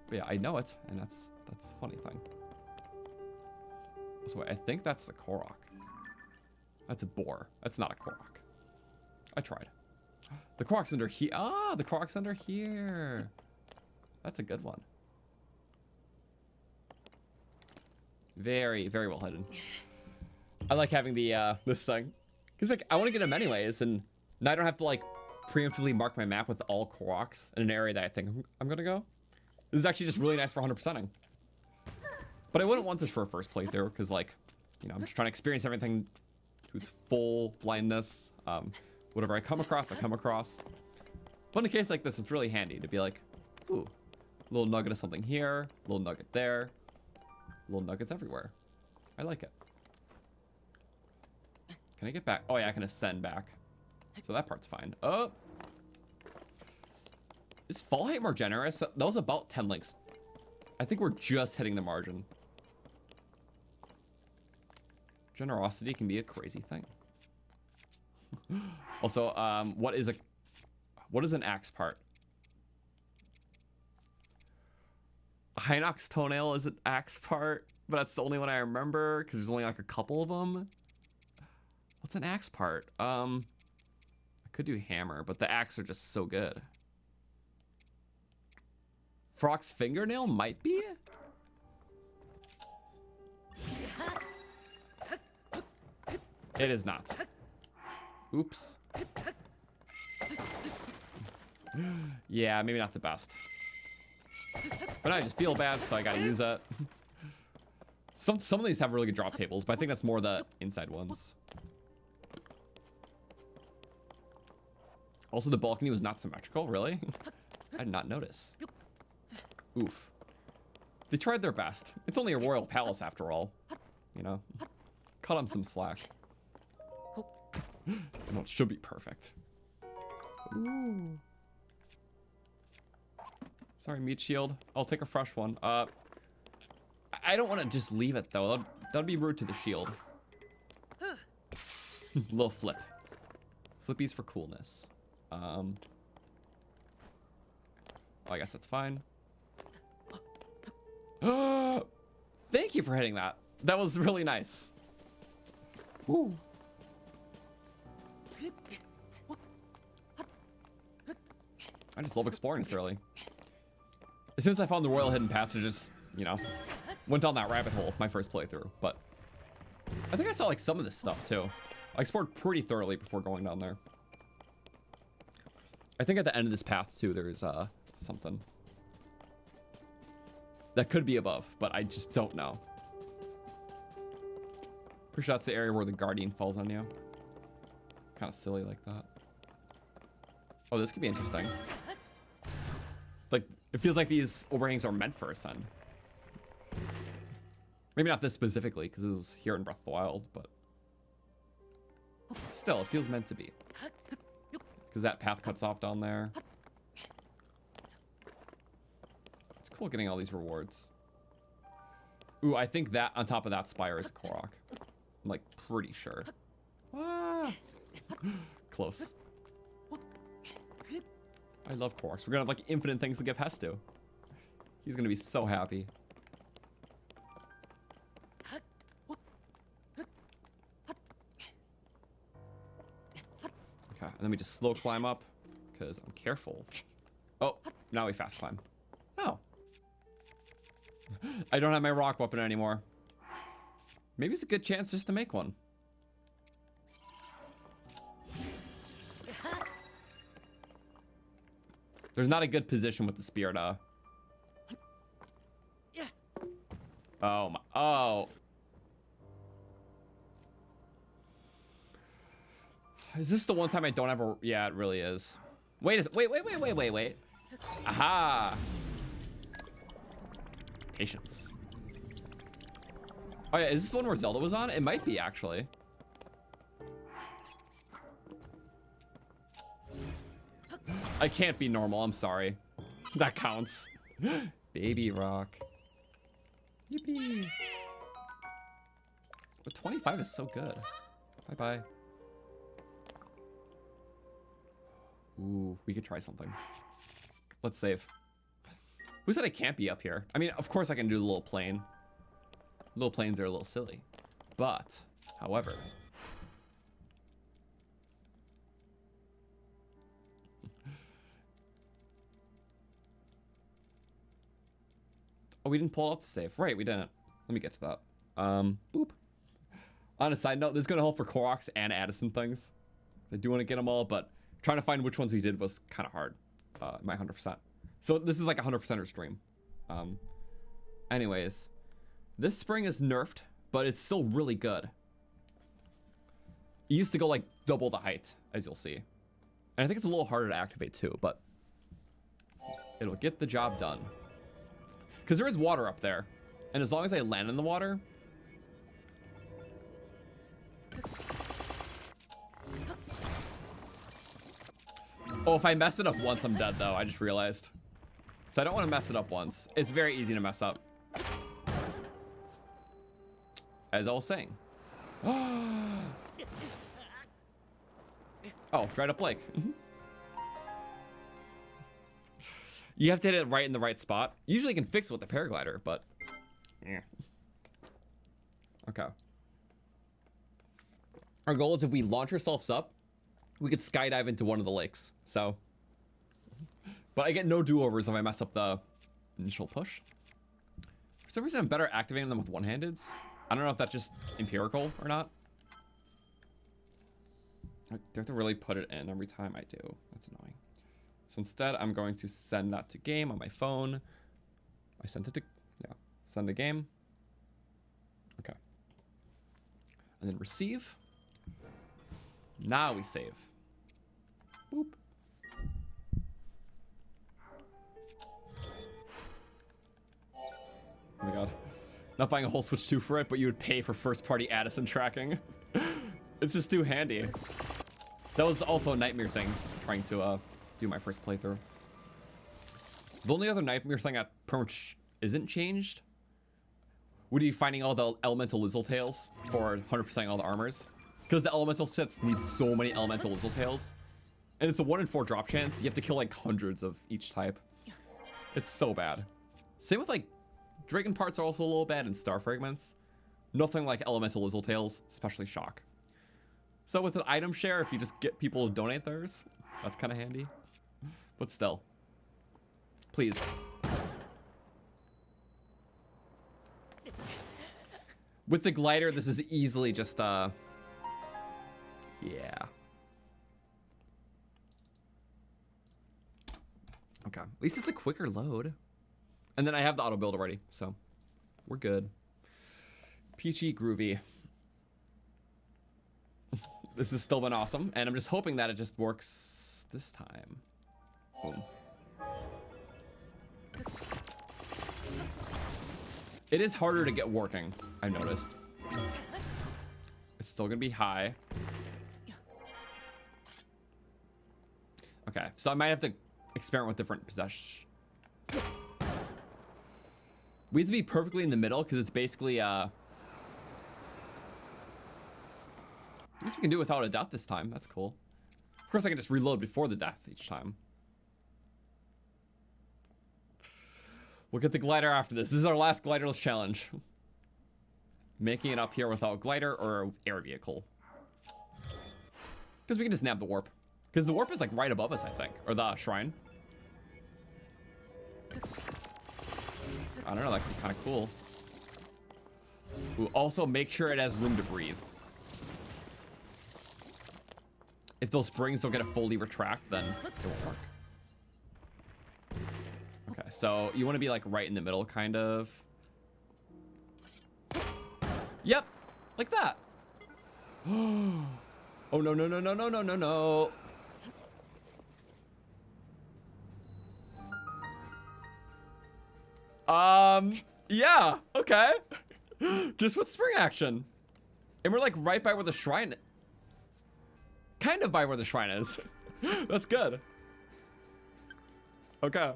But yeah, I know it, and that's a funny thing. So I think that's the Korok. That's a boar. That's not a Korok. I tried. The Korok's under here. Ah, the Korok's under here. That's a good one. Very, very well hidden. I like having the this thing, because like I want to get them anyways, and now I don't have to like preemptively mark my map with all Koroks in an area that I think I'm gonna go. This is actually just really nice for 100%ing. But I wouldn't want this for a first playthrough, because like, you know, I'm just trying to experience everything to its full blindness. Whatever I come across, I come across. But in a case like this, it's really handy to be like, ooh, little nugget of something here, little nugget there, little nuggets everywhere. I like it. Can I get back? Oh yeah, I can ascend back. So that part's fine. Oh! Is fall height more generous? That was about 10 links. I think we're just hitting the margin. Generosity can be a crazy thing. Also, what is an axe part? A Hinox toenail is an axe part, but that's the only one I remember because there's only like a couple of them. What's an axe part? I could do hammer, but the axe are just so good. Frog's fingernail might be? It is not. Oops. Yeah, maybe not the best. But I just feel bad, so I gotta use it. Some of these have really good drop tables, but I think that's more the inside ones. Also, the balcony was not symmetrical, really? I did not notice. Oof. They tried their best. It's only a royal palace after all. You know? Cut them some slack. And it should be perfect. Ooh. Sorry, meat shield. I'll take a fresh one. I don't want to just leave it though. That'd be rude to the shield. Little flip. Flippies for coolness. Oh, I guess that's fine. Thank you for hitting that. That was really nice. Woo. I just love exploring this early. As soon as I found the royal hidden passages, you know, went down that rabbit hole my first playthrough. But I think I saw like some of this stuff too. I explored pretty thoroughly before going down there. I think at the end of this path too, there's something that could be above, but I just don't know. Pretty sure that's the area where the guardian falls on you. Kind of silly like that. Oh, this could be interesting. Like, it feels like these overhangs are meant for Ascend. Maybe not this specifically, because it was here in Breath of the Wild, but still, it feels meant to be. Because that path cuts off down there. It's cool getting all these rewards. Ooh, I think that on top of that spire is a Korok. I'm like pretty sure. Ah. Close. I love Koroks. We're gonna have like infinite things to give Hess to. He's gonna be so happy. Okay, and then we just slow climb up because I'm careful. Oh, now we fast climb. Oh. I don't have my rock weapon anymore. Maybe it's a good chance just to make one. There's not a good position with the spear to... Oh my... Oh. Is this the one time I don't have a... Yeah, it really is. Wait. Aha. Patience. Oh yeah, is this the one where Zelda was on? It might be, actually. I can't be normal, I'm sorry. That counts. Baby rock. Yippee. But 25 is so good. Bye-bye. Ooh, we could try something. Let's save. Who said I can't be up here? I mean, of course I can do the little plane. Little planes are a little silly. But, however... Oh, we didn't pull it out to save. Right, we didn't. Let me get to that. Boop. On a side note, this is going to help for Korok's and Addison things. I do want to get them all, but trying to find which ones we did was kind of hard. My 100%. So this is like a 100%er stream. Anyways, this spring is nerfed, but it's still really good. It used to go like double the height, as you'll see. And I think it's a little harder to activate too, but it'll get the job done. Because there is water up there. And as long as I land in the water... Oh, if I mess it up once, I'm dead, though. I just realized. So I don't want to mess it up once. It's very easy to mess up. As I was saying. Oh, dried up lake. You have to hit it right in the right spot. Usually you can fix it with the paraglider, but... Yeah. Okay. Our goal is if we launch ourselves up, we could skydive into one of the lakes. So... But I get no do-overs if I mess up the initial push. For some reason, I'm better activating them with one-handeds. I don't know if that's just empirical or not. I have to really put it in every time I do. That's annoying. So instead, I'm going to send that to game on my phone. I sent it to, yeah, send to game. Okay. And then receive. Now we save. Boop. Oh my god. Not buying a whole Switch 2 for it, but you would pay for first-party Addison tracking. It's just too handy. That was also a nightmare thing, trying to do my first playthrough. The only other nightmare thing that pretty much isn't changed would be finding all the elemental Lizzletails for 100% all the armors. Because the elemental sets need so many elemental Lizzletails. And it's a 1 in 4 drop chance. You have to kill like hundreds of each type. It's so bad. Same with like Dragon parts are also a little bad and star fragments. Nothing like elemental Lizzletails, especially shock. So with an item share, if you just get people to donate theirs, that's kind of handy. But still. Please. With the glider, this is easily just, yeah. Okay, at least it's a quicker load. And then I have the auto build already, so we're good. Peachy groovy. This has still been awesome, and I'm just hoping that it just works this time. Boom. It is harder to get working, I've noticed. It's still gonna be high. Okay, so I might have to experiment with different possessions. We have to be perfectly in the middle because it's basically at least we can do it without a death this time. That's cool. Of course I can just reload before the death each time. We'll get the glider after this. This is our last gliderless challenge. Making it up here without glider or air vehicle. Because we can just nab the warp. Because the warp is like right above us, I think. Or the shrine. I don't know, that could be kind of cool. Ooh, also make sure it has room to breathe. If those springs don't get a fully retract, then it won't work. So you want to be like right in the middle, kind of. Yep, like that. Oh no, no, no, no, no, no, no, no. Yeah, okay. Just with spring action. And we're like right by where the shrine, kind of by where the shrine is. That's good. Okay.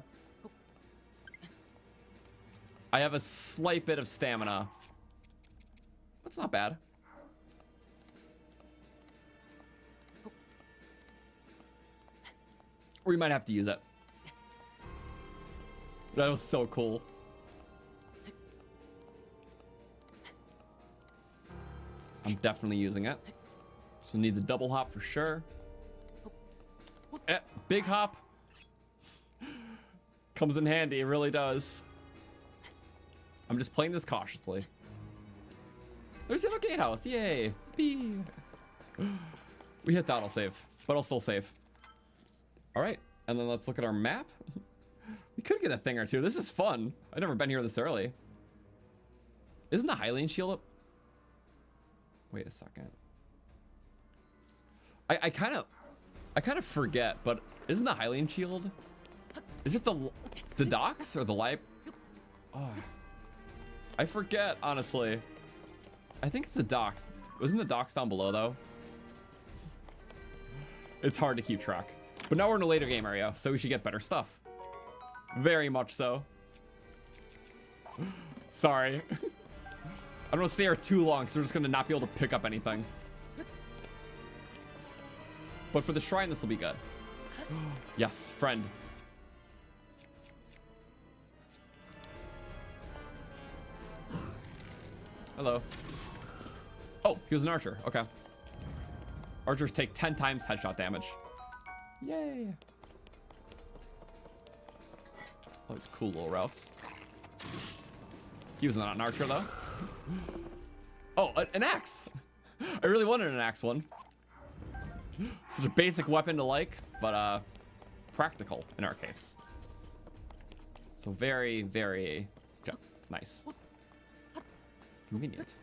I have a slight bit of stamina. That's not bad. Or you might have to use it. That was so cool. I'm definitely using it. So need the double hop for sure. Big hop. Comes in handy, it really does. I'm just playing this cautiously. There's the other gatehouse, yay. We hit the autosave, but I'll still save. All right, and then let's look at our map. We could get a thing or two. This is fun. I've never been here this early. Isn't the Hylian shield up? Wait a second. I kind of forget, but isn't the Hylian shield? Is it the docks or the live? Oh, I forget, honestly. I think it's the docks. Wasn't the docks down below though? It's hard to keep track. But now we're in a later game area, so we should get better stuff. Very much so. Sorry. I don't want to stay here too long because we're just going to not be able to pick up anything. But for the shrine, this will be good. Yes, friend. Hello. Oh, he was an archer. Okay. Archers take 10 times headshot damage. Yay. All these cool little routes. He was not an archer though. Oh, an axe. I really wanted an axe one. Such a basic weapon to like, but practical in our case. So very, very nice. Convenient.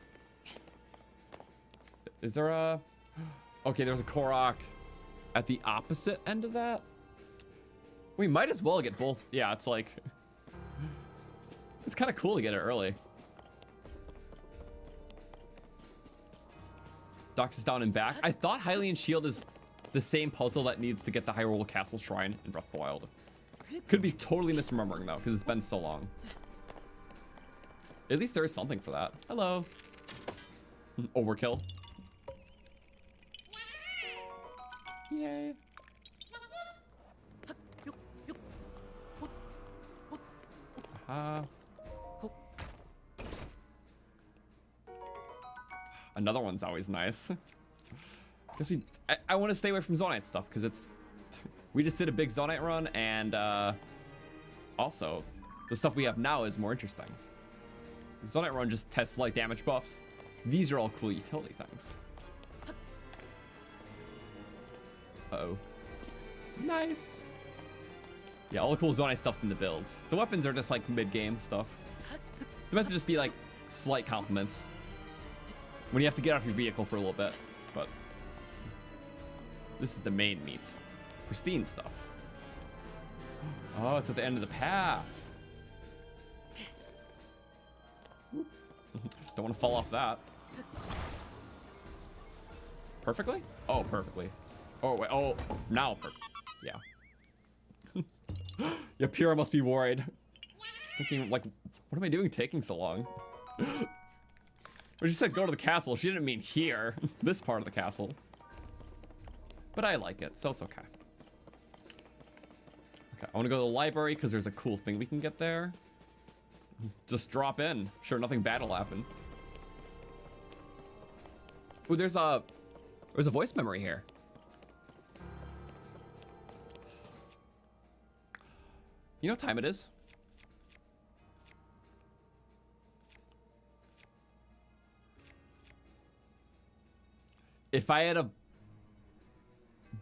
Is there a... Okay, there's a Korok at the opposite end of that. We might as well get both. Yeah, it's like... It's kind of cool to get it early. Docks is down and back. I thought Hylian Shield is the same puzzle that needs to get the Hyrule Castle Shrine in Breath of the Wild. Could be totally misremembering though, because it's been so long. At least there is something for that. Hello. Overkill. Yay. Another one's always nice. Because I want to stay away from Zonite stuff because it's... We just did a big Zonite run and also the stuff we have now is more interesting. The Zonite run just tests like damage buffs. These are all cool utility things. Uh-oh. Nice. Yeah, all the cool Zonite stuff's in the builds. The weapons are just like mid-game stuff. They're meant to just be like slight compliments when you have to get off your vehicle for a little bit, but this is the main meat. Pristine stuff. Oh, it's at the end of the path. Don't want to fall off that. Perfectly? Oh, perfectly. Oh, wait. Oh, now. Yeah. Yeah, Pyrrha must be worried. Thinking, like, what am I doing taking so long? When she said go to the castle, she didn't mean here. This part of the castle. But I like it, so it's okay. Okay, I want to go to the library because there's a cool thing we can get there. Just drop in. Sure, nothing bad will happen. Ooh, there's a voice memory here. You know what time it is? If I had a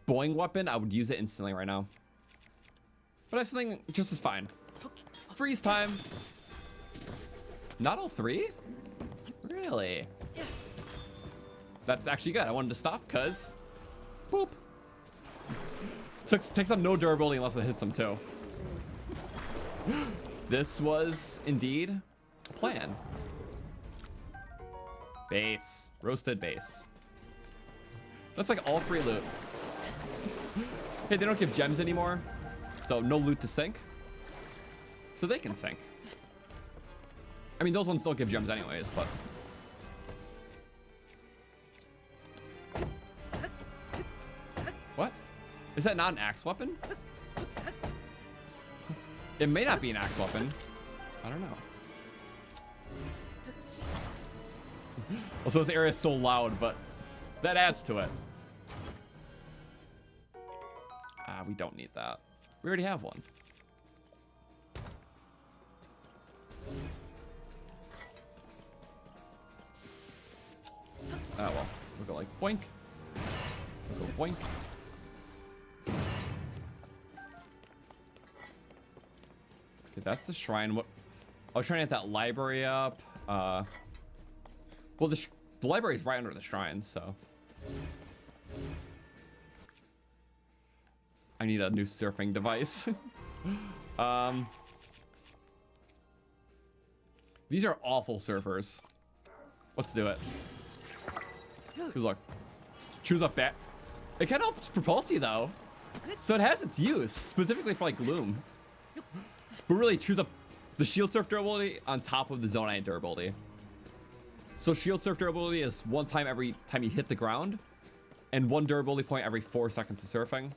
Boing weapon, I would use it instantly right now. But I have something just as fine. freeze time. Not all 3? Really? That's actually good. I wanted to stop because boop. Takes up no durability unless it hits them too. This was indeed a plan. Base. Roasted base. That's like all free loot. Hey, they don't give gems anymore. So no loot to sink. So they can sink. I mean, those ones don't give gems anyways, but... What? Is that not an axe weapon? It may not be an axe weapon. I don't know. Also, this area is so loud, but that adds to it. Ah, we don't need that. We already have one. Oh well, we'll go like boink. We'll go boink. Okay, that's the shrine. What? I was trying to get that library up. Well, the library is right under the shrine, so. I need a new surfing device. These are awful surfers. Let's do it. Because look, choose up bat. It kind of helps propulse you though, so it has its use specifically for like gloom. But really, choose up the shield surf durability on top of the zonite durability. So shield surf durability is 1 time every time you hit the ground, and 1 durability point every 4 seconds of surfing.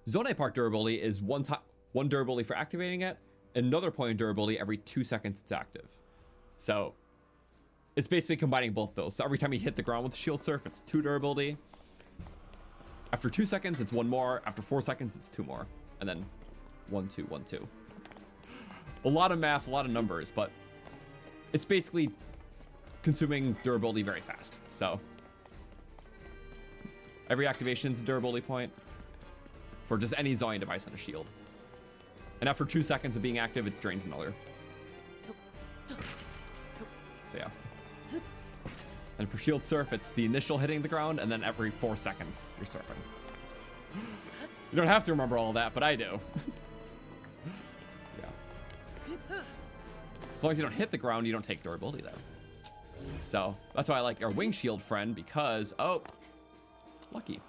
Zonite part durability is 1 durability for activating it, another point of durability every 2 seconds it's active. So it's basically combining both those. So every time you hit the ground with shield surf, it's 2 durability. After 2 seconds, it's 1 more. After 4 seconds, it's 2 more. And then 1, 2, 1, 2. A lot of math, a lot of numbers, but it's basically consuming durability very fast. So every activation is a durability point for just any zoning device on a shield. And after 2 seconds of being active, it drains another. So yeah. And for shield surf, it's the initial hitting the ground, and then every 4 seconds you're surfing. You don't have to remember all of that, but I do. Yeah. As long as you don't hit the ground, you don't take durability there. So that's why I like our wing shield friend, because oh, lucky.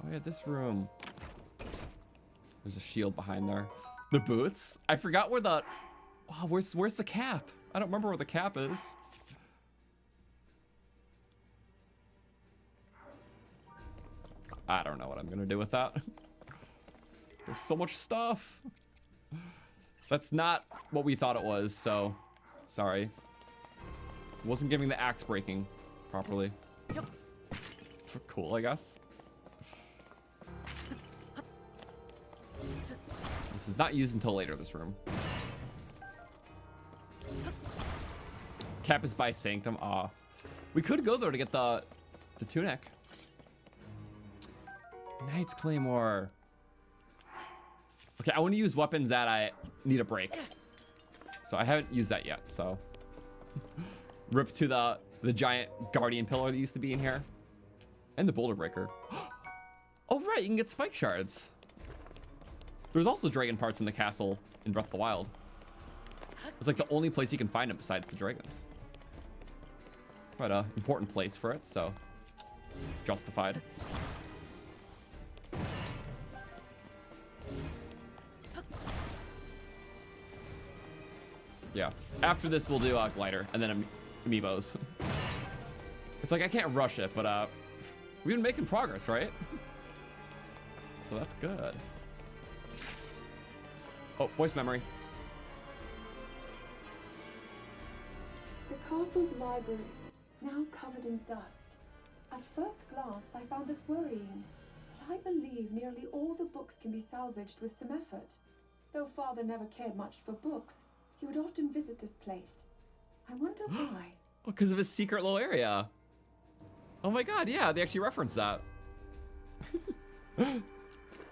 Oh yeah, this room. There's a shield behind there. The boots. I forgot where the. Wow, where's the cap? I don't remember where the cap is. I don't know what I'm gonna do with that. There's so much stuff. That's not what we thought it was, so sorry. Wasn't giving the axe breaking properly. Cool, I guess. This is not used until later, this room. Cap is by Sanctum. Aw. We could go though to get the tunic. Knight's Claymore. Okay, I want to use weapons that I need a break. So I haven't used that yet, so. Rip to the giant guardian pillar that used to be in here. And the boulder breaker. Oh right, you can get spike shards. There's also dragon parts in the castle in Breath of the Wild. It's like the only place you can find them besides the dragons. Quite a important place for it, so justified. Yeah. After this, we'll do a glider and then amiibos. It's like I can't rush it, but we've been making progress, right? So that's good. Oh, voice memory. The castle's library, now covered in dust. At first glance, I found this worrying, but I believe nearly all the books can be salvaged with some effort. Though Father never cared much for books, he would often visit this place. I wonder why. Oh, because of his secret little area. Oh my god, yeah, they actually referenced that.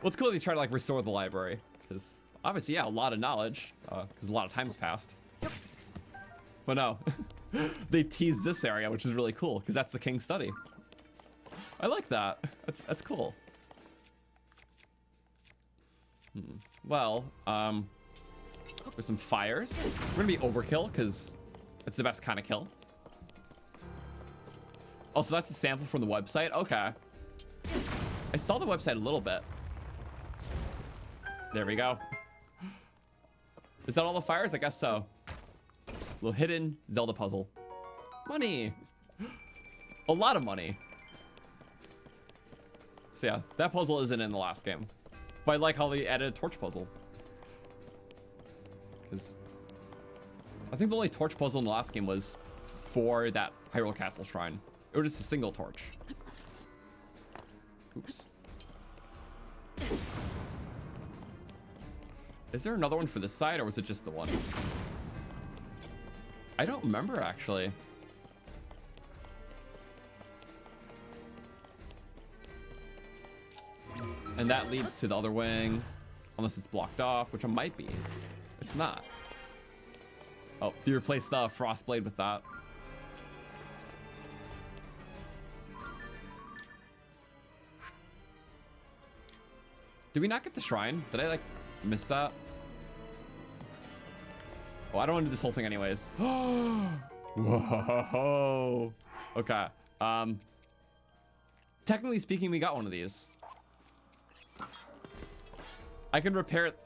Well, it's cool that you try to like restore the library, because obviously, yeah, a lot of knowledge, because a lot of time's passed. But no, they tease this area, which is really cool, because that's the King's Study. I like that. That's cool. Well, with some fires, we're gonna be overkill because it's the best kind of kill. Oh, so that's a sample from the website. Okay, I saw the website a little bit. There we go. Is that all the fires? I guess so. Little hidden Zelda puzzle. Money. A lot of money. So yeah, that puzzle isn't in the last game. But I like how they added a torch puzzle. Because I think the only torch puzzle in the last game was for that Hyrule Castle shrine. It was just a single torch. Oops. Is there another one for this side, or was it just the one? I don't remember, actually. And that leads to the other wing, unless it's blocked off, which it might be. It's not. Oh, do you replace the frost blade with that? Did we not get the shrine? Did I like miss that? Oh, I don't want to do this whole thing anyways. Whoa. Okay. Technically speaking, we got one of these. I can repair it.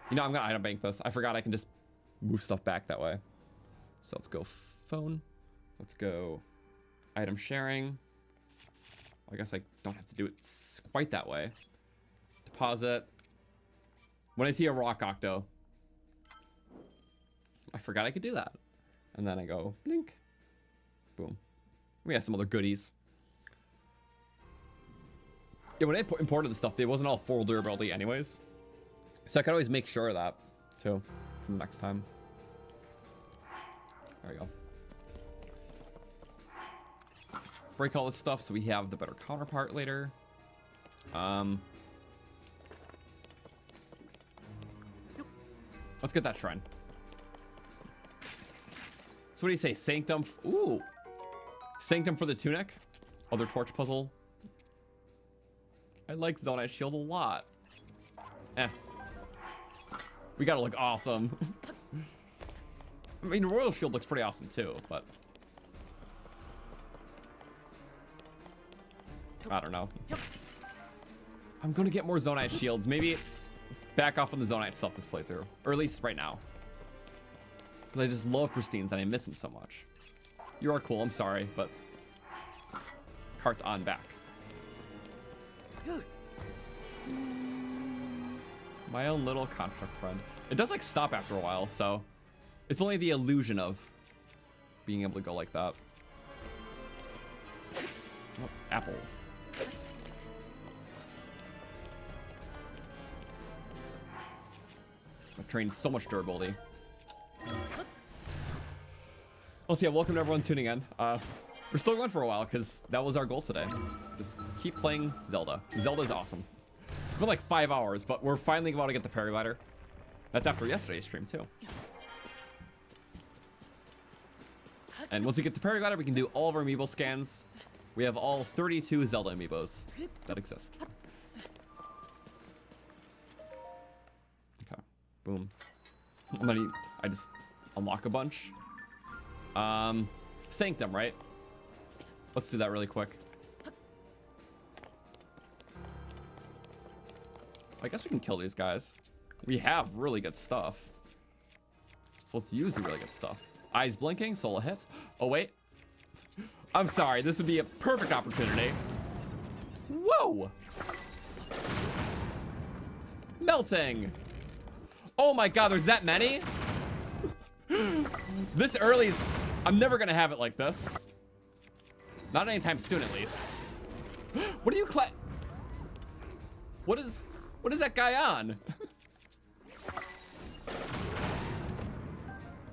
You know, I'm gonna item bank this. I forgot I can just move stuff back that way. So let's go phone. Let's go item sharing. I guess I don't have to do it quite that way. Deposit. When I see a rock octo, I forgot I could do that. And then I go blink. Boom. We have some other goodies. Yeah, when I imported the stuff, it wasn't all full durability anyways. So I could always make sure of that too for the next time. There we go. Break all this stuff so we have the better counterpart later. Let's get that shrine. So what do you say? Sanctum? Ooh. Sanctum for the tunic. Other torch puzzle. I like Zonite Shield a lot. Eh. We gotta look awesome. I mean, Royal Shield looks pretty awesome too, but I don't know. I'm gonna get more Zonite Shields. Maybe back off on the Zonite stuff this playthrough, or at least right now. Because I just love Pristines and I miss them so much. You are cool, I'm sorry, but cart's on back. My own little construct friend. It does like stop after a while, so it's only the illusion of being able to go like that. Oh, apple. That train's so much durability. Well, so yeah, welcome to everyone tuning in. We're still going for a while because that was our goal today. Just keep playing Zelda. Zelda's awesome. It's been like 5 hours, but we're finally about to get the paraglider. That's after yesterday's stream too. And once we get the paraglider, we can do all of our amiibo scans. We have all 32 Zelda amiibos that exist. Okay, boom. I just unlock a bunch. Sanctum, right? Let's do that really quick. I guess we can kill these guys. We have really good stuff. So let's use the really good stuff. Eyes blinking, solo hits. Oh, wait. I'm sorry. This would be a perfect opportunity. Whoa. Melting. Oh my god, there's that many? This early is... I'm never going to have it like this. Not anytime soon, at least. What are you What is that guy on?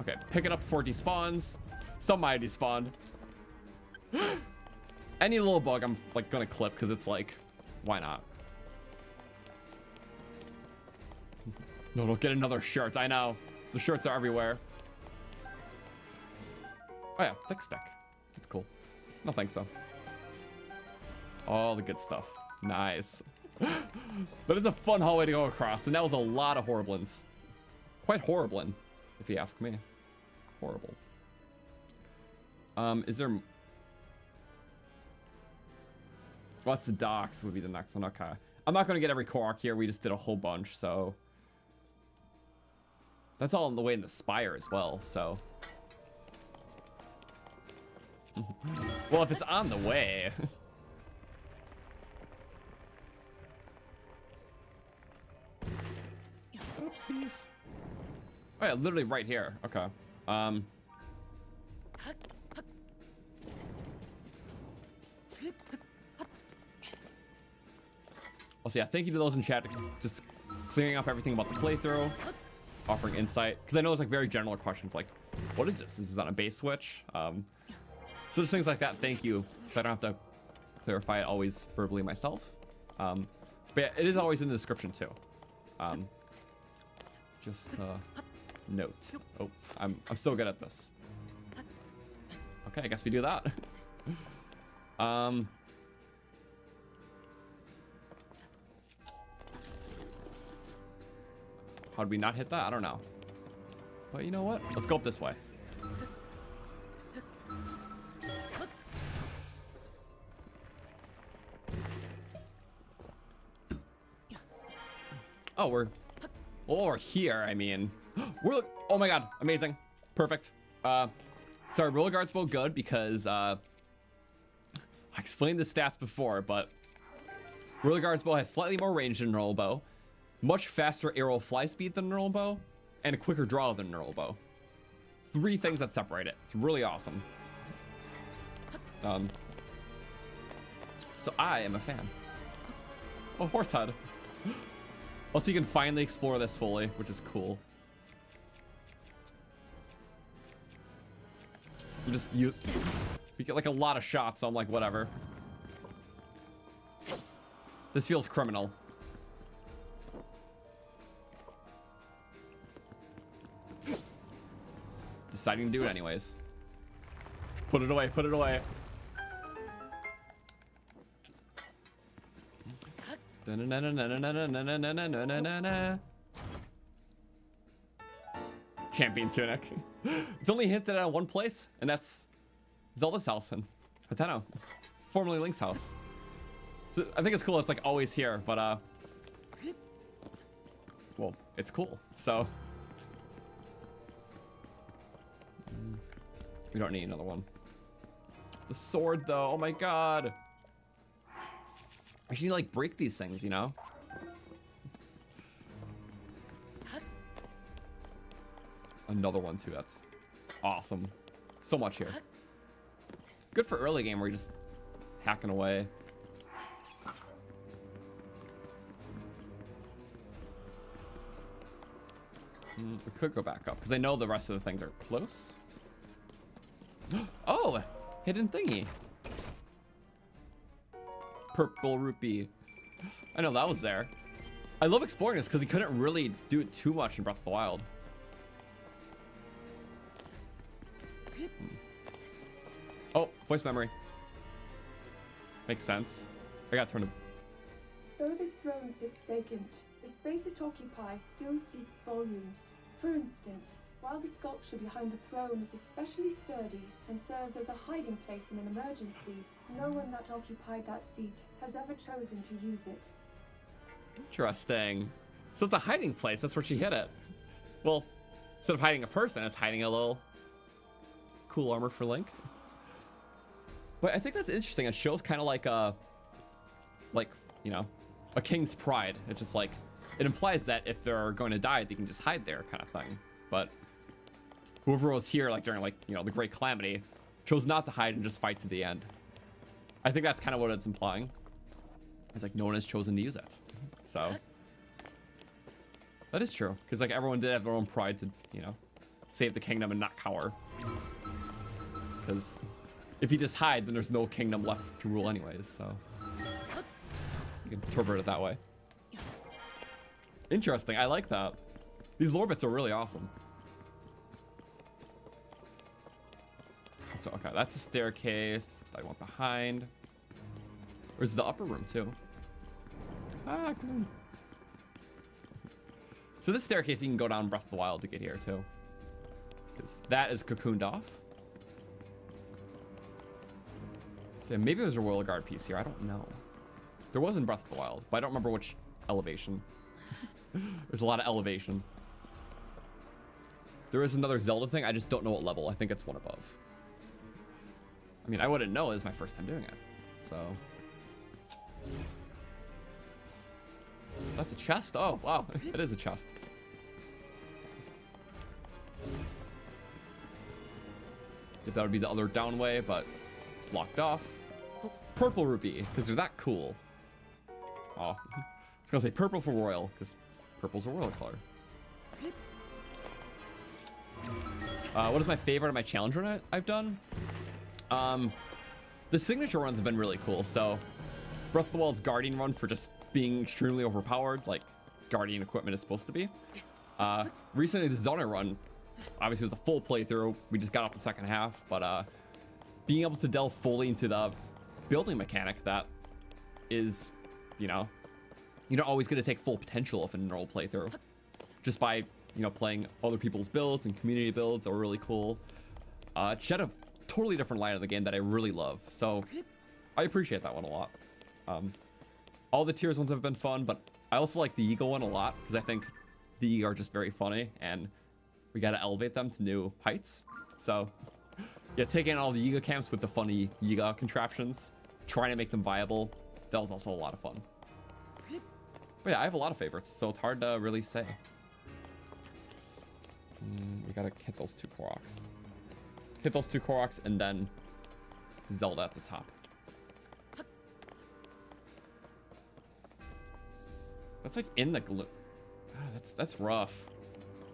Okay, pick it up before it despawns. Some might despawned. Any little bug I'm like gonna clip because it's like, why not? No, don't get another shirt. I know. The shirts are everywhere. Oh yeah, thick stick. That's cool. No thanks though. All the good stuff. Nice. That is a fun hallway to go across, and that was a lot of horriblins. Quite horriblin, if you ask me. Horrible. Is there... What's the docks would be the next one. Okay. I'm not going to get every Korok here. We just did a whole bunch, so... That's all in the way in the spire as well, so... Well, if it's on the way... Oopsies. Oh yeah, literally right here. Okay. Well, so yeah, thank you to those in chat just clearing up everything about the playthrough, offering insight, because I know it's like very general questions like, what is this? This is on a base switch. So there's things like that. Thank you, so I don't have to clarify it always verbally myself. But yeah, it is always in the description too. Just note. Oh, I'm so good at this. Okay, I guess we do that. How did we not hit that? I don't know. But you know what? Let's go up this way. Oh, we're here, I mean. Oh my god, amazing. Perfect. Sorry, roller guard's bow good because I explained the stats before, but roller guard's bow has slightly more range than normal bow, much faster arrow fly speed than normal bow, and a quicker draw than normal bow. 3 things that separate it. It's really awesome. So I am a fan. Oh, horsehead. Also, you can finally explore this fully, which is cool. We get like a lot of shots, so I'm like, whatever. This feels criminal. Deciding to do it anyways. Put it away, put it away. Champion tunic. It's only hinted at one place, and that's Zelda's house in Hateno, formerly Link's house. So I think it's cool. It's like always here, but well, it's cool. So we don't need another one. The sword, though. Oh my god. I should like break these things, you know? Another one too. That's awesome. So much here. Good for early game where you're just hacking away. We could go back up because I know the rest of the things are close. Oh, hidden thingy. Purple rupee. I know that was there. I love exploring this because you couldn't really do it too much in Breath of the Wild. Oh, voice memory. Makes sense. I got turned. Though this throne sits vacant, the space it occupies still speaks volumes. For instance, while the sculpture behind the throne is especially sturdy and serves as a hiding place in an emergency, no one that occupied that seat has ever chosen to use it. Interesting. So it's a hiding place. That's where she hid it. Well, instead of hiding a person, it's hiding a little cool armor for Link. But I think that's interesting. It shows kind of like a, you know, a king's pride. It's just like, it implies that if they're going to die, they can just hide there kind of thing. But whoever was here, like during like, you know, the Great Calamity, chose not to hide and just fight to the end. I think that's kind of what it's implying. It's like no one has chosen to use it. So that is true. Because like everyone did have their own pride to, you know, save the kingdom and not cower. Because if you just hide, then there's no kingdom left to rule anyways, so you can interpret it that way. Interesting, I like that. These lore bits are really awesome. So, okay, that's a staircase that I went behind. There's the upper room, too. Ah, come on. So this staircase, you can go down Breath of the Wild to get here, too. Because that is cocooned off. So maybe there's a Royal Guard piece here. I don't know. There was in Breath of the Wild, but I don't remember which elevation. There's a lot of elevation. There is another Zelda thing. I just don't know what level. I think it's one above. I mean, I wouldn't know. It's my first time doing it. So. That's a chest? Oh, wow. It is a chest. If that would be the other down way, but it's blocked off. Purple ruby, because they're that cool. Oh, I was going to say purple for royal, because purple's a royal color. What is my favorite of my challenge run I've done? The signature runs have been really cool. So Breath of the Wild's guardian run for just being extremely overpowered, like guardian equipment is supposed to be. Recently the Zelda run, obviously it was a full playthrough. We just got up the second half, but being able to delve fully into the building mechanic that is, you know, you're not always going to take full potential of a normal playthrough. Just by, you know, playing other people's builds and community builds are really cool. It shed a totally different light of the game that I really love. So I appreciate that one a lot. All the Tears ones have been fun, but I also like the Yiga one a lot because I think the Yiga are just very funny and we got to elevate them to new heights. So yeah, taking all the Yiga camps with the funny Yiga contraptions, trying to make them viable, that was also a lot of fun. But yeah, I have a lot of favorites, so it's hard to really say. We gotta hit those two Koroks. Hit those two Koroks and then Zelda at the top. That's like in the glue. Ah, that's rough.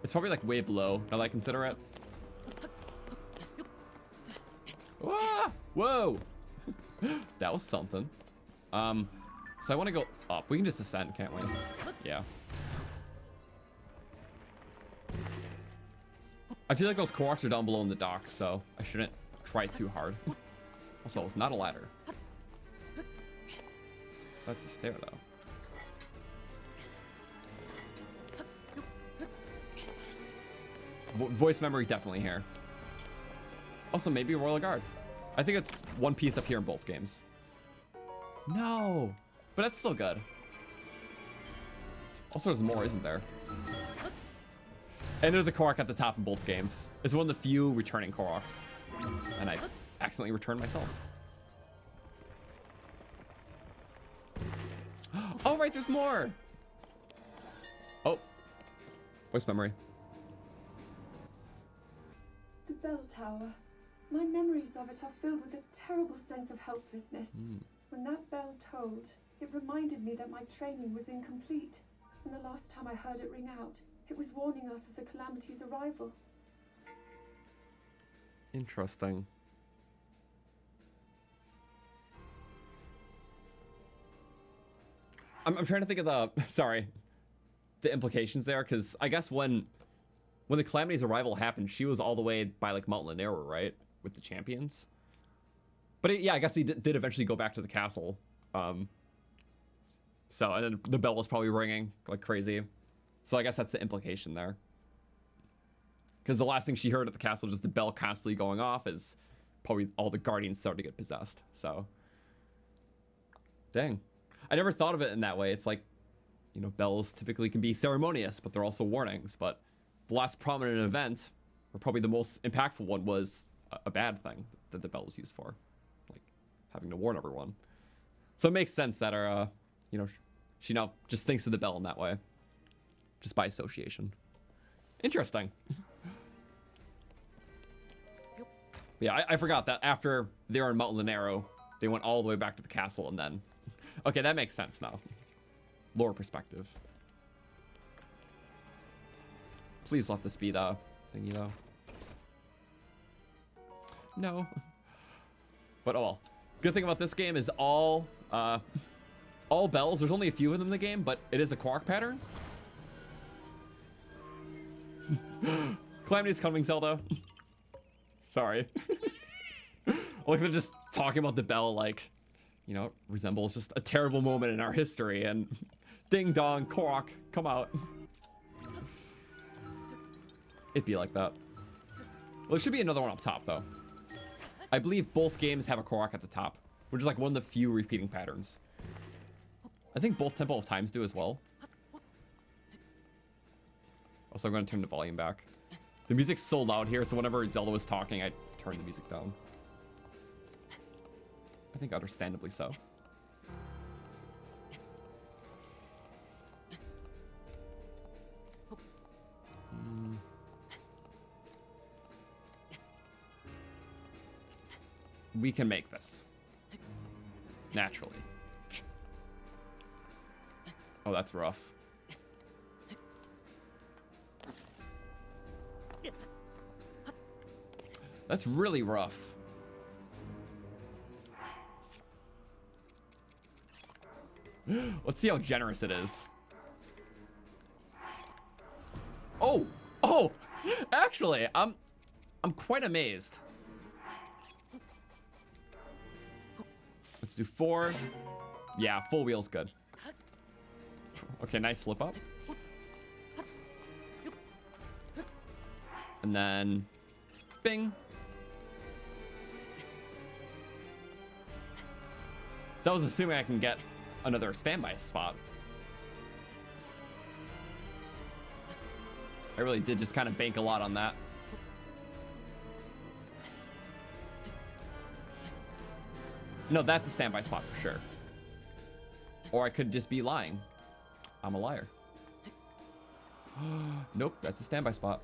It's probably like way below, now that I consider it. Ah, whoa! That was something. So I want to go up. We can just ascend, can't we? Yeah. I feel like those Koroks are down below in the docks, so I shouldn't try too hard. Also, it's not a ladder. That's a stair, though. Voice memory definitely here. Also, maybe a Royal Guard. I think it's one piece up here in both games. No, but that's still good. Also, there's more, isn't there? And there's a Korok at the top in both games. It's one of the few returning Koroks. And I accidentally returned myself. Oh, right, there's more. Oh, voice memory. The bell tower. My memories of it are filled with a terrible sense of helplessness. When that bell tolled, it reminded me that my training was incomplete. And the last time I heard it ring out, it was warning us of the calamity's arrival. Interesting. I'm trying to think of the implications there, because I guess when the calamity's arrival happened, she was all the way by like Mount Lanera, right, with the champions. But yeah, I guess he did eventually go back to the castle. So and then the bell was probably ringing like crazy. So I guess that's the implication there. Because the last thing she heard at the castle, just the bell constantly going off, is probably all the guardians started to get possessed. So, dang. I never thought of it in that way. It's like, you know, bells typically can be ceremonious, but they're also warnings. But the last prominent event, or probably the most impactful one, was a bad thing that the bell was used for. Like, having to warn everyone. So it makes sense that our, you know, she now just thinks of the bell in that way. Just by association. Interesting. Yeah, I forgot that after they were in Mount Lanero, they went all the way back to the castle and then... Okay, that makes sense now. Lore perspective. Please let this be the thingy, though. No. But oh well. Good thing about this game is all bells. There's only a few of them in the game, but it is a Korok pattern. Calamity's coming, Zelda. Sorry. Like they're just talking about the bell like, you know, resembles just a terrible moment in our history, and ding dong, Korok, come out. It'd be like that. Well, there should be another one up top though. I believe both games have a Korok at the top, which is like one of the few repeating patterns. I think both Temple of Times do as well. Also, I'm going to turn the volume back. The music's so loud here, so whenever Zelda was talking, I turned the music down. I think understandably so. We can make this. Naturally. Oh, that's rough. That's really rough. Let's see how generous it is. Oh, oh, actually, I'm quite amazed. Let's do 4. Yeah, full wheel's good. Okay, nice slip up. And then, bing. That was assuming I can get another standby spot. I really did just kind of bank a lot on that. No, that's a standby spot for sure. Or I could just be lying. I'm a liar. Nope, that's a standby spot.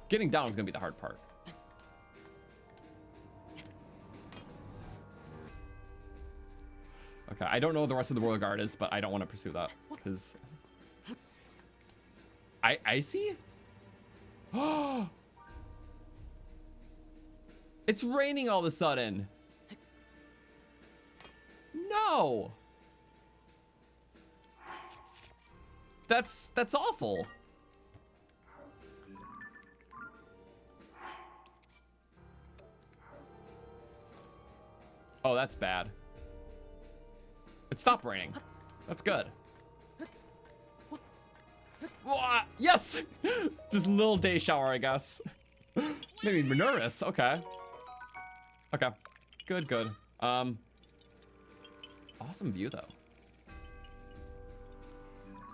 Getting down is gonna be the hard part. Okay, I don't know what the rest of the Royal Guard is, but I don't want to pursue that because I see. Oh, it's raining all of a sudden. No, that's awful. Oh, that's bad. It stopped raining. That's good. Wah, yes! Just a little day shower, I guess. Made me nervous. Okay. Okay. Good, good. Awesome view, though.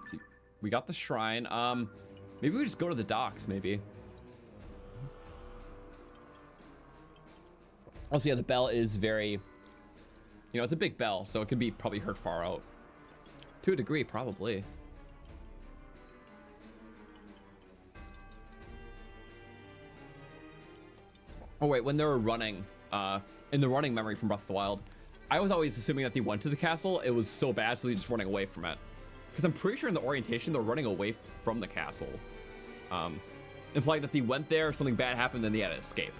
Let's see. We got the shrine. Maybe we just go to the docks, maybe. Also, yeah, the bell is very... You know, it's a big bell, so it could be probably heard far out. To a degree, probably. Oh, wait, when they were running, in the running memory from Breath of the Wild, I was always assuming that they went to the castle. It was so bad, so they're just running away from it. Because I'm pretty sure in the orientation, they're running away from the castle. Implying that they went there, something bad happened, then they had to escape.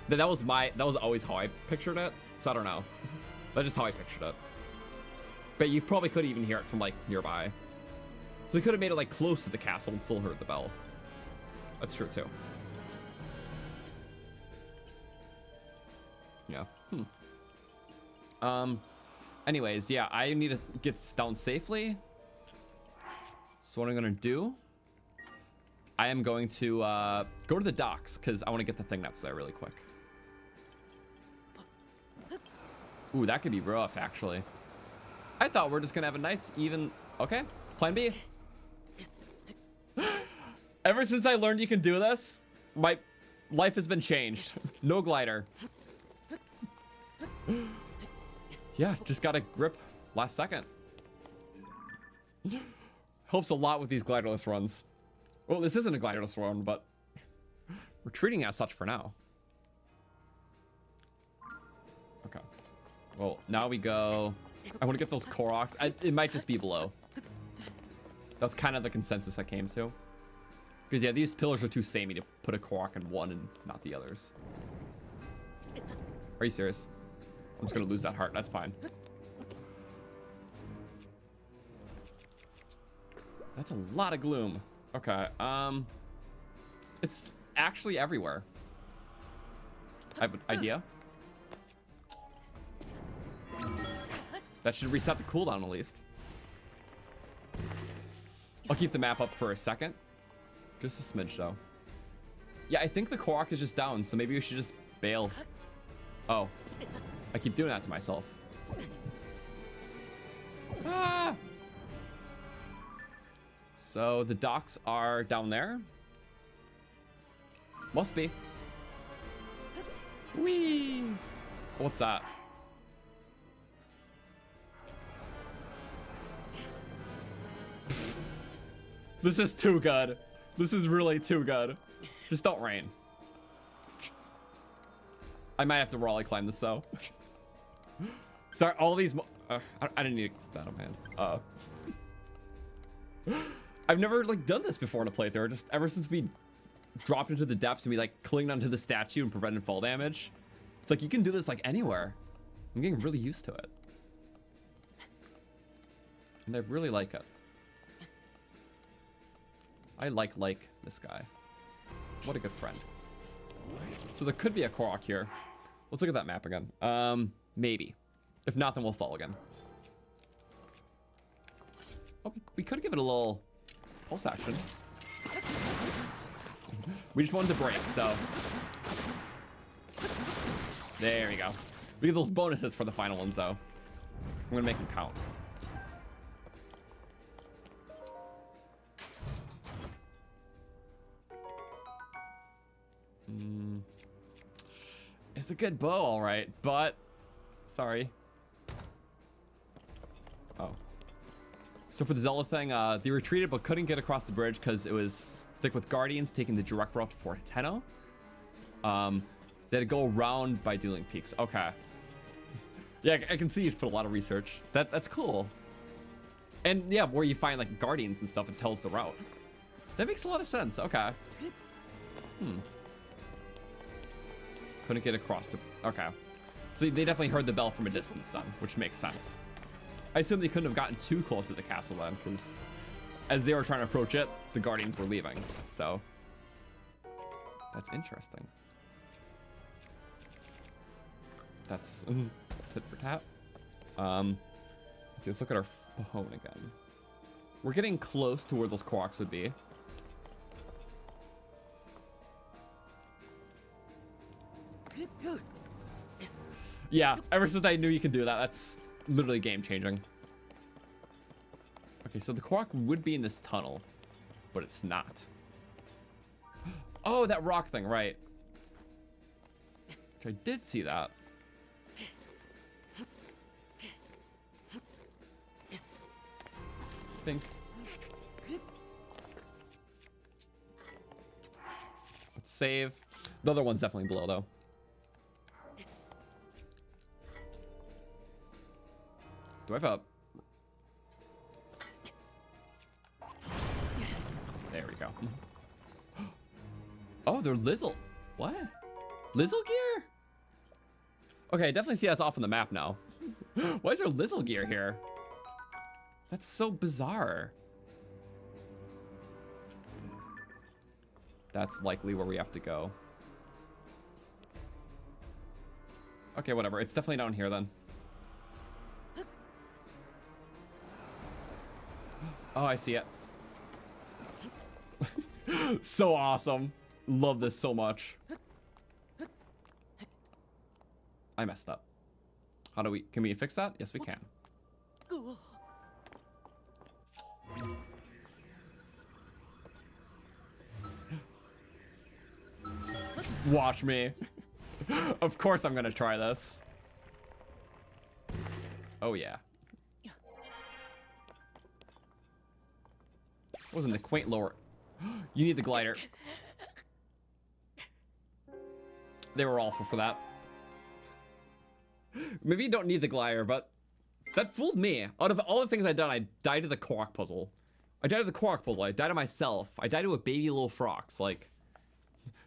That was always how I pictured it. So I don't know. That's just how I pictured it. But you probably could even hear it from like nearby. So they could have made it like close to the castle and still heard the bell. That's true too. Yeah. Anyways, yeah, I need to get down safely. So what I'm gonna do, I am going to go to the docks because I want to get the thing that's there really quick. Ooh, that could be rough, actually. I thought we're just gonna have a nice, even... Okay, plan B. Ever since I learned you can do this, my life has been changed. No glider. Yeah, just got a grip last second. Helps a lot with these gliderless runs. Well, this isn't a gliderless run, but we're treating it as such for now. Okay. Well, now we go... I want to get those Koroks. It might just be below. That's kind of the consensus I came to. Because, yeah, these pillars are too samey to put a Korok in one and not the others. Are you serious? I'm just going to lose that heart. That's fine. That's a lot of gloom. Okay, It's actually everywhere. I have an idea. That should reset the cooldown at least. I'll keep the map up for a second. Just a smidge though. Yeah, I think the Korok is just down, so maybe we should just bail. Oh. I keep doing that to myself. Ah! So the docks are down there. Must be. Whee! What's that? This is too good. This is really too good. Just don't rain. I might have to Raleigh climb this though. Sorry, all these. I didn't need to click that on hand. I've never like done this before in a playthrough. Just ever since we dropped into the depths and we like clinged onto the statue and prevented fall damage. It's like you can do this like anywhere. I'm getting really used to it, and I really like it. I like this guy. What a good friend. So there could be a Korok here. Let's look at that map again. Maybe. If not, then we'll fall again. Oh, we could give it a little pulse action. We just wanted to break, so. There we go. We get those bonuses for the final ones, though. I'm gonna make them count. It's a good bow, all right, but sorry. Oh. So for the Zelda thing, they retreated but couldn't get across the bridge because it was thick with guardians taking the direct route to Fort Tenno. They had to go around by Dueling Peaks. Okay. Yeah, I can see you've put a lot of research. That's cool. And yeah, where you find like guardians and stuff, it tells the route. That makes a lot of sense. Okay. Couldn't get across the... Okay. So they definitely heard the bell from a distance then, which makes sense. I assume they couldn't have gotten too close to the castle then, because as they were trying to approach it, the guardians were leaving. So that's interesting. That's tit for tat. Let's see, let's look at our phone again. We're getting close to where those Koroks would be. Yeah, ever since I knew you can do that, that's literally game changing. Okay, so the Korok would be in this tunnel, but it's not. Oh, that rock thing, right. Which I did see that. I think. Let's save. The other one's definitely below, though. Do I have a... There we go. Oh, they're Lizzle. What? Lizzle gear? Okay, I definitely see that's off on the map now. Why is there Lizzle gear here? That's so bizarre. That's likely where we have to go. Okay, whatever. It's definitely down here then. Oh, I see it. So awesome. Love this so much. I messed up. How do we... Can we fix that? Yes, we can. Watch me. Of course I'm gonna try this. Oh, yeah. Wasn't the quaint lower. You need the glider. They were awful for that. Maybe you don't need the glider, but that fooled me. Out of all the things I've done, I died to the Korok puzzle. I died to the Korok puzzle. I died to myself. I died to a baby little frogs. Like,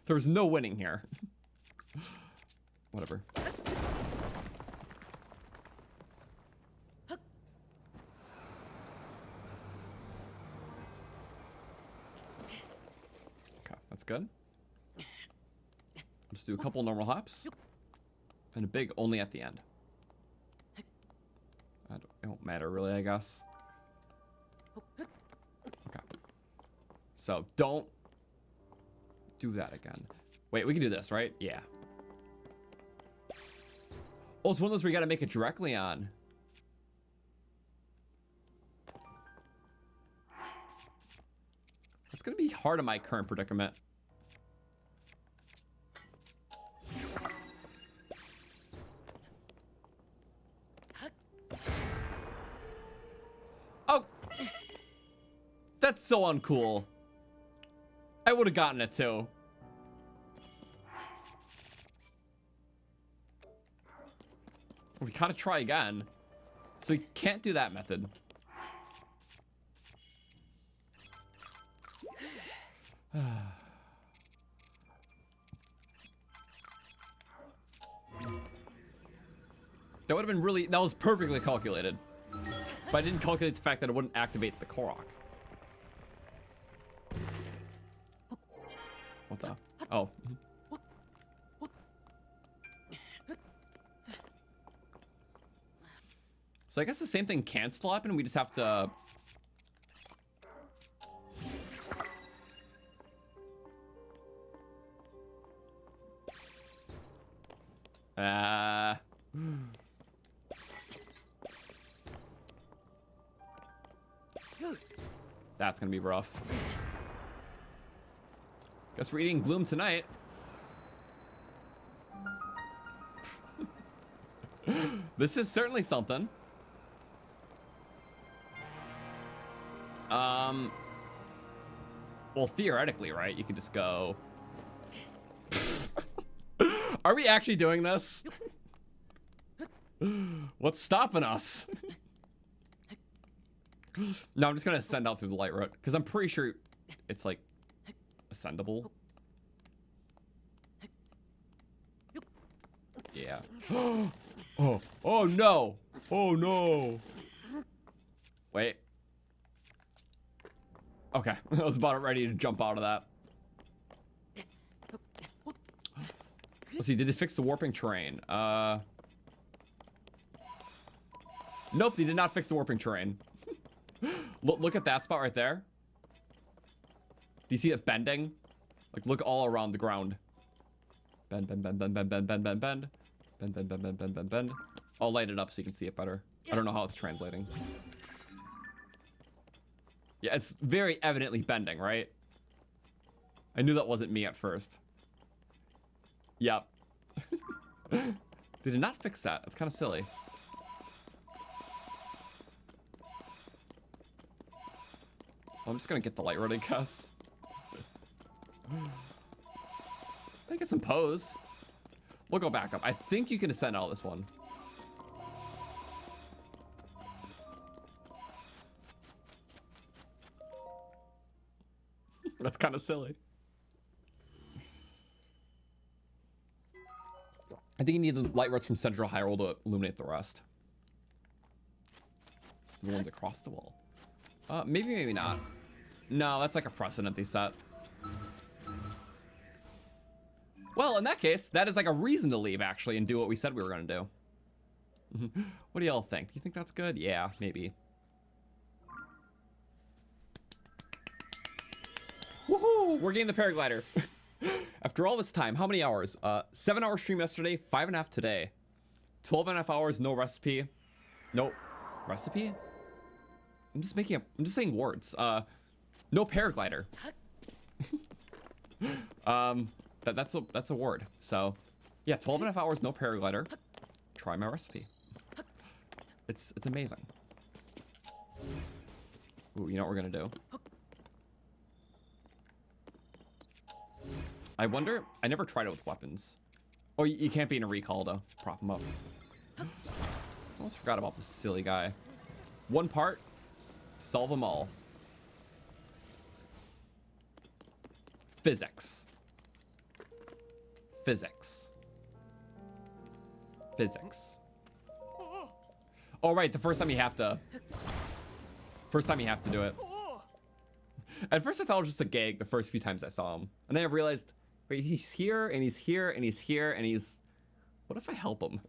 there was no winning here. Whatever. Okay, that's good. just do a couple normal hops. And a big only at the end. It won't matter really, I guess. Okay. So don't do that again. Wait, we can do this, right? Yeah. Oh, it's one of those where you gotta make it directly on. It's gonna be hard in my current predicament. Oh, that's so uncool. I would have gotten it too. We gotta try again. So we can't do that method. That would have been really, that was perfectly calculated. But I didn't calculate the fact that it wouldn't activate the Korok. What the? Oh. So I guess the same thing can still happen. We just have to... That's gonna be rough. Guess we're eating gloom tonight. This is certainly something. Well, theoretically, right? You could just go. Are we actually doing this? What's stopping us? No, I'm just gonna ascend out through the light route because I'm pretty sure it's like ascendable. Yeah. Oh no! Oh no! Wait. Okay, I was about ready to jump out of that. Let's see, did they fix the warping terrain? Nope, they did not fix the warping terrain. Look at that spot right there. Do you see it bending? Like, look all around the ground. Bend, bend, bend, bend, bend, bend, bend, bend, bend. Bend, bend, bend, bend, bend, bend, bend. I'll light it up so you can see it better. I don't know how it's translating. Yeah, it's very evidently bending, right? I knew that wasn't me at first. Yep. They did not fix that. That's kind of silly. I'm just gonna get the light rod, I guess. I get some pose. We'll go back up. I think you can ascend out of this one. That's kind of silly. I think you need the light rods from Central Hyrule to illuminate the rest. The ones across the wall. Maybe, maybe not. No, that's like a precedent they set. Well, in that case, that is like a reason to leave, actually, and do what we said we were going to do. What do y'all think? Do you think that's good? Yeah, maybe. Woohoo! We're getting the paraglider. After all this time, how many hours? 7-hour stream yesterday, 5.5 today. 12.5 hours, no recipe. No recipe? I'm just making up, I'm just saying words. No paraglider. That's a word. So yeah, 12.5 hours, no paraglider. Try my recipe. It's amazing. Ooh, you know what we're gonna do? I wonder, I never tried it with weapons. Oh, you can't be in a recall to prop him up. I almost forgot about this silly guy. One part, solve them all. Physics. Physics. Physics. Oh, right, the first time you have to do it. At first I thought it was just a gag the first few times I saw him. And then I realized Wait, he's here, and he's here, and he's here, and he's... What if I help him?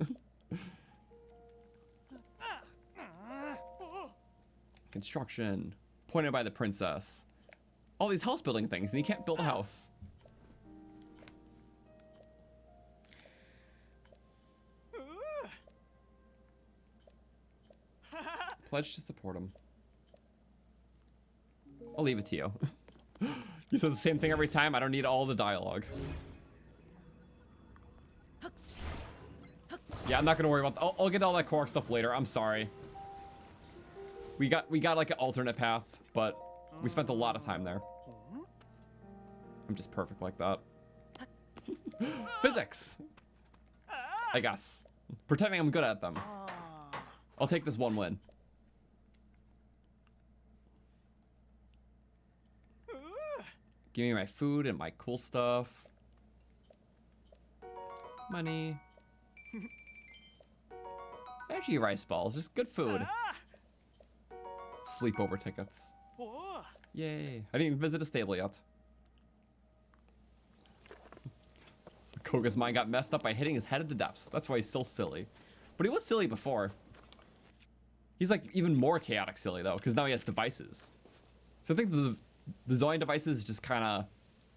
Construction. Pointed by the princess. All these house building things, and he can't build a house. Pledge to support him. I'll leave it to you. He says the same thing every time. I don't need all the dialogue. Yeah, I'm not gonna worry about. I'll get all that Korok stuff later. I'm sorry. We got like an alternate path, but we spent a lot of time there. I'm just perfect like that. Physics, I guess. Pretending I'm good at them. I'll take this one win. Give me my food and my cool stuff. Money. Veggie rice balls, just good food. Sleepover tickets. Yay. I didn't even visit a stable yet. So Koga's mind got messed up by hitting his head at the depths. That's why he's still silly. But he was silly before. He's like even more chaotic silly though, because now he has devices. So I think the Zoin devices just kind of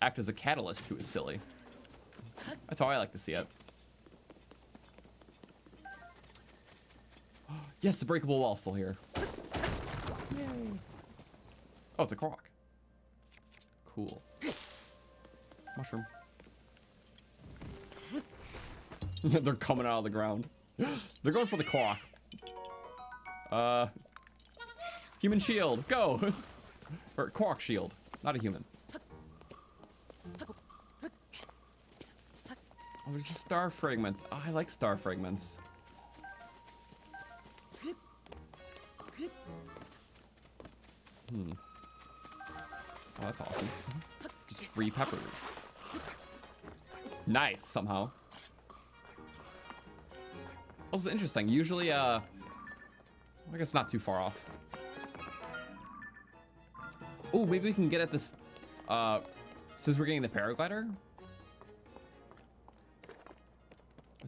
act as a catalyst to his silly. That's how I like to see it. Yes, the breakable wall's still here. Yay. Oh, it's a Korok. Cool. Mushroom. They're coming out of the ground. They're going for the Korok. Human shield, go! Or Korok shield, not a human. Oh, there's a star fragment. Oh, I like star fragments. Oh, that's awesome. Just free peppers. Nice, somehow. Also interesting. Usually, I guess not too far off. Oh, maybe we can get at this, since we're getting the paraglider?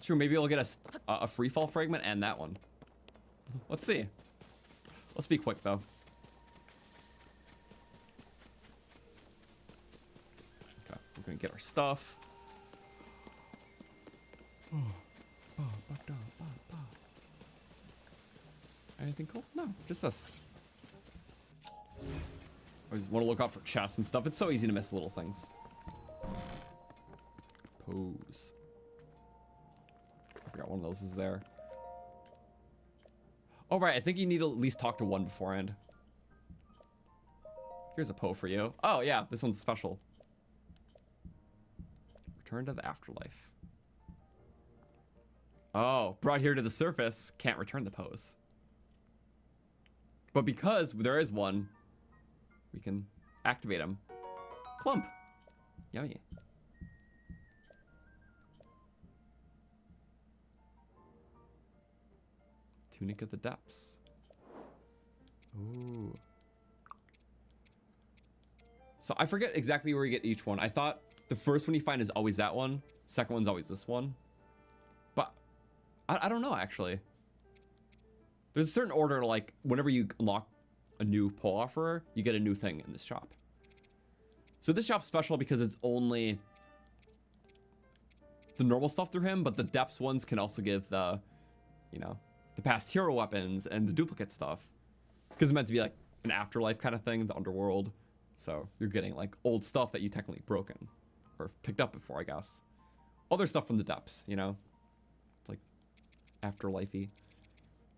True, maybe we'll get a free fall fragment and that one. Let's see. Let's be quick, though. Okay, we're gonna get our stuff. Anything cool? No, just us. Always want to look out for chests and stuff. It's so easy to miss little things. Pose. I forgot one of those is there. Oh, right. I think you need to at least talk to one beforehand. Here's a Poe for you. Oh, yeah. This one's special. Return to the afterlife. Oh, brought here to the surface. Can't return the pose. But because there is one, we can activate him. Plump. Yummy. Tunic of the Depths. Ooh. So I forget exactly where you get each one. I thought the first one you find is always that one. Second one's always this one. But I don't know, actually. There's a certain order, like, whenever you unlock a new Poe offerer, you get a new thing in this shop. So this shop's special because it's only the normal stuff through him, but the depths ones can also give the, you know, the past hero weapons and the duplicate stuff. Because it's meant to be like an afterlife kind of thing, the underworld. So you're getting like old stuff that you technically broken or picked up before, I guess. Other stuff from the depths, you know? It's like afterlifey.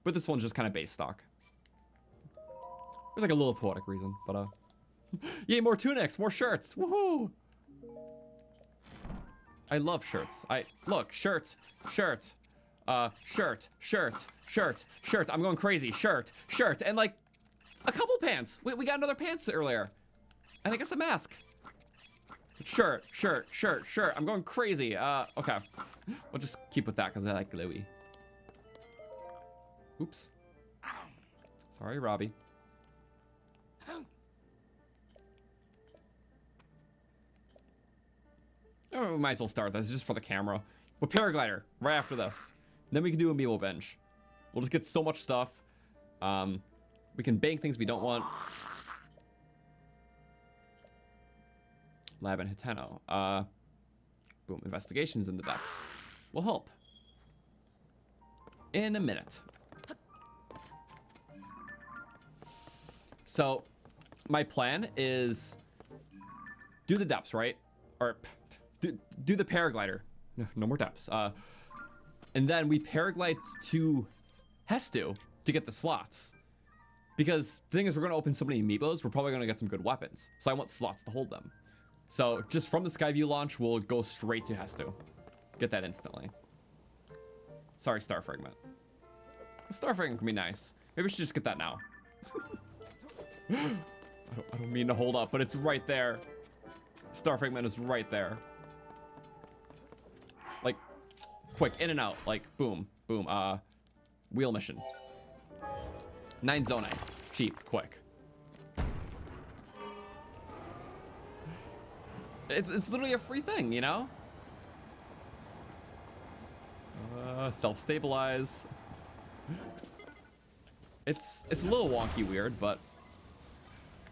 But this one's just kind of base stock. There's like a little poetic reason, but yay, more tunics, more shirts, woohoo! I love shirts. Look, shirt, shirt, shirt, shirt, shirt, shirt. I'm going crazy, shirt, shirt, and like a couple pants. We got another pants earlier. And I guess a mask. Shirt, shirt, shirt, shirt. I'm going crazy. Okay. We'll just keep with that because I like glowy. Oops. Sorry, Robbie. Oh, we might as well start this just for the camera. With paraglider right after this. Then we can do amiibo binge. We'll just get so much stuff. We can bank things we don't want. Lab and Hitano. Boom, investigations in the depths. Will help. In a minute. So, my plan is do the depths, right? Or do the paraglider. No more depths. And then we paraglide to Hestu to get the slots. Because the thing is, we're going to open so many amiibos, we're probably going to get some good weapons. So I want slots to hold them. So just from the Skyview launch, we'll go straight to Hestu. Get that instantly. Sorry, Star Fragment. Star Fragment can be nice. Maybe we should just get that now. I don't mean to hold up, but it's right there. Star Fragment is right there. Like, quick, in and out. Like, boom, boom. Wheel mission. 9 Zonai. Cheap, quick. It's literally a free thing, you know? Self-stabilize. It's a little wonky weird, but...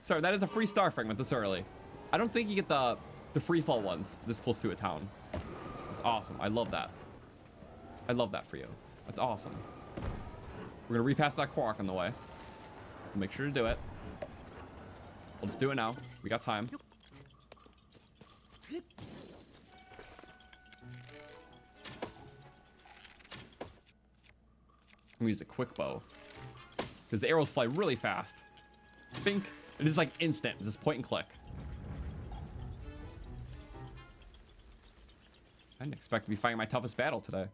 Sorry, that is a free Star Fragment this early. I don't think you get the free fall ones this close to a town. That's awesome. I love that. I love that for you. That's awesome. We're gonna repass that Korok on the way. We'll make sure to do it. We'll just do it now. We got time. I'm gonna use a quick bow. Because the arrows fly really fast. Bink. It is like instant. Just point and click. I didn't expect to be fighting my toughest battle today.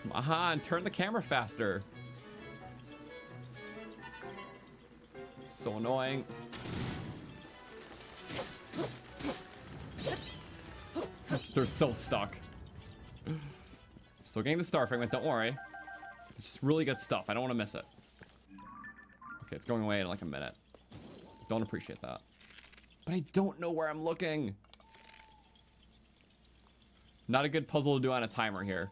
Come on, turn the camera faster. So annoying. They're so stuck. Still getting the Star Fragment, don't worry. It's just really good stuff. I don't want to miss it. Okay, it's going away in like a minute. Don't appreciate that. But I don't know where I'm looking. Not a good puzzle to do on a timer here.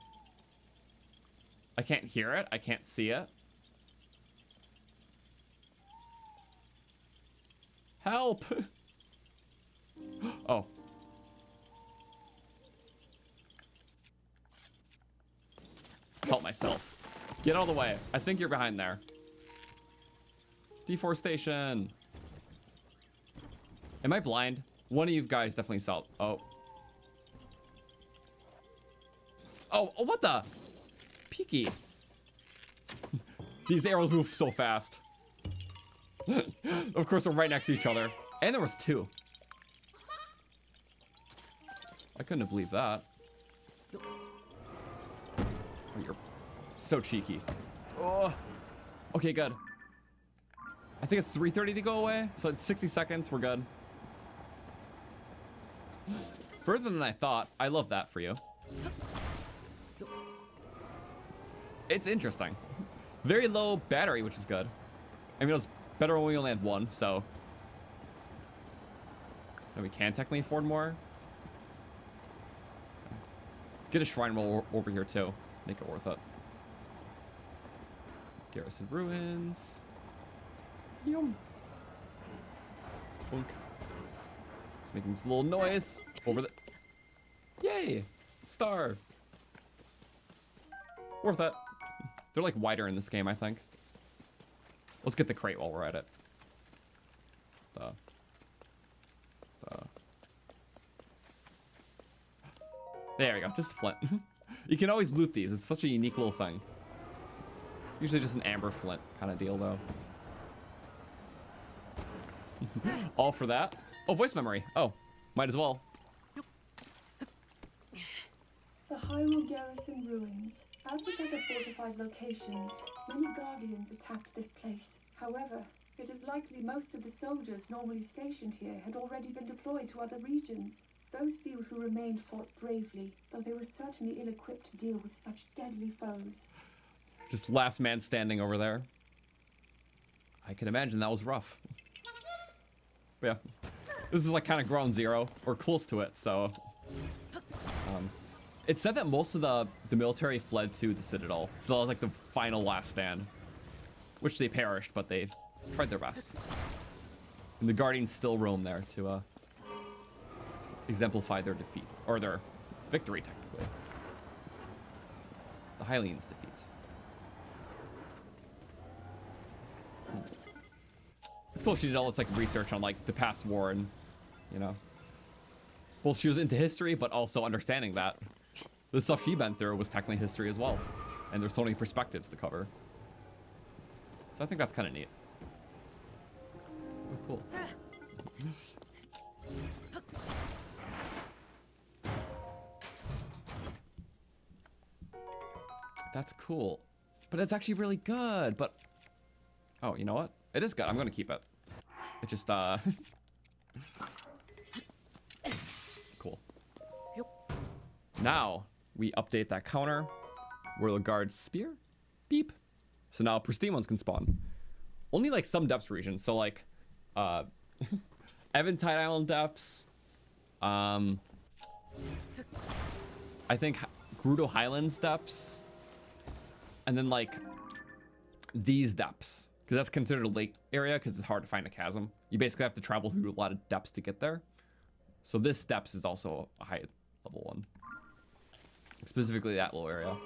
I can't hear it. I can't see it. Help! Oh. Help myself. Get out of the way. I think you're behind there. Deforestation. Am I blind? One of you guys definitely saw. Oh. Oh, what the? Peaky. These arrows move so fast. Of course, they're right next to each other. And there was 2. I couldn't have believed that. Oh, you're so cheeky. Oh. Okay, good. I think it's 3:30 to go away. So it's 60 seconds. We're good. Further than I thought. I love that for you. It's interesting. Very low battery, which is good. I mean, it was better when we only had 1, so. And we can technically afford more. Get a shrine roll over here, too. Make it worth it. Garrison ruins. Yum. Boink. It's making this little noise over the. Yay! Star. Worth it. They're like wider in this game, I think. Let's get the crate while we're at it. There we go. Just a flint. You can always loot these. It's such a unique little thing. Usually just an amber flint kind of deal, though. All for that. Oh, voice memory. Oh, might as well. The Hyrule Garrison ruins. As with other fortified locations, many Guardians attacked this place. However, it is likely most of the soldiers normally stationed here had already been deployed to other regions. Those few who remained fought bravely, though they were certainly ill-equipped to deal with such deadly foes. Just last man standing over there. I can imagine that was rough. But yeah, this is like kind of ground zero or close to it. So it said that most of the military fled to the Citadel. So that was like the final last stand, which they perished, but they tried their best. And the Guardians still roam there to exemplify their defeat, or their victory, technically. The Hylians' defeat. It's cool she did all this like research on like the past war, and you know, well, she was into history, but also understanding that the stuff she been through was technically history as well, and there's so many perspectives to cover. So I think that's kind of neat. Oh, cool. That's cool, but it's actually really good. But oh, you know what? It is good. I'm gonna keep it. It just cool. Now we update that counter. Royal Guard spear, beep. So now pristine ones can spawn. Only like some depths regions. So like Eventide Island depths. I think Gerudo Highlands depths. And then like these depths, because that's considered a lake area because it's hard to find a chasm. You basically have to travel through a lot of depths to get there. So this depths is also a high level one. Specifically that little area.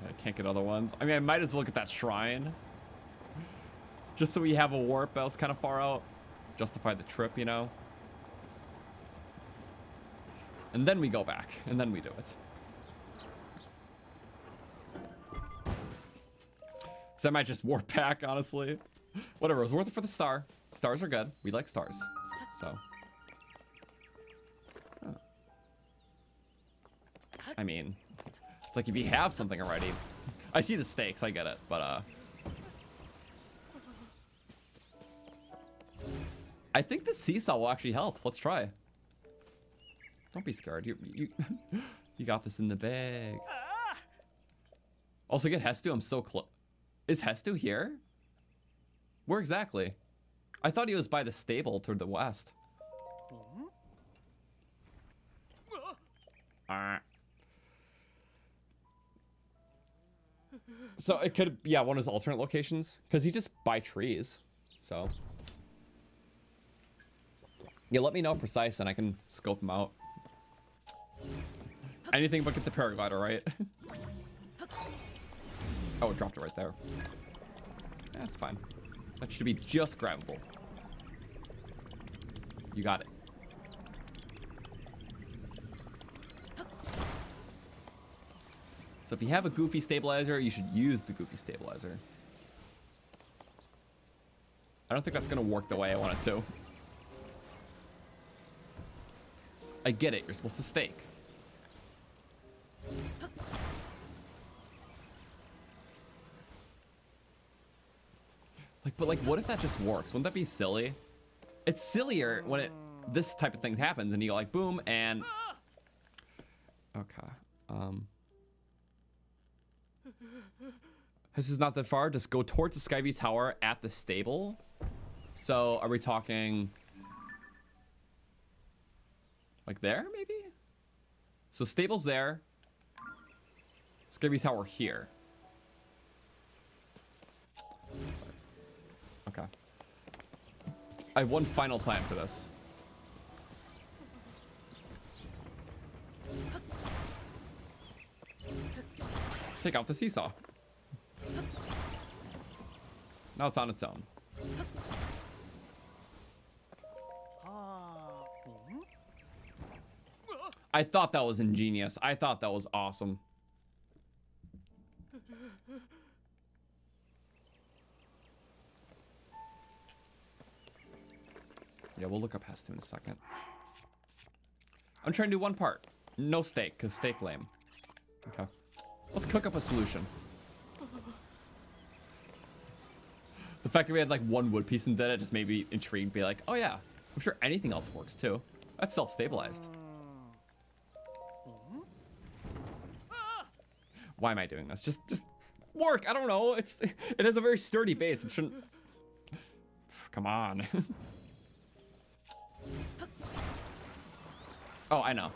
I can't get other ones. I mean, I might as well get that shrine. Just so we have a warp that was kind of far out. Justify the trip, you know? And then we go back. And then we do it. So I might just warp back, honestly. Whatever, it was worth it for the star. Stars are good. We like stars. So. Oh. I mean, it's like if you have something already. I see the stakes, I get it. But, I think the seesaw will actually help. Let's try. Don't be scared. You got this in the bag. Also, get Hestu. I'm so close. Is Hestu here? Where exactly? I thought he was by the stable toward the west. So it could, yeah, one of his alternate locations, because he just by trees. So. Yeah, let me know precise and I can scope them out. Anything but get the paraglider, right? Oh, it dropped it right there. That's fine. That should be just grabbable. You got it. So if you have a goofy stabilizer, you should use the goofy stabilizer. I don't think that's gonna work the way I want it to. I get it, you're supposed to stake. Like, but like, what if that just works? Wouldn't that be silly? It's sillier when this type of thing happens and you go like, boom, and... Okay, This is not that far, just go towards the Skyview Tower at the stable. So, are we talking... like there, maybe? So stable's there. Skyview Tower here. Okay. I have one final plan for this. Take out the seesaw. Now it's on its own. I thought that was ingenious. I thought that was awesome. Yeah, we'll look up Hestu in a second. I'm trying to do one part. No steak, because steak lame. Okay. Let's cook up a solution. The fact that we had like one wood piece and did it just made me intrigued. Be like, oh yeah, I'm sure anything else works too. That's self-stabilized. Why am I doing this? Just work. I don't know. It has a very sturdy base. It shouldn't. Come on. Oh, I know.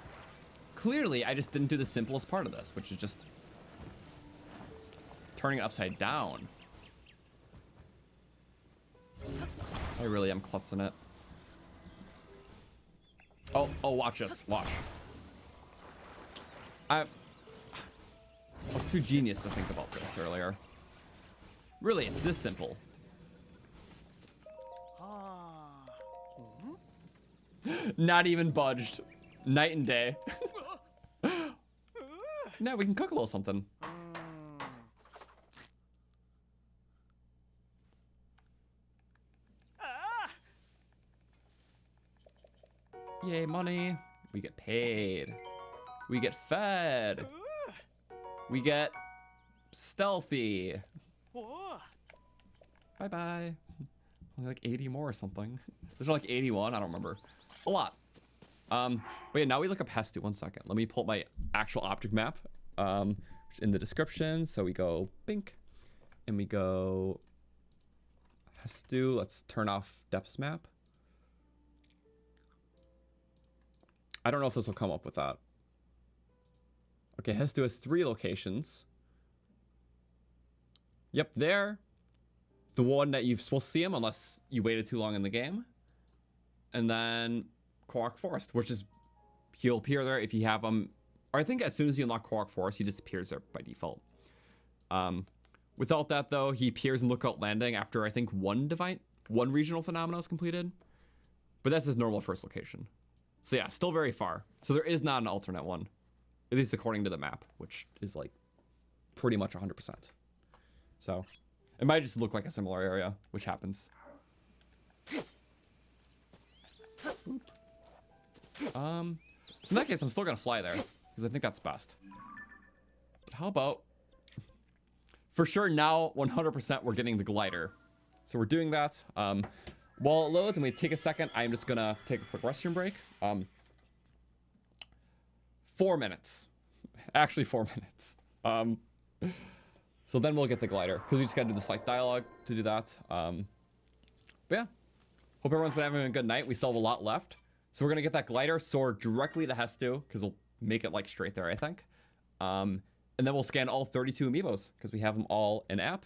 Clearly, I just didn't do the simplest part of this, which is just turning it upside down. I really am klutzing it. Oh, watch this. Watch. I was too genius to think about this earlier. Really, it's this simple. Not even budged. Night and day. Now we can cook a little something. Yay, money. We get paid. We get fed. We get stealthy. Bye-bye. Only like 80 more or something. There's like 81, I don't remember. A lot. But yeah, now we look up Hestu. 1 second. Let me pull up my actual object map. Which is in the description. So we go bink. And we go Hestu. Let's turn off depths map. I don't know if this will come up with that. Okay, Hestu has 3 locations. Yep, there. The one that you're supposed to see him unless you waited too long in the game. And then Korok Forest, which is, he'll appear there if you have him. Or I think as soon as you unlock Korok Forest, he disappears there by default. Without that though, he appears in Lookout Landing after I think one regional phenomena is completed. But that's his normal first location. So yeah, still very far. So there is not an alternate one. At least according to the map, which is like pretty much 100%. So it might just look like a similar area, which happens. So in that case, I'm still gonna fly there because I think that's best. But how about, for sure now, 100% we're getting the glider. So we're doing that. While it loads and we take a second, I'm just gonna take a quick restroom break. 4 minutes. Actually 4 minutes. So then we'll get the glider because we just gotta do the select dialogue to do that. But yeah, hope everyone's been having a good night. We still have a lot left. So we're gonna get that glider, soar directly to Hestu because we'll make it like straight there, I think. And then we'll scan all 32 amiibos because we have them all in app.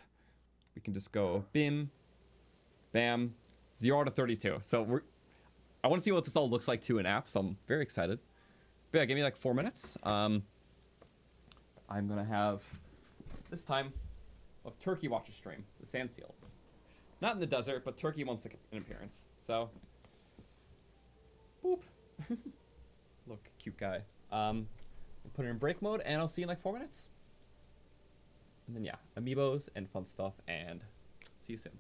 We can just go bim, bam, 0 to 32. So I want to see what this all looks like too in app. So I'm very excited. But yeah, give me like 4 minutes. I'm gonna have this time of Turkey watch a stream, the sand seal. Not in the desert, but Turkey wants an appearance. So, boop. Look, cute guy. Put it in break mode, and I'll see you in like 4 minutes. And then yeah, amiibos and fun stuff, and see you soon.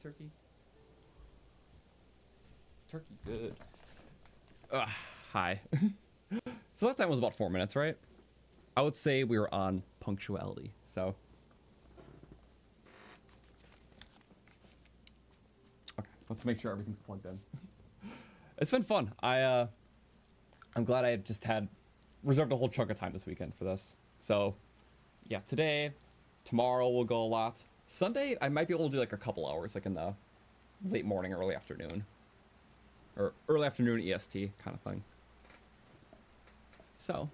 turkey. Turkey, good. Hi. So that time was about 4 minutes, right? I would say we were on punctuality, so. Okay, let's make sure everything's plugged in. It's been fun. I'm glad I just had reserved a whole chunk of time this weekend for this. So, yeah, today, tomorrow we'll go a lot. Sunday, I might be able to do like a couple hours, like in the late morning, early afternoon. Or early afternoon EST kind of thing. So.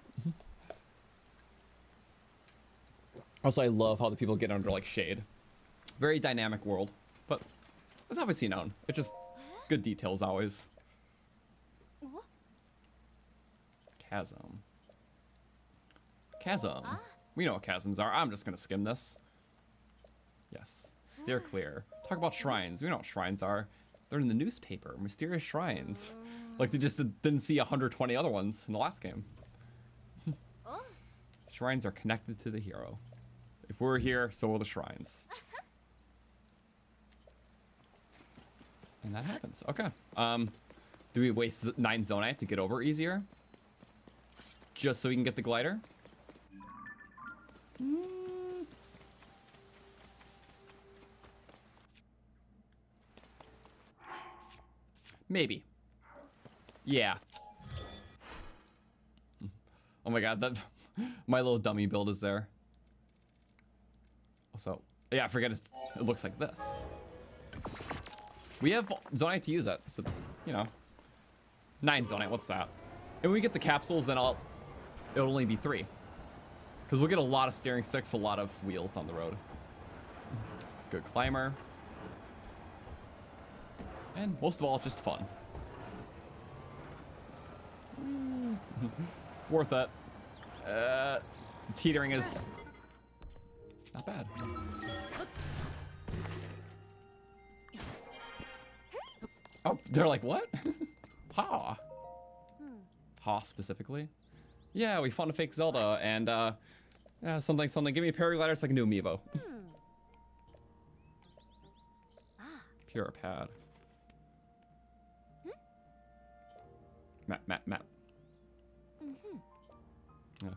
Also, I love how the people get under like shade. Very dynamic world, but it's obviously known. It's just good details always. Chasm. Chasm. We know what chasms are. I'm just gonna skim this. Yes. Steer clear. Talk about shrines. We know what shrines are. They're in the newspaper. Mysterious shrines. Like they just didn't see 120 other ones in the last game. Shrines are connected to the hero. If we're here, so will the shrines. And that happens. Okay. Do we waste 9 zonite to get over easier? Just so we can get the glider? Maybe. Yeah. Oh my god, that my little dummy build is there. Also, yeah, I forget it looks like this. We have zonite to use it, so you know. 9 zonite, what's that? And when we get the capsules, then it'll only be 3. Because we'll get a lot of steering sticks, a lot of wheels down the road. Good climber. And most of all, just fun. Worth it. The teetering is not bad. Oh, they're like, what? Paw. Paw specifically? Yeah, we found a fake Zelda and yeah, something. Give me a paraglider so I can do amiibo. Pure pad. Map. Yeah.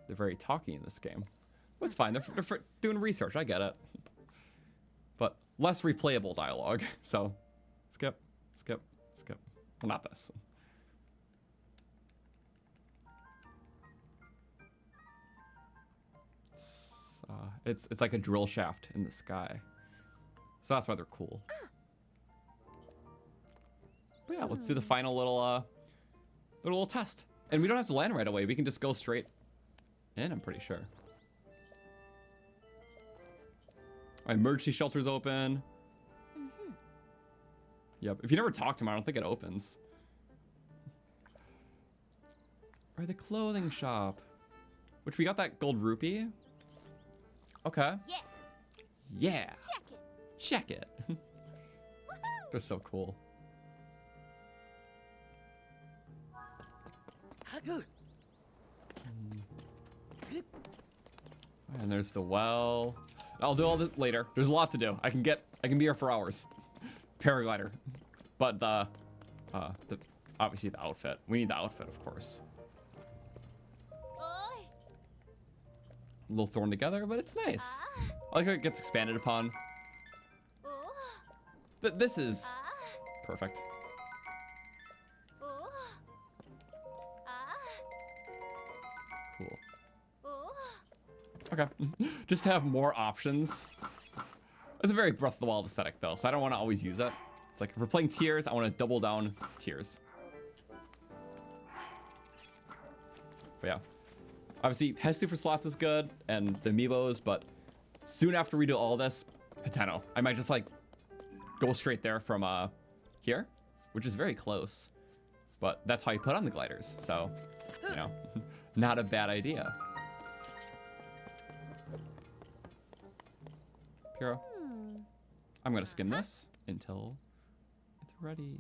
They're very talky in this game. Well, it's fine. They're doing research. I get it. But less replayable dialogue. So, skip. Well, not this. It's like a drill shaft in the sky. So that's why they're cool. But yeah, let's do the final little test. And we don't have to land right away. We can just go straight in, I'm pretty sure. Our emergency shelter's open. Yep. If you never talk to them, I don't think it opens. Or the clothing shop. Which we got that gold rupee. Okay. Yeah. Check it. They're so cool. And there's the well. I'll do all this later. There's a lot to do. I can be here for hours. Paraglider. But obviously the outfit. We need the outfit, of course. A little thrown together, but it's nice. I like how it gets expanded upon. This is perfect. Cool. Okay. Just to have more options. It's a very Breath of the Wild aesthetic, though, so I don't want to always use it. It's like, if we're playing tiers, I want to double down tiers. But yeah. Obviously, Hestu for slots is good, and the amiibos, but soon after we do all this, Hateno. I might just, like, go straight there from, here, which is very close. But that's how you put on the gliders, so, you know, not a bad idea. Puro. I'm gonna skim this until it's ready.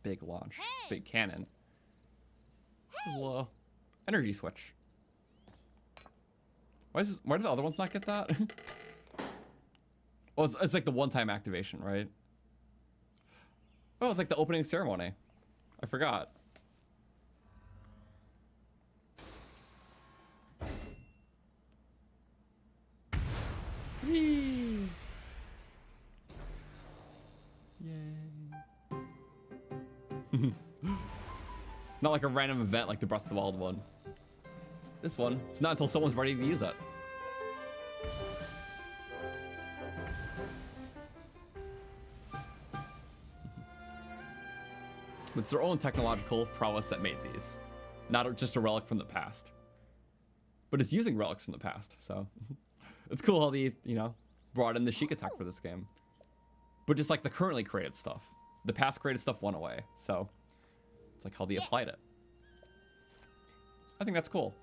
Big launch. Big cannon. Little energy switch. Why did the other ones not get that? Well, it's like the one-time activation, right? Oh, it's like the opening ceremony. I forgot. Whee! Yay. Not like a random event like the Breath of the Wild one. This one, it's not until someone's ready to use it. It's their own technological prowess that made these. Not just a relic from the past. But it's using relics from the past, so. It's cool how they, you know, brought in the Sheik attack for this game. But just like the currently created stuff. The past created stuff went away, so. It's like how they applied it. I think that's cool.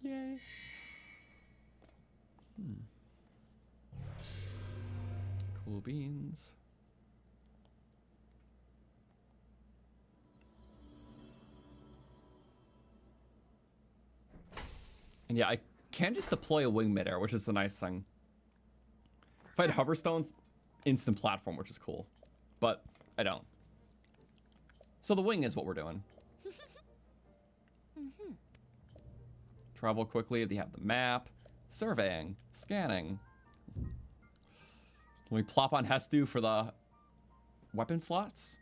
Yay. Cool beans. And yeah, I can just deploy a wing midair, which is the nice thing. If I had hoverstones, instant platform, which is cool. But I don't. So the wing is what we're doing. Travel quickly, they have the map, surveying, scanning. We plop on Hestu for the weapon slots,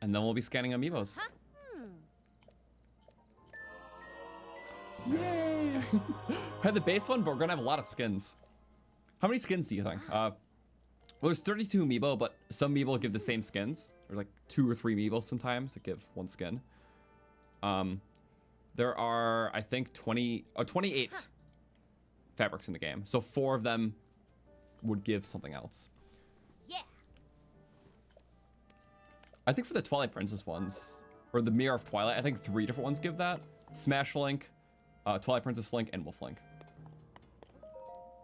and then we'll be scanning amiibos. Yay! I had the base one, but we're gonna have a lot of skins. How many skins do you think? Well, there's 32 amiibo, but some amiibo give the same skins. There's like 2 or 3 amiibos sometimes that give one skin. There are, I think, 28 fabrics in the game. So 4 of them would give something else. Yeah. I think for the Twilight Princess ones, or the Mirror of Twilight, I think 3 different ones give that. Smash Link, Twilight Princess Link, and Wolf Link.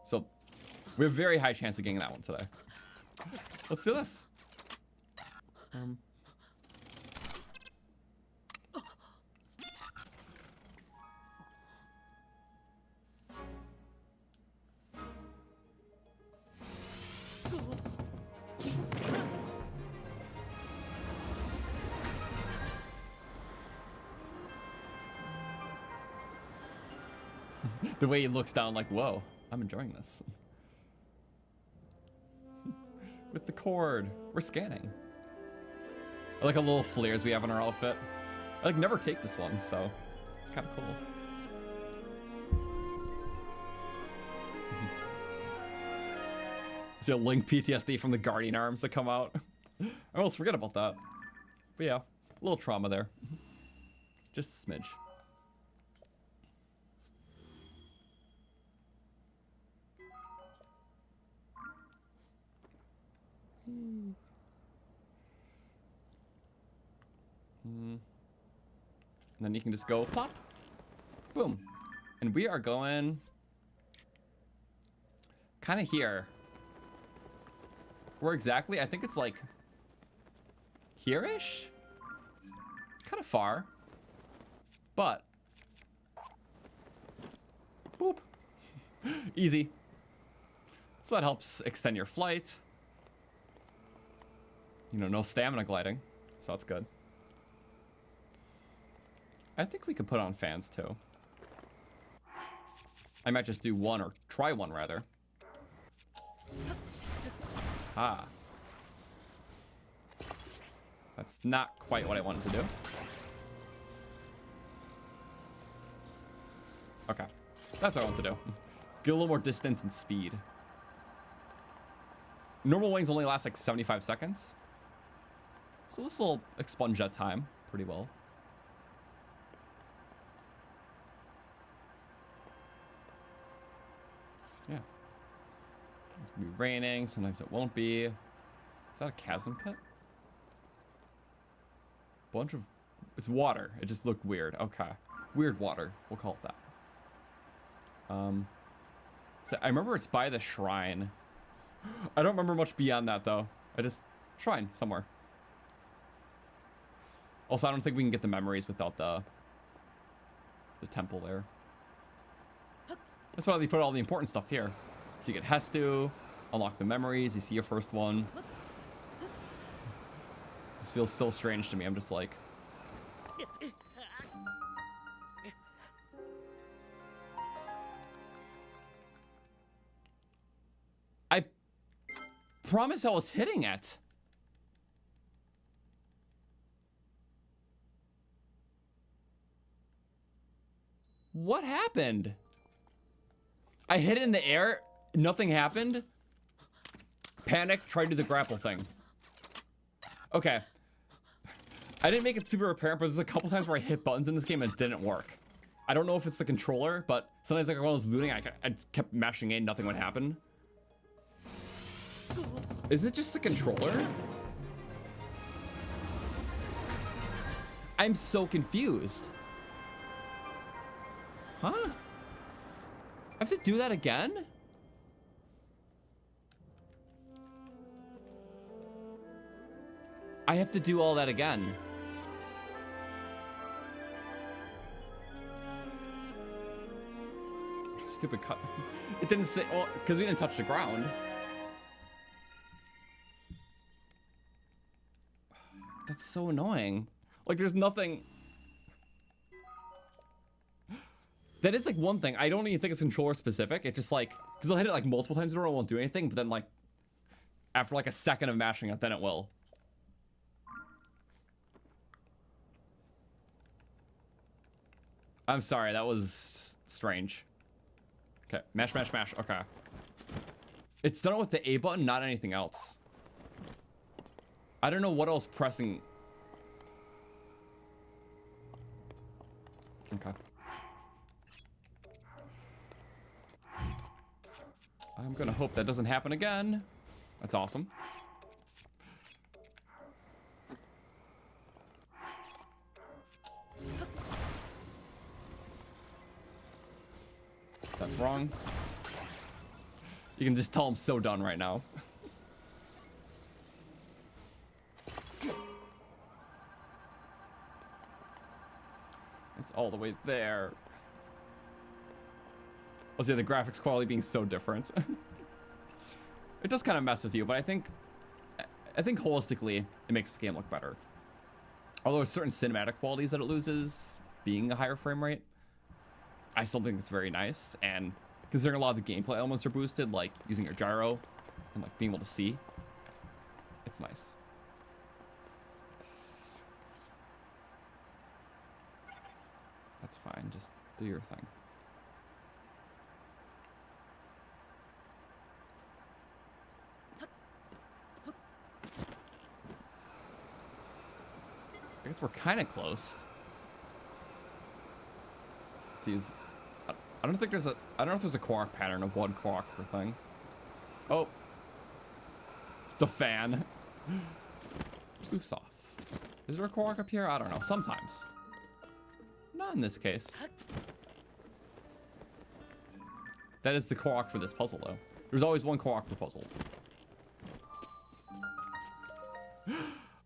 So we have a very high chance of getting that one today. Let's do this. The way he looks down like, whoa, I'm enjoying this. With the cord, we're scanning. I like a little flares we have on our outfit. I like never take this one, so it's kind of cool. See a Link PTSD from the Guardian arms that come out. I almost forget about that. But yeah, a little trauma there. Just a smidge. And then you can just go pop, boom, and we are going kind of here. Where exactly? I think it's like here-ish, kind of far, but boop, easy. So that helps extend your flight. You know, no stamina gliding, so that's good. I think we could put on fans too. I might just do one, or try one rather. Ah. That's not quite what I wanted to do. Okay, that's what I want to do. Get a little more distance and speed. Normal wings only last like 75 seconds. So this will expunge that time pretty well. Yeah. It's gonna be raining, sometimes it won't be. Is that a chasm pit? Bunch of, it's water. It just looked weird. Okay. Weird water. We'll call it that. So I remember it's by the shrine. I don't remember much beyond that though. I just, shrine somewhere. Also, I don't think we can get the memories without the temple there. That's why they put all the important stuff here. So you get Hestu, unlock the memories, you see your first one. This feels so strange to me. I'm just like... I promise I was hitting it. What happened? I hit it in the air, nothing happened. Panic, tried to do the grapple thing. Okay. I didn't make it super apparent, but there's a couple times where I hit buttons in this game and it didn't work. I don't know if it's the controller, but sometimes like when I was looting, I kept mashing in, nothing would happen. Is it just the controller? I'm so confused. Huh? I have to do that again? I have to do all that again. Stupid cut. It didn't say, well, because we didn't touch the ground. That's so annoying. Like, there's nothing. That is like one thing. I don't even think it's controller specific. It's just like, because I'll hit it like multiple times in a row, it won't do anything, but then like, after like a second of mashing it, then it will. I'm sorry, that was strange. Okay, mash, mash, mash, okay. It's done it with the A button, not anything else. I don't know what else pressing. Okay. I'm gonna hope that doesn't happen again. That's awesome. That's wrong. You can just tell I'm so done right now. It's all the way there. Let's see, the graphics quality being so different. It does kind of mess with you, but I think holistically it makes the game look better. Although there's certain cinematic qualities that it loses, being a higher frame rate, I still think it's very nice. And considering a lot of the gameplay elements are boosted, like using your gyro and like being able to see, it's nice. That's fine, just do your thing. I guess we're kind of close. See, I don't think there's a, I don't know if there's a Korok pattern of one Korok per thing. Oh. The fan. Poofs off. Is there a Korok up here? I don't know. Sometimes. Not in this case. That is the Korok for this puzzle, though. There's always one Korok per puzzle.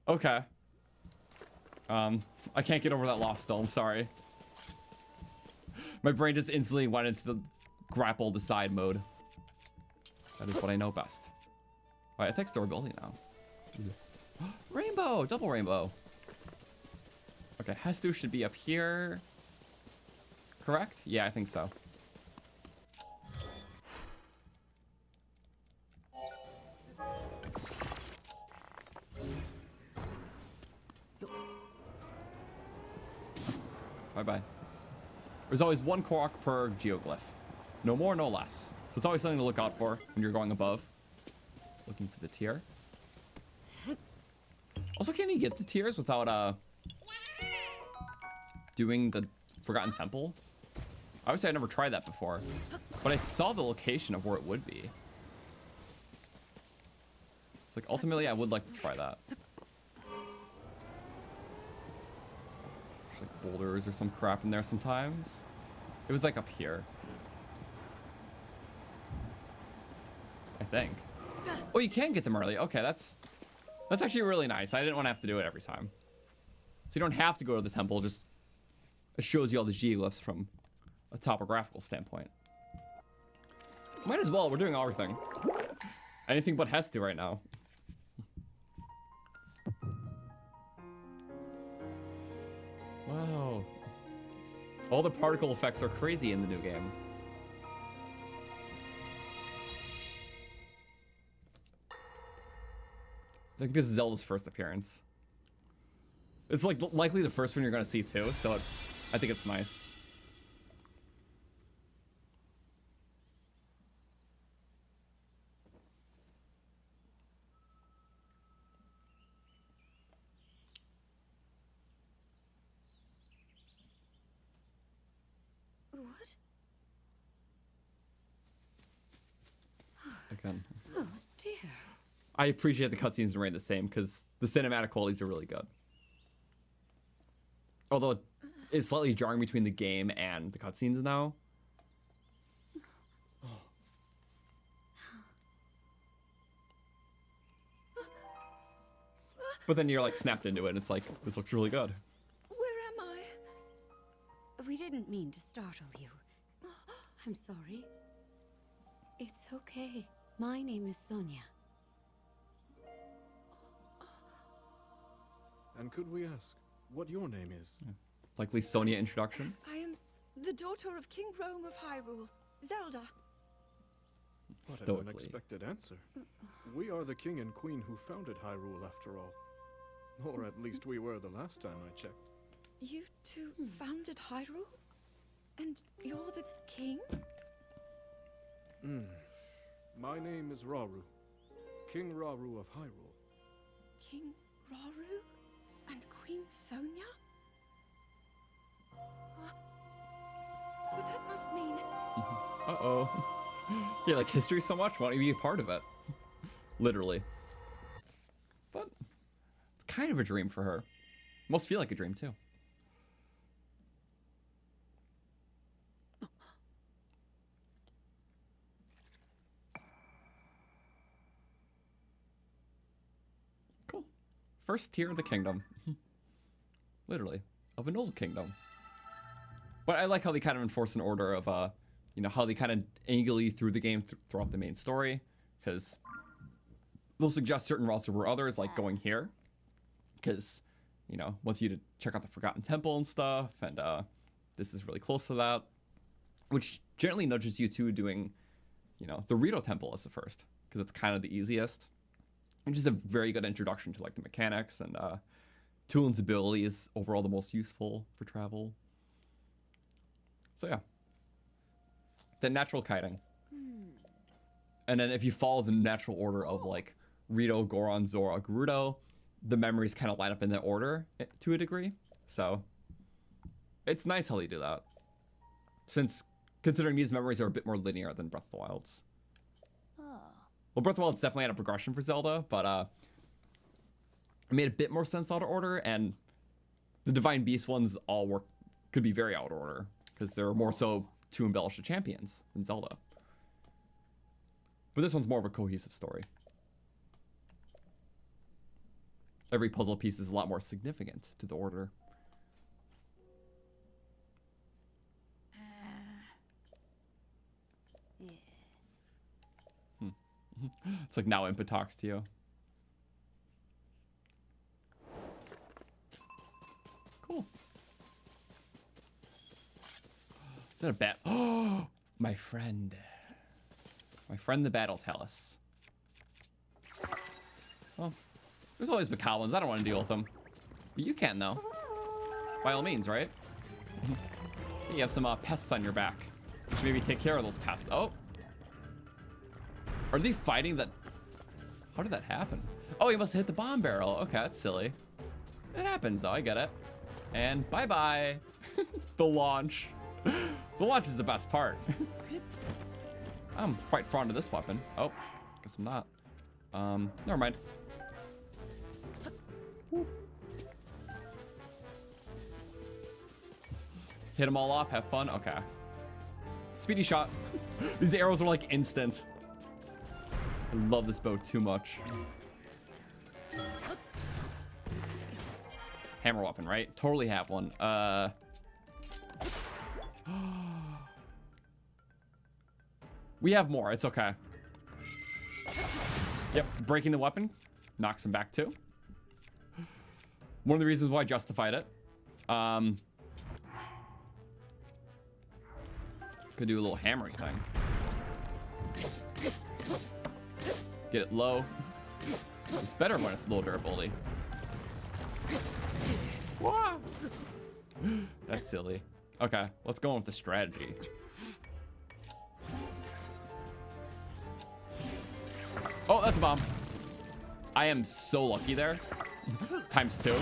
Okay. I can't get over that loss still. I'm sorry. My brain just instantly went into the grapple decide mode. That is what I know best. Alright, it takes durability now. Rainbow! Double rainbow. Okay, Hestu should be up here. Correct? Yeah, I think so. Bye-bye. There's always one Korok per geoglyph. No more, no less. So it's always something to look out for when you're going above. Looking for the tier. Also, can you get the tiers without doing the Forgotten Temple? Obviously, I never tried that before. But I saw the location of where it would be. It's like, ultimately, I would like to try that. Like boulders or some crap in there sometimes. It was like up here, I think. Oh, you can get them early. Okay, that's actually really nice. I didn't want to have to do it every time. So you don't have to go to the temple, just it shows you all the geoglyphs from a topographical standpoint. Might as well, we're doing everything. Anything but Hesty right now. Wow. All the particle effects are crazy in the new game. I think this is Zelda's first appearance. It's like likely the first one you're gonna see too, so I think it's nice. What? Again. Oh dear. I appreciate the cutscenes remain the same because the cinematic qualities are really good. Although it's slightly jarring between the game and the cutscenes now. But then you're like snapped into it and it's like, this looks really good. Where am I? We didn't mean to startle you. I'm sorry. It's okay. My name is Sonia. And could we ask what your name is? Likely Sonia introduction. I am the daughter of King Rome of Hyrule, Zelda. What an Stoically. unexpected answer. We are the king and queen who founded Hyrule after all. Or at least we were the last time I checked. You two founded Hyrule? And you're the king? My name is Rauru. King Rauru of Hyrule. King Rauru? And Queen Sonia? But that must mean... Uh-oh. Yeah, like history so much, why don't you be a part of it? Literally. But it's kind of a dream for her. Must feel like a dream too. Cool. First tier of the kingdom. Literally. Of an old kingdom. But I like how they kind of enforce an order of, you know, how they kind of angle you through the game throughout the main story. Because they'll suggest certain routes over others, like going here. Because, you know, wants you to check out the Forgotten Temple and stuff. And this is really close to that. Which generally nudges you to doing, you know, the Rito Temple as the first. Because it's kind of the easiest. And just a very good introduction to, like, the mechanics. And Tulin's ability is overall the most useful for travel. So yeah, the natural kiting. And then if you follow the natural order of like Rito, Goron, Zora, Gerudo, the memories kind of line up in that order to a degree. So it's nice how they do that. Since considering these memories are a bit more linear than Breath of the Wild's. Well, Breath of the Wild's definitely had a progression for Zelda, but it made a bit more sense out of order, and the Divine Beast ones all could be very out of order. Because they're more so to embellish the champions than Zelda. But this one's more of a cohesive story. Every puzzle piece is a lot more significant to the order. It's like now input talks to you. Cool. Is that a bat? Oh, my friend. My friend, the Battle Talus. Well, there's always Macaulans. I don't want to deal with them. But you can, though. By all means, right? You have some pests on your back. You should maybe take care of those pests. Oh. Are they fighting that? How did that happen? Oh, he must have hit the bomb barrel. Okay, that's silly. It happens, though. I get it. And bye-bye. The launch. The launch is the best part. I'm quite fond of this weapon. Oh, guess I'm not. Never mind. Hit them all off, have fun. Okay. Speedy shot. These arrows are like instant. I love this bow too much. hammer weapon, right? Totally have one. We have more. It's okay. Yep, breaking the weapon knocks him back too. One of the reasons why I justified it. Could do a little hammering thing. Get it low. It's better when it's low durability. Whoa! That's silly. Okay, let's go on with the strategy. Oh, that's a bomb. I am so lucky there. ×2.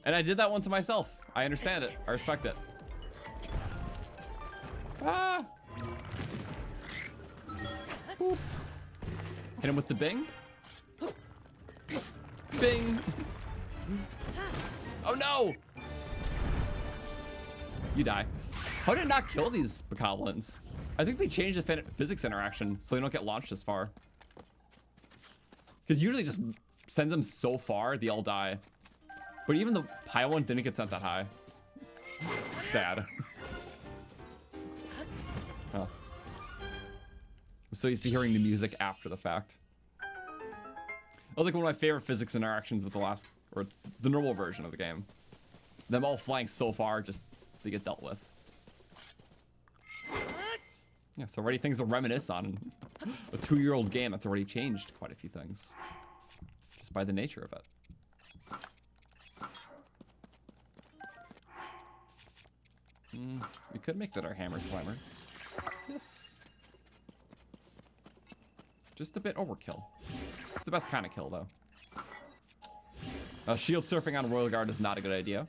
And I did that one to myself. I understand it. I respect it. Ah! Boop. Hit him with the bing. Bing. Oh no! You die. How did it not kill these bokoblins? I think they changed the physics interaction so they don't get launched as far. Because usually just sends them so far, they all die. But even the high one didn't get sent that high. Sad. Huh. I'm so used to hearing the music after the fact. That was like one of my favorite physics interactions with the last, or the normal version of the game. Them all flying so far just to get dealt with. Yeah, so already things to reminisce on. A 2-year-old game that's already changed quite a few things. Just by the nature of it. We could make that our hammer slammer. Yes. Just a bit overkill. It's the best kind of kill, though. Shield surfing on Royal Guard is not a good idea.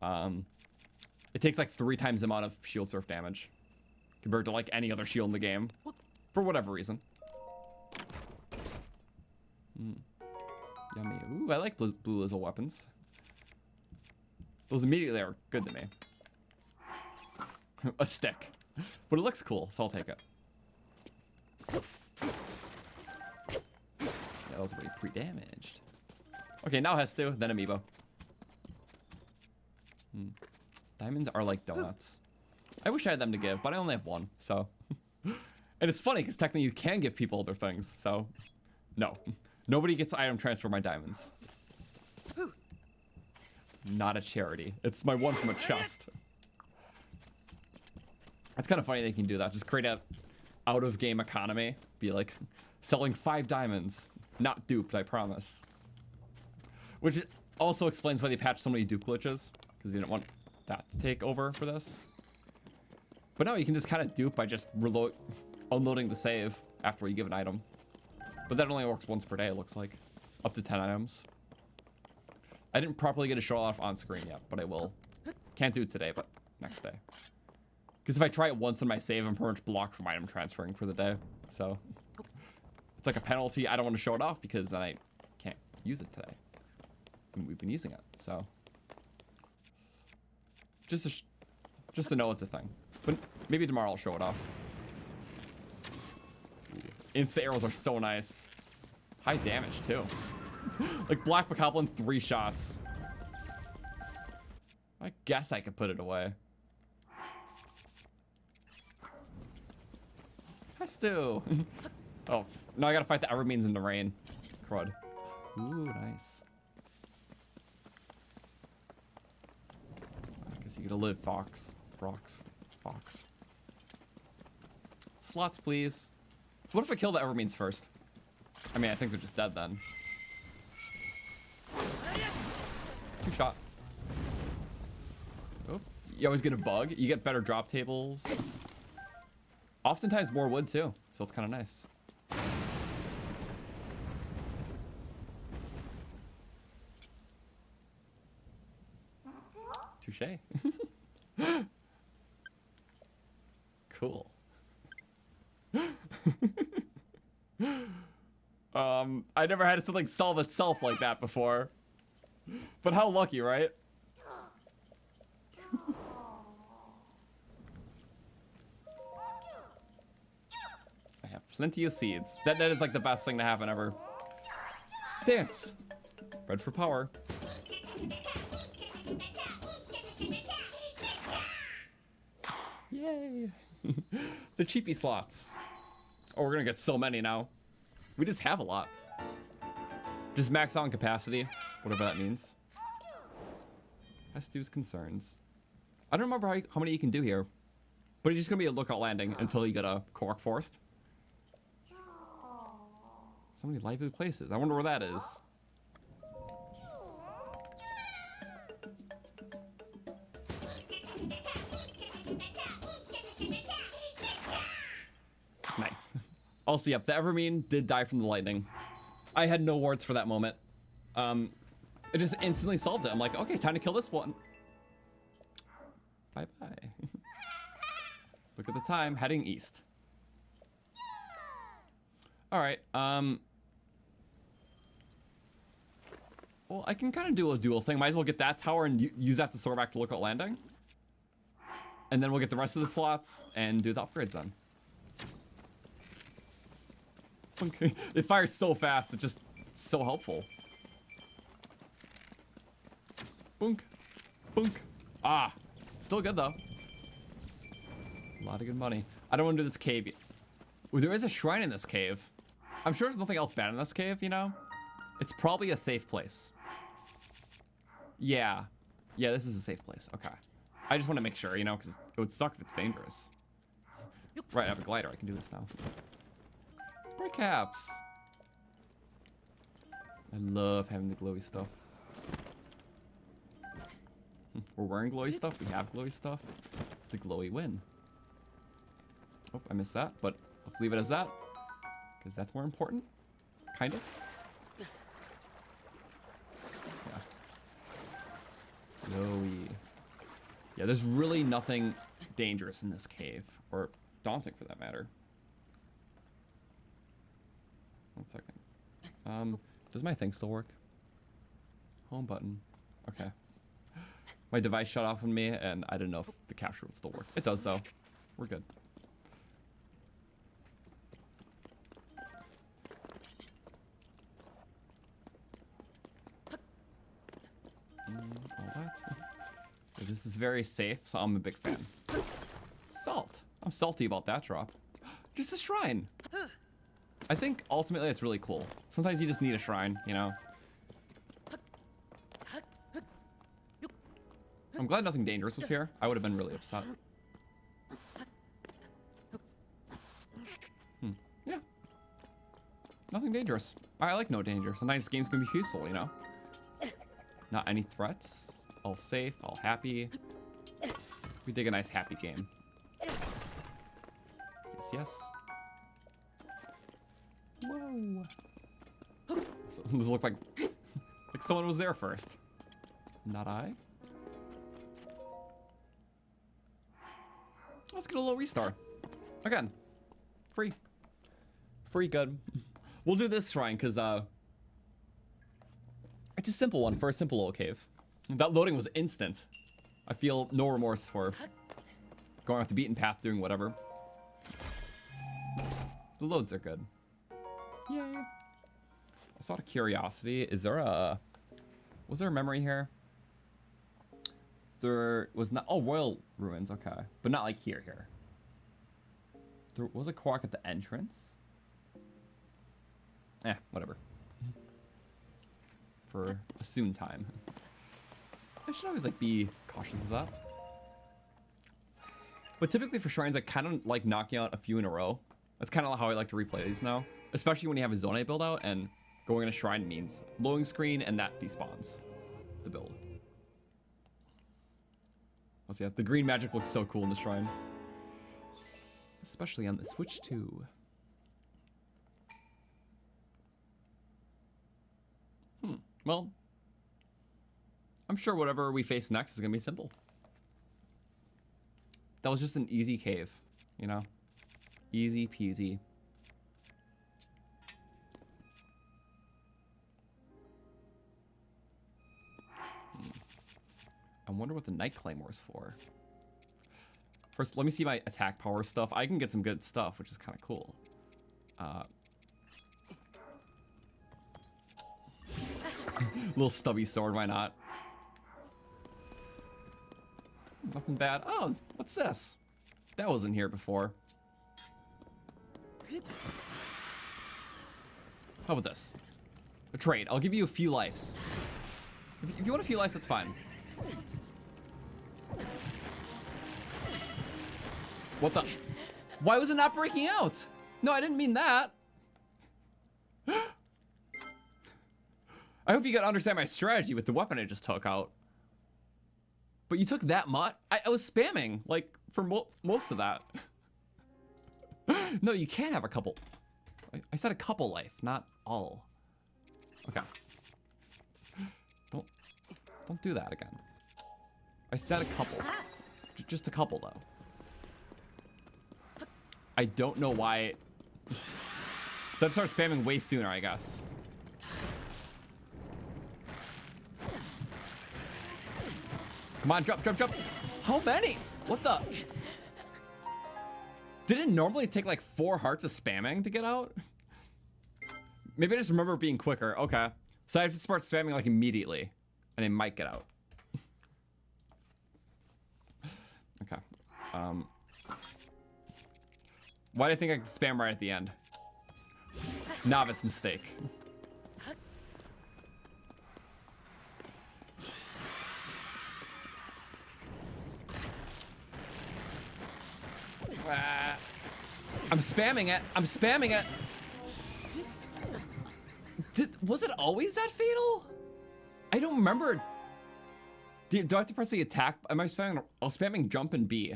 It takes like 3 times the amount of shield surf damage compared to like any other shield in the game, for whatever reason. Yummy. Ooh, I like blue Lizzle weapons. Those immediately are good to me. A stick. But it looks cool, so I'll take it. Yeah, that was already pre-damaged. Okay, now has to, then amiibo. Diamonds are like donuts. I wish I had them to give, but I only have one, so. And it's funny, because technically you can give people other things, so. No. Nobody gets item transfer my diamonds. Not a charity. It's my one from a chest. It's kind of funny they can do that. Just create a out-of-game economy. Be like, selling 5 diamonds. Not duped, I promise. Which also explains why they patched so many dupe glitches. Because they didn't want that to take over for this. But no, you can just kind of dupe by just unloading the save after you give an item. But that only works once per day, it looks like. Up to 10 items. I didn't properly get a show off on screen yet, but I will. Can't do it today, but next day. Because if I try it once in my save, I'm pretty much blocked from item transferring for the day. So it's like a penalty. I don't want to show it off because then I can't use it today. And we've been using it, so. Just to know it's a thing. But maybe tomorrow I'll show it off. Insta arrows are so nice. High damage too. Like Black Bokoblin, 3 shots. I guess I could put it away. Hi, Stu. Oh, no, I gotta fight the Evermeans in the rain. Crud. Ooh, nice. I guess you gotta live, Fox. Fox. Slots, please. What if I kill the Evermeans first? I mean, I think they're just dead then. 2 shot. Oh, you always get a bug. You get better drop tables. Oftentimes more wood too, so it's kind of nice. Touché. Cool. I never had something solve itself like that before. But how lucky, right? I have plenty of seeds. That is like the best thing to happen ever. Dance. Red for power. Yay. The cheapy slots. Oh, we're gonna get so many now. We just have a lot. Just max out on capacity, whatever that means. Stu's concerns. I don't remember how many you can do here, but it's just gonna be a lookout landing until you get a Korok Forest. So many lively places. I wonder where that is. Nice. Also, yep, the Evermean did die from the lightning. I had no wards for that moment. It just instantly solved it. I'm like, okay, time to kill this one. Bye-bye. Look at the time, heading east. All right, well, I can kind of do a dual thing. Might as well get that tower and use that to soar back to lookout landing. And then we'll get the rest of the slots and do the upgrades then. Okay. It fires so fast, it's just so helpful. Boonk. Boonk. Ah. Still good though. A lot of good money. I don't want to do this cave yet. Ooh, there is a shrine in this cave. I'm sure there's nothing else bad in this cave, you know? It's probably a safe place. Yeah. Yeah, this is a safe place. Okay. I just want to make sure, you know, because it would suck if it's dangerous. Right, I have a glider. I can do this now. Brick caps. I love having the glowy stuff. We're wearing glowy stuff. We have glowy stuff. It's a glowy win. Oh, I missed that, but let's leave it as that. Because that's more important. Kind of. Yeah. Glowy. Yeah, there's really nothing dangerous in this cave. Or daunting for that matter. 1 second. Does my thing still work? Home button. Okay. My device shut off on me, and I didn't know if the capture would still work. It does, though. We're good. All that. This is very safe, so I'm a big fan. Salt. I'm salty about that drop. Just a shrine. I think ultimately it's really cool. Sometimes you just need a shrine, you know? I'm glad nothing dangerous was here. I would have been really upset. Yeah. Nothing dangerous. I like no danger. Sometimes games can be peaceful, you know? Not any threats. All safe, all happy. We dig a nice happy game. Yes, yes. Whoa. So, this looked like someone was there first. Not I. Let's get a little restart. Again. Free. Free good. We'll do this shrine because it's a simple one for a simple little cave. That loading was instant. I feel no remorse for going off the beaten path, doing whatever. The loads are good. Yay. Just out of curiosity, is there a... Was there a memory here? There was not... Oh, Royal Ruins, okay. But not like here. There was a Korok at the entrance. Whatever. For a soon time. I should always like be cautious of that. But typically for shrines, I kind of like knocking out a few in a row. That's kind of how I like to replay these now. Especially when you have a zone A build out and going in a shrine means loading screen and that despawns the build. Let's see, the green magic looks so cool in the shrine. Especially on the Switch 2. Well, I'm sure whatever we face next is going to be simple. That was just an easy cave, you know? Easy peasy. I wonder what the Night Claymore's for. First, let me see my attack power stuff. I can get some good stuff, which is kind of cool. Little stubby sword, why not? Nothing bad. Oh, what's this? That wasn't here before. How about this? A trade. I'll give you a few lives. If you want a few lives, that's fine. What the? Why was it not breaking out? No, I didn't mean that. I hope you can understand my strategy with the weapon I just took out. But you took that much? I was spamming, like, for most of that. No, you can't have a couple. I said a couple life, not all. Okay. Don't do that again. I said a couple. Just a couple, though. I don't know why. So I'd start spamming way sooner, I guess. Come on, jump, jump, jump. How many? What the? Did it normally take like 4 hearts of spamming to get out? Maybe I just remember it being quicker. Okay. So I have to start spamming like immediately. And it might get out. Okay. Why do I think I can spam right at the end? Novice mistake. I'm spamming it. I'm spamming it. Was it always that fatal? I don't remember. Do I have to press the attack? Am I spamming? I'm spamming jump and B.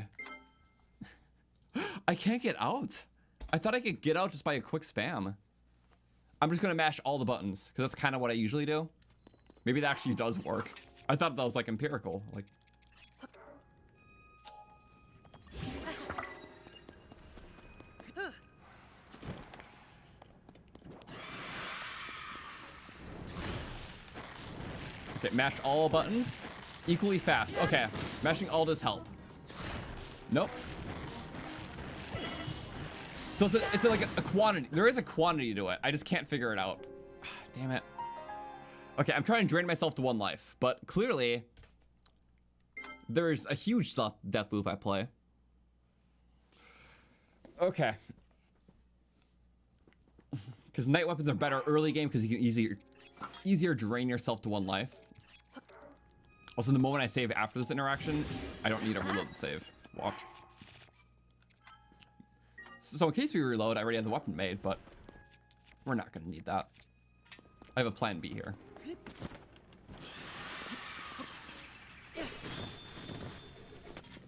I can't get out. I thought I could get out just by a quick spam. I'm just gonna mash all the buttons because that's kind of what I usually do. Maybe that actually does work. I thought that was like empirical. Like. Okay, mash all buttons equally fast. Okay, mashing all does help. Nope. So it's like a quantity. There is a quantity to it. I just can't figure it out. Damn it. Okay, I'm trying to drain myself to 1 life, but clearly there's a huge death loop I play. Okay. Because night weapons are better early game because you can easier drain yourself to 1 life. Also, the moment I save after this interaction, I don't need to reload the save. Watch. So in case we reload, I already have the weapon made, but we're not going to need that. I have a plan B here.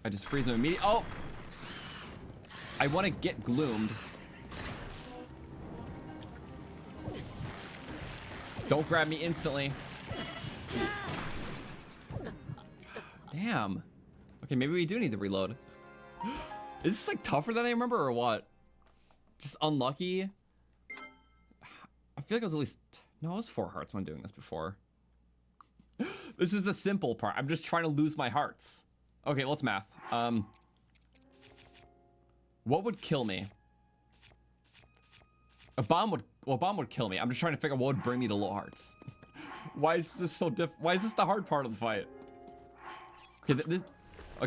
I just freeze him immediately. Oh! I want to get gloomed. Don't grab me instantly. Damn. Okay, maybe we do need to reload. Is this like tougher than I remember or what? Just unlucky? I feel like it was at least... No, it was 4 hearts when doing this before. This is a simple part. I'm just trying to lose my hearts. Okay, let's math. What would kill me? A bomb would kill me. I'm just trying to figure out what would bring me to low hearts. Why is this so why is this the hard part of the fight? Okay,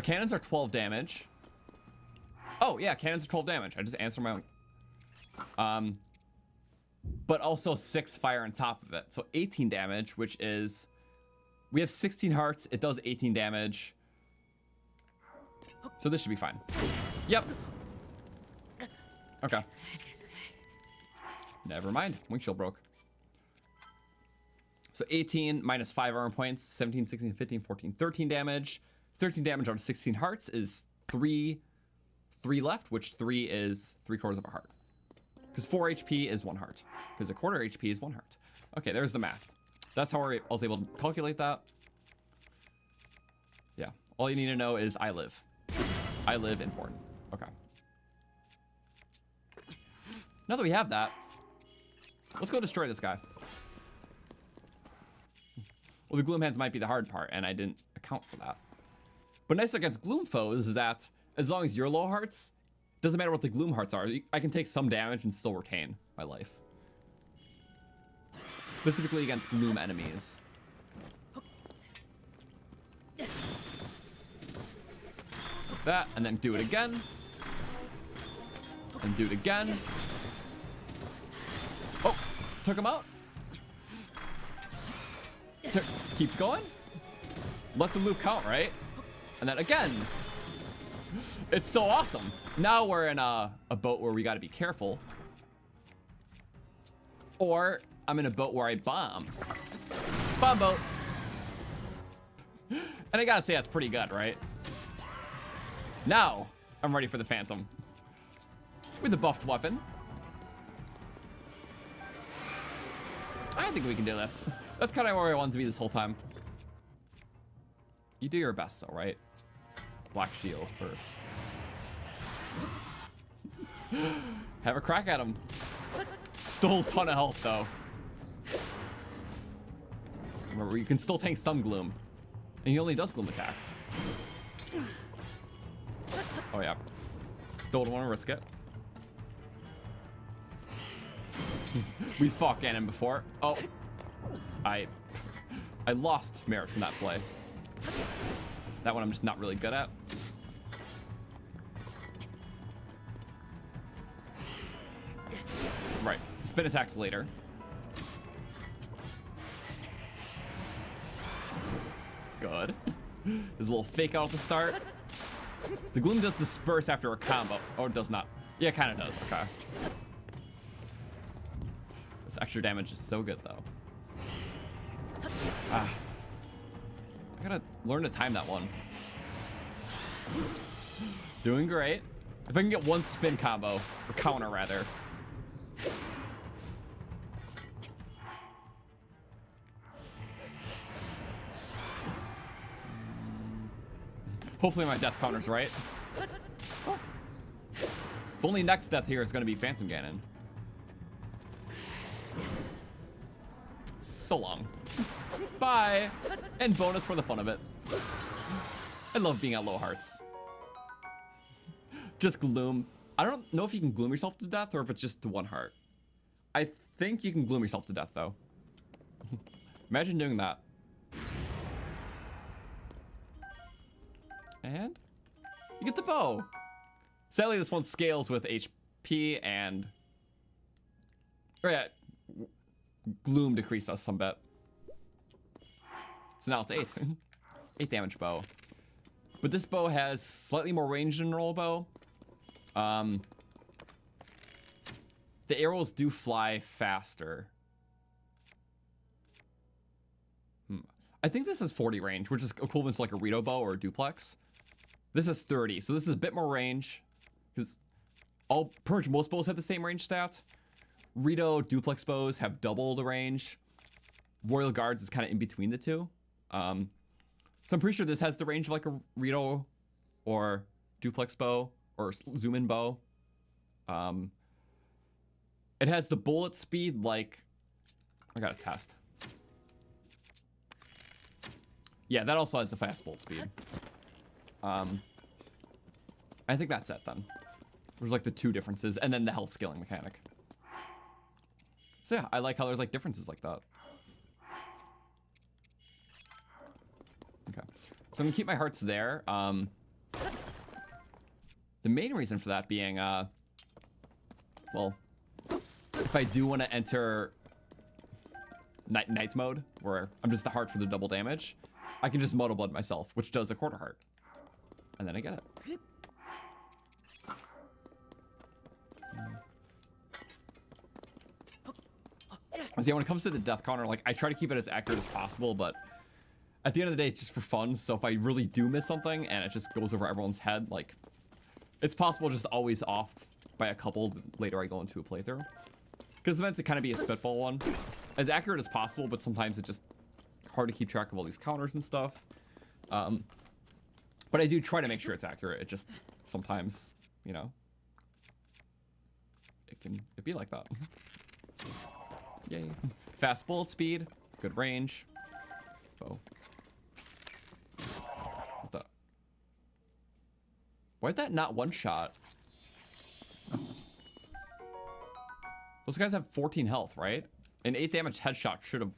cannons are 12 damage. Oh yeah, cannons are 12 damage. I just answered my own. But also 6 fire on top of it. So 18 damage, which is... We have 16 hearts. It does 18 damage. So this should be fine. Yep. Okay. Never mind. Windshield broke. So 18 minus 5 armor points. 17, 16, 15, 14, 13 damage. 13 damage on 16 hearts is 3 left, which 3 is 3/4 of a heart. Because 4 HP is 1 heart. Because 1/4 HP is 1 heart. Okay, there's the math. That's how I was able to calculate that. Yeah. All you need to know is I live. I live important. Okay. Now that we have that, let's go destroy this guy. Well, the gloom hands might be the hard part, and I didn't account for that. But nice against gloom foes is that as long as you're low hearts, doesn't matter what the gloom hearts are. I can take some damage and still retain my life. specifically against gloom enemies. Like that, and then do it again. And do it again. Oh, took him out. Keep going. Let the loop count, right? And then again. It's so awesome. Now we're in a boat where we got to be careful. Or I'm in a boat where I bomb. Bomb boat. And I gotta say, that's pretty good, right? Now, I'm ready for the Phantom. With the buffed weapon. I think we can do this. That's kind of where I wanted to be this whole time. You do your best, though, right? Black shield. Or... Have a crack at him. Stole a ton of health, though. Remember, you can still tank some gloom. And he only does gloom attacks. Oh, yeah. Still don't want to risk it. We fought Ganon before. Oh. I lost merit from that play. That one I'm just not really good at. Right. Spin attacks later. Good. There's a little fake out at the start. The gloom does disperse after a combo. Oh, it does not. Yeah, it kind of does. Okay. This extra damage is so good, though. Ah. I gotta learn to time that one. Doing great. If I can get one spin combo, or counter rather. Hopefully my death counter's right. Oh. The only next death here is gonna be Phantom Ganon. So long. Bye. And bonus for the fun of it. I love being at low hearts. Just gloom. I don't know if you can gloom yourself to death or if it's just to one heart. I think you can gloom yourself to death, though. Imagine doing that. And you get the bow. Sadly, this one scales with HP and... Oh, yeah. Gloom decreased us some bit. So now it's 8. 8 damage bow. But this bow has slightly more range than a normal bow. The arrows do fly faster. I think this is 40 range, which is equivalent to like a Rito bow or a duplex. This is 30, so this is a bit more range. Because pretty much most bows have the same range stat. Rito duplex bows have double the range. Royal Guards is kind of in between the two. So I'm pretty sure this has the range of like a Rito or duplex bow or zoom in bow. It has the bullet speed like... I gotta test. Yeah, that also has the fast bullet speed. I think that's it then. There's like the two differences and then the health scaling mechanic. So yeah, I like how there's like differences like that. Okay, so I'm gonna keep my hearts there. The main reason for that being, well, if I do want to enter night mode, where I'm just the heart for the double damage, I can just Moto Blood myself, which does a quarter heart. And then I get it. See, when it comes to the death counter, like, I try to keep it as accurate as possible, but at the end of the day, it's just for fun. So if I really do miss something and it just goes over everyone's head, like, it's possible just always off by a couple later I go into a playthrough. Because it's meant to kind of be a spitball one. As accurate as possible, but sometimes it's just hard to keep track of all these counters and stuff. But I do try to make sure it's accurate. It just sometimes, you know, it'd be like that. Yay. Fast bullet speed, good range. Oh. What the? Why'd that not one shot? Those guys have 14 health, right? An 8 damage headshot should have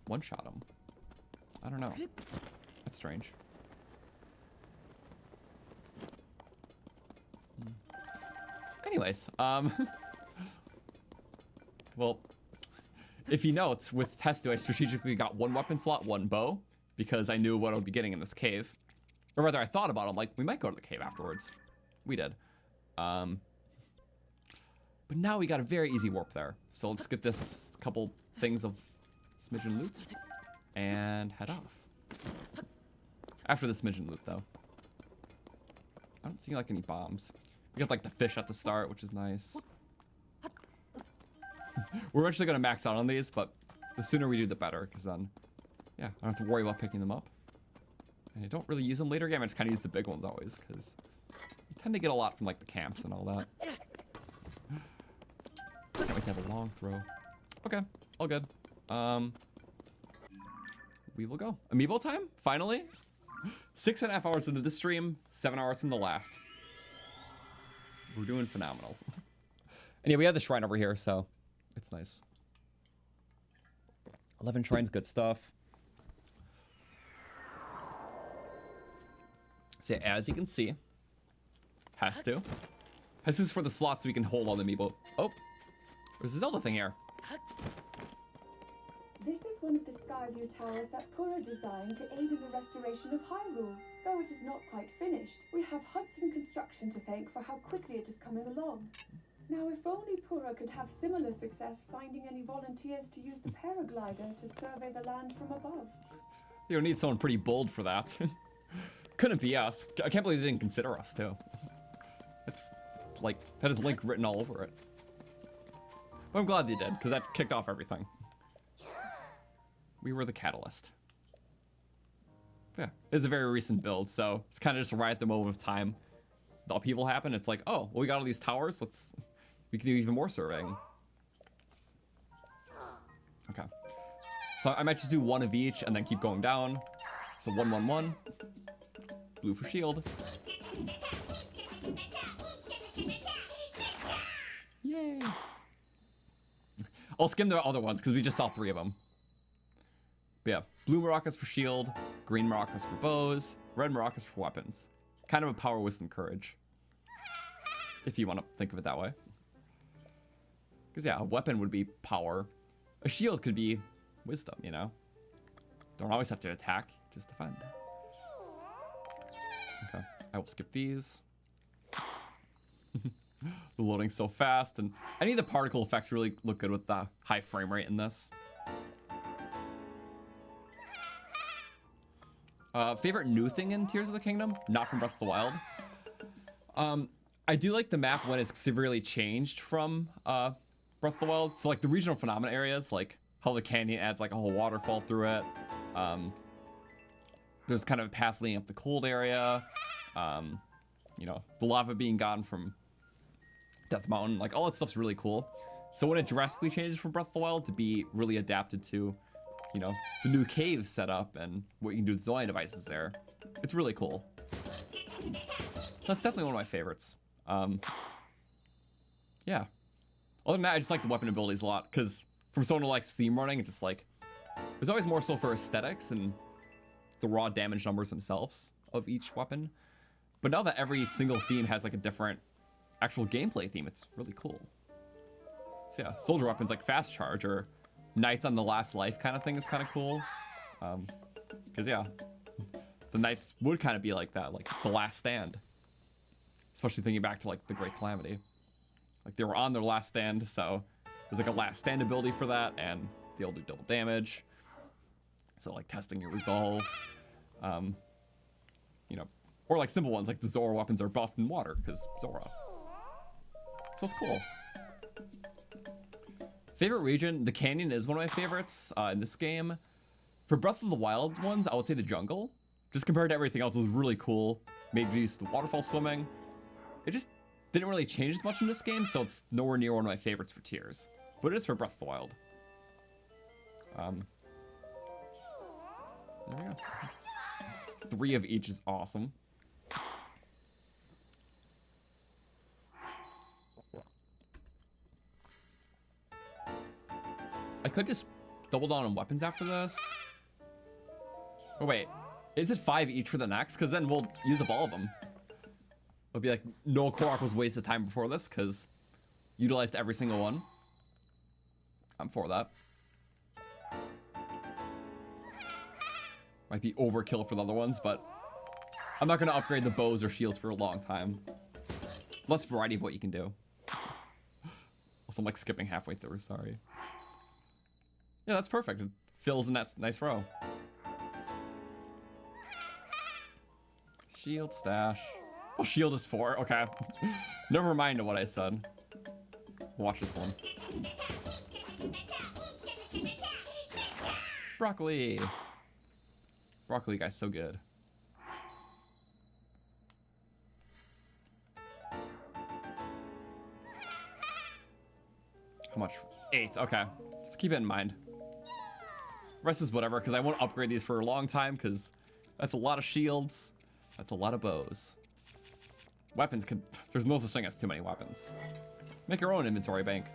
one-shot him. I don't know. That's strange. Anyways, well, if you note, with Testu, I strategically got 1 weapon slot, 1 bow, because I knew what I would be getting in this cave. Or rather, I thought about it. I'm like, we might go to the cave afterwards. We did. But now we got a very easy warp there. So let's get this couple things of smidgen loot and head off. After the smidgen loot, though. I don't see like any bombs. We got like the fish at the start, which is nice. We're actually gonna max out on these, but the sooner we do, the better, because then, yeah, I don't have to worry about picking them up. And I don't really use them later game. I just kind of use the big ones always, because you tend to get a lot from like the camps and all that. Can't wait to have a long throw. Okay, all good. We will go. Amiibo time, finally. 6.5 hours into this stream, 7 hours from the last. We're doing phenomenal. And yeah, we have the shrine over here, so it's nice. 11 shrines, good stuff. So yeah, as you can see, has to. This is for the slots so we can hold on the amiibo. Oh, there's a Zelda thing here. This is one of the Skyview towers that Pura designed to aid in the restoration of Hyrule. Though it is not quite finished, we have Hudson Construction to thank for how quickly it is coming along. Now, if only Pura could have similar success finding any volunteers to use the paraglider to survey the land from above. You need someone pretty bold for that. Couldn't be us. I can't believe they didn't consider us, too. It's like, that is Link written all over it. But I'm glad they did, because that kicked off everything. We were the catalyst. Yeah, it's a very recent build, so it's kind of just right at the moment of time. The upheaval happened. It's like, oh, well, we got all these towers. We can do even more surveying. Okay. So I might just do 1 of each and then keep going down. So 1, 1, 1. Blue for shield. Yay. I'll skim the other ones because we just saw 3 of them. But yeah, blue maracas for shield, green maracas for bows, red maracas for weapons. Kind of a power, wisdom, courage. If you want to think of it that way. Because yeah, a weapon would be power. A shield could be wisdom, you know? Don't always have to attack, just defend. Okay, I will skip these. The loading's so fast, and any of the particle effects really look good with the high frame rate in this. Favorite new thing in Tears of the Kingdom? Not from Breath of the Wild. I do like the map when it's severely changed from Breath of the Wild. So like the regional phenomena areas, like how the canyon adds like a whole waterfall through it. There's kind of a path leading up the cold area. You know, the lava being gone from Death Mountain, like all that stuff's really cool. So when it drastically changes from Breath of the Wild to be really adapted to, you know, the new cave setup and what you can do with Zoya devices there, it's really cool. So that's definitely one of my favorites. Yeah. Other than that, I just like the weapon abilities a lot, because from someone who likes theme running, it's just like, there's always more so for aesthetics and the raw damage numbers themselves of each weapon. But now that every single theme has like a different actual gameplay theme, it's really cool. So yeah, soldier weapons like fast charge or Knights on the Last Life kind of thing is kind of cool. Because yeah, the Knights would kind of be like that, like the last stand. Especially thinking back to like the Great Calamity. Like they were on their last stand, so there's like a last stand ability for that, and they'll do double damage. So like testing your resolve. You know, or like simple ones like the Zora weapons are buffed in water because Zora. So it's cool. Favorite region, the canyon is one of my favorites in this game. For Breath of the Wild ones, I would say the jungle. Just compared to everything else, it was really cool. Made use of the waterfall swimming. It just didn't really change as much in this game, so it's nowhere near one of my favorites for Tears. But it is for Breath of the Wild. There we go. 3 of each is awesome. could just double down on weapons after this. Oh wait, is it 5 each for the next? Because then we'll use up all of them. It'll be like no Korok was wasted time before this because utilized every single one. I'm for that. Might be overkill for the other ones, but I'm not gonna upgrade the bows or shields for a long time. Less variety of what you can do. Also, I'm like skipping halfway through, sorry. Yeah, that's perfect. It fills in that nice row. Shield stash. Oh, shield is 4, okay. Never mind what I said. Watch this one. Broccoli. Broccoli guy's so good. How much? 8, okay. Just keep it in mind. Rest is whatever, because I won't upgrade these for a long time, because that's a lot of shields. That's a lot of bows. Weapons could... There's no such thing as too many weapons. Make your own inventory bank.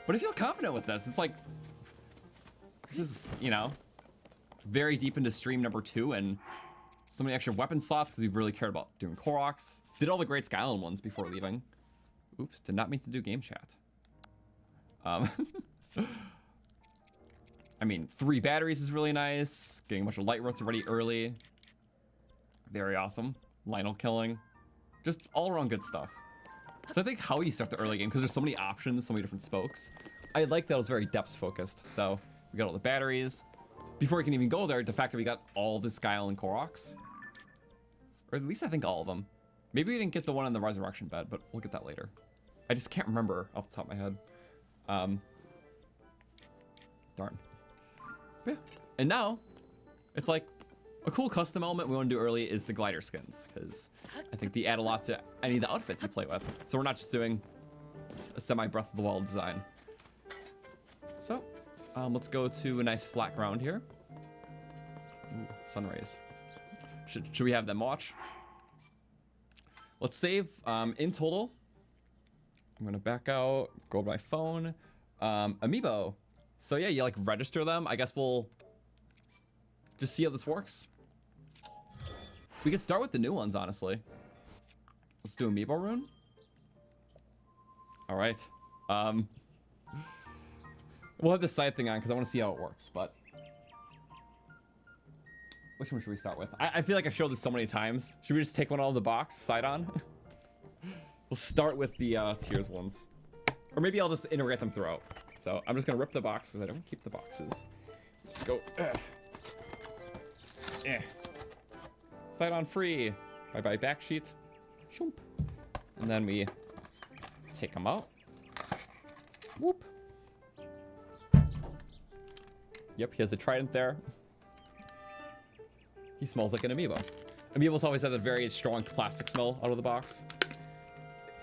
But I feel confident with this. It's like... This is, you know... very deep into stream number 2, and so many extra weapon slots, because we've really cared about doing Koroks. Did all the Great Skyland ones before leaving. Oops, did not mean to do game chat. I mean, 3 batteries is really nice. Getting a bunch of light roads already early. Very awesome. Lionel killing. Just all around good stuff. So I think how you start the early game, because there's so many options, so many different spokes. I like that it was very depth focused. So we got all the batteries. Before we can even go there, the fact that we got all the Sky Island Koroks. Or at least I think all of them. Maybe we didn't get the one on the resurrection bed, but we'll get that later. I just can't remember off the top of my head. Darn. But yeah. And now, it's like a cool custom element we want to do early is the glider skins, because I think they add a lot to any of the outfits you play with. So we're not just doing a semi-Breath of the Wild design. So, let's go to a nice flat ground here. Ooh, sun rays. Should we have them watch? Let's save. In total, I'm gonna back out, go to my phone. Amiibo. So yeah, you like register them. I guess we'll just see how this works. We could start with the new ones, honestly. Let's do Amiibo rune. All right. We'll have this side thing on because I want to see how it works, but which one should we start with? I feel like I've showed this so many times. Should we just take one out of the box, side on? We'll start with the tiers ones. Or maybe I'll just integrate them throughout. So I'm just going to rip the box because I don't keep the boxes. Let's go. Side on free. Bye-bye back sheet. Shoomp. And then we take them out. Whoop. Yep, he has a trident there. He smells like an amiibo. Amiibos always have a very strong plastic smell out of the box.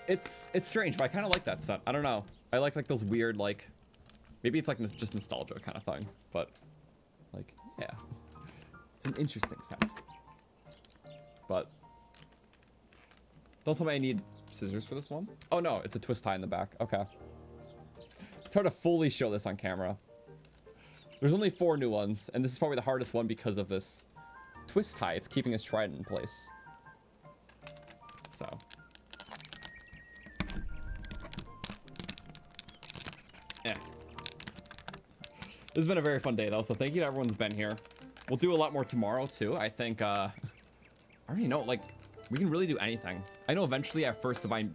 It's strange, but I kind of like that scent. I don't know. I like those weird, like, maybe it's like just nostalgia kind of thing, but like, yeah, it's an interesting scent. But don't tell me I need scissors for this one. Oh no, it's a twist tie in the back. Okay. It's hard to fully show this on camera. There's only 4 new ones, and this is probably the hardest one because of this twist tie. It's keeping his trident in place. So. Yeah. This has been a very fun day, though, so thank you to everyone who's been here. We'll do a lot more tomorrow, too. I think, I already know, like, we can really do anything. I know eventually at first Divine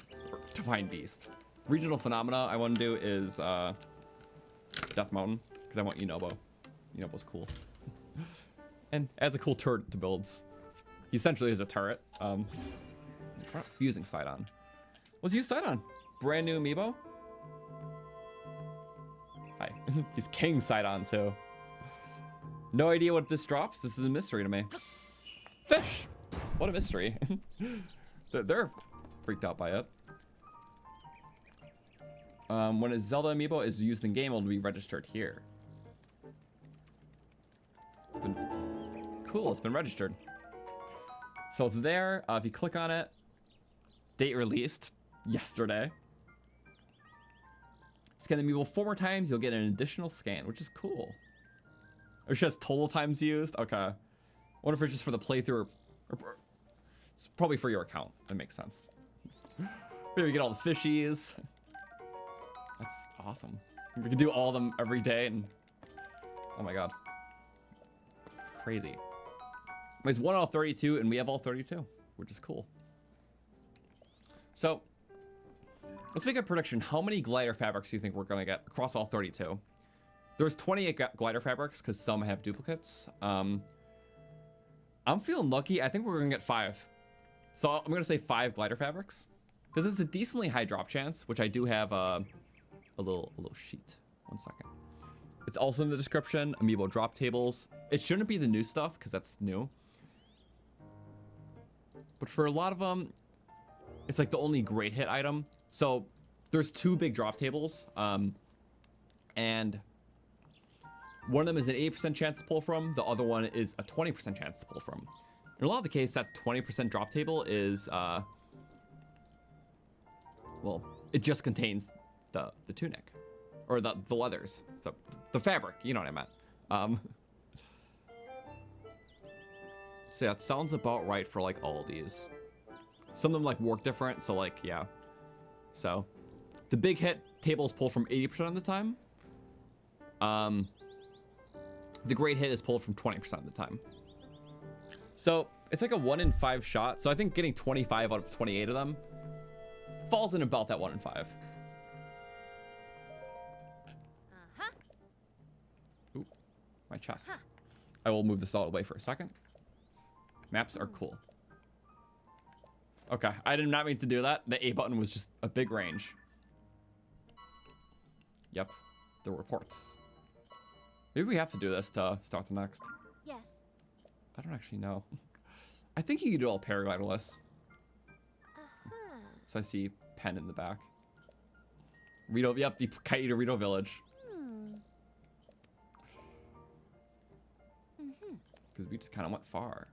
Beast. Regional Phenomena I want to do is, Death Mountain. I want Yunobo. Yunobo's cool. And adds a cool turret to builds. He essentially is a turret. We're not fusing Sidon. Let's use Sidon. Brand new amiibo. Hi. He's King Sidon too. No idea what this drops. This is a mystery to me. Fish. What a mystery. They're freaked out by it. When a Zelda amiibo is used in game, it will be registered here. Cool, it's been registered. So it's there. If you click on it, date released yesterday. Scan the amiibo 4 more times, you'll get an additional scan, which is cool. Or it's just total times used? Okay. I wonder if it's just for the playthrough or it's probably for your account. That makes sense. Maybe we get all the fishies. That's awesome. We can do all of them every day and oh my god. It's crazy. It's 1 out of 32 and we have all 32, which is cool. So let's make a prediction. How many glider fabrics do you think we're gonna get across all 32? There's 28 glider fabrics because some have duplicates. I'm feeling lucky. I think we're gonna get 5. So I'm gonna say 5 glider fabrics because it's a decently high drop chance, which I do have a little sheet. 1 second. It's also in the description. Amiibo drop tables. It shouldn't be the new stuff because that's new. But for a lot of them, it's like the only great hit item. So there's 2 big drop tables, and one of them is an 80% chance to pull from. The other one is a 20% chance to pull from. In a lot of the case, that 20% drop table is, well, it just contains the tunic, or the leathers. So the fabric, you know what I meant. So yeah, it sounds about right for like all of these. Some of them like work different, so like, yeah. So the big hit tables pull from 80% of the time. The great hit is pulled from 20% of the time. So it's like a 1 in 5 shot. So I think getting 25 out of 28 of them falls in about that 1 in 5. Ooh, my chest. I will move this all away for a second. Maps are cool. Okay, I did not mean to do that. The A button was just a big range. Yep, the reports. Maybe we have to do this to start the next. Yes. I don't actually know. I think you can do all paragliderless. So I see pen in the back. Rito, yep, the Kite Eater Rito Village. Because we just kind of went far.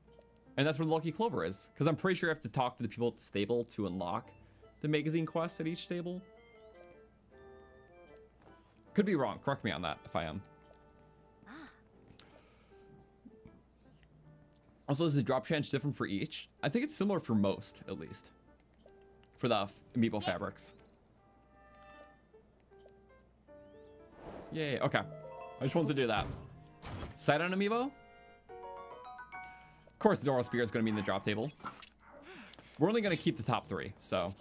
And that's where the Lucky Clover is. Because I'm pretty sure you have to talk to the people at the stable to unlock the magazine quest at each stable. Could be wrong. Correct me on that if I am. Also, is the drop chance different for each? I think it's similar for most, at least. For the amiibo fabrics. Yay, okay. I just wanted to do that. Sight on amiibo? Of course, Zoro Spear is going to be in the drop table. We're only going to keep the top 3, so.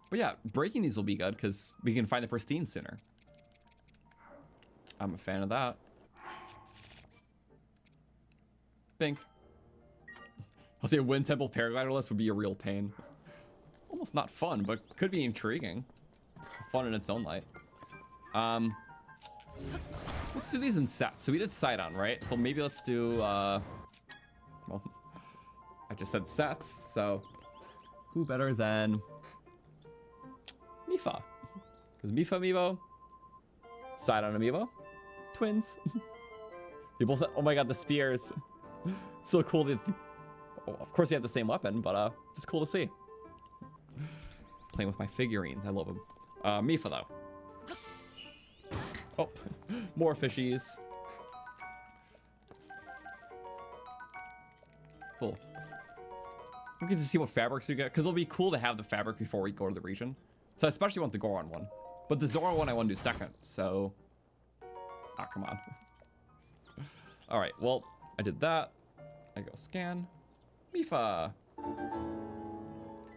But yeah, breaking these will be good because we can find the pristine sooner. I'm a fan of that. Bink. I'll say a Wind Temple paragliderless would be a real pain. Almost not fun, but could be intriguing. Fun in its own light. Let's do these in sets. So we did Sidon, right? So maybe let's do, well, I just said sets, so who better than Mifa? Because Mifa amiibo, Sidon amiibo, twins. They both, oh my god, the spears. So cool that, oh, of course, they have the same weapon, but just cool to see. Playing with my figurines, I love them. Mifa though. Oh, more fishies. Cool. We get to see what fabrics you get, because it'll be cool to have the fabric before we go to the region. So I especially want the Goron one, but the Zoro one I want to do second. So, come on. All right, well, I did that. I go scan. Mifa.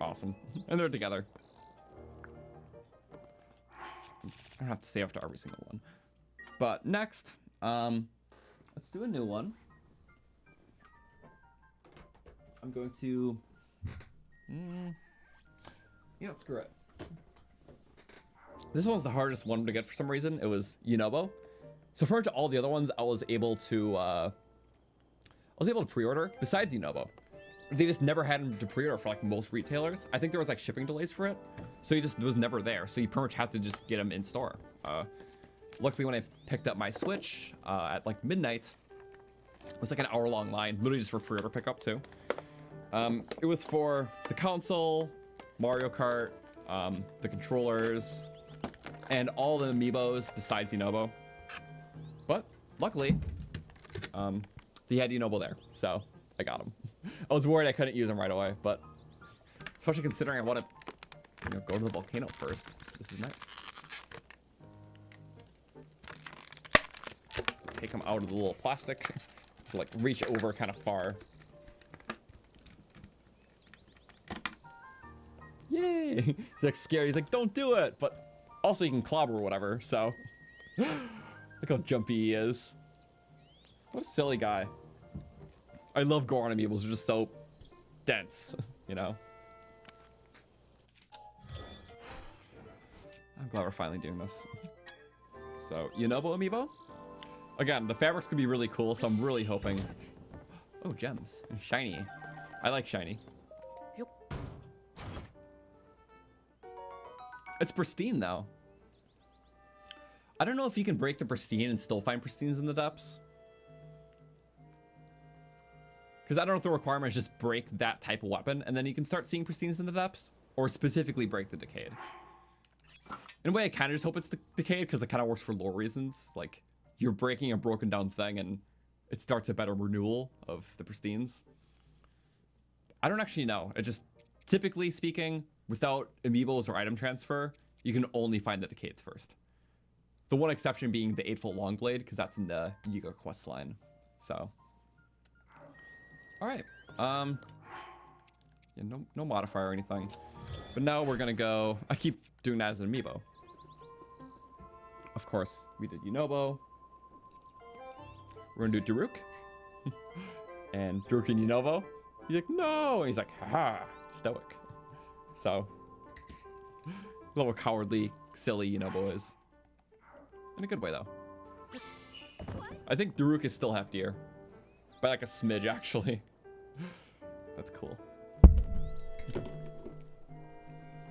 Awesome. And they're together. I don't have to save after every single one. But next, let's do a new one. I'm going to, you know, screw it. This one's the hardest one to get for some reason. It was Yunobo. So compared to all the other ones, I was able to pre-order. Besides Yunobo, they just never had him to pre-order for like most retailers. I think there was like shipping delays for it, so he just was never there. So you pretty much had to just get him in store. Luckily, when I picked up my Switch at like midnight, it was like an hour-long line, literally just for pre-order pickup too. It was for the console, Mario Kart, the controllers, and all the amiibos besides Yunobo. But luckily, he had Yunobo there, so I got him. I was worried I couldn't use him right away, but especially considering I want to, go to the volcano first. This is nice. Take him out of the little plastic, to, like reach over kind of far. Yay! He's like scared. He's like, don't do it, but also you can clobber or whatever. So look how jumpy he is. What a silly guy. I love Goron amiibos. They're just so dense, you know? I'm glad we're finally doing this. So, Yunobo amiibo? Again, the fabrics could be really cool, so I'm really hoping... Oh, gems. Shiny. I like shiny. Yep. It's pristine, though. I don't know if you can break the pristine and still find pristines in the depths. Because I don't know if the requirement is just break that type of weapon, and then you can start seeing pristines in the depths, or specifically break the decayed. In a way, I kind of just hope it's decayed, because it kind of works for lore reasons. Like, you're breaking a broken down thing, and it starts a better renewal of the pristines. I don't actually know. It just, typically speaking, without amiibos or item transfer, you can only find the decayeds first. The one exception being the 8-foot long blade, because that's in the Yiga quest line. So... Alright, yeah, no modifier or anything. But now we're gonna go, I keep doing that as an amiibo. Of course, we did Yunobo. We're gonna do Daruk. And Daruk and Yunobo. He's like, no! And he's like, haha, stoic. So, a little cowardly, silly Yunobo is. In a good way, though. I think Daruk is still half deer. By like a smidge, actually. That's cool.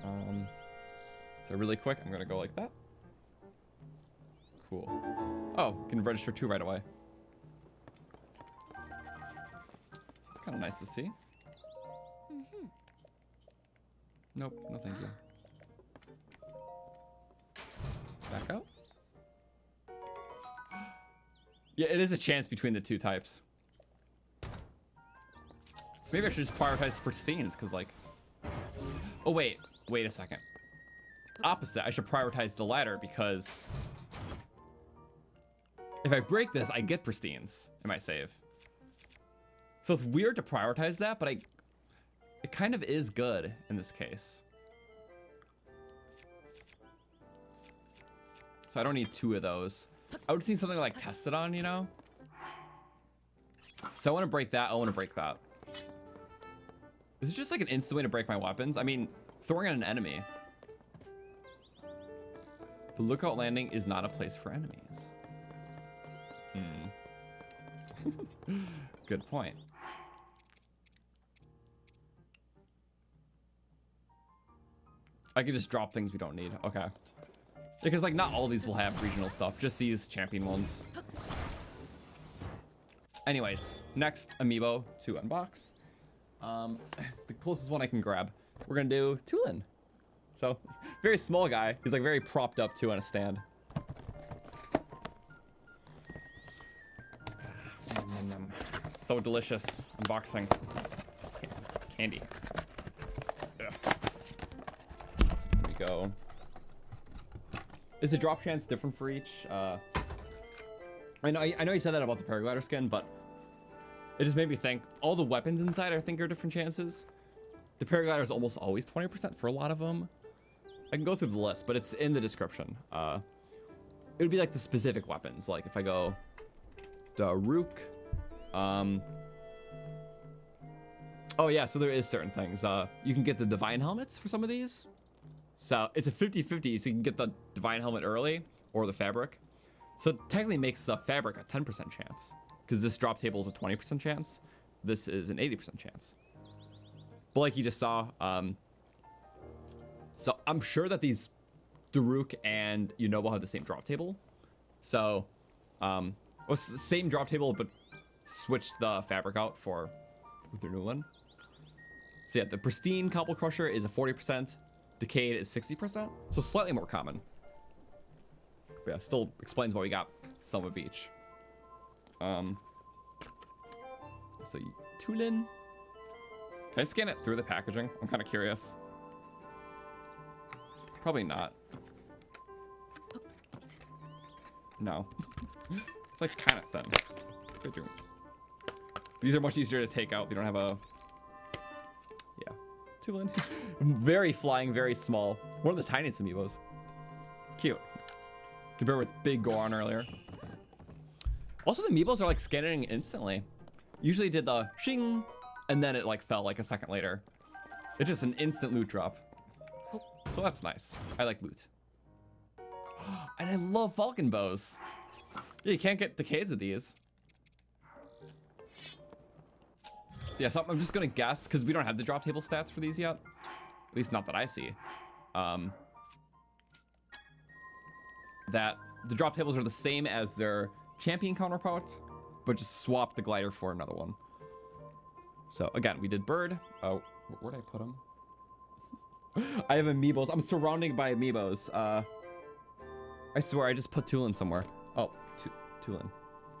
So really quick, I'm gonna go like that. Cool. Oh, can register 2 right away. It's kind of nice to see. Nope, no thank you. Back out. Yeah, it is a chance between the 2 types. So maybe I should just prioritize pristines, because like... Oh, wait a second. Opposite, I should prioritize the latter, because... If I break this, I get pristines in my save. So it's weird to prioritize that, but it kind of is good in this case. So I don't need 2 of those. I would see something to like test it on, you know? So I want to break that, I want to break that. Is it just like an instant way to break my weapons? I mean, throwing at an enemy. The lookout landing is not a place for enemies. Good point. I could just drop things we don't need. Okay. Because like not all these will have regional stuff, just these champion ones. Anyways, next amiibo to unbox. It's the closest one I can grab. We're gonna do Tulin. So, very small guy. He's like very propped up too on a stand. So delicious. Unboxing. Candy. Ugh. There we go. Is the drop chance different for each? I know you said that about the paraglider skin, but it just made me think all the weapons inside I think are different chances. The paraglider is almost always 20% for a lot of them. I can go through the list, but it's in the description. It would be like the specific weapons. Like if I go Daruk. Oh yeah, so there is certain things. You can get the divine helmets for some of these. So it's a 50-50, so you can get the divine helmet early or the fabric. So it technically makes the fabric a 10% chance. Because this drop table is a 20% chance. This is an 80% chance. But like you just saw, so I'm sure that these Daruk and Yunobo have the same drop table. So, well, same drop table, but switch the fabric out for their new one. So yeah, the pristine Cobble Crusher is a 40%. Decayed is 60%, so slightly more common. But yeah, still explains why we got some of each. So Tulin. Can I scan it through the packaging? I'm kind of curious. Probably not. No. It's like kind of thin. These are much easier to take out. They don't have a... Yeah. Tulin. Very flying, very small. One of the tiniest amiibos. It's cute. Compared with Big Goron earlier. Also, the amiibos are like scanning instantly. Usually did the shing, and then it like fell like a second later. It's just an instant loot drop. So that's nice. I like loot. And I love falcon bows. Yeah, you can't get decades of these. So yeah, so I'm just gonna guess, because we don't have the drop table stats for these yet. At least not that I see. That the drop tables are the same as their champion counterpart, but just swap the glider for another one. So again, we did bird. Oh, where'd I put him? I have amiibos. I'm surrounded by amiibos. I swear I just put Tulin somewhere. Oh, Tulin.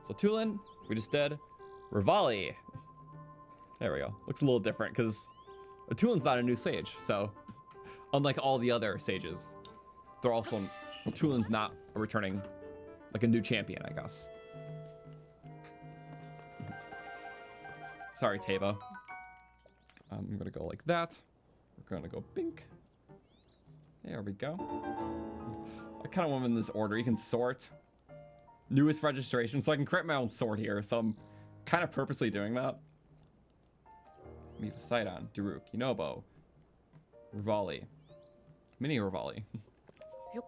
So Tulin, we just did. Rivali. There we go. Looks a little different because Tulin's not a new sage. So unlike all the other sages, they're also, well, Tulin's not a returning, like a new champion, I guess. Sorry, Taba. I'm gonna go like that. We're gonna go bink. There we go. I kind of want them in this order. You can sort. Newest registration, so I can create my own sort here. So I'm kind of purposely doing that. Miva Sidon, Daruk, Yunobo, Rivali, Mini Rivali. Yep.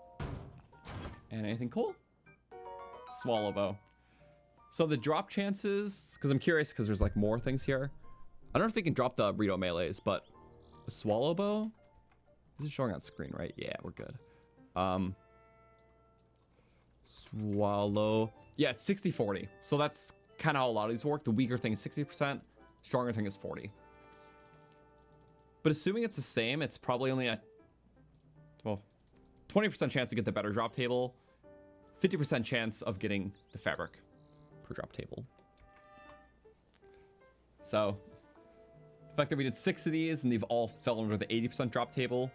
And anything cool? Swallowbow. So the drop chances, because I'm curious, because there's like more things here. I don't know if they can drop the Rito melees, but a Swallowbow? This is showing on screen, right? Yeah, we're good. Swallow. Yeah, it's 60-40. So that's kind of how a lot of these work. The weaker thing is 60%, stronger thing is 40. But assuming it's the same, it's probably only a 20% chance to get the better drop table, 50% chance of getting the fabric per drop table. So the fact that we did 6 of these and they've all fell under the 80% drop table,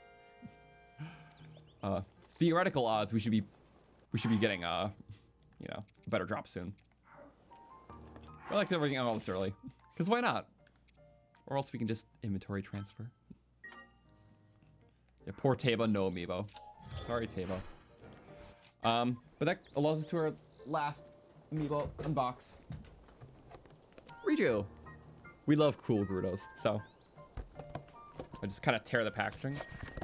theoretical odds we should be getting you know, a better drop soon. I like that we're getting all this early, because why not? Or else we can just inventory transfer. Yeah, poor Taba, no amiibo. Sorry, Taba. But that allows us to our last amiibo unbox. Riju. We love cool Gerudos, so I just kind of tear the packaging.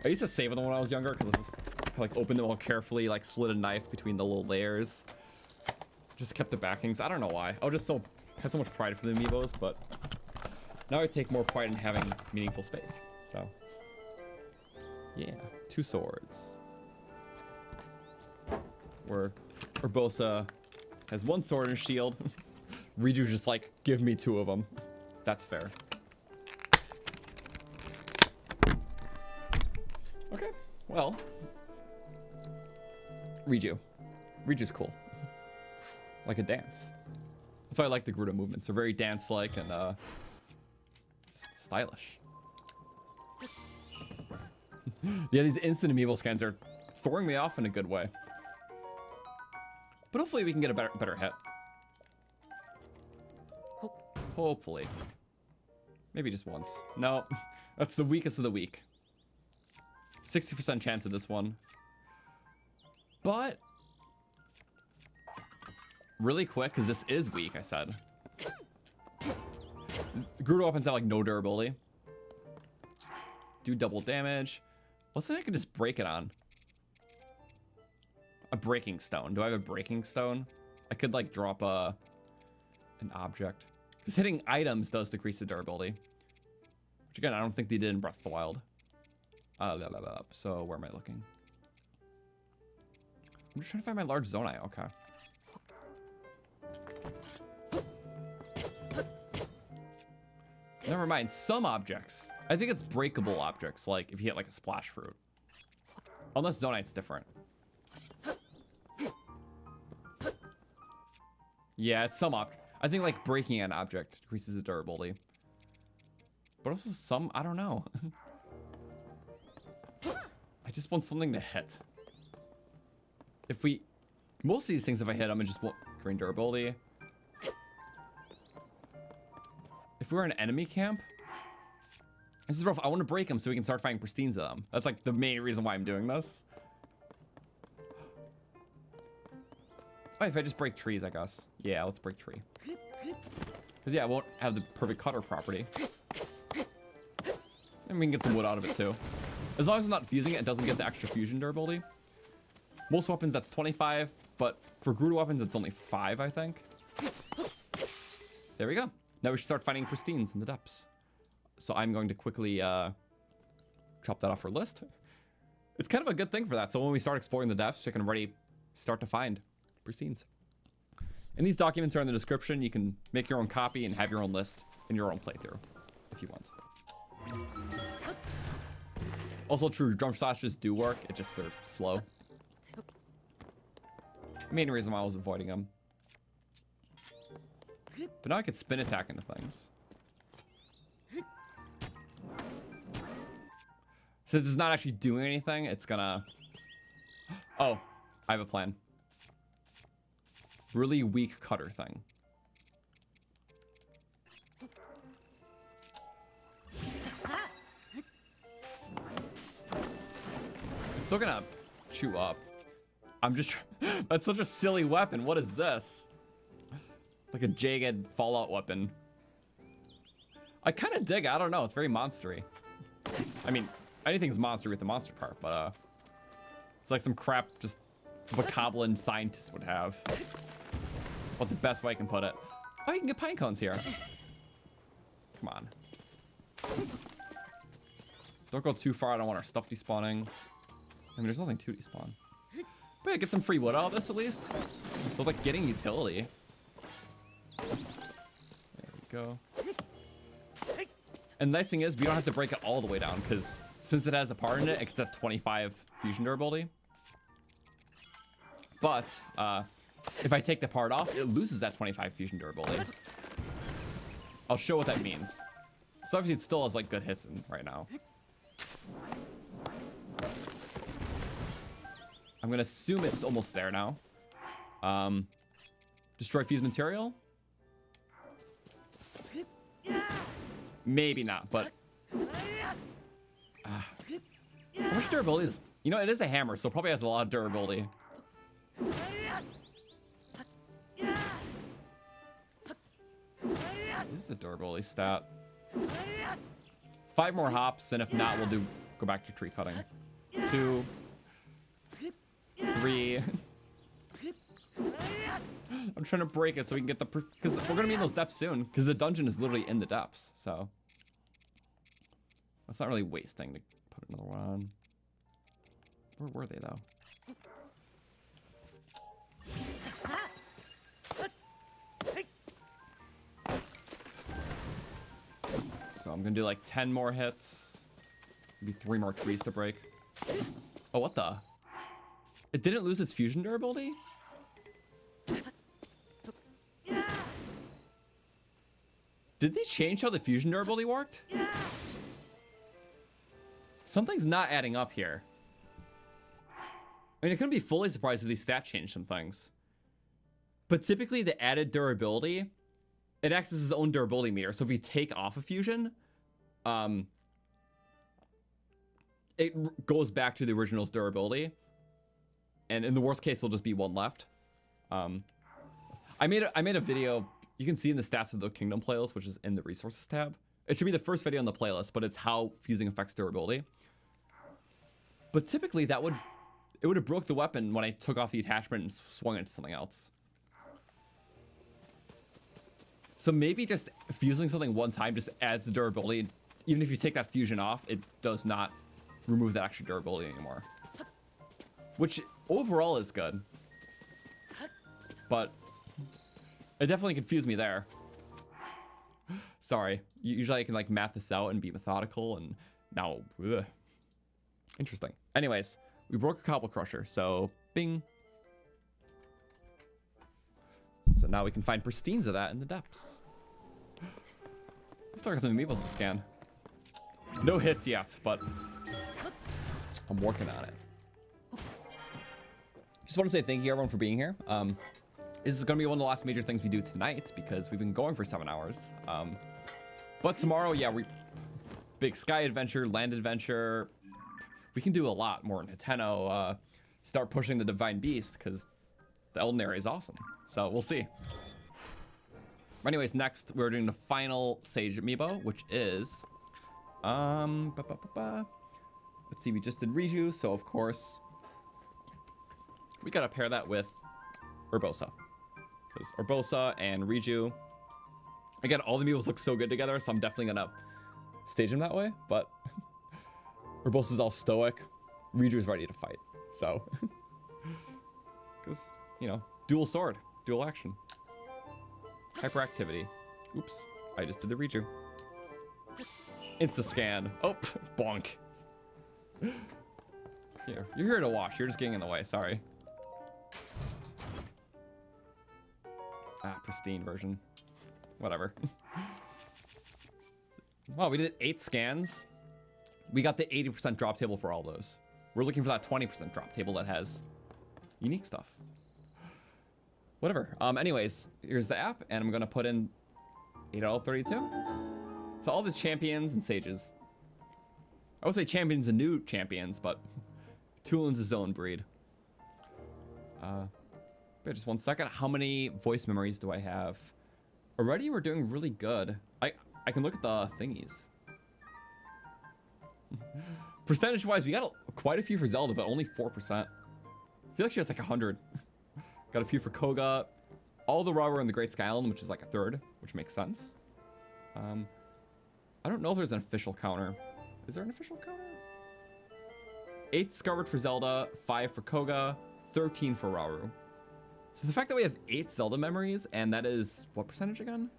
I used to save them when I was younger because I just like opened them all carefully, like slid a knife between the little layers. Just kept the backings. I don't know why. I just had so much pride for the amiibos, but now I take more pride in having meaningful space. So yeah, 2 swords. Where Urbosa has 1 sword and shield. Riju's just like, give me 2 of them. That's fair. Okay, well. Riju's cool. Like a dance. That's why I like the Gerudo movements. They're very dance-like and stylish. Yeah, these instant amiibo scans are throwing me off in a good way. But hopefully we can get a better hit. Hopefully. Maybe just once. No, that's the weakest of the weak. 60% chance of this one. But really quick, because this is weak, I said. Gerudo weapons have like no durability. Do double damage. What's that I can just break it on? A breaking stone. Do I have a breaking stone? I could like drop an object. Because hitting items does decrease the durability. Which again, I don't think they did in Breath of the Wild. So where am I looking? I'm just trying to find my large Zonai. Okay. Never mind. Some objects. I think it's breakable objects, like if you hit like a splash fruit. Unless Zonite's different. Yeah, it's some object. I think like breaking an object decreases the durability. But also some, I don't know. I just want something to hit. If we, most of these things, if I hit them, it just won't drain durability. If we're in an enemy camp, this is rough. I want to break them so we can start finding pristines of them. That's like the main reason why I'm doing this. Oh, if I just break trees, I guess. Yeah, let's break tree. Because yeah, it won't have the perfect cutter property. And we can get some wood out of it too. As long as I'm not fusing it, it doesn't get the extra fusion durability. Most weapons, that's 25, but for Gruta weapons, it's only 5, I think. There we go. Now we should start finding pristines in the depths. So I'm going to quickly chop that off our list. It's kind of a good thing for that. So when we start exploring the depths, we can already start to find pristines. And these documents are in the description. You can make your own copy and have your own list in your own playthrough if you want. Also true, jump slashes do work. It just, they're slow. Main reason why I was avoiding them. But now I can spin attack into things. Since it's not actually doing anything, it's gonna... Oh, I have a plan. Really weak cutter thing. It's still gonna chew up. I'm just... That's such a silly weapon. What is this? Like a jagged Fallout weapon. I kind of dig it. I don't know. It's very monstery. I mean, anything's monstery with the monster part, but it's like some crap just Bokoblin scientists would have. But the best way I can put it. Oh, you can get pine cones here. Come on. Don't go too far. I don't want our stuff despawning. I mean, there's nothing to despawn. But yeah, get some free wood out of this at least. So it's like getting utility. There we go. And the nice thing is we don't have to break it all the way down because since it has a part in it, it gets a 25 fusion durability. But if I take the part off, it loses that 25 fusion durability. I'll show what that means. So obviously it still has like good hits in right now. I'm gonna assume it's almost there now. Destroy fused material? Maybe not, but how much durability is, you know, it is a hammer, so it probably has a lot of durability. This is the durability stat. 5 more hops, and if not, we'll go back to tree cutting. 2, 3. I'm trying to break it so we can get the, because we're gonna be in those depths soon, because the dungeon is literally in the depths, so that's not really wasting to put another one on. Where were they though? So I'm gonna do like 10 more hits, maybe 3 more trees to break. Oh, what the? It didn't lose its fusion durability? Did they change how the fusion durability worked? Something's not adding up here. I mean, I couldn't be fully surprised if these stats changed some things. But typically the added durability, it acts as its own durability meter. So if you take off a fusion, it goes back to the original's durability. And in the worst case, there'll just be 1 left. I made a video. You can see in the stats of the Kingdom playlist, which is in the resources tab. It should be the first video on the playlist, but it's how fusing affects durability. But typically it would have broke the weapon when I took off the attachment and swung it to something else. So maybe just fusing something one time just adds the durability. Even if you take that fusion off, it does not remove that extra durability anymore. Which overall is good. But it definitely confused me there. Sorry. Usually I can like math this out and be methodical, and now, ugh. Interesting. Anyways, we broke a cobble crusher, so bing. So now we can find pristines of that in the depths. We still got some amiibos to scan. No hits yet, but I'm working on it. Just want to say thank you everyone for being here. This is going to be one of the last major things we do tonight because we've been going for 7 hours. But tomorrow, yeah, big sky adventure, land adventure. We can do a lot more in Hateno. Start pushing the Divine Beast because the Elden area is awesome. So we'll see. Anyways, next we're doing the final Sage amiibo, which is let's see, we just did Riju, so of course we gotta pair that with Urbosa. Because Urbosa and Riju, again, all the amiibos look so good together, so I'm definitely gonna stage them that way, but Urbosa's all stoic, Riju's ready to fight, so because, you know, dual sword, dual action. Hyperactivity. Oops, I just did the Riju. Insta scan. Oh, bonk. Here, you're here to watch. You're just getting in the way. Sorry. Ah, pristine version. Whatever. Wow, we did 8 scans. We got the 80% drop table for all those. We're looking for that 20% drop table that has unique stuff. Whatever. Anyways, here's the app, and I'm gonna put in 8 out of 32. So all the champions and sages. I would say champions and new champions, but Tulin's his own breed. Wait, just 1 second. How many voice memories do I have? Already we're doing really good. I can look at the thingies. Percentage-wise, we got quite a few for Zelda, but only 4%. I feel like she has like 100. Got a few for Koga. All the Raw in the Great Sky Island, which is like a 1/3, which makes sense. I don't know if there's an official counter. Is there an official counter? 8 discovered for Zelda, 5 for Koga, 13 for Rauru. So the fact that we have 8 Zelda memories, and that is what percentage again?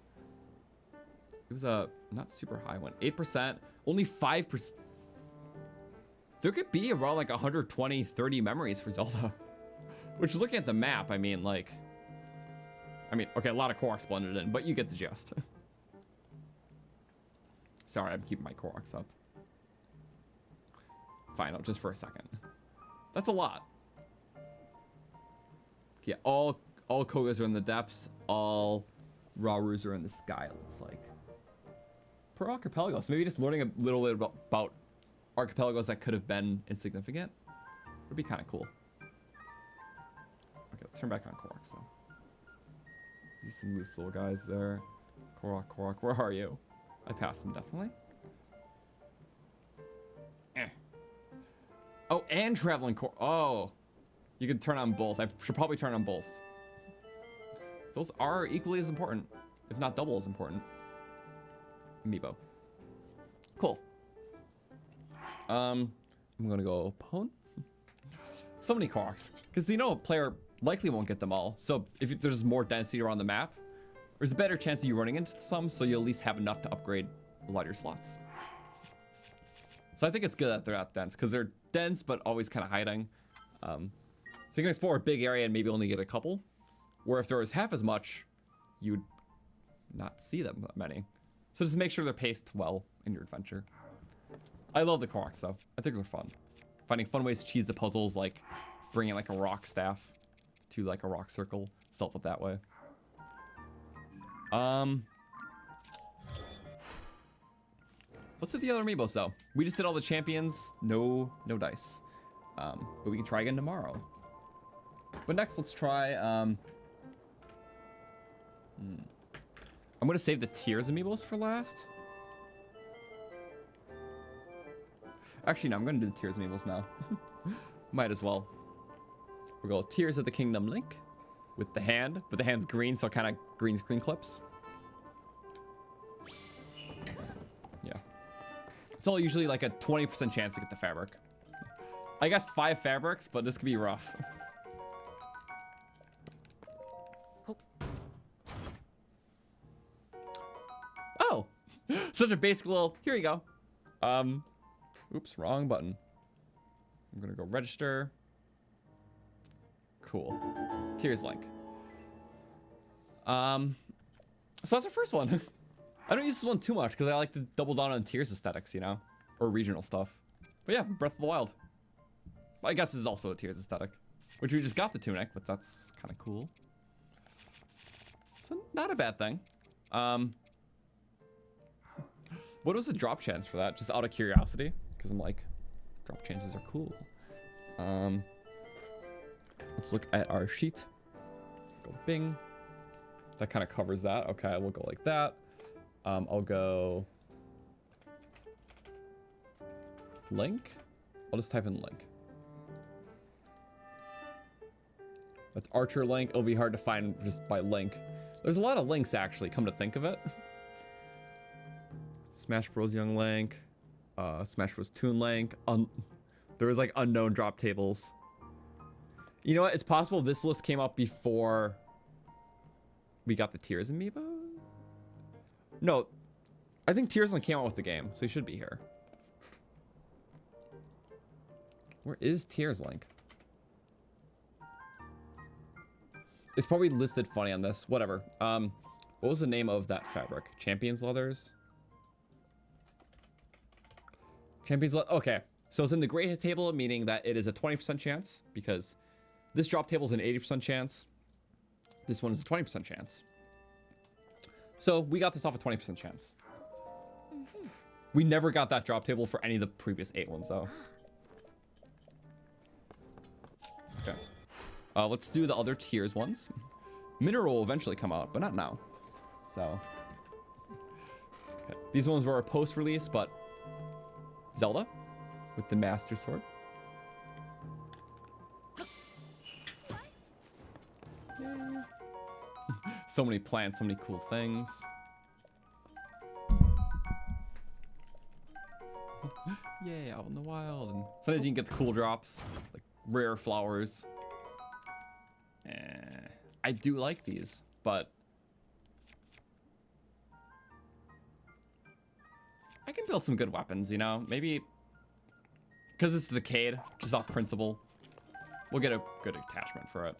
It was a not super high one. 8%, only 5%. There could be around like 120, 30 memories for Zelda. Which, looking at the map, I mean, like... okay, a lot of Koroks blended in, but you get the gist. Sorry, I'm keeping my Koroks up. Fine, just for a second. That's a lot. Yeah, all Kogas are in the depths, all Raurus are in the sky, it looks like. Per archipelago, so maybe just learning a little bit about archipelagos that could have been insignificant would be kind of cool. Okay, let's turn back on Korok, so. These some loose little guys there. Korok, where are you? I passed him, definitely. Oh, and traveling Korok. Oh. You can turn on both. I should probably turn on both. Those are equally as important, if not double as important. Amiibo. Cool. I'm gonna go Pwn. So many Koroks. Because you know a player likely won't get them all. So if there's more density around the map, there's a better chance of you running into some, so you at least have enough to upgrade a lot of your slots. So I think it's good that they're not dense, because they're dense but always kind of hiding. So you can explore a big area and maybe only get a couple. Where if there was half as much, you'd not see them many. So just make sure they're paced well in your adventure. I love the Koroks though. I think they're fun. Finding fun ways to cheese the puzzles, like bringing like a rock staff to like a rock circle. Solve it that way. Let's do the other amiibos though. We just did all the champions. No dice. But we can try again tomorrow. But next, let's try. I'm gonna save the Tears amiibos for last. Actually, no, I'm gonna do the Tears amiibos now. Might as well. We'll go Tears of the Kingdom Link with the hand, but the hand's green, so kind of green screen clips. Yeah. It's all usually like a 20% chance to get the fabric. I guess 5 fabrics, but this could be rough. Oh, such a basic little, here you go. Oops, wrong button. I'm gonna go register. Cool. Tears link. So that's the first one. I don't use this one too much because I like to double down on tiers aesthetics, you know, or regional stuff. But yeah, Breath of the Wild. I guess this is also a tiers aesthetic, which we just got the tunic, but that's kind of cool. So not a bad thing. What was the drop chance for that? Just out of curiosity, because I'm like, drop chances are cool. Let's look at our sheet. Go Bing. That kind of covers that. Okay, we'll go like that. I'll go link. I'll just type in link. That's Archer link. It'll be hard to find just by link. There's a lot of links actually, come to think of it. Smash Bros. Young Link. Smash Bros. Toon Link. There was like unknown drop tables. You know what? It's possible this list came up before we got the Tears amiibo? No. I think Tears only came out with the game, so he should be here. Where is Tears link? It's probably listed funny on this. Whatever. What was the name of that fabric? Champions Leathers? Champions Leather. Okay. So it's in the gray table, meaning that it is a 20% chance because this drop table is an 80% chance. This one is a 20% chance. So we got this off a 20% chance. We never got that drop table for any of the previous 8 ones though. Okay. Let's do the other tiers ones. Mineral will eventually come out, but not now. So. Okay. These ones were a post-release, but Zelda with the Master Sword. Yay. So many plants, so many cool things. Yay, out in the wild. And sometimes you can get the cool drops, like rare flowers. I do like these, but I can build some good weapons, you know? Maybe because it's decayed, just off principle, we'll get a good attachment for it.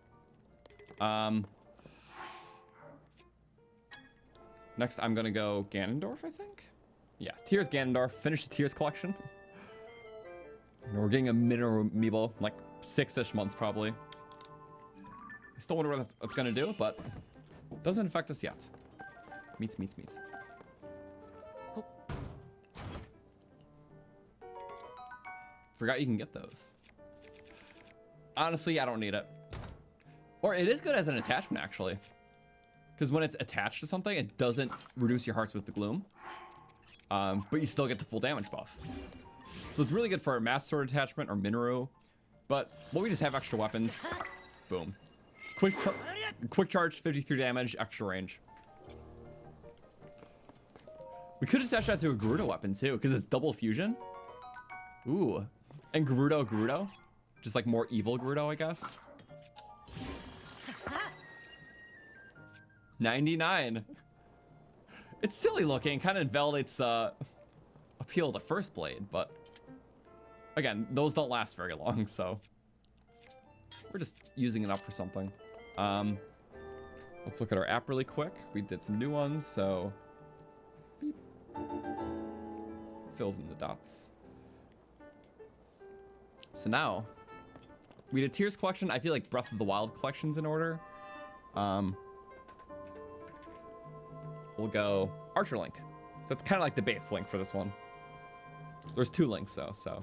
Next, I'm gonna go Ganondorf, I think. Yeah, Tears Ganondorf. Finish the Tears collection. And we're getting a mineral amiibo, like 6-ish months probably. I still wonder what that's gonna do, but it doesn't affect us yet. Meat. Oh. Forgot you can get those. Honestly, I don't need it. Or it is good as an attachment, actually. Because when it's attached to something, it doesn't reduce your hearts with the gloom. But you still get the full damage buff. So it's really good for a Master Sword attachment or Minoru. But when we just have extra weapons, boom. Quick charge, 53 damage, extra range. We could attach that to a Gerudo weapon too, because it's double fusion. Ooh. And Gerudo. Just like more evil Gerudo, I guess. 99. It's silly looking, kind of invalidates appeal of the first blade, but again, those don't last very long, so we're just using it up for something. Let's look at our app really quick. We did some new ones, so beep. Fills in the dots. So now we did Tears collection. I feel like Breath of the Wild collection's in order. We'll go Archer Link. So it's kind of like the base link for this one. There's 2 links though, so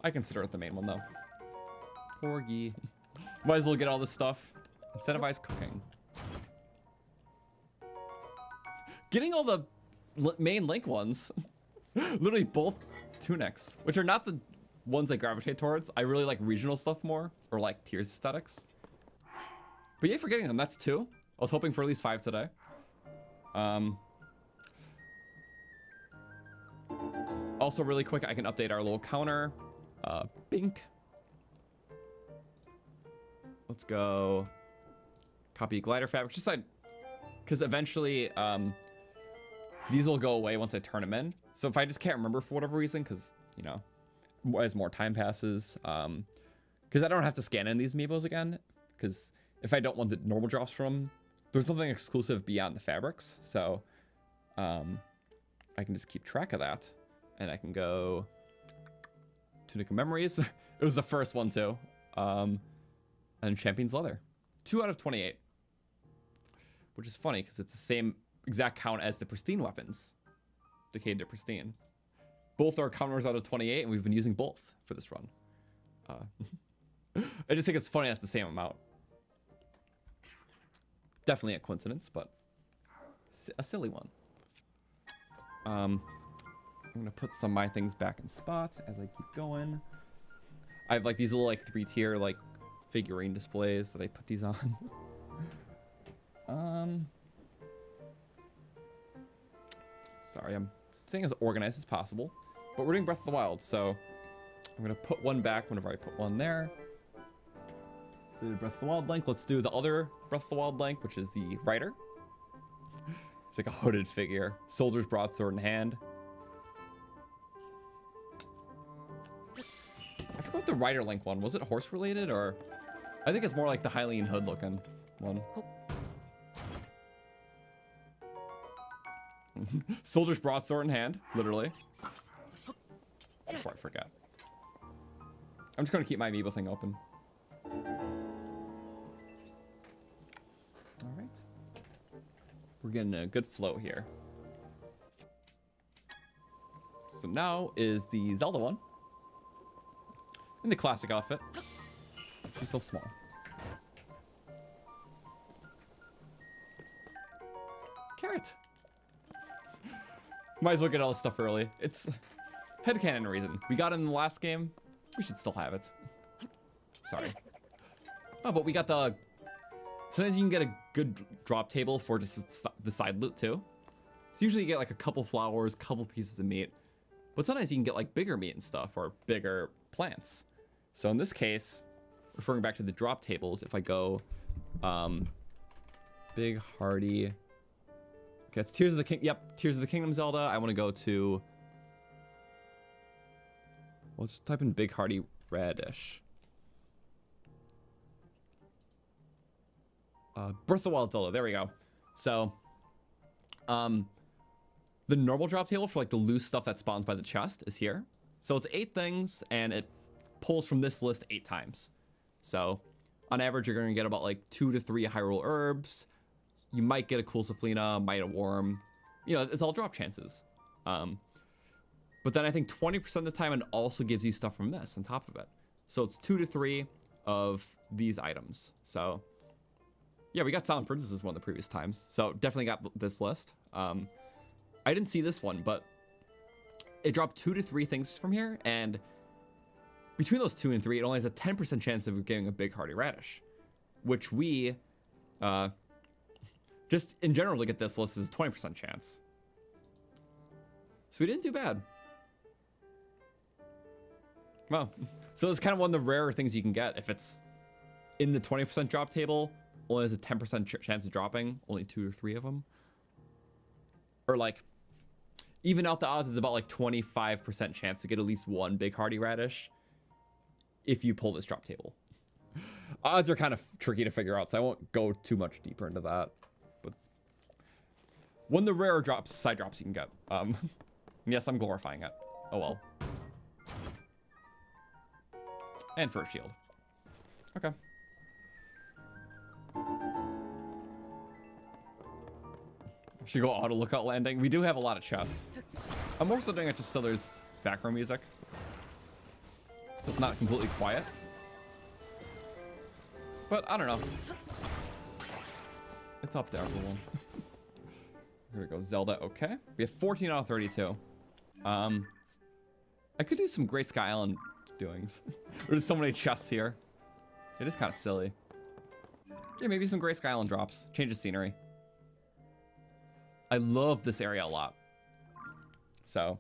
I consider it the main one though. Porgy. Might as well get all this stuff. Incentivize cooking. Getting all the main link ones. Literally both tunics, which are not the ones I gravitate towards. I really like regional stuff more, or like Tears aesthetics. But yeah, for getting them, that's 2. I was hoping for at least 5 today. Also, really quick, I can update our little counter. Bink. Let's go. Copy glider fabric. Just like, because eventually these will go away once I turn them in. So if I just can't remember for whatever reason, because you know, as more time passes, because I don't have to scan in these amiibos again, because if I don't want the normal drops from, there's nothing exclusive beyond the fabrics. So I can just keep track of that. And I can go Tunic of Memories. It was the first one too. And Champion's Leather. 2 out of 28. Which is funny because it's the same exact count as the Pristine weapons. Decayed to Pristine. Both are counters out of 28, and we've been using both for this run. I just think it's funny that's the same amount. Definitely a coincidence, but a silly one. I'm gonna put some of my things back in spot as I keep going. I have like these little like 3-tier like figurine displays that I put these on. Sorry, I'm staying as organized as possible, but we're doing Breath of the Wild, so I'm gonna put one back whenever I put one there. So the Breath of the Wild link. Let's do the other Breath of the Wild link, which is the Rider. It's like a hooded figure, soldier's broadsword in hand. I forgot the Rider link one. Was it horse related, or I think it's more like the Hylian hood looking one. Soldier's broadsword in hand, literally. Before I forget. I'm just gonna keep my amiibo thing open. Alright. We're getting a good flow here. So now is the Zelda one. In the classic outfit. She's so small. Carrot! Might as well get all this stuff early. It's headcanon reason. We got it in the last game. We should still have it. Sorry. Oh, but we got the... Sometimes you can get a good drop table for just the side loot too. So usually you get like a couple flowers, couple pieces of meat. But sometimes you can get like bigger meat and stuff or bigger plants. So in this case, referring back to the drop tables, if I go big hearty... Okay, it's Tears of the King. Yep, Tears of the Kingdom Zelda. I want to go to... Well, just type in big hearty radish. Breath of the Wild Zelda. There we go. So, the normal drop table for like the loose stuff that spawns by the chest is here. So it's 8 things, and it pulls from this list 8 times. So, on average, you're going to get about like 2 to 3 Hyrule herbs. You might get a cool Saflina, might a worm. You know, it's all drop chances. But then I think 20% of the time it also gives you stuff from this on top of it. So it's 2 to 3 of these items. So yeah, we got Silent Princesses one of the previous times. So definitely got this list. I didn't see this one, but it dropped 2 to 3 things from here. And between those 2 and 3, it only has a 10% chance of getting a big hearty radish, which we, just in general, look at this list as a 20% chance. So we didn't do bad. Well, so it's kind of one of the rarer things you can get. If it's in the 20% drop table, only has a 10% chance of dropping, only 2 or 3 of them. Or like, even out the odds, it's about like 25% chance to get at least 1 big hearty radish if you pull this drop table. Odds are kind of tricky to figure out, so I won't go too much deeper into that. But one of the rarer drops, side drops you can get. Yes, I'm glorifying it. Oh well. And first shield. Okay. Should go auto lookout landing. We do have a lot of chests. I'm also doing it just so there's background music. It's not completely quiet. But I don't know. It's up to everyone. Here we go. Zelda. Okay. We have 14 out of 32. I could do some Great Sky Island doings. There's so many chests here. It is kind of silly. Yeah, maybe some Great Sky Island drops. Change the scenery. I love this area a lot. So.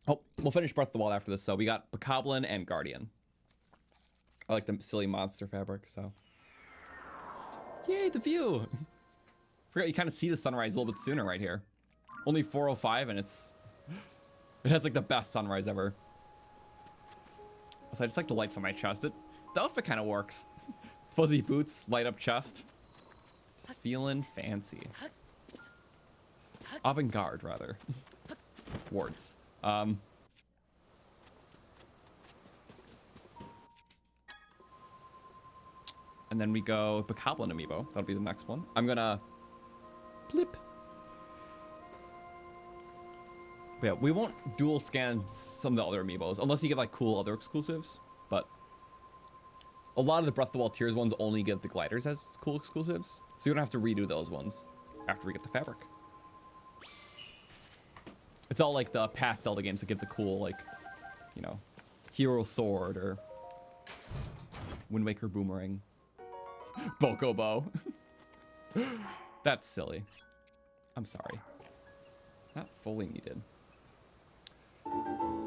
Oh, we'll finish Breath of the Wild after this. So we got Bokoblin and Guardian. I like the silly monster fabric, so. Yay, the view! Forgot you kind of see the sunrise a little bit sooner right here. Only 4:05 and it has like the best sunrise ever. So I just like the lights on my chest. The outfit kind of works. Fuzzy boots, light up chest. Just feeling fancy. Avant-garde, rather. Wards. And then we go Bokoblin amiibo. That'll be the next one. I'm gonna blip. But yeah, we won't dual scan some of the other amiibos unless you get like cool other exclusives. But a lot of the Breath of the Wild tiers ones only give the gliders as cool exclusives, so you don't have to redo those ones after we get the fabric. It's all like the past Zelda games that give the cool, like, you know, Hero Sword or Wind Waker Boomerang. Bokobo. That's silly. I'm sorry. Not fully needed.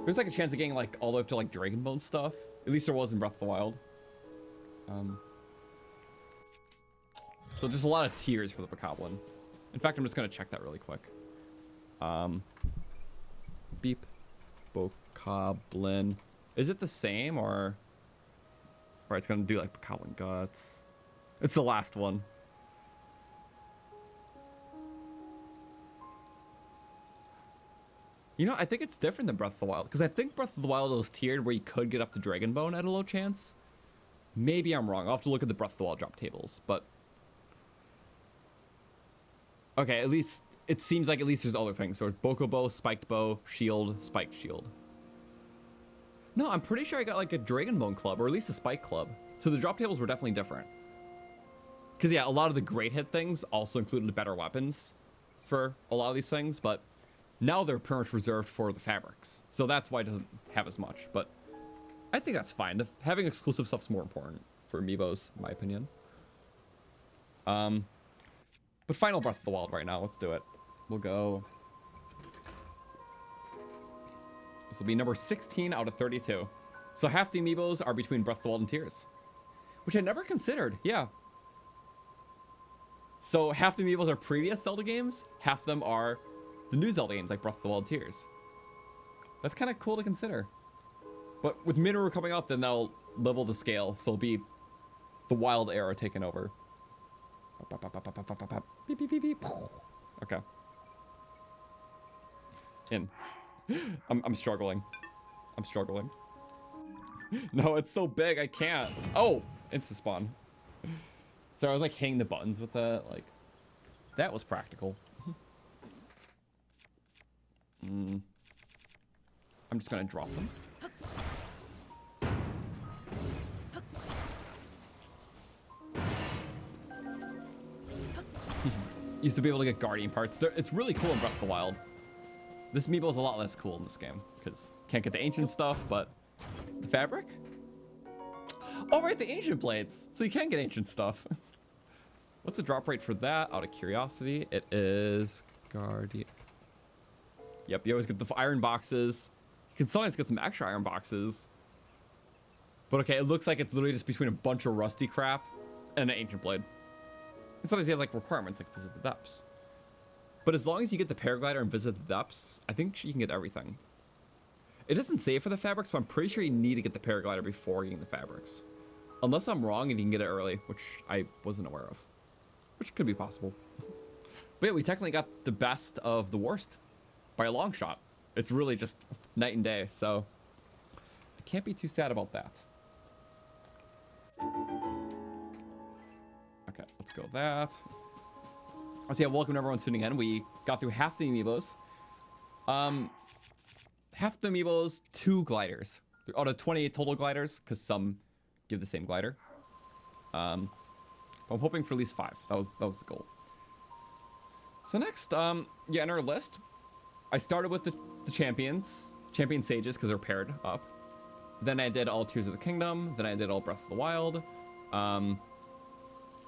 There's like a chance of getting like all the way up to like Dragon Bone stuff. At least there was in Breath of the Wild. So just a lot of tiers for the Bokoblin. In fact, I'm just gonna check that really quick. Beep. Bokoblin. Is it the same or? Right, it's gonna do like Bokoblin Guts. It's the last one. You know, I think it's different than Breath of the Wild, because I think Breath of the Wild was tiered where you could get up to Dragon Bone at a low chance. Maybe I'm wrong. I'll have to look at the Breath of the Wild drop tables, but... Okay, at least... It seems like at least there's other things. So it's Bokobo, Spiked Bow, Shield, Spiked Shield. No, I'm pretty sure I got like a Dragon Bone club, or at least a Spike club. So the drop tables were definitely different. Because yeah, a lot of the great hit things also included better weapons for a lot of these things, but... Now they're pretty much reserved for the fabrics. So that's why it doesn't have as much. But I think that's fine. Having exclusive stuff's more important for amiibos, in my opinion. But final Breath of the Wild right now. Let's do it. We'll go... This will be number 16 out of 32. So half the amiibos are between Breath of the Wild and Tears. Which I never considered. Yeah. So half the amiibos are previous Zelda games. Half of them are... the new Zelda games like Breath of the Wild Tears. That's kind of cool to consider. But with Minoru coming out, then they'll level the scale. So it'll be the Wild era taken over. Beep, beep, beep, beep. Okay. In. I'm struggling. I'm struggling. No, it's so big, I can't. Oh! Insta spawn. So I was like hitting the buttons with that. Like, that was practical. I'm just gonna drop them. Used to be able to get guardian parts. It's really cool in Breath of the Wild. This amiibo is a lot less cool in this game because can't get the ancient stuff, but the fabric. Oh right, the ancient blades. So you can get ancient stuff. What's the drop rate for that? Out of curiosity, it is guardian. Yep, you always get the iron boxes. You can sometimes get some extra iron boxes. But okay, it looks like it's literally just between a bunch of rusty crap and an ancient blade. And sometimes you have like requirements like visit the depths. But as long as you get the paraglider and visit the depths, I think you can get everything. It doesn't say for the fabrics, but I'm pretty sure you need to get the paraglider before getting the fabrics. Unless I'm wrong and you can get it early, which I wasn't aware of. Which could be possible. But yeah, we technically got the best of the worst. By a long shot. It's really just night and day, so I can't be too sad about that. Okay, let's go that. So yeah, welcome to everyone tuning in. We got through half the amiibos. Half the amiibos, 2 gliders. Out of 28 total gliders, because some give the same glider. I'm hoping for at least 5. That was the goal. So next, yeah, in our list, I started with the champion sages because they're paired up. Then I did all Tears of the Kingdom. Then I did all Breath of the Wild.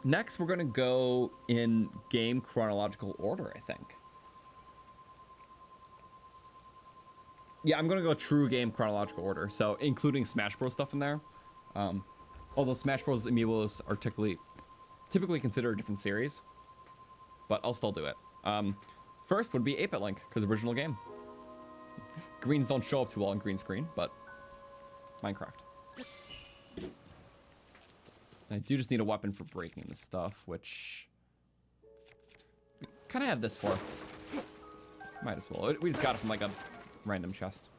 Next, we're gonna go in game chronological order, I think. Yeah, I'm gonna go true game chronological order, so including Smash Bros stuff in there. Although Smash Bros amiibos are typically considered a different series, but I'll still do it. First would be 8-Bit Link, because original game. Greens don't show up too well on green screen, but Minecraft. I do just need a weapon for breaking this stuff, which we kind of had this for. Might as well. We just got it from like a random chest.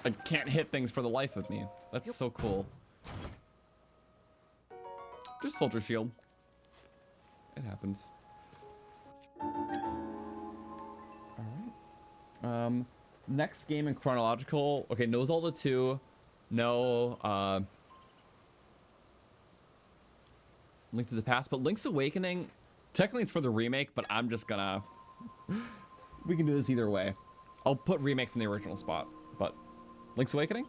I can't hit things for the life of me. That's so cool. Just soldier shield. It happens. Alright. Next game in chronological. Okay, no Zelda 2. No Link to the Past, but Link's Awakening, technically it's for the remake, but I'm just gonna... We can do this either way. I'll put remakes in the original spot, but Link's Awakening?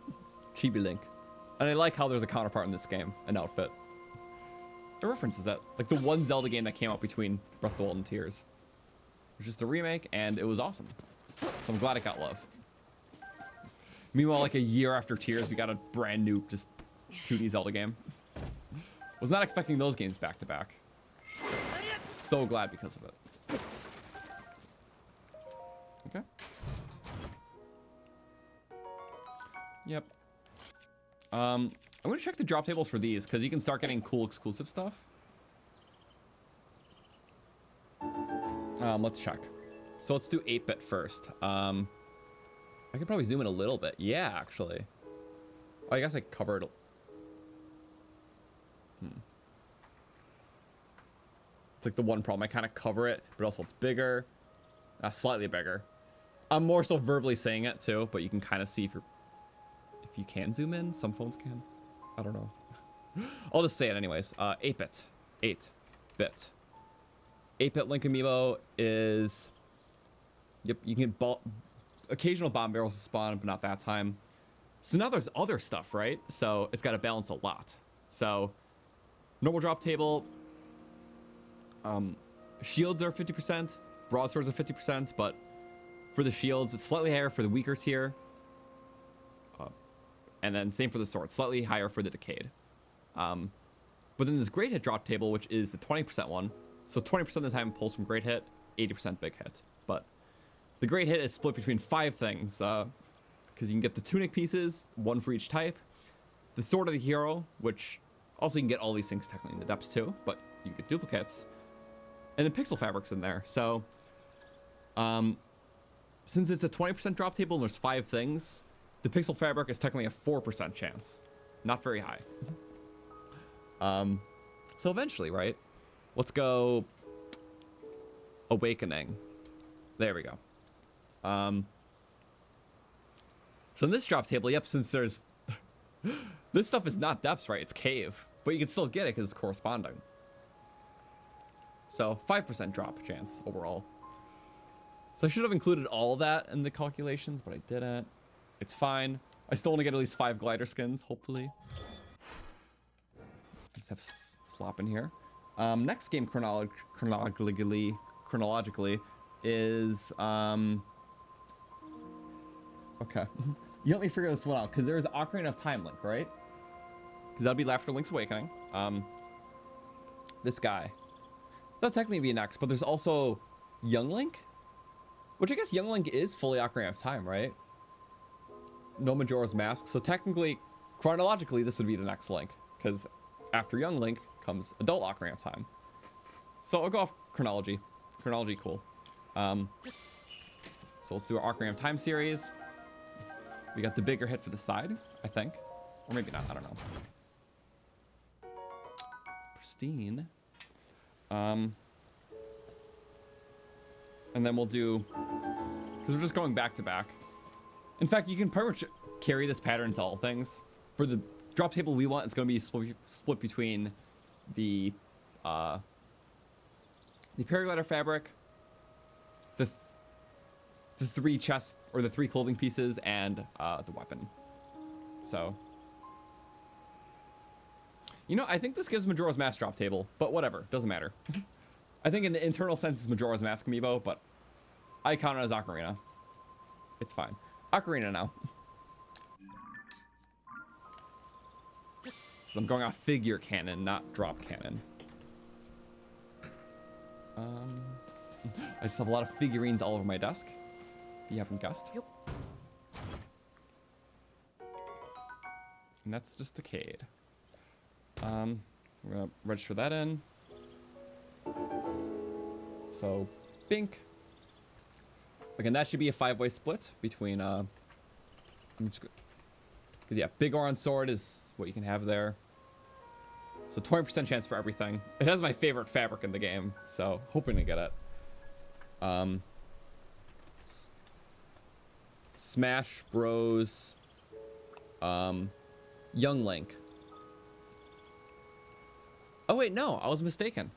Chibi Link. And I like how there's a counterpart in this game, an outfit. It references that. Like the one Zelda game that came out between Breath of the Wild and Tears. It was just a remake, and it was awesome. So I'm glad it got love. Meanwhile, like a year after Tears, we got a brand new, just 2D Zelda game. Was not expecting those games back to back. So glad because of it. Okay. Yep. I'm gonna check the drop tables for these because you can start getting cool exclusive stuff. Let's check. So let's do 8-bit first. I could probably zoom in a little bit. Yeah, actually. Oh, I guess I covered. It's like the one problem. I kind of cover it, but also it's bigger. Slightly bigger. I'm more so verbally saying it too, but you can kind of see if you can zoom in. Some phones can. I don't know. I'll just say it anyways. 8-bit. 8-bit. 8-bit Link Amiibo is... Yep, you can get occasional bomb barrels to spawn, but not that time. So now there's other stuff, right? So it's got to balance a lot. So normal drop table, shields are 50%, broadswords are 50%, but for the shields, it's slightly higher for the weaker tier. And then same for the sword, slightly higher for the decayed. But then this great hit drop table, which is the 20% one. So 20% of the time pulls from great hit, 80% big hit. But the great hit is split between 5 things. Because you can get the tunic pieces, 1 for each type. The sword of the hero, which also you can get all these things technically in the depths too, but you can get duplicates. And then pixel fabrics in there. So since it's a 20% drop table and there's 5 things, the pixel fabric is technically a 4% chance. Not very high. So eventually, right? Let's go Awakening. There we go. So in this drop table, yep, since there's... this stuff is not depths, right? It's cave. But you can still get it because it's corresponding. So 5% drop chance overall. So I should have included all of that in the calculations, but I didn't. It's fine. I still want to get at least 5 glider skins, hopefully. I just have slop in here. Next game chronologically is okay. You help me figure this one out because there's Ocarina of Time Link, right? Because that'll be after Link's Awakening. This guy. That'll technically be next, but there's also Young Link, which I guess Young Link is fully Ocarina of Time, right? No Majora's Mask. So technically, chronologically, this would be the next Link because after Young Link comes Adult Ocarina of Time. So I'll go off chronology. Chronology, cool. So let's do our Ocarina of Time series. We got the bigger hit for the side, I think. Or maybe not, I don't know. Pristine. And then we'll do... Because we're just going back to back. In fact, you can pretty much carry this pattern to all things. For the drop table we want, it's going to be split between the paraglider fabric, the 3 chests or the 3 clothing pieces, and the weapon. So, you know, I think this gives Majora's Mask drop table, but whatever, doesn't matter. I think in the internal sense it's Majora's Mask amiibo, but I count it as Ocarina. It's fine. Ocarina now. So I'm going off figure canon, not drop canon. I just have a lot of figurines all over my desk. You haven't guessed. Yep. And that's just decayed. So we're gonna register that in. So, bink. Again, that should be a 5-way split between, because yeah, big orange sword is what you can have there. So 20% chance for everything. It has my favorite fabric in the game, so hoping to get it. Smash Bros. Young Link. Oh wait, no, I was mistaken.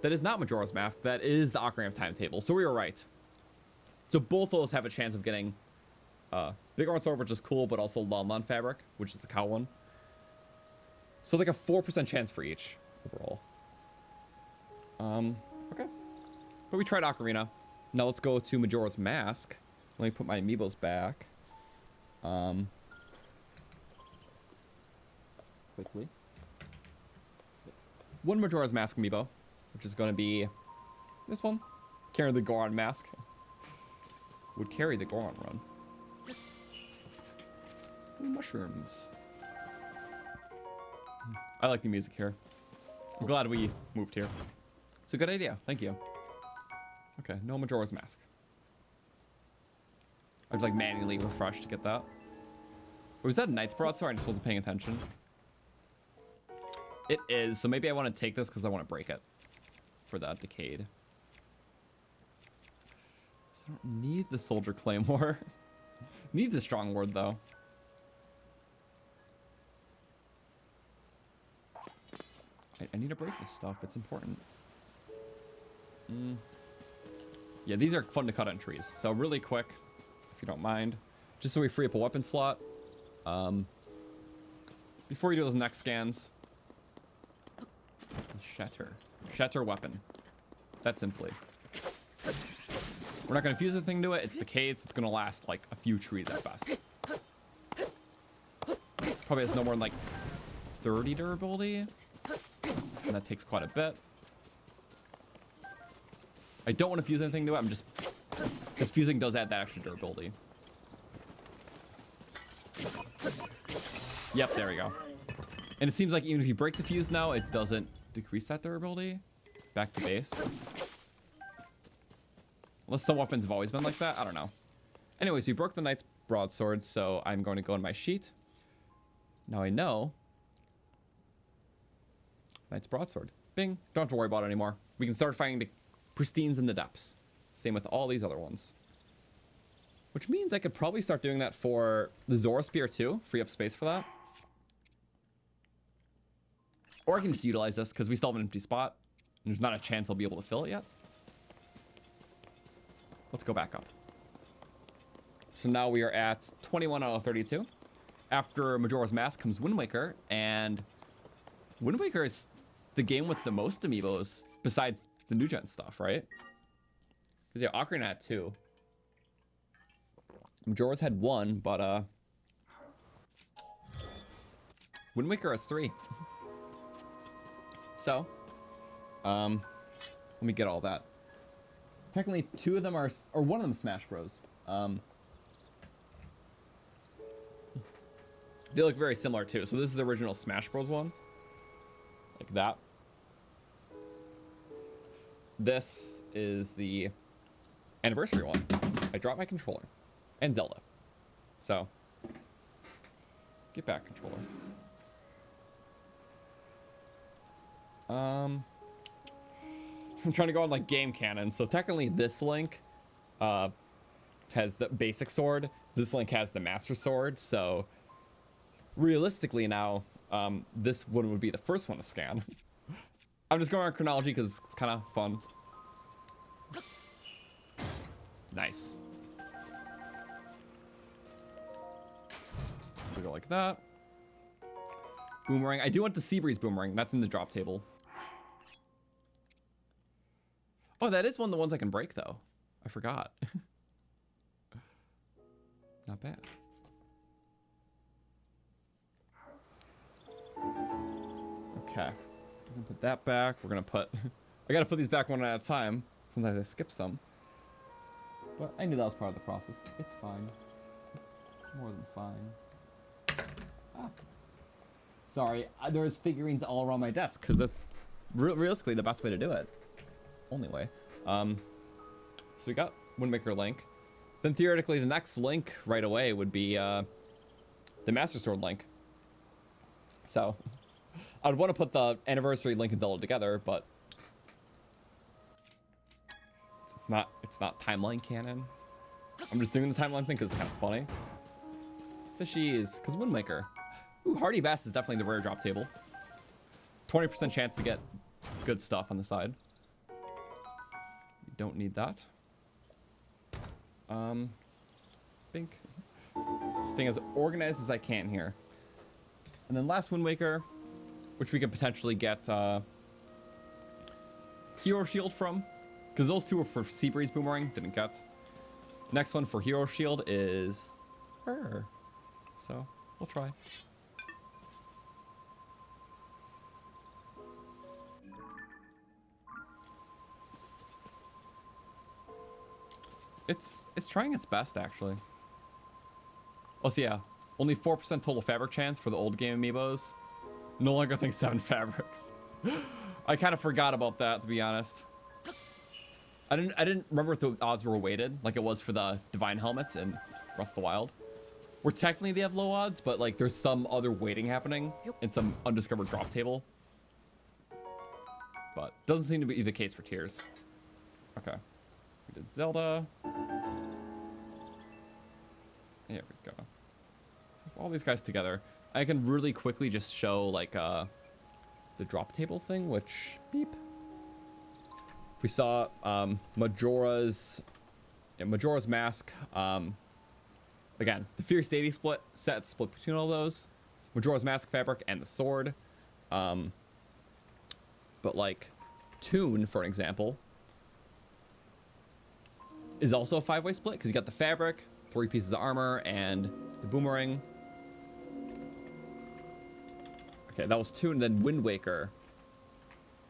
That is not Majora's Mask. That is the Ocarina of Time table. So we were right. So both of those have a chance of getting Big Orange Sword, which is cool, but also Lon Lon Fabric, which is the cow one. So like a 4% chance for each overall. Okay. But we tried Ocarina. Now let's go to Majora's Mask. Let me put my amiibos back. Quickly. One Majora's Mask amiibo, which is going to be this one. Carry the Goron mask. Would carry the Goron run. Ooh, mushrooms. I like the music here. I'm glad we moved here. It's a good idea. Thank you. Okay, no Majora's Mask. I was like manually refreshed to get that. Or was that Knight's Broadsword? I just wasn't paying attention. It is, so maybe I want to take this because I want to break it for that decayed. So I don't need the Soldier Claymore. Needs a strong word though. I need to break this stuff. It's important. Yeah, these are fun to cut on trees. So really quick, if you don't mind, just so we free up a weapon slot. Before you do those next scans, shatter weapon. That simply. We're not gonna fuse anything to it. It's decayed, so it's gonna last like a few trees at best. Probably has no more than like 30 durability. And that takes quite a bit. I don't want to fuse anything to it. I'm just... because fusing does add that extra durability. Yep, there we go. And it seems like even if you break the fuse now, it doesn't decrease that durability. Back to base. Unless some weapons have always been like that. I don't know. Anyways, we broke the Knight's Broadsword, so I'm going to go in my sheet. Now I know... Knight's Broadsword. Bing. Don't have to worry about it anymore. We can start finding the pristines in the depths. Same with all these other ones. Which means I could probably start doing that for the Zora Spear too. Free up space for that. Or I can just utilize this because we still have an empty spot. And there's not a chance I'll be able to fill it yet. Let's go back up. So now we are at 21 out of 32. After Majora's Mask comes Wind Waker. And Wind Waker is the game with the most amiibos besides the new gen stuff, right? Because yeah, Ocarina had 2. Majora's had 1, but Wind Waker has 3. So, let me get all that. Technically, 2 of them are, or 1 of them is Smash Bros. They look very similar too. So this is the original Smash Bros. One. Like that. This is the anniversary one. I dropped my controller. And Zelda. So, get back, controller. I'm trying to go on like game canon. So technically this Link has the basic sword. This Link has the master sword. So realistically now, this one would be the first one to scan. I'm just going on chronology because it's kind of fun. Nice. We go like that. Boomerang. I do want the Seabreeze Boomerang. That's in the drop table. Oh, that is one of the ones I can break, though. I forgot. Not bad. Okay. We're gonna put that back. We're gonna put... I gotta put these back one at a time. Sometimes I skip some. But I knew that was part of the process. It's fine. It's more than fine. Ah. Sorry, there's figurines all around my desk because that's realistically the best way to do it. Only way. So we got Wind Waker Link. Then theoretically the next Link right away would be the Master Sword Link. So I'd want to put the Anniversary Link and Zelda together, but it's not timeline canon. I'm just doing the timeline thing because it's kind of funny. Fishies, because Wind Waker. Ooh, Hardy Bass is definitely the rare drop table. 20% chance to get good stuff on the side. You don't need that. Think. Staying as organized as I can here. And then last Wind Waker, which we could potentially get Hero Shield from, because those two were for Sea Breeze Boomerang, didn't get. Next one for Hero Shield is her. So we'll try. It's trying its best, actually. Oh, so yeah, only 4% total fabric chance for the old game amiibos. No longer think 7 fabrics. I kind of forgot about that, to be honest. I didn't remember if the odds were weighted like it was for the Divine Helmets in Breath of the Wild. Where technically they have low odds, but like there's some other weighting happening in some undiscovered drop table. But doesn't seem to be the case for Tears. Okay. We did Zelda. There we go. So all these guys together, I can really quickly just show like the drop table thing, which beep. If we saw Majora's mask, again, the Fierce Deity split between all those, Majora's Mask fabric and the sword. But like Toon, for example, is also a 5-way split because you got the fabric, 3 pieces of armor, and the boomerang. Okay, that was Toon. Then Wind Waker.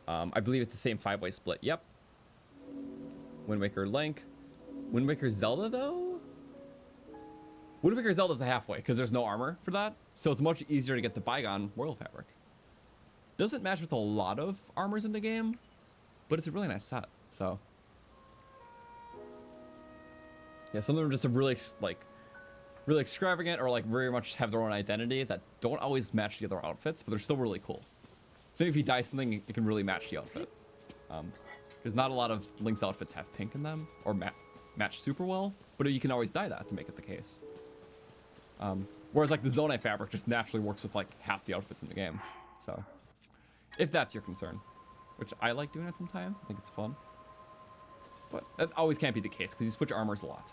I believe it's the same 5-way split. Yep. Wind Waker Link. Wind Waker Zelda, though? Wind Waker Zelda's a halfway because there's no armor for that. So it's much easier to get the Bygone Royal Fabric. Doesn't match with a lot of armors in the game, but it's a really nice set. So yeah, some of them are just a really really extravagant or like very much have their own identity that don't always match the other outfits, but they're still really cool. So maybe if you dye something, it can really match the outfit. Because not a lot of Link's outfits have pink in them or match super well, but you can always dye that to make it the case. Whereas like the Zonai fabric just naturally works with like half the outfits in the game. So if that's your concern, which I like doing it sometimes, I think it's fun. But that always can't be the case because you switch armors a lot.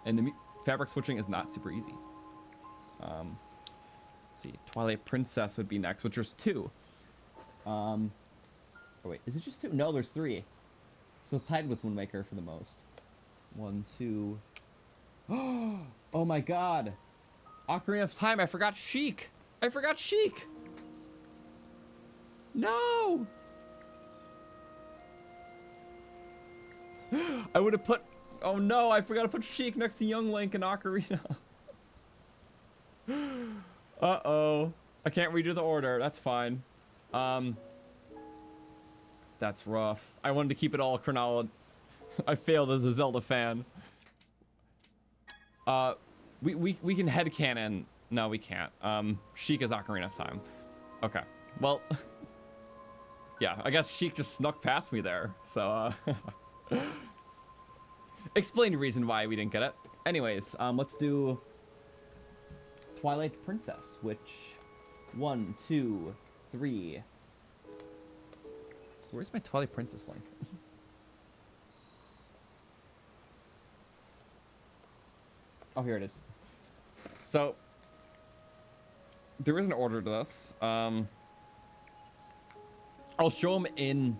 And the fabric switching is not super easy. Let's see, Twilight Princess would be next, which there's 2. Oh wait, is it just 2? No, there's 3. So it's tied with Wind Waker for the most. 1, 2. Oh my god! Ocarina of Time, I forgot Sheik! I forgot Sheik! No! I would have put... Oh no, I forgot to put Sheik next to Young Link and Ocarina. Uh-oh. I can't redo the order. That's fine. That's rough. I wanted to keep it all chronological. I failed as a Zelda fan. We can headcanon. No, we can't. Sheik is Ocarina of Time. Okay. Well, yeah, I guess Sheik just snuck past me there. So, explain the reason why we didn't get it. Anyways, let's do Twilight Princess, which 1, 2, 3. Where's my Twilight Princess link? Oh, here it is. So there is an order to this. I'll show them in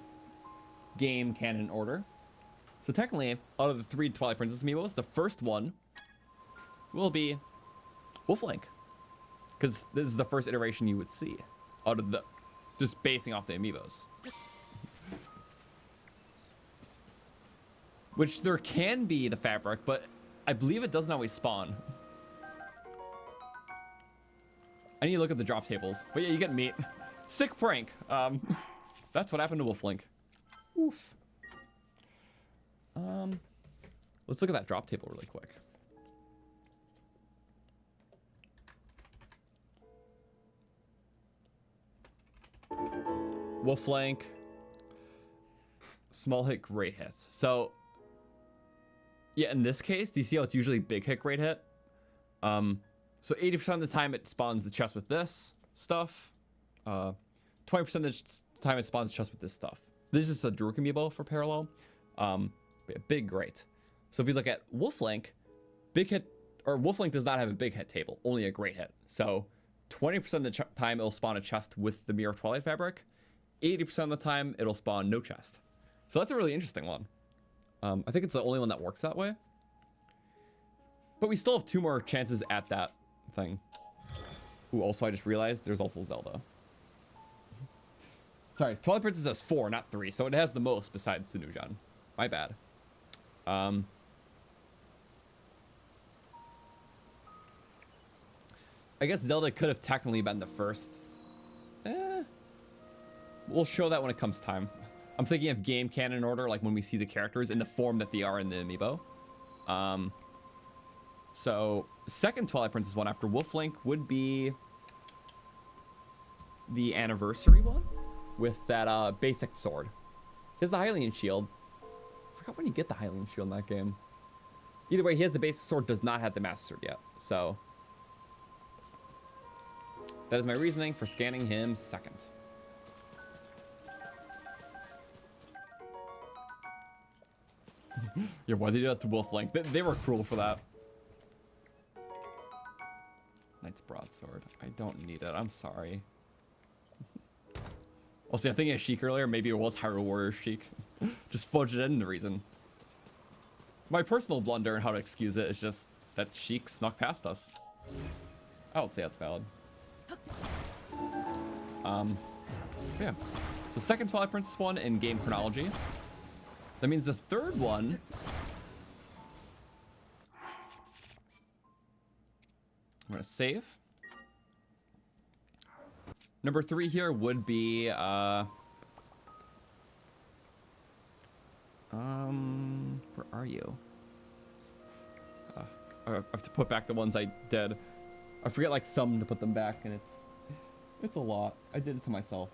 game canon order. So technically, out of the 3 Twilight Princess amiibos, the first one will be Wolf Link, because this is the first iteration you would see out of the, just basing off the amiibos. Which there can be the fabric, but I believe it doesn't always spawn. I need to look at the drop tables. But yeah, you get meat. Sick prank. That's what happened to Wolflink. Oof. Let's look at that drop table really quick. Wolflink. Small hit, great hit. So, yeah, in this case, do you see how it's usually big hit, great hit? So 80% of the time it spawns the chest with this stuff. 20% of the time it spawns the chest with this stuff. This is just a Druk amiibo for parallel. Big, great. So if you look at Wolflink, big hit, or Wolflink does not have a big hit table, only a great hit. So 20% of the time it'll spawn a chest with the Mirror of Twilight fabric. 80% of the time it'll spawn no chest. So that's a really interesting one. I think it's the only one that works that way. But we still have 2 more chances at that thing. Ooh, also I just realized there's also Zelda. Sorry, Twilight Princess has 4, not 3, so it has the most besides the new gen. My bad. I guess Zelda could have technically been the first. We'll show that when it comes time. I'm thinking of game canon order, like when we see the characters in the form that they are in the amiibo. So, second Twilight Princess one after Wolflink would be the anniversary one with that basic sword. He has the Hylian shield. I forgot when you get the Hylian shield in that game. Either way, he has the basic sword, does not have the Master Sword yet. So, that is my reasoning for scanning him second. Yeah, why did they do that to Wolflink? They were cruel for that. Knight's Broadsword. I don't need it. I'm sorry. Well, see, I'm thinking of Sheik earlier. Maybe it was Hyrule Warrior Sheik. Just fudged it in the reason. My personal blunder and how to excuse it is just that Sheik snuck past us. I would say that's valid. Yeah. So second Twilight Princess one in game chronology. That means the third one. I'm gonna save. Number 3 here would be where are you? I have to put back the ones I did. I forget like some to put them back, and it's a lot. I did it to myself.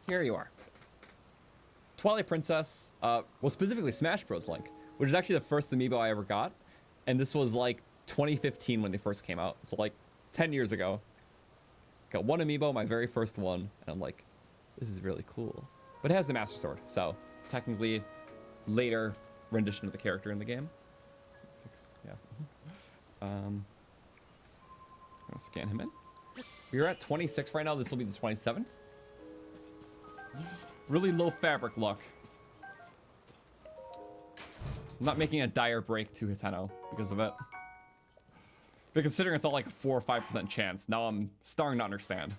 Here you are. Twilight Princess, well, specifically Smash Bros. Link, which is actually the first amiibo I ever got. And this was like 2015 when they first came out. So like 10 years ago. Got one amiibo, my very first one. And I'm like, this is really cool. But it has the Master Sword. So technically later rendition of the character in the game. Yeah. I'm gonna scan him in. We're at 26 right now. This will be the 27th. Really low fabric luck. I'm not making a dire break to Hiteno because of it. But considering it's all like a 4 or 5% chance, now I'm starting to understand.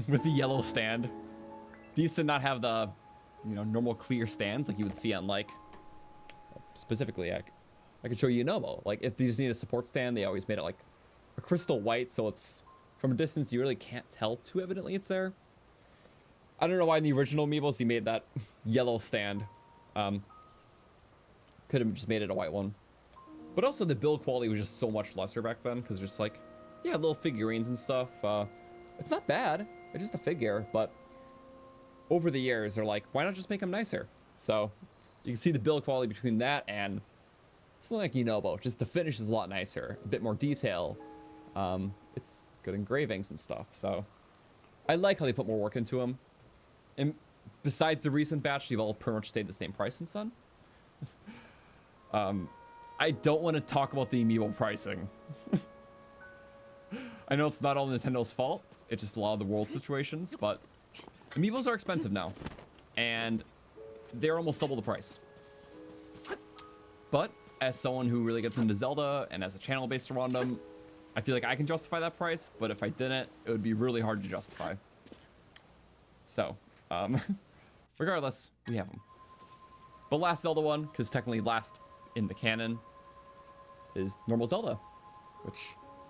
With the yellow stand. These did not have the, you know, normal clear stands like you would see on like, specifically, I could show you Nomo. Like if you just need a support stand, they always made it like a crystal white, so it's from a distance you really can't tell too evidently it's there. I don't know why in the original amiibos they made that yellow stand. Could have just made it a white one. But also the build quality was just so much lesser back then, because just like, yeah, little figurines and stuff. It's not bad. It's just a figure, but over the years they're like, why not just make them nicer? So you can see the build quality between that and something like Yunobo. Just the finish is a lot nicer, a bit more detail. It's good engravings and stuff. So I like how they put more work into them. And besides the recent batch, they've all pretty much stayed the same price since then. I don't want to talk about the amiibo pricing. I know it's not all Nintendo's fault. It's just a lot of the world situations, but amiibos are expensive now. And they're almost double the price. But as someone who really gets into Zelda and as a channel based around them, I feel like I can justify that price, but if I didn't, it would be really hard to justify. So, regardless, we have them. But last Zelda one, because technically last in the canon, is normal Zelda, which,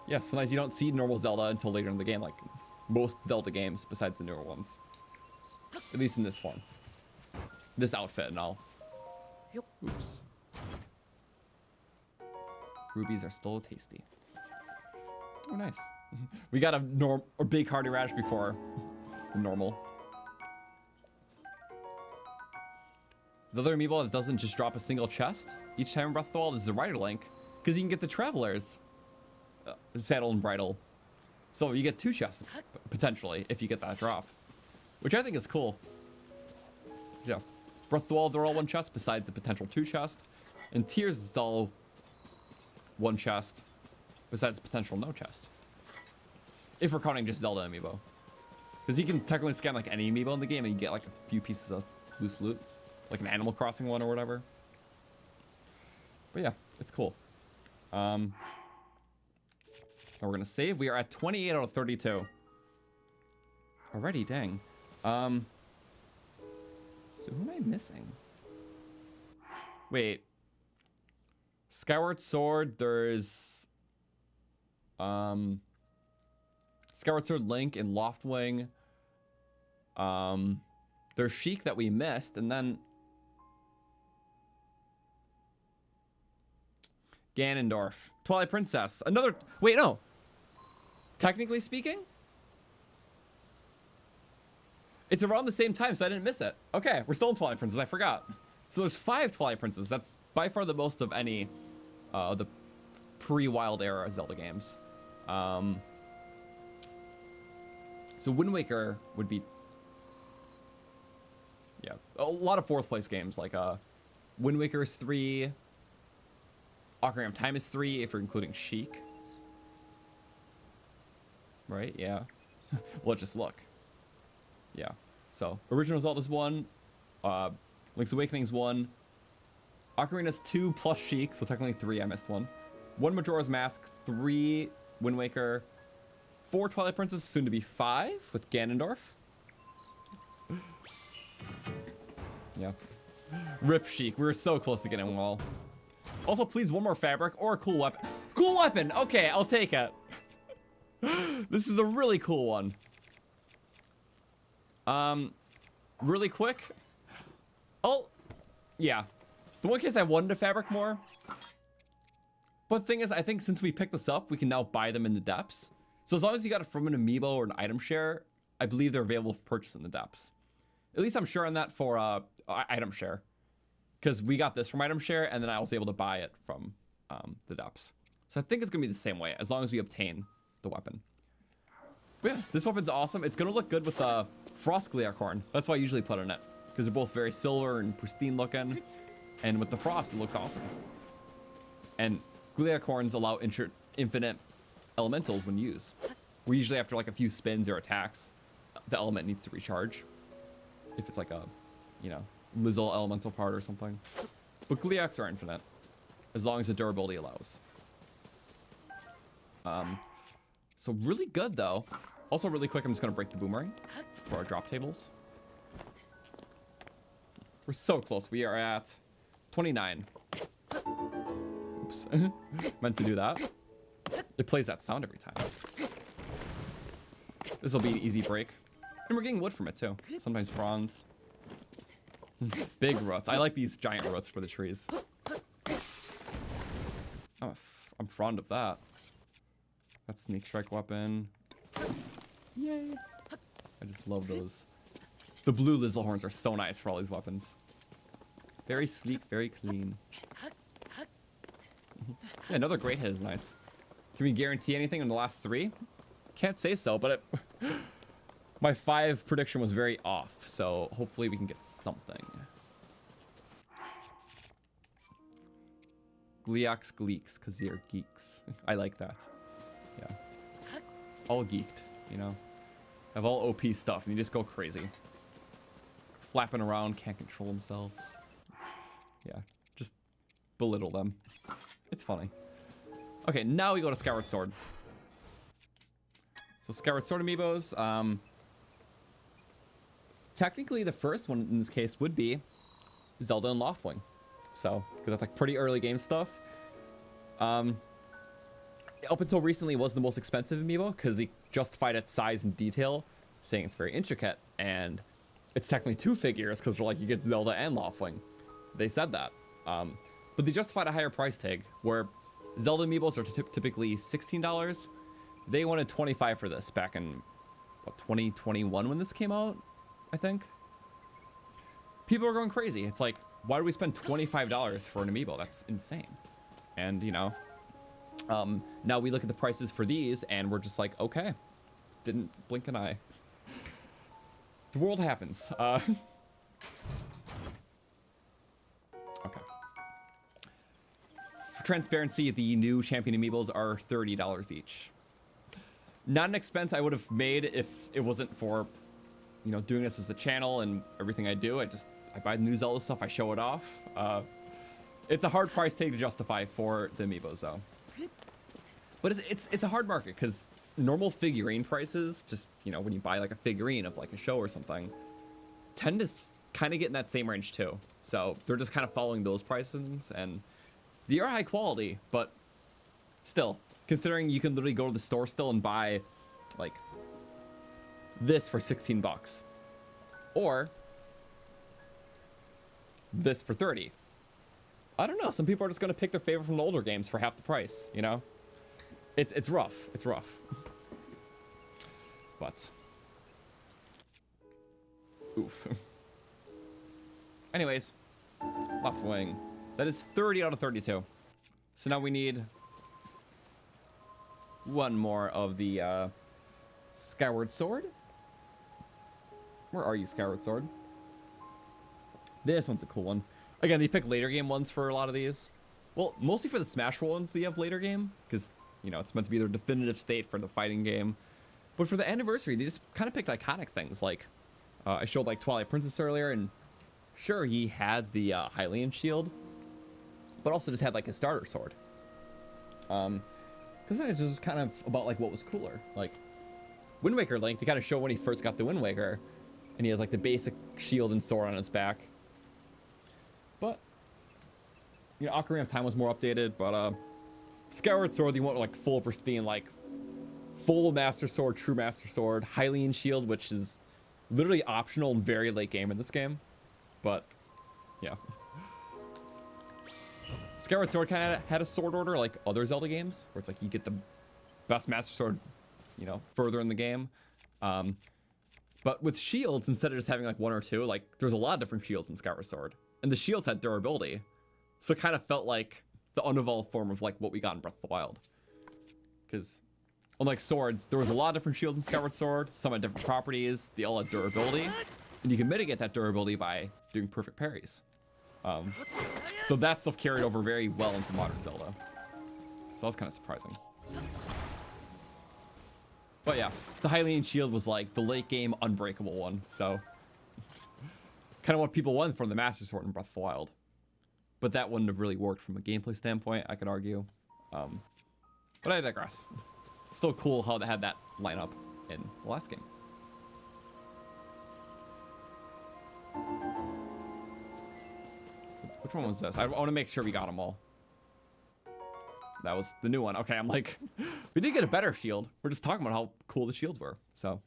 yeah, sometimes you don't see normal Zelda until later in the game, like most Zelda games besides the newer ones. At least in this form. This outfit and all. Oops. Rubies are still tasty. Oh, nice. We got a big hardy radish before the normal. The other amiibo that doesn't just drop a single chest each time in Breath of the Wild is the Rider Link, because you can get the Traveler's saddle and bridle. So you get 2 chests, potentially, if you get that drop. Which I think is cool. Yeah. Breath of the Wild, they're all 1 chest, besides the potential 2 chest. And Tears, it's all 1 chest, besides the potential no chest. If we're counting just Zelda amiibo. Because you can technically scan like any amiibo in the game and you get like a few pieces of loose loot. Like an Animal Crossing one or whatever. But yeah, it's cool. Now we're gonna save. We are at 28 out of 32. Already, dang. So who am I missing? Wait. Skyward Sword, there's Skyward Sword Link and Loftwing. There's Sheik that we missed, and then Ganondorf. Twilight Princess. Another... Wait, no. Technically speaking, it's around the same time, so I didn't miss it. Okay, we're still in Twilight Princess. I forgot. So there's 5 Twilight Princesses. That's by far the most of any the pre-Wild era Zelda games. So Wind Waker would be... Yeah, a lot of 4th place games, like Wind Waker is 3... Ocarina of Time is 3 if you're including Sheik. Right? Yeah. Well, just look. Yeah. So, Original Zelda's 1. Link's Awakening's 1. Ocarina's 2 plus Sheik, so technically 3. I missed 1. 1 Majora's Mask. 3 Wind Waker. 4 Twilight Princess, soon to be 5 with Ganondorf. Yeah. Rip Sheik. We were so close to getting them all. Also, please, 1 more fabric or a cool weapon. Cool weapon! Okay, I'll take it. This is a really cool one. Really quick. Oh, yeah. The one case I wanted a fabric more. But the thing is, I think since we picked this up, we can now buy them in the depths. So as long as you got it from an amiibo or an item share, I believe they're available for purchase in the depths. At least I'm sure on that for item share. Because we got this from item share, and then I was able to buy it from the depths. So I think it's going to be the same way, as long as we obtain the weapon. But yeah, this weapon's awesome. It's going to look good with Frost Gleacorn. That's why I usually put on it. Because they're both very silver and pristine looking. And with the Frost, it looks awesome. And Gleacorns allow infinite elementals when used. We usually, after like a few spins or attacks, the element needs to recharge. If it's like a, you know, Lizzle elemental part or something. But Gleeoks are infinite, as long as the durability allows. So really good though. Also really quick, I'm just gonna break the boomerang for our drop tables. We're so close. We are at 29. Oops. Meant to do that. It plays that sound every time. This will be an easy break. And we're getting wood from it too. Sometimes fronds. Big roots. I like these giant roots for the trees. Oh, I'm fond of that. That sneak strike weapon. Yay. I just love those. The blue Lizzle horns are so nice for all these weapons. Very sleek, very clean. Yeah, another great hit is nice. Can we guarantee anything in the last 3? Can't say so, but my 5 prediction was very off, so hopefully we can get something. Gleoks gleeks, because they're geeks. I like that. Yeah. All geeked, you know? Have all OP stuff, and you just go crazy. Flapping around, can't control themselves. Yeah, just belittle them. It's funny. Okay, now we go to Skyward Sword. So Skyward Sword amiibos, technically the first one in this case would be Zelda and Loftwing. So, because that's like pretty early game stuff. Up until recently, it was the most expensive amiibo because they justified its size and detail, saying it's very intricate, and it's technically 2 figures because they're like, you get Zelda and Loftwing. They said that. But they justified a higher price tag, where Zelda amiibos are typically $16. They wanted $25 for this back in, what, 2021 when this came out, I think? People are going crazy. It's like, why do we spend $25 for an amiibo? That's insane. And, you know, now we look at the prices for these, and we're just like, okay. Didn't blink an eye. The world happens. Okay. For transparency, the new champion amiibos are $30 each. Not an expense I would have made if it wasn't for, you know, doing this as a channel and everything I do. I buy the new Zelda stuff, I show it off. It's a hard price tag to justify for the amiibos, though. But it's a hard market because normal figurine prices, just, you know, when you buy like a figurine of like a show or something, tend to kind of get in that same range too. So they're just kind of following those prices, and they are high quality, but still, considering you can literally go to the store still and buy like this for 16 bucks or this for 30. I don't know. Some people are just going to pick their favorite from the older games for half the price, you know? It's rough. It's rough. But oof. Anyways, left wing. That is 30 out of 32. So now we need one more of the Skyward Sword. Where are you, Skyward Sword? This one's a cool one. Again, they pick later game ones for a lot of these. Well, mostly for the Smash ones they have later game, because, you know, it's meant to be their definitive state for the fighting game. But for the anniversary, they just kind of picked iconic things. Like, I showed like Twilight Princess earlier, and sure, he had the Hylian shield, but also just had like his starter sword. Because then it's just kind of about like what was cooler. Like Wind Waker Link, they kind of show when he first got the Wind Waker, and he has like the basic shield and sword on his back. But, you know, Ocarina of Time was more updated, but Skyward Sword, you want like full pristine, like full Master Sword, true Master Sword, Hylian shield, which is literally optional and very late game in this game. But, yeah. Skyward Sword kind of had a sword order like other Zelda games, where it's like you get the best Master Sword, you know, further in the game. But with shields, instead of just having like one or two, like there's a lot of different shields in Skyward Sword. And the shields had durability. So it kind of felt like the unevolved form of like what we got in Breath of the Wild. Because unlike swords, there was a lot of different shields in Skyward Sword. Some had different properties. They all had durability. And you can mitigate that durability by doing perfect parries. So that stuff carried over very well into modern Zelda. So that was kind of surprising. But yeah, the Hylian shield was like the late game unbreakable one. So kind of what people want from the Master Sword in Breath of the Wild. But that wouldn't have really worked from a gameplay standpoint, I could argue. But I digress. Still cool how they had that lineup in the last game. Which one was this? I want to make sure we got them all. That was the new one. Okay, I'm like, we did get a better shield. We're just talking about how cool the shields were. So,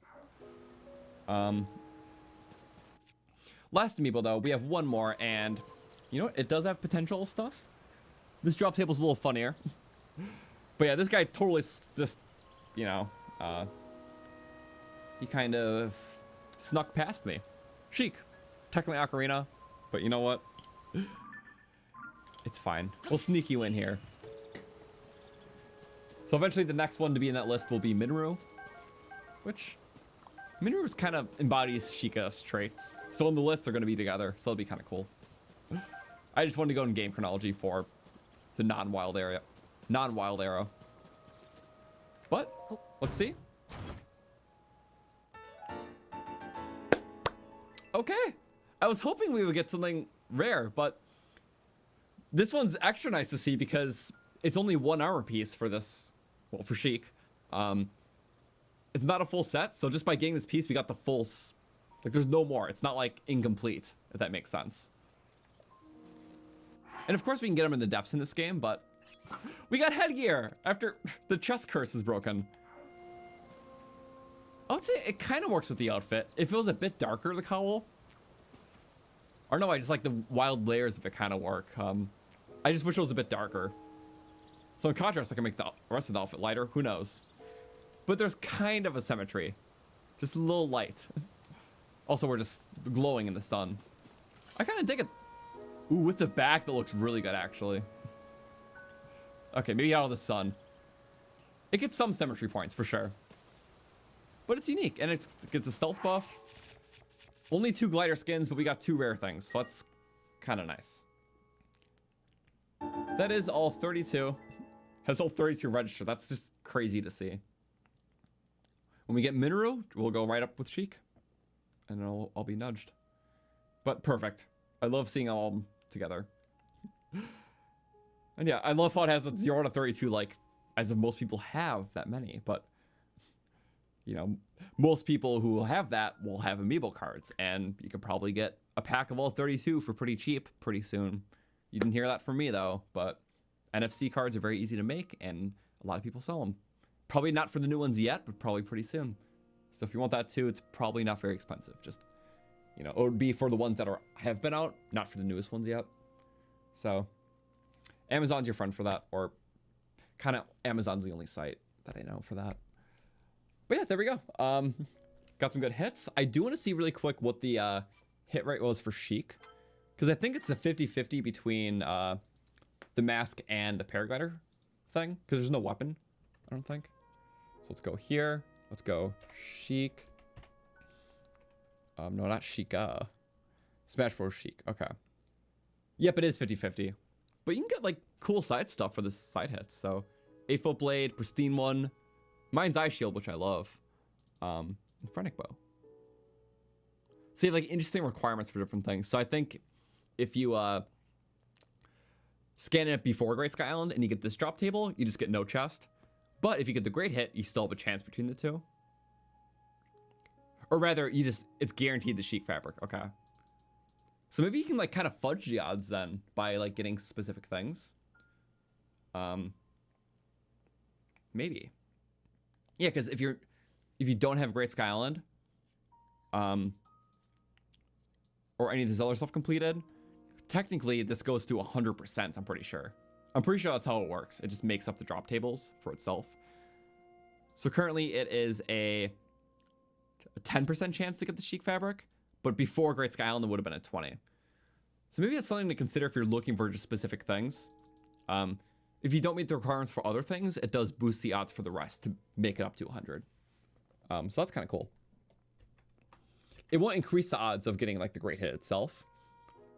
last amiibo though, we have one more, and you know what? It does have potential stuff. This drop table's a little funnier. But yeah, this guy totally just, you know, he kind of snuck past me. Chic. Technically Ocarina, but you know what? It's fine. We'll sneak you in here. So eventually the next one to be in that list will be Minru, which Minru's kind of embodies Sheikah's traits. So on the list they're going to be together, so it'll be kind of cool. I just wanted to go in game chronology for the non-wild era. But let's see. Okay. I was hoping we would get something rare, but this one's extra nice to see because it's only 1 armor piece for this. Well, for Sheik. It's not a full set, so just by getting this piece, we got the full... Like, there's no more. It's not, like, incomplete, if that makes sense. And, of course, we can get them in the depths in this game, but We got headgear after the chest curse is broken. I would say it kind of works with the outfit. It feels a bit darker, the cowl. Or no, I just like the wild layers of it kind of work. I just wish it was a bit darker. So in contrast, I can make the rest of the outfit lighter. Who knows? But there's kind of a symmetry. Just a little light. Also, we're just glowing in the sun. I kind of dig it. Ooh, with the back, that looks really good, actually. Okay, maybe out of the sun. It gets some symmetry points, for sure. But it's unique, and it gets a stealth buff. Only 2 glider skins, but we got 2 rare things, so that's kind of nice. That is all 32. Has all 32 registered. That's just crazy to see. When we get Minoru, we'll go right up with Sheik. And I'll be nudged. But perfect. I love seeing all of them together. And yeah, I love how it has a 0 to 32, like, as if most people have that many. But, you know, most people who have that will have amiibo cards. And you can probably get a pack of all 32 for pretty cheap pretty soon. You didn't hear that from me, though. But NFC cards are very easy to make, and a lot of people sell them. Probably not for the new ones yet, but probably pretty soon. So if you want that too, it's probably not very expensive. Just, you know, it would be for the ones that have been out, not for the newest ones yet. So Amazon's your friend for that, or kind of Amazon's the only site that I know for that. But yeah, there we go. Got some good hits. I do want to see really quick what the hit rate was for Sheik, because I think it's a 50-50 between the mask and the paraglider thing, because there's no weapon, I don't think. So let's go here. Let's go Sheik. No, not Sheikah. Smash Bros. Sheik. Okay. Yep, it is 50-50. But you can get, like, cool side stuff for the side hits. So, 8-foot blade, pristine one. Mine's eye shield, which I love. And Phrenic bow. So you have, like, interesting requirements for different things. So I think if you scan it before Great Sky Island and you get this drop table, you just get no chest. But if you get the great hit, you still have a chance between the two. Or rather, it's guaranteed the Sheik fabric. Okay. So maybe you can, like, kind of fudge the odds then by, like, getting specific things. Maybe. Yeah, because if you don't have Great Sky Island, or any of this other stuff completed, technically this goes to 100%, I'm pretty sure. I'm pretty sure that's how it works. It just makes up the drop tables for itself. So currently it is a 10% chance to get the Sheik fabric, but before Great Sky Island it would have been a 20. So maybe that's something to consider if you're looking for just specific things. If you don't meet the requirements for other things, it does boost the odds for the rest to make it up to 100. So that's kind of cool. It won't increase the odds of getting, like, the great hit itself.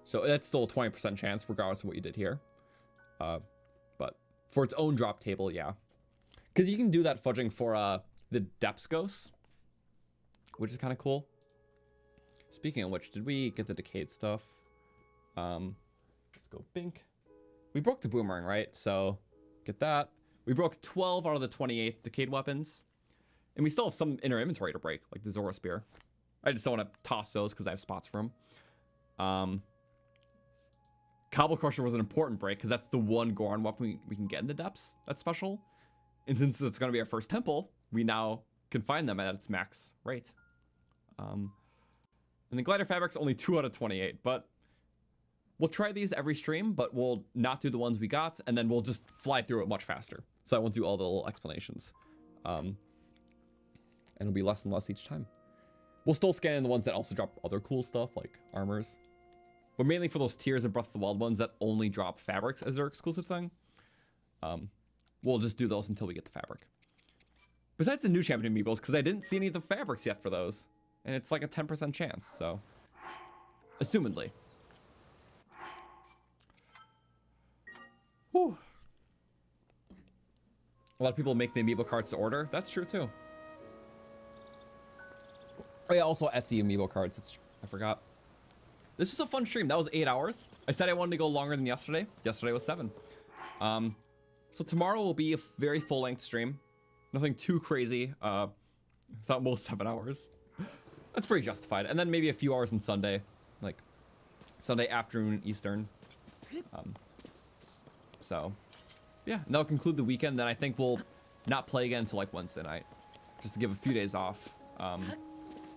So that's still a 20% chance regardless of what you did here. But for its own drop table, yeah. Because you can do that fudging for the Depths Ghosts, which is kind of cool. Speaking of which, did we get the decayed stuff? Let's go Bink. We broke the boomerang, right? So get that. We broke 12 out of the 28 decayed weapons. And we still have some in our inventory to break, like the Zora Spear. I just don't want to toss those because I have spots for them. Cobble Crusher was an important break because that's the one Goron weapon we can get in the depths that's special. And since it's going to be our first temple, we now can find them at its max rate. And the glider fabric's only 2 out of 28, but we'll try these every stream, but we'll not do the ones we got, and then we'll just fly through it much faster. So I won't do all the little explanations. And it'll be less and less each time. We'll still scan in the ones that also drop other cool stuff, like armors. But mainly for those tiers of Breath of the Wild ones that only drop fabrics as their exclusive thing. We'll just do those until we get the fabric. Besides the new champion amiibos, because I didn't see any of the fabrics yet for those. And it's like a 10% chance, so. Assumedly. Whew. A lot of people make the amiibo cards to order. That's true too. Oh yeah, also Etsy amiibo cards. I forgot. This was a fun stream. That was 8 hours. I said I wanted to go longer than yesterday. Yesterday was 7. So tomorrow will be a very full-length stream. Nothing too crazy. It's almost 7 hours. That's pretty justified. And then maybe a few hours on Sunday. Like Sunday afternoon Eastern. So Yeah, and that'll conclude the weekend. Then I think we'll not play again until like Wednesday night, just to give a few days off,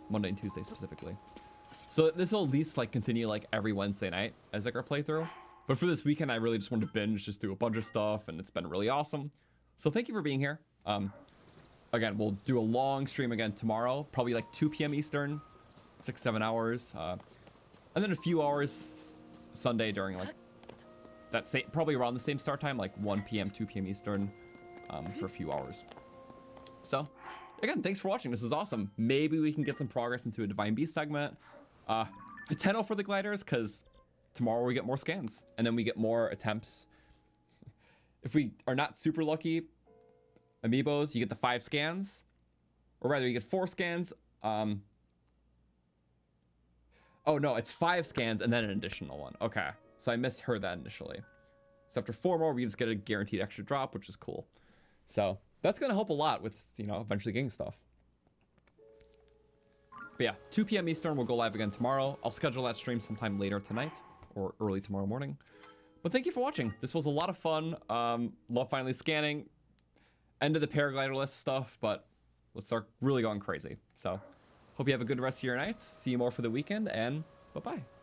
Monday and Tuesday specifically. So this will at least like continue like every Wednesday night as like our playthrough. But for this weekend, I really just wanted to binge, just do a bunch of stuff, and it's been really awesome. So thank you for being here. Again, we'll do a long stream again tomorrow, probably like 2 p.m. Eastern, 6-7 hours, and then a few hours Sunday during like that same, probably around the same start time, like 1 p.m., 2 p.m. Eastern, for a few hours. So again, thanks for watching. This was awesome. Maybe we can get some progress into a Divine Beast segment. Potential for the gliders, because tomorrow we get more scans, and then we get more attempts. If we are not super lucky, amiibos, you get the 5 scans, or rather you get 4 scans. Oh no, it's 5 scans and then an additional one. Okay, so I misheard that initially. So after 4 more, we just get a guaranteed extra drop, which is cool. So that's gonna help a lot with, you know, eventually getting stuff. But yeah, 2 p.m. Eastern, we'll go live again tomorrow. I'll schedule that stream sometime later tonight or early tomorrow morning. But thank you for watching. This was a lot of fun. Love finally scanning. End of the paraglider list stuff, but let's start really going crazy. So hope you have a good rest of your night. See you more for the weekend, and bye-bye.